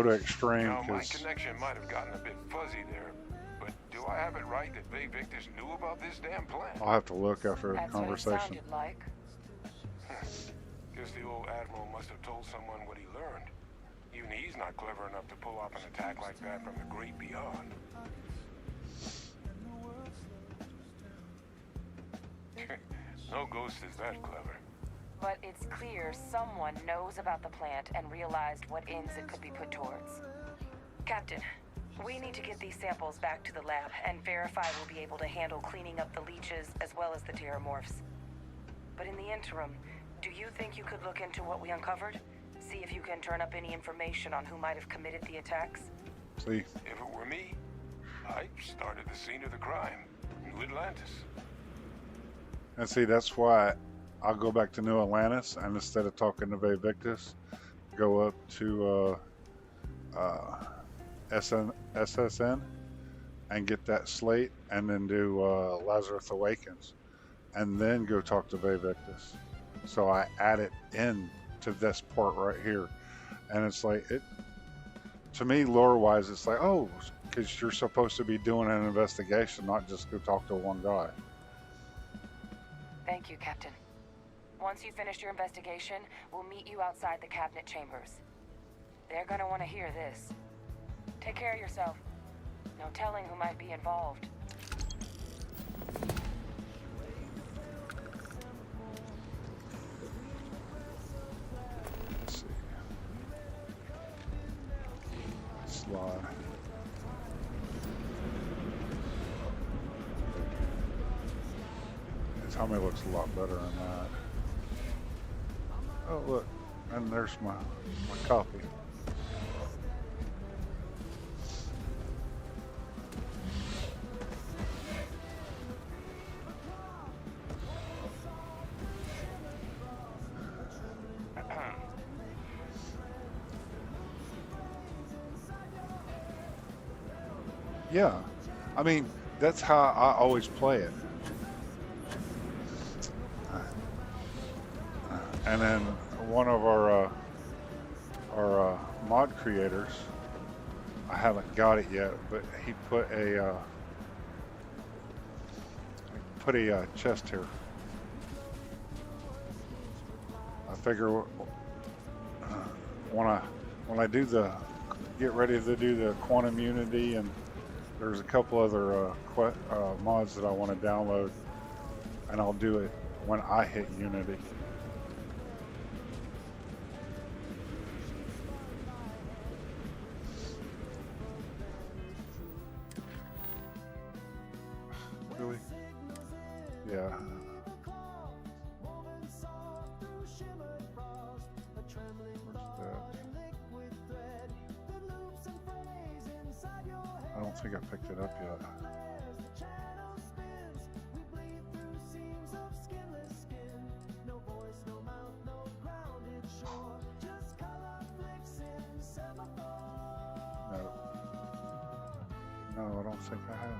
to extreme. Now, my Cause connection might have gotten a bit fuzzy there, but do I have it right that Bay Victus knew about this damn plan? I'll have to look after the That's what it conversation. sounded like. Guess the old Admiral must have told someone what he learned. Even he's not clever enough to pull off an attack like that from the great beyond. No ghost is that clever. But it's clear someone knows about the plant and realized what ends it could be put towards. Captain, we need to get these samples back to the lab and verify we'll be able to handle cleaning up the leeches as well as the terramorphs. But in the interim, do you think you could look into what we uncovered? See if you can turn up any information on who might have committed the attacks? See. If it were me, I'd start at the scene of the crime, New Atlantis. And see, that's why I'll go back to New Atlantis, and instead of talking to Bay Victus, go up to SSN and get that slate, and then do Lazarus Awakens. and then go talk to Victus. So I add it in to this part right here, and it's like it. To me, lore-wise, it's like, oh, because you're supposed to be doing an investigation, not just go talk to one guy. Thank you, Captain. Once you finish your investigation, we'll meet you outside the cabinet chambers. They're gonna want to hear this. Take care of yourself. No telling who might be involved. Let's see. Slide. Tommy looks a lot better than that. Oh look, and there's my copy. Yeah, I mean, that's how I always play it. And then one of our mod creators, I haven't got it yet, but he put a chest here. I figure when I do get ready to do the quantum unity, and there's a couple other mods that I want to download, and I'll do it when I hit unity. Really? Yeah. I don't think I picked it up yet. No, I don't think I have.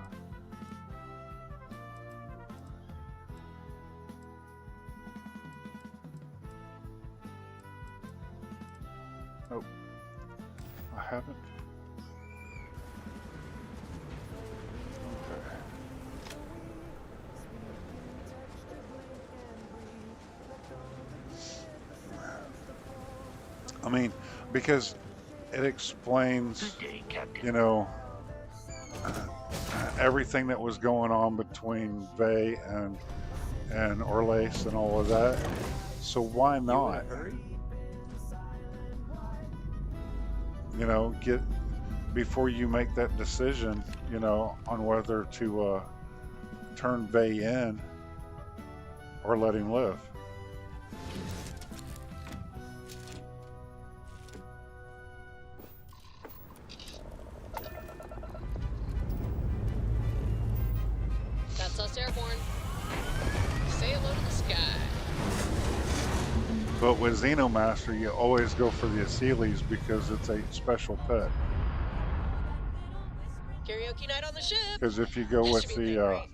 Nope, I haven't. Okay. I mean, because it explains, you know, everything that was going on between Vey and Orlace and all of that. So why not? You know, get before you make that decision, you know, on whether to turn Vey in or let him live. That's us airborne. Say hello to the sky. But with Xenomaster, you always go for the Aseles because it's a special pet. Karaoke night on the ship. Because if you go with the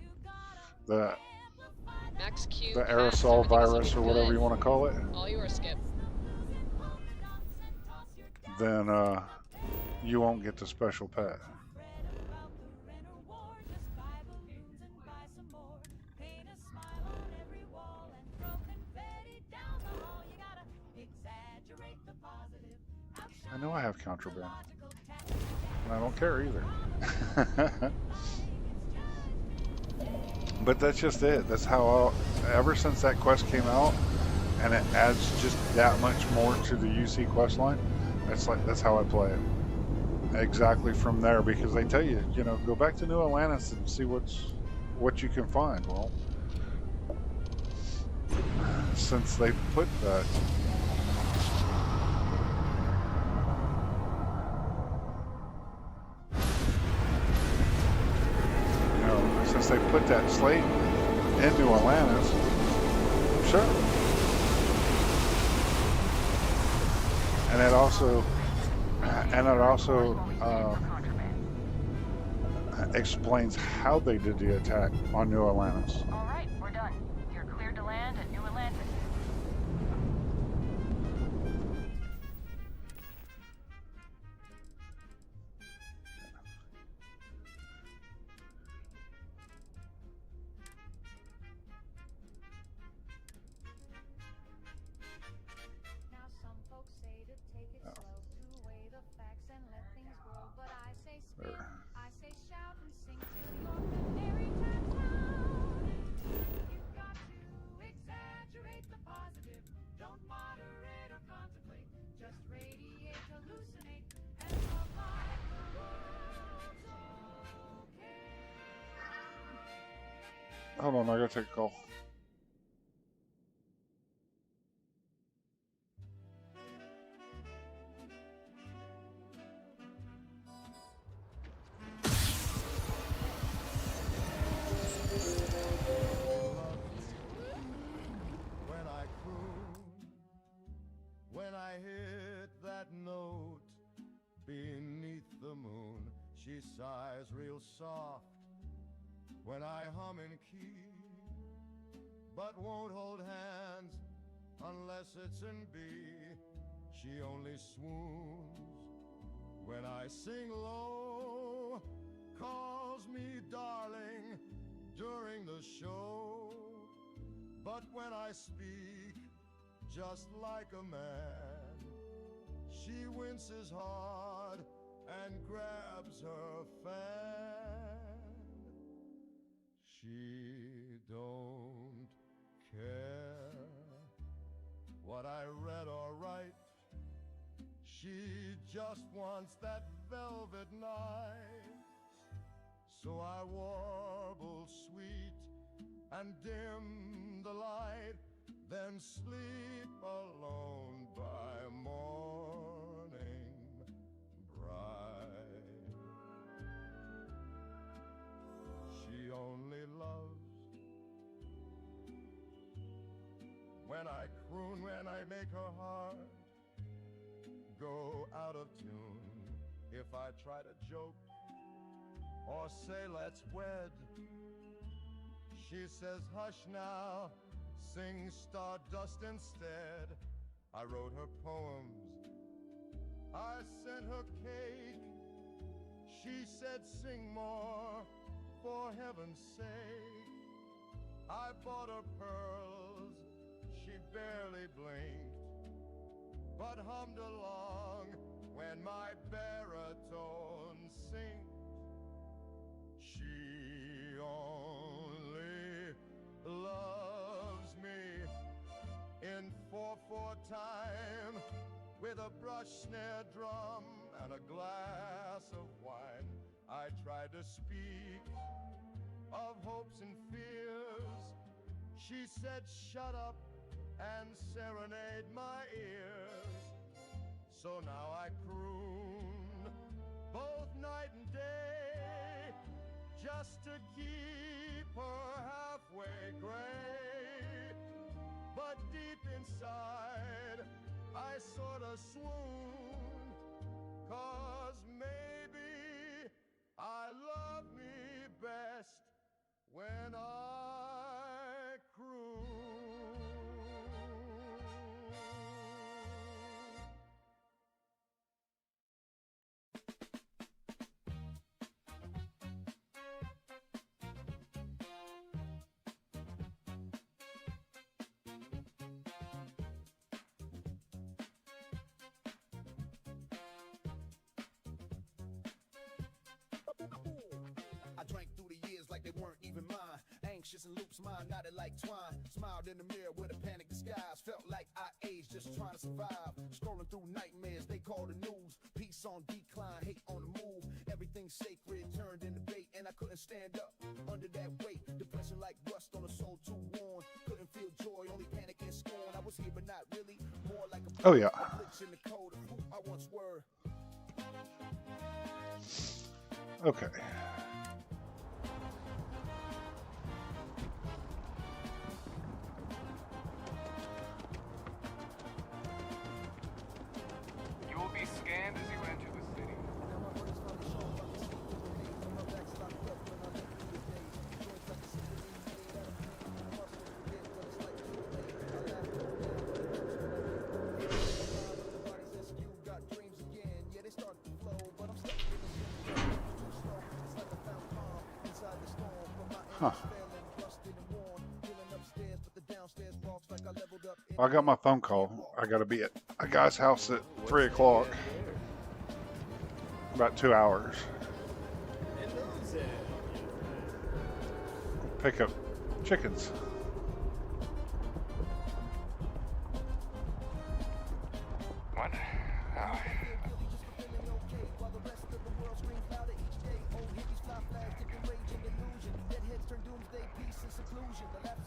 Max Q, the aerosol virus or whatever you want to call it, all yours, Skip. then you won't get the special pet. I know I have contraband, and I don't care either. But that's just it. That's how ever since that quest came out, and it adds just that much more to the UC quest line. That's how I play it. Exactly from there, because they tell you, you know, go back to New Atlantis and see what you can find. Well, since they put that. Since they put that slate in New Atlantis, sure. And it also explains how they did the attack on New Atlantis. All right, we're done. Hold on, I gotta take a call. When I croon, when I hit that note beneath the moon, she sighs real soft. When I hum in key, but won't hold hands unless it's in B. She only swoons when I sing low, calls me darling during the show. But when I speak just like a man, she winces hard and grabs her fan. She don't care what I read or write. She just wants that velvet night. So I warble sweet and dim the light, then sleep alone by morning bright. She only loves when I croon, when I make her heart go out of tune. If I try to joke or say let's wed, she says hush now, sing Stardust instead. I wrote her poems, I sent her cake. She said sing more, for heaven's sake. I bought her pearls, she barely blinked, but hummed along when my baritone synced. She only loves me in 4/4 time, with a brush, snare, drum, and a glass of wine. I tried to speak of hopes and fears. She said shut up and serenade my ears. So now I croon both night and day, just to keep her halfway gray. But deep inside I sorta swoon, 'cause maybe I love me best when I croon. I drank through the years like they weren't even mine. Anxious and loops, mine knotted like twine. Smiled in the mirror with a panic disguise. Felt like I aged just trying to survive. Scrolling through nightmares, they call the news. Peace on decline, hate on the move. Everything sacred turned into bait, and I couldn't stand up under that weight. Depression like rust on a soul too worn. Couldn't feel joy, only panic and scorn. I was here but not really, more like a Oh, yeah. glitch in the code of who I once were. Okay. You will be scanned as you enter the city. Huh. I got my phone call. I got to be at a guy's house at 3 o'clock. About 2 hours. Pick up chickens. What? Oh.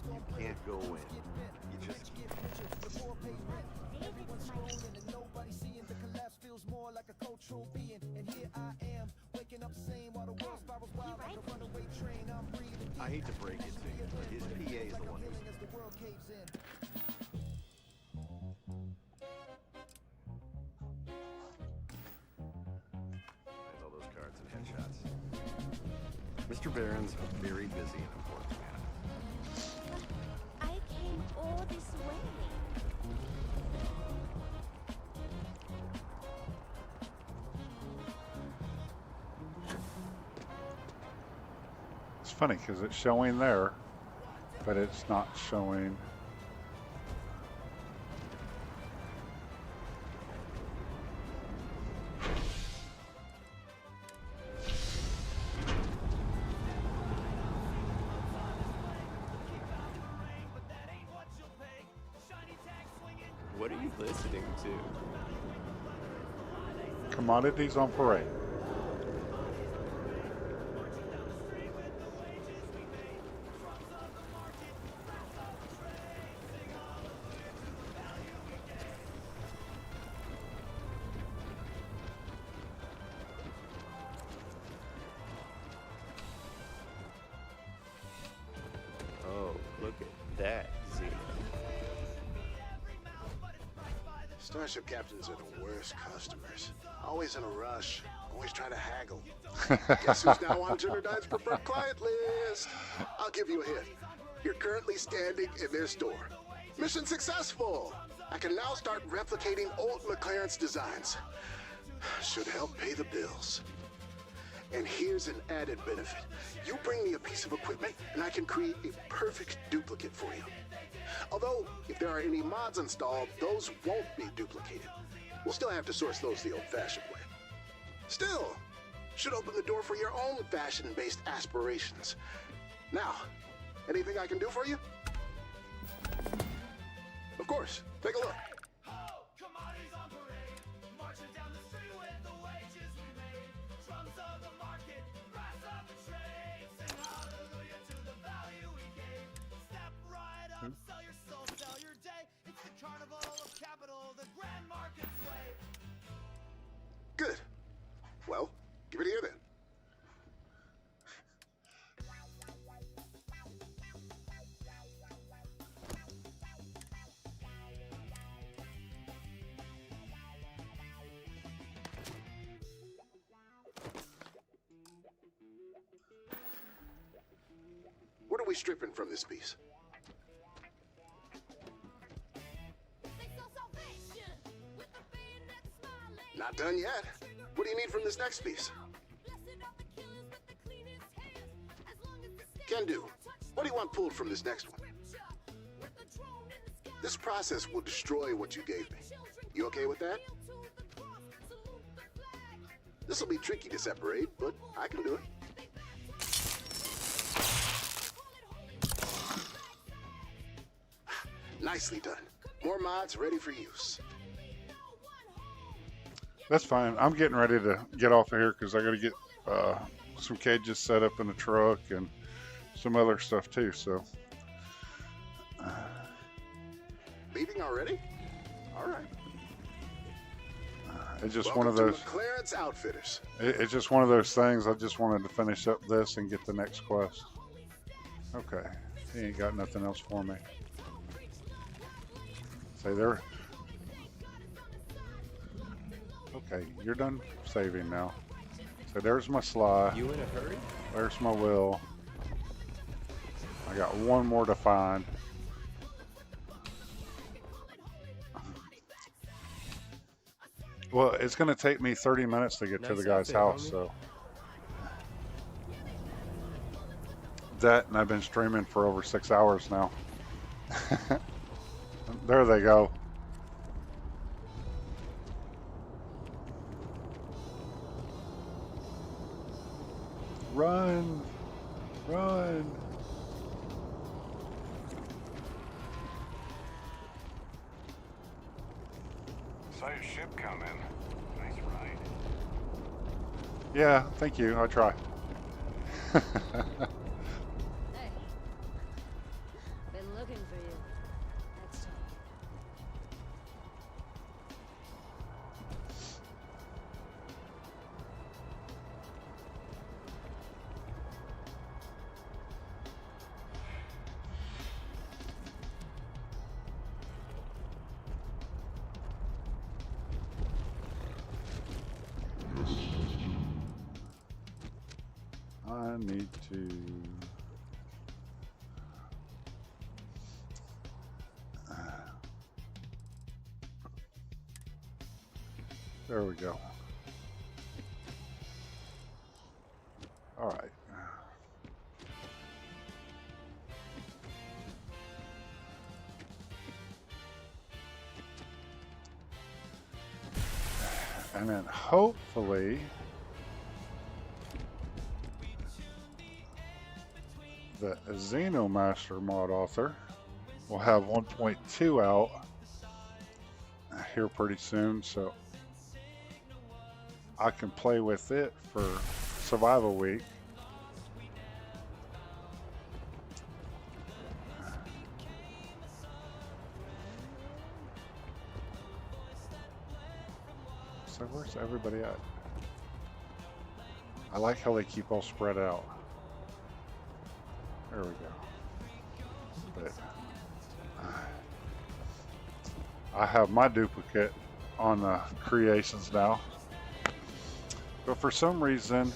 You can't go in. You just I hate to break it to you, but his PA is the one who's... And all those cards and headshots. Mr. Barron's a very busy and important man. I came all this way. It's funny because it's showing there, but it's not showing. What are you listening to? Commodities on parade. Oh, look at that, Xenos. Starship captains are the worst customers. Always in a rush. Always trying to haggle. Guess who's now on Jennerdine's preferred client list? I'll give you a hint. You're currently standing in their store. Mission successful! I can now start replicating old McLaren's designs. Should help pay the bills. And here's an added benefit. You bring me a piece of equipment and I can create a perfect duplicate for you. Although, if there are any mods installed, those won't be duplicated. We'll still have to source those the old-fashioned way. Still, should open the door for your own fashion-based aspirations. Now, anything I can do for you? Of course, take a look. Good. Well, give it here then. What are we stripping from this piece? Not done yet. What do you need from this next piece? Can do. What do you want pulled from this next one? This process will destroy what you gave me. You okay with that? This will be tricky to separate, but I can do it. Nicely done. More mods ready for use. That's fine. I'm getting ready to get off of here because I got to get some cages set up in the truck and some other stuff too. So, leaving already? All right. It's just Welcome one of those. to McLaren's Outfitters. It's just one of those things. I just wanted to finish up this and get the next quest. Okay, he ain't got nothing else for me. Say there. Okay, you're done saving now. So there's my sly. You in a hurry? There's my will. I got one more to find. Well, it's going to take me 30 minutes to get to the guy's house, so. That, and I've been streaming for over 6 hours now. There they go. Run! Run! Saw your ship come in. Nice ride. Yeah, thank you. I'll try. need to... There we go. All right. And then hopefully the Xenomaster mod author will have 1.2 out here pretty soon, so I can play with it for Survival Week. So where's everybody at? I like how they keep all spread out. There we go. But I have my duplicate on the creations now. But for some reason,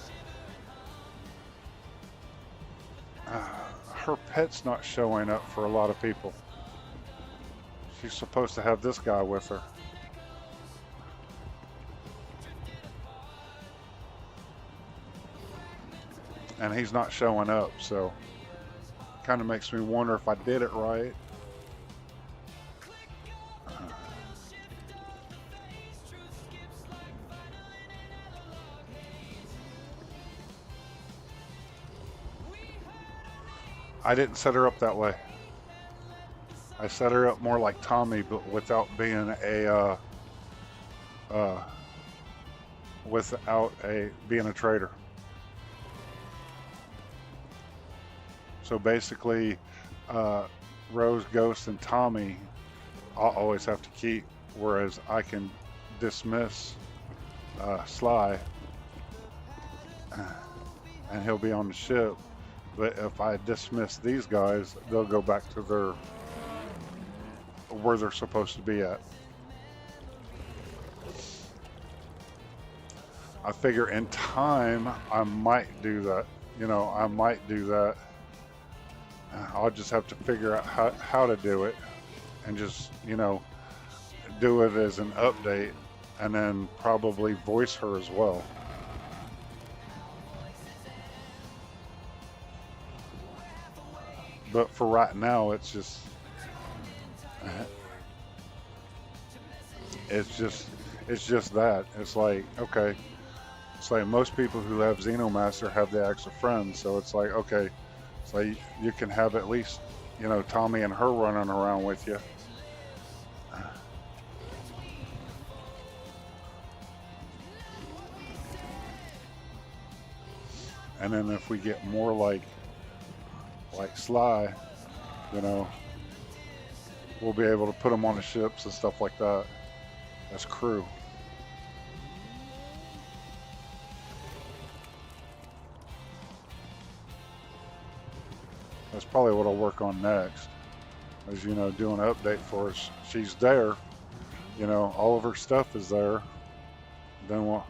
her pet's not showing up for a lot of people. She's supposed to have this guy with her. And he's not showing up, so kind of makes me wonder if I did it right. I didn't set her up that way. I set her up more like Tommy, but without being a being a traitor. So basically, Rose, Ghost, and Tommy I'll always have to keep, whereas I can dismiss Sly, and he'll be on the ship. But if I dismiss these guys, they'll go back to where they're supposed to be at. I figure in time I might do that. You know, I might do that. I'll just have to figure out how to do it, and just, you know, do it as an update, and then probably voice her as well. But for right now, it's just that. It's like, okay, it's like most people who have Xenomaster have the extra friends, so it's like, okay, so you can have at least, you know, Tommy and her running around with you. And then if we get more like Sly, you know, we'll be able to put them on the ships and stuff like that as crew. That's probably what I'll work on next, is, you know, do an update for us. She's there, you know, all of her stuff is there. Then what?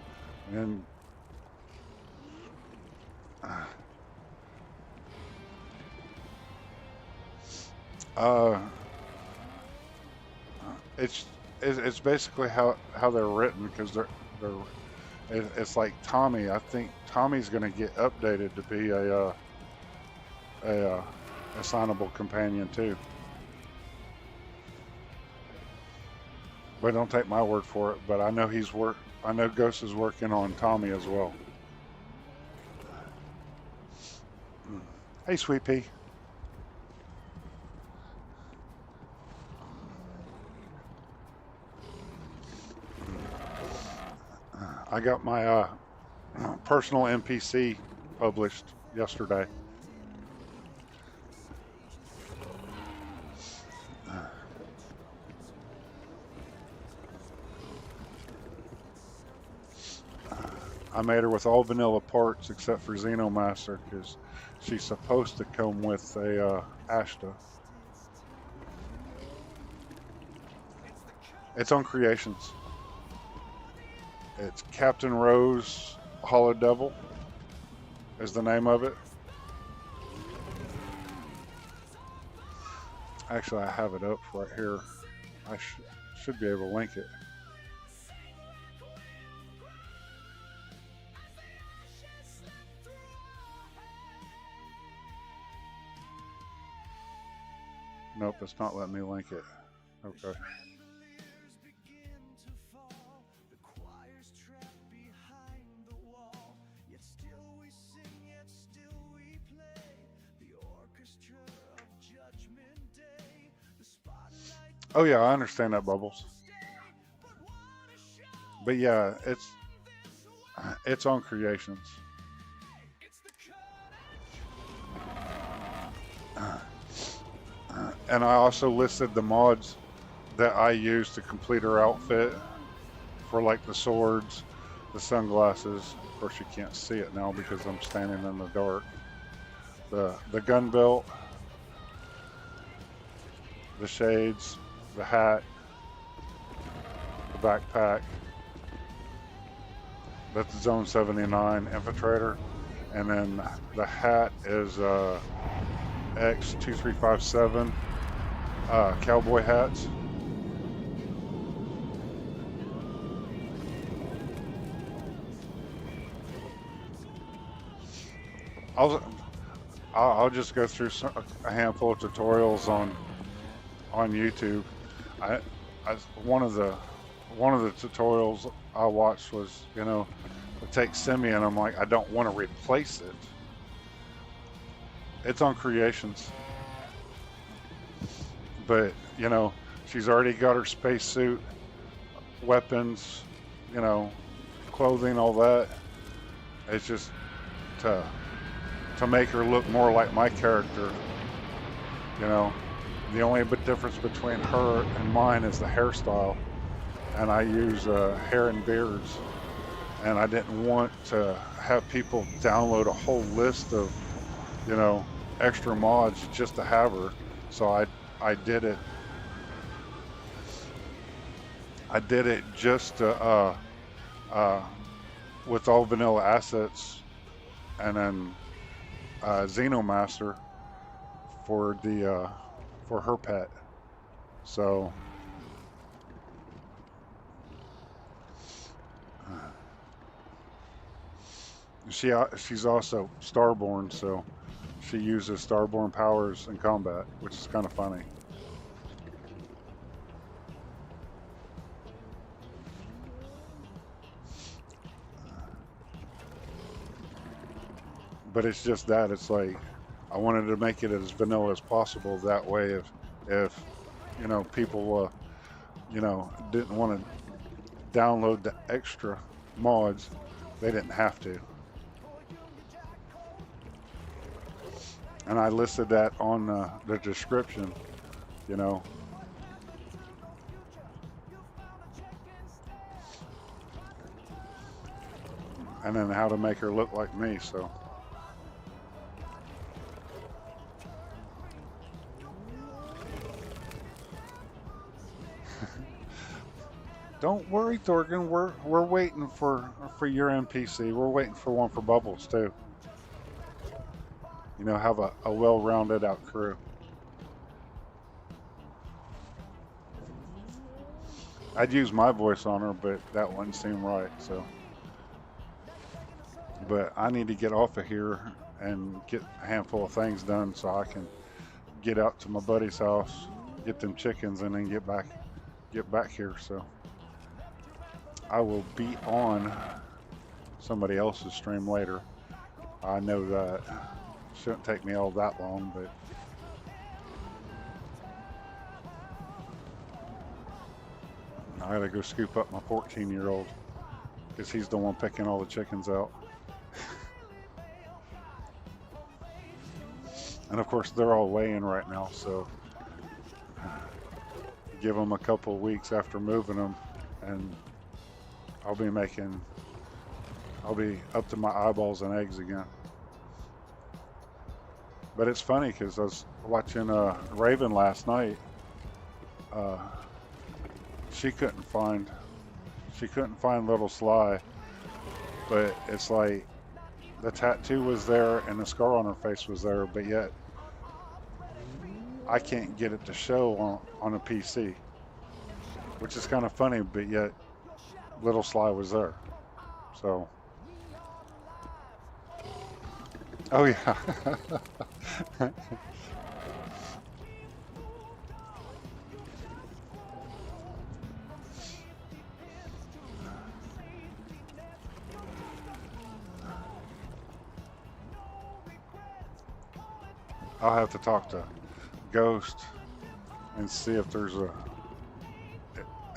And it's basically how they're written, because it's like Tommy. I think Tommy's going to get updated to be a assignable companion too. But don't take my word for it. But I know I know Ghost is working on Tommy as well. Hey, Sweet Pea. I got my personal NPC published yesterday. I made her with all vanilla parts except for Xenomaster, because she's supposed to come with a Ashta. It's on Creations. It's Captain Rose, Hallowed Devil, is the name of it. Actually, I have it up right here. I should be able to link it. Nope, it's not letting me link it. Okay. Oh yeah, I understand that, Bubbles. But yeah, it's on Creations. And I also listed the mods that I use to complete her outfit for like the swords, the sunglasses. Of course, you can't see it now because I'm standing in the dark. The gun belt, the shades, the hat, the backpack. That's Zone 79 Infiltrator. And then the hat is X2357 cowboy hats. I'll just go through a handful of tutorials on YouTube. One of the tutorials I watched was, you know, to take Simeon. I'm like, I don't want to replace it. It's on Creations, but you know, she's already got her spacesuit, weapons, you know, clothing, all that. It's just to make her look more like my character. You know, the only difference between her and mine is the hairstyle, and I use hair and beards, and I didn't want to have people download a whole list of, you know, extra mods just to have her. So I did it. I did it just to, with all vanilla assets, and then Xenomaster for the for her pet. So she's also Starborn, so she uses Starborn powers in combat, which is kind of funny. But it's just that, it's like, I wanted to make it as vanilla as possible. That way, if you know, people, you know, didn't want to download the extra mods, they didn't have to. And I listed that on the description, you know. And then how to make her look like me, so. Don't worry, Thorgan. We're waiting for your NPC. We're waiting for one for Bubbles too. You know, have a well-rounded out crew. I'd use my voice on her, but that wouldn't seem right. So, but I need to get off of here and get a handful of things done so I can get out to my buddy's house, get them chickens, and then get back here. So I will be on somebody else's stream later. I know that. Shouldn't take me all that long, but I gotta go scoop up my 14-year-old because he's the one picking all the chickens out. And of course, they're all laying right now, so give them a couple of weeks after moving them, and I'll be up to my eyeballs in eggs again. But it's funny because I was watching Raven last night. She couldn't find little Sly, but it's like the tattoo was there and the scar on her face was there, but yet I can't get it to show on a PC, which is kind of funny, but yet Little Sly was there. So, oh yeah. I'll have to talk to Ghost and see if there's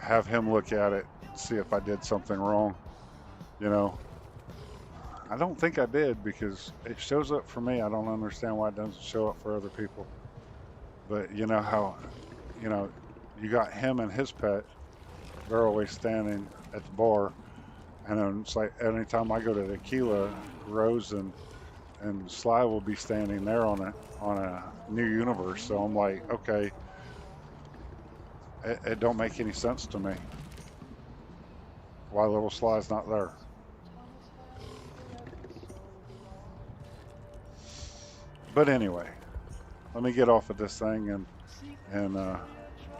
have him look at it, see if I did something wrong. You know, I don't think I did, because it shows up for me. I don't understand why it doesn't show up for other people. But you know how, you know, you got him and his pet, they're always standing at the bar, and then it's like anytime I go to Tequila, Rose and Sly will be standing there on a new universe. So I'm like, okay, it don't make any sense to me why Little Sly's not there. But anyway, let me get off of this thing, and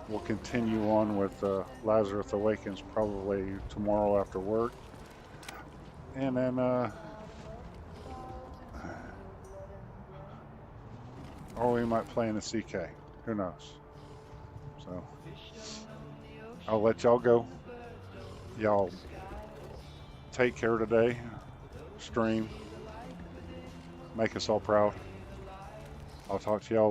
we'll continue on with Lazarus Awakens probably tomorrow after work, and then or we might play in the CK. Who knows? So I'll let y'all go. Y'all take care today. Stream. Make us all proud. I'll talk to y'all